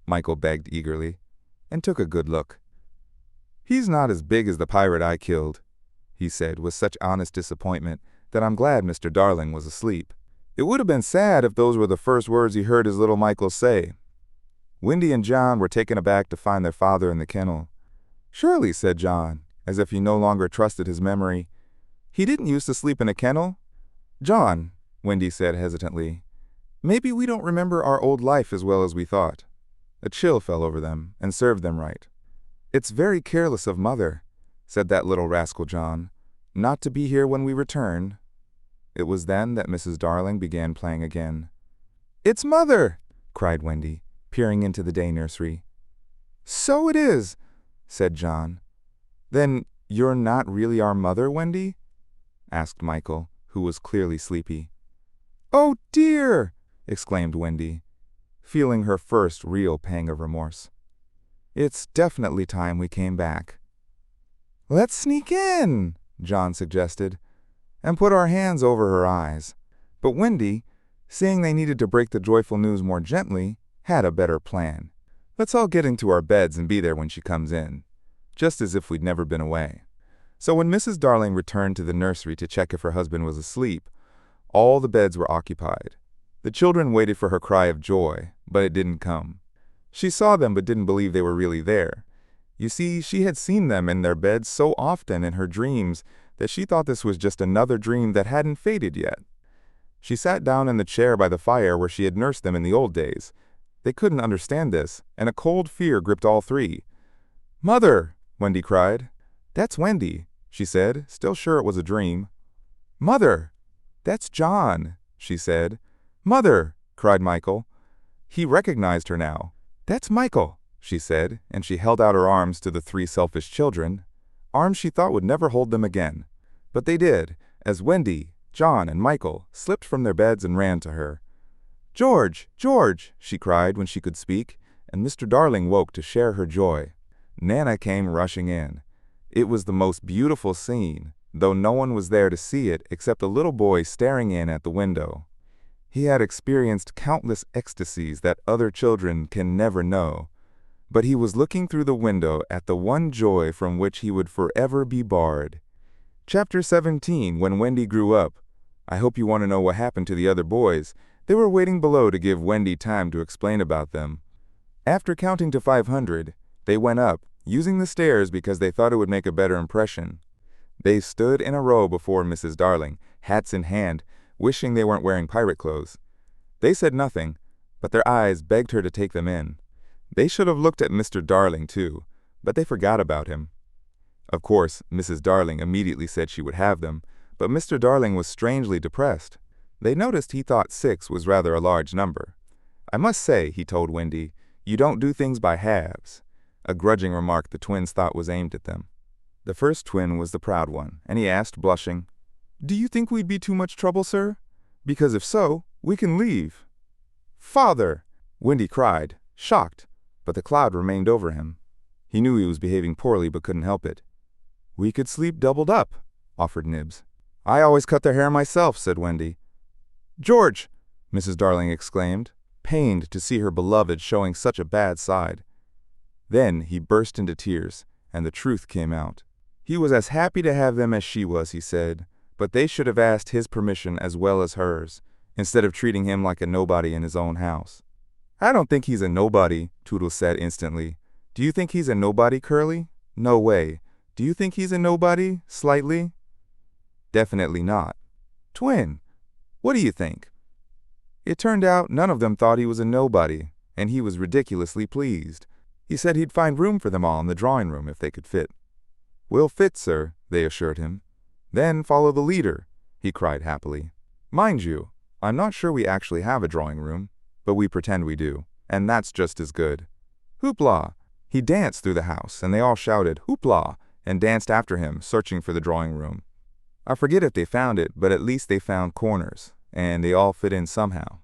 Michael begged eagerly, and took a good look. "He's not as big as the pirate I killed," he said with such honest disappointment that I'm glad Mr. Darling was asleep. It would have been sad if those were the first words he heard his little Michael say. Wendy and John were taken aback to find their father in the kennel. "Surely," said John, as if he no longer trusted his memory, "he didn't used to sleep in a kennel." "John," Wendy said hesitantly, "maybe we don't remember our old life as well as we thought." A chill fell over them and served them right. "It's very careless of Mother," said that little rascal John, "not to be here when we return." It was then that Mrs. Darling began playing again. "It's Mother!" cried Wendy, peering into the day nursery. "So it is," said John. "Then you're not really our mother, Wendy?" asked Michael, who was clearly sleepy. "Oh dear!" exclaimed Wendy, feeling her first real pang of remorse. "It's definitely time we came back." "Let's sneak in," John suggested, and put our hands over her eyes. But Wendy, seeing they needed to break the joyful news more gently, had a better plan. "Let's all get into our beds and be there when she comes in," just as if we'd never been away. So when Mrs. Darling returned to the nursery to check if her husband was asleep, all the beds were occupied. The children waited for her cry of joy, but it didn't come. She saw them but didn't believe they were really there. You see, she had seen them in their beds so often in her dreams that she thought this was just another dream that hadn't faded yet. She sat down in the chair by the fire where she had nursed them in the old days. They couldn't understand this, and a cold fear gripped all 3. "Mother!" Wendy cried. "That's Wendy," she said, still sure it was a dream. "Mother!" "That's John," she said. "Mother!" cried Michael. He recognized her now. "That's Michael," she said, and she held out her arms to the 3 selfish children, arms she thought would never hold them again. But they did, as Wendy, John, and Michael slipped from their beds and ran to her. "George! George!" she cried when she could speak, and Mr. Darling woke to share her joy. Nana came rushing in. It was the most beautiful scene, though no one was there to see it except a little boy staring in at the window. He had experienced countless ecstasies that other children can never know, but he was looking through the window at the one joy from which he would forever be barred. Chapter 17, When Wendy Grew Up. I hope you want to know what happened to the other boys. They were waiting below to give Wendy time to explain about them. After counting to 500, they went up, using the stairs because they thought it would make a better impression. They stood in a row before Mrs. Darling, hats in hand, wishing they weren't wearing pirate clothes. They said nothing, but their eyes begged her to take them in. They should have looked at Mr. Darling, too, but they forgot about him. Of course, Mrs. Darling immediately said she would have them, but Mr. Darling was strangely depressed. They noticed he thought 6 was rather a large number. I must say, he told Wendy, you don't do things by halves. A grudging remark the twins thought was aimed at them. The first twin was the proud one, and he asked, blushing, "Do you think we'd be too much trouble, sir? Because if so, we can leave." "Father!" Wendy cried, shocked, but the cloud remained over him. He knew he was behaving poorly but couldn't help it. "We could sleep doubled up," offered Nibs. "I always cut their hair myself," said Wendy. "George!" Mrs. Darling exclaimed, pained to see her beloved showing such a bad side. Then he burst into tears, and the truth came out. He was as happy to have them as she was, he said, but they should have asked his permission as well as hers, instead of treating him like a nobody in his own house. "I don't think he's a nobody," Toodles said instantly. "Do you think he's a nobody, Curly?" "No way. Do you think he's a nobody, Slightly?" "Definitely not." "Twin, what do you think?" It turned out none of them thought he was a nobody, and he was ridiculously pleased. He said he'd find room for them all in the drawing room if they could fit. "We'll fit, sir," they assured him. "Then follow the leader," he cried happily. "Mind you, I'm not sure we actually have a drawing room, but we pretend we do, and that's just as good." Hoopla! He danced through the house, and they all shouted, "Hoopla!" and danced after him, searching for the drawing room. I forget if they found it, but at least they found corners, and they all fit in somehow.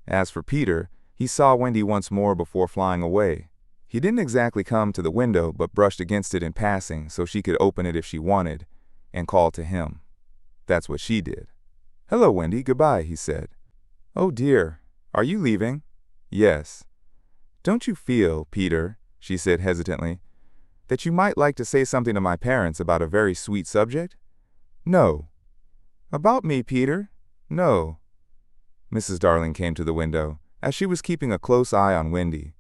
As for Peter, he saw Wendy once more before flying away. He didn't exactly come to the window, but brushed against it in passing so she could open it if she wanted, and called to him. That's what she did. "Hello, Wendy, goodbye," he said. "Oh dear, are you leaving?" "Yes." "Don't you feel, Peter," she said hesitantly, "that you might like to say something to my parents about a very sweet subject?" "No." "About me, Peter?" "No." Mrs. Darling came to the window, as she was keeping a close eye on Wendy.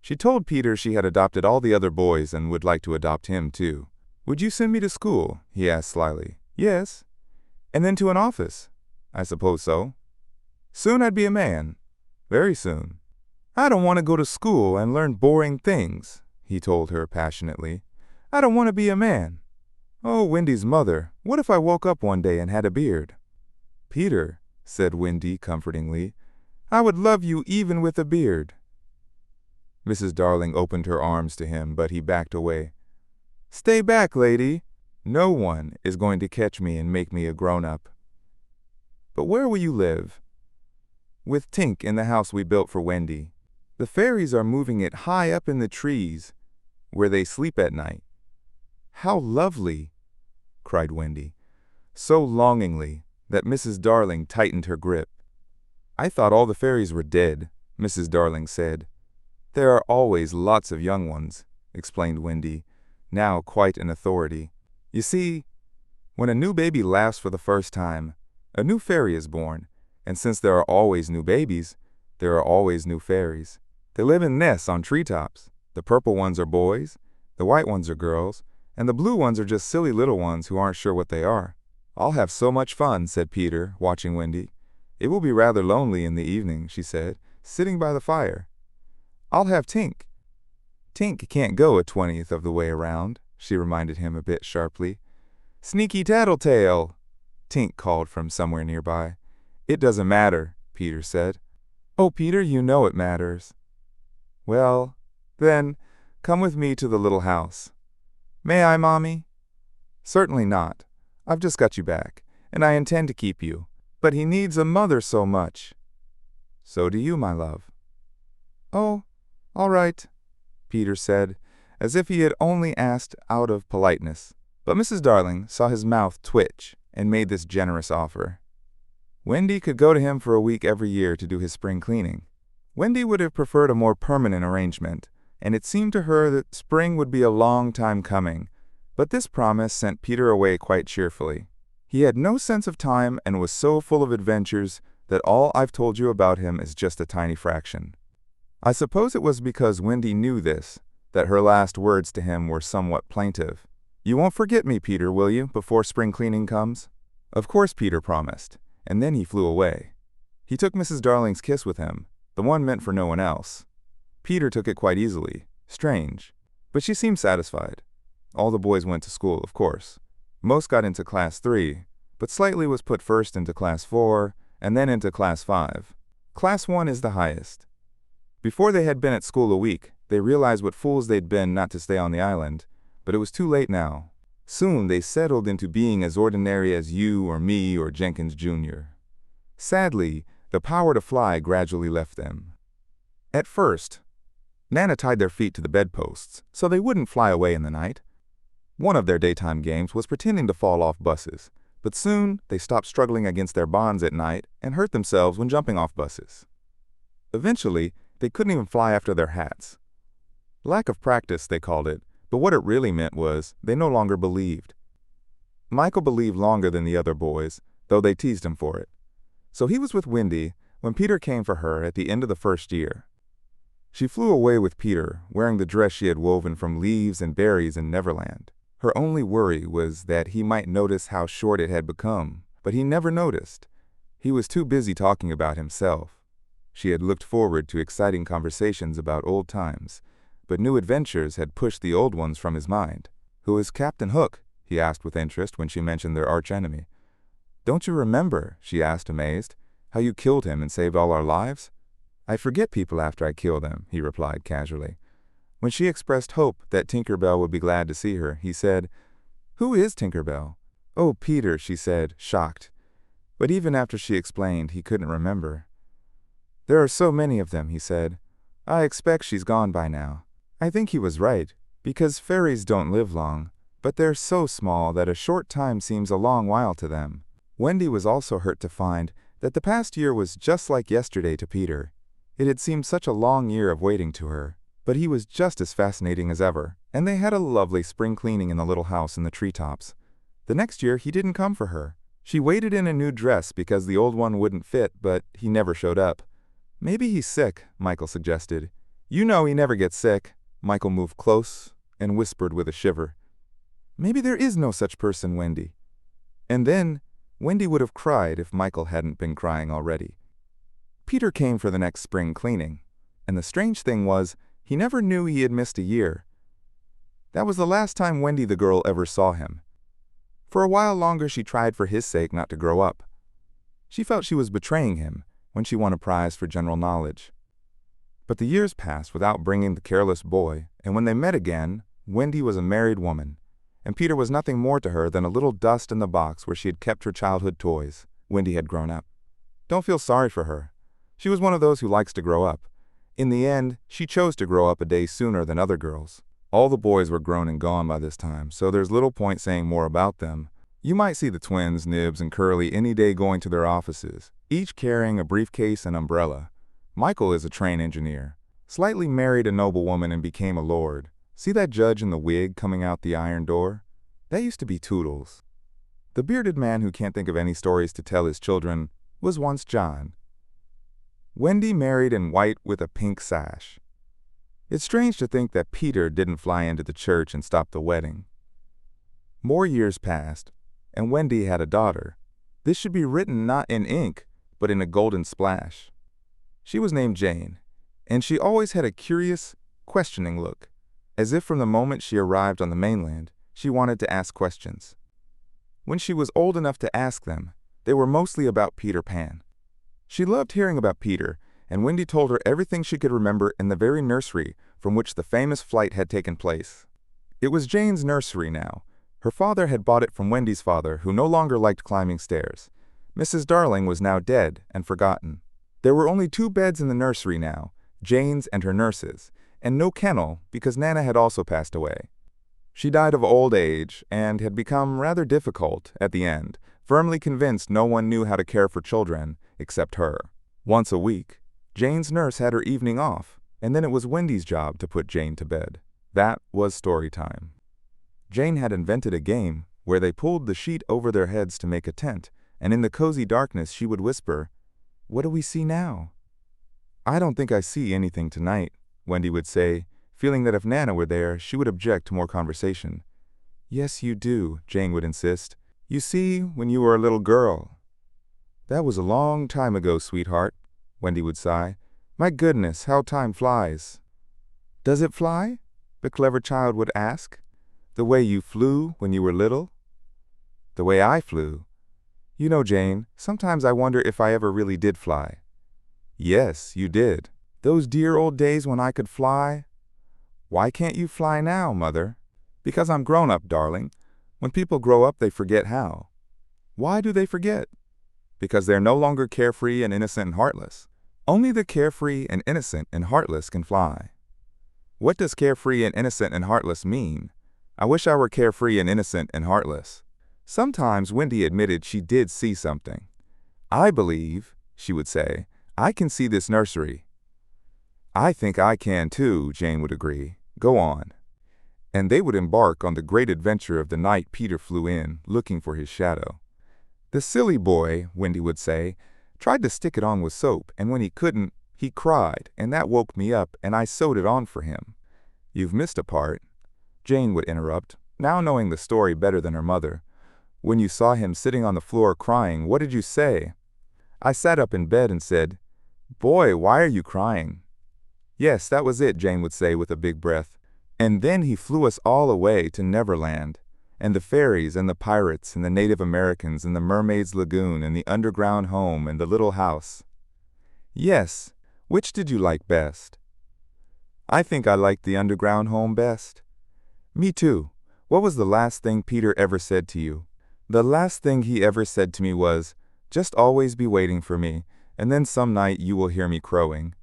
She told Peter she had adopted all the other boys and would like to adopt him too. "Would you send me to school?" he asked slyly. "Yes." "And then to an office?" "I suppose so." "Soon I'd be a man." "Very soon." "I don't want to go to school and learn boring things," he told her passionately. "I don't want to be a man. Oh, Wendy's mother, what if I woke up one day and had a beard?" "Peter," said Wendy comfortingly, "I would love you even with a beard." Mrs. Darling opened her arms to him, but he backed away. "Stay back, lady. No one is going to catch me and make me a grown-up." "But where will you live?" "With Tink in the house we built for Wendy. The fairies are moving it high up in the trees, where they sleep at night." "How lovely!" cried Wendy, so longingly that Mrs. Darling tightened her grip. "I thought all the fairies were dead," Mrs. Darling said. "There are always lots of young ones," explained Wendy, now quite in authority. "You see, when a new baby laughs for the first time, a new fairy is born, and since there are always new babies, there are always new fairies. They live in nests on treetops. The purple ones are boys, the white ones are girls, and the blue ones are just silly little ones who aren't sure what they are." "I'll have so much fun," said Peter, watching Wendy. "It will be rather lonely in the evening," she said, "sitting by the fire." "I'll have Tink." "Tink can't go a 20th of the way around," she reminded him a bit sharply. "Sneaky tattletale," Tink called from somewhere nearby. "It doesn't matter," Peter said. "Oh, Peter, you know it matters." "Well, then, come with me to the little house." "May I, Mommy?" "Certainly not. I've just got you back, and I intend to keep you. But he needs a mother so much." "So do you, my love." "Oh, all right," Peter said, as if he had only asked out of politeness. But Mrs. Darling saw his mouth twitch and made this generous offer. Wendy could go to him for a week every year to do his spring cleaning. Wendy would have preferred a more permanent arrangement, and it seemed to her that spring would be a long time coming, but this promise sent Peter away quite cheerfully. He had no sense of time and was so full of adventures that all I've told you about him is just a tiny fraction. I suppose it was because Wendy knew this, that her last words to him were somewhat plaintive. "You won't forget me, Peter, will you, before spring cleaning comes?" Of course Peter promised, and then he flew away. He took Mrs. Darling's kiss with him, the one meant for no one else. Peter took it quite easily. Strange. But she seemed satisfied. All the boys went to school, of course. Most got into Class 3, but Slightly was put first into Class 4, and then into Class 5. Class 1 is the highest. Before they had been at school a week, they realized what fools they'd been not to stay on the island, but it was too late now. Soon they settled into being as ordinary as you or me or Jenkins Jr. Sadly, the power to fly gradually left them. At first, Nana tied their feet to the bedposts so they wouldn't fly away in the night. One of their daytime games was pretending to fall off buses, but soon they stopped struggling against their bonds at night and hurt themselves when jumping off buses. Eventually, they couldn't even fly after their hats. Lack of practice, they called it, but what it really meant was they no longer believed. Michael believed longer than the other boys, though they teased him for it. So he was with Wendy when Peter came for her at the end of the first year. She flew away with Peter, wearing the dress she had woven from leaves and berries in Neverland. Her only worry was that he might notice how short it had become, but he never noticed. He was too busy talking about himself. She had looked forward to exciting conversations about old times, but new adventures had pushed the old ones from his mind. "Who is Captain Hook?" he asked with interest when she mentioned their archenemy. "Don't you remember," she asked, amazed, "how you killed him and saved all our lives?" "I forget people after I kill them," he replied casually. When she expressed hope that Tinker Bell would be glad to see her, he said, "Who is Tinker Bell?" "Oh, Peter," she said, shocked. But even after she explained, he couldn't remember. "There are so many of them," he said. "I expect she's gone by now." I think he was right, because fairies don't live long, but they're so small that a short time seems a long while to them. Wendy was also hurt to find that the past year was just like yesterday to Peter. It had seemed such a long year of waiting to her, but he was just as fascinating as ever, and they had a lovely spring cleaning in the little house in the treetops. The next year he didn't come for her. She waited in a new dress because the old one wouldn't fit, but he never showed up. "Maybe he's sick," Michael suggested. "You know he never gets sick." Michael moved close and whispered with a shiver. "Maybe there is no such person, Wendy." And then Wendy would have cried if Michael hadn't been crying already. Peter came for the next spring cleaning, and the strange thing was, he never knew he had missed a year. That was the last time Wendy the girl ever saw him. For a while longer she tried for his sake not to grow up. She felt she was betraying him when she won a prize for general knowledge. But the years passed without bringing the careless boy, and when they met again, Wendy was a married woman, and Peter was nothing more to her than a little dust in the box where she had kept her childhood toys. Wendy had grown up. Don't feel sorry for her. She was one of those who likes to grow up. In the end, she chose to grow up a day sooner than other girls. All the boys were grown and gone by this time, so there's little point saying more about them. You might see the twins, Nibs and Curly, any day going to their offices, each carrying a briefcase and umbrella. Michael is a train engineer. Slightly married a noblewoman and became a lord. See that judge in the wig coming out the iron door? That used to be Toodles. The bearded man who can't think of any stories to tell his children was once John. Wendy married in white with a pink sash. It's strange to think that Peter didn't fly into the church and stop the wedding. More years passed, and Wendy had a daughter. This should be written not in ink, but in a golden splash. She was named Jane, and she always had a curious, questioning look, as if from the moment she arrived on the mainland, she wanted to ask questions. When she was old enough to ask them, they were mostly about Peter Pan. She loved hearing about Peter, and Wendy told her everything she could remember in the very nursery from which the famous flight had taken place. It was Jane's nursery now. Her father had bought it from Wendy's father, who no longer liked climbing stairs. Mrs. Darling was now dead and forgotten. There were only 2 beds in the nursery now, Jane's and her nurse's, and no kennel because Nana had also passed away. She died of old age and had become rather difficult at the end, firmly convinced no one knew how to care for children except her. Once a week, Jane's nurse had her evening off, and then it was Wendy's job to put Jane to bed. That was story time. Jane had invented a game where they pulled the sheet over their heads to make a tent, and in the cozy darkness she would whisper, "What do we see now?" "I don't think I see anything tonight," Wendy would say, feeling that if Nana were there, she would object to more conversation. "Yes, you do," Jane would insist. "You see, when you were a little girl." "That was a long time ago, sweetheart," Wendy would sigh. "My goodness, how time flies." "Does it fly?" the clever child would ask. "The way you flew when you were little?" "The way I flew? You know, Jane, sometimes I wonder if I ever really did fly." "Yes, you did. Those dear old days when I could fly." "Why can't you fly now, Mother?" "Because I'm grown up, darling. When people grow up, they forget how." "Why do they forget?" "Because they're no longer carefree and innocent and heartless. Only the carefree and innocent and heartless can fly." "What does carefree and innocent and heartless mean? I wish I were carefree and innocent and heartless." Sometimes Wendy admitted she did see something. "I believe," she would say, "I can see this nursery." "I think I can too," Jane would agree. "Go on." And they would embark on the great adventure of the night Peter flew in, looking for his shadow. "The silly boy," Wendy would say, "tried to stick it on with soap, and when he couldn't, he cried, and that woke me up, and I sewed it on for him." "You've missed a part," Jane would interrupt, now knowing the story better than her mother. "When you saw him sitting on the floor crying, what did you say?" "I sat up in bed and said, 'Boy, why are you crying?'" "Yes, that was it," Jane would say with a big breath. "And then he flew us all away to Neverland, and the fairies and the pirates and the Native Americans and the Mermaids' Lagoon and the underground home and the little house." "Yes, which did you like best?" "I think I liked the underground home best." "Me too. What was the last thing Peter ever said to you?" "The last thing he ever said to me was, 'Just always be waiting for me, and then some night you will hear me crowing.'"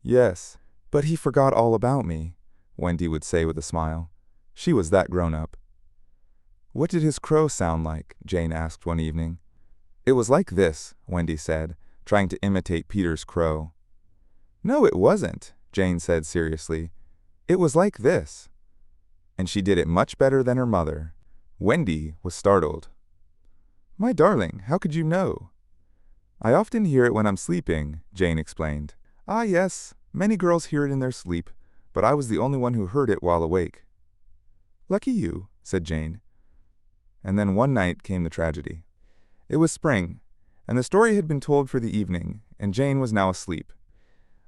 "Yes, but he forgot all about me," Wendy would say with a smile. She was that grown up. "What did his crow sound like?" Jane asked one evening. "It was like this," Wendy said, trying to imitate Peter's crow. "No, it wasn't," Jane said seriously. "It was like this." And she did it much better than her mother. Wendy was startled. "My darling, how could you know?" "I often hear it when I'm sleeping," Jane explained. "Ah, yes, many girls hear it in their sleep, but I was the only one who heard it while awake." "Lucky you," said Jane. And then one night came the tragedy. It was spring, and the story had been told for the evening, and Jane was now asleep.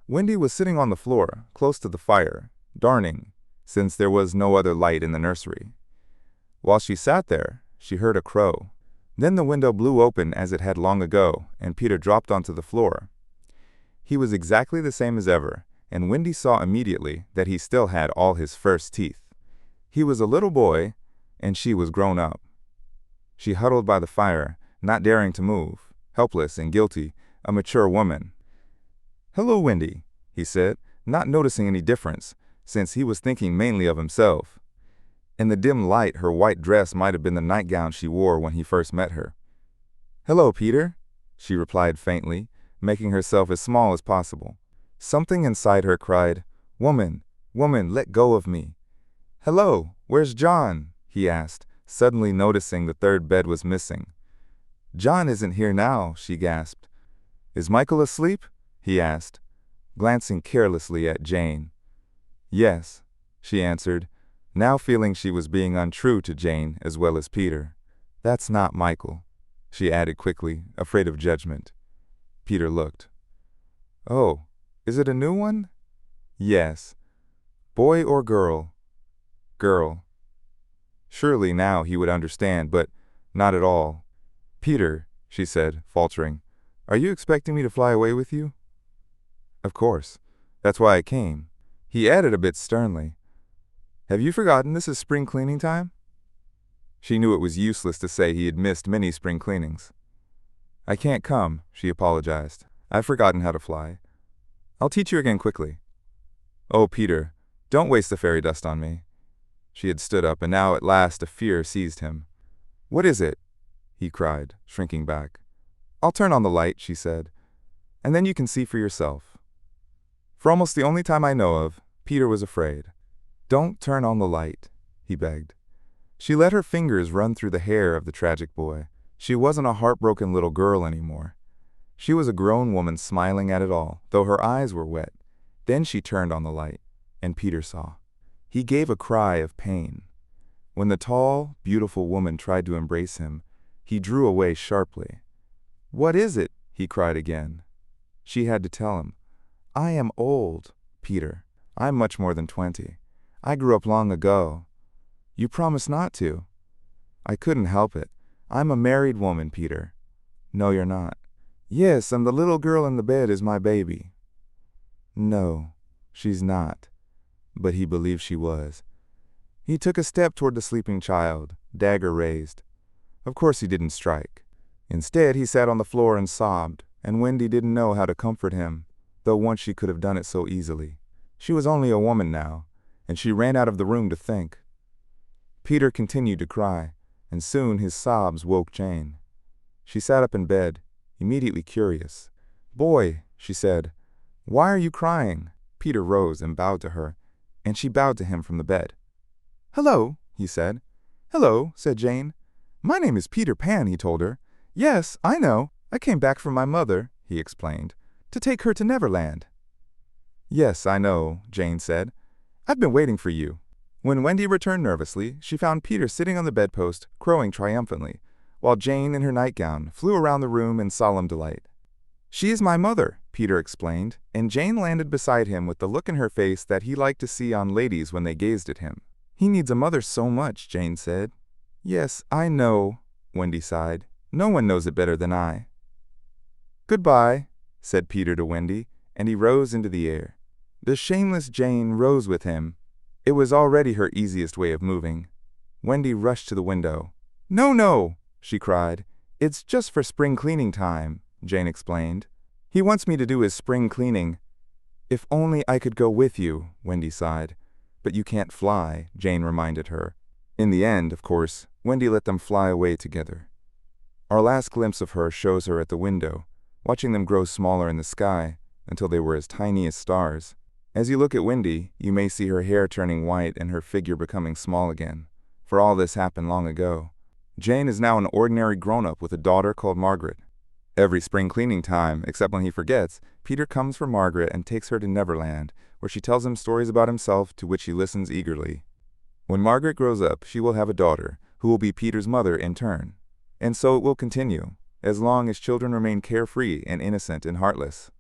Wendy was sitting on the floor, close to the fire, darning, since there was no other light in the nursery. While she sat there, she heard a crow. Then the window blew open as it had long ago, and Peter dropped onto the floor. He was exactly the same as ever, and Wendy saw immediately that he still had all his first teeth. He was a little boy, and she was grown up. She huddled by the fire, not daring to move, helpless and guilty, a mature woman. "Hello, Wendy," he said, not noticing any difference, since he was thinking mainly of himself. In the dim light, her white dress might have been the nightgown she wore when he first met her. "Hello, Peter," she replied faintly, making herself as small as possible. Something inside her cried, "Woman, woman, let go of me." "Hello, where's John?" he asked, suddenly noticing the third bed was missing. "John isn't here now," she gasped. "Is Michael asleep?" he asked, glancing carelessly at Jane. "Yes," she answered, now feeling she was being untrue to Jane as well as Peter. "That's not Michael," she added quickly, afraid of judgment. Peter looked. "Oh, is it a new one?" "Yes." "Boy or girl?" "Girl." Surely now he would understand, but not at all. "Peter," she said, faltering, "are you expecting me to fly away with you?" "Of course. That's why I came." He added a bit sternly, "Have you forgotten this is spring cleaning time?" She knew it was useless to say he had missed many spring cleanings. "I can't come," she apologized. "I've forgotten how to fly. I'll teach you again quickly." "Oh, Peter, don't waste the fairy dust on me." She had stood up, and now at last a fear seized him. "What is it?" he cried, shrinking back. "I'll turn on the light," she said, "and then you can see for yourself." For almost the only time I know of, Peter was afraid. "Don't turn on the light," he begged. She let her fingers run through the hair of the tragic boy. She wasn't a heartbroken little girl anymore. She was a grown woman smiling at it all, though her eyes were wet. Then she turned on the light, and Peter saw. He gave a cry of pain. When the tall, beautiful woman tried to embrace him, he drew away sharply. "What is it?" he cried again. She had to tell him. "I am old, Peter. I'm much more than 20. I grew up long ago." "You promised not to." "I couldn't help it. I'm a married woman, Peter." "No, you're not." "Yes, and the little girl in the bed is my baby." "No, she's not." But he believed she was. He took a step toward the sleeping child, dagger raised. Of course he didn't strike. Instead, he sat on the floor and sobbed, and Wendy didn't know how to comfort him, though once she could have done it so easily. She was only a woman now, and she ran out of the room to think. Peter continued to cry, and soon his sobs woke Jane. She sat up in bed, immediately curious. "Boy," she said, "why are you crying?" Peter rose and bowed to her, and she bowed to him from the bed. "Hello," he said. "Hello," said Jane. "My name is Peter Pan," he told her. "Yes, I know. I came back from my mother," he explained, "to take her to Neverland." "Yes, I know," Jane said. "I've been waiting for you." When Wendy returned nervously, she found Peter sitting on the bedpost, crowing triumphantly, while Jane in her nightgown flew around the room in solemn delight. "She is my mother," Peter explained, and Jane landed beside him with the look in her face that he liked to see on ladies when they gazed at him. "He needs a mother so much," Jane said. "Yes, I know," Wendy sighed. "No one knows it better than I." "Goodbye," said Peter to Wendy, and he rose into the air. The shameless Jane rose with him. It was already her easiest way of moving. Wendy rushed to the window. "No, no," she cried. "It's just for spring cleaning time," Jane explained. "He wants me to do his spring cleaning." "If only I could go with you," Wendy sighed. "But you can't fly," Jane reminded her. In the end, of course, Wendy let them fly away together. Our last glimpse of her shows her at the window, watching them grow smaller in the sky until they were as tiny as stars. As you look at Wendy, you may see her hair turning white and her figure becoming small again, for all this happened long ago. Jane is now an ordinary grown-up with a daughter called Margaret. Every spring cleaning time, except when he forgets, Peter comes for Margaret and takes her to Neverland, where she tells him stories about himself to which he listens eagerly. When Margaret grows up, she will have a daughter, who will be Peter's mother in turn. And so it will continue, as long as children remain carefree and innocent and heartless.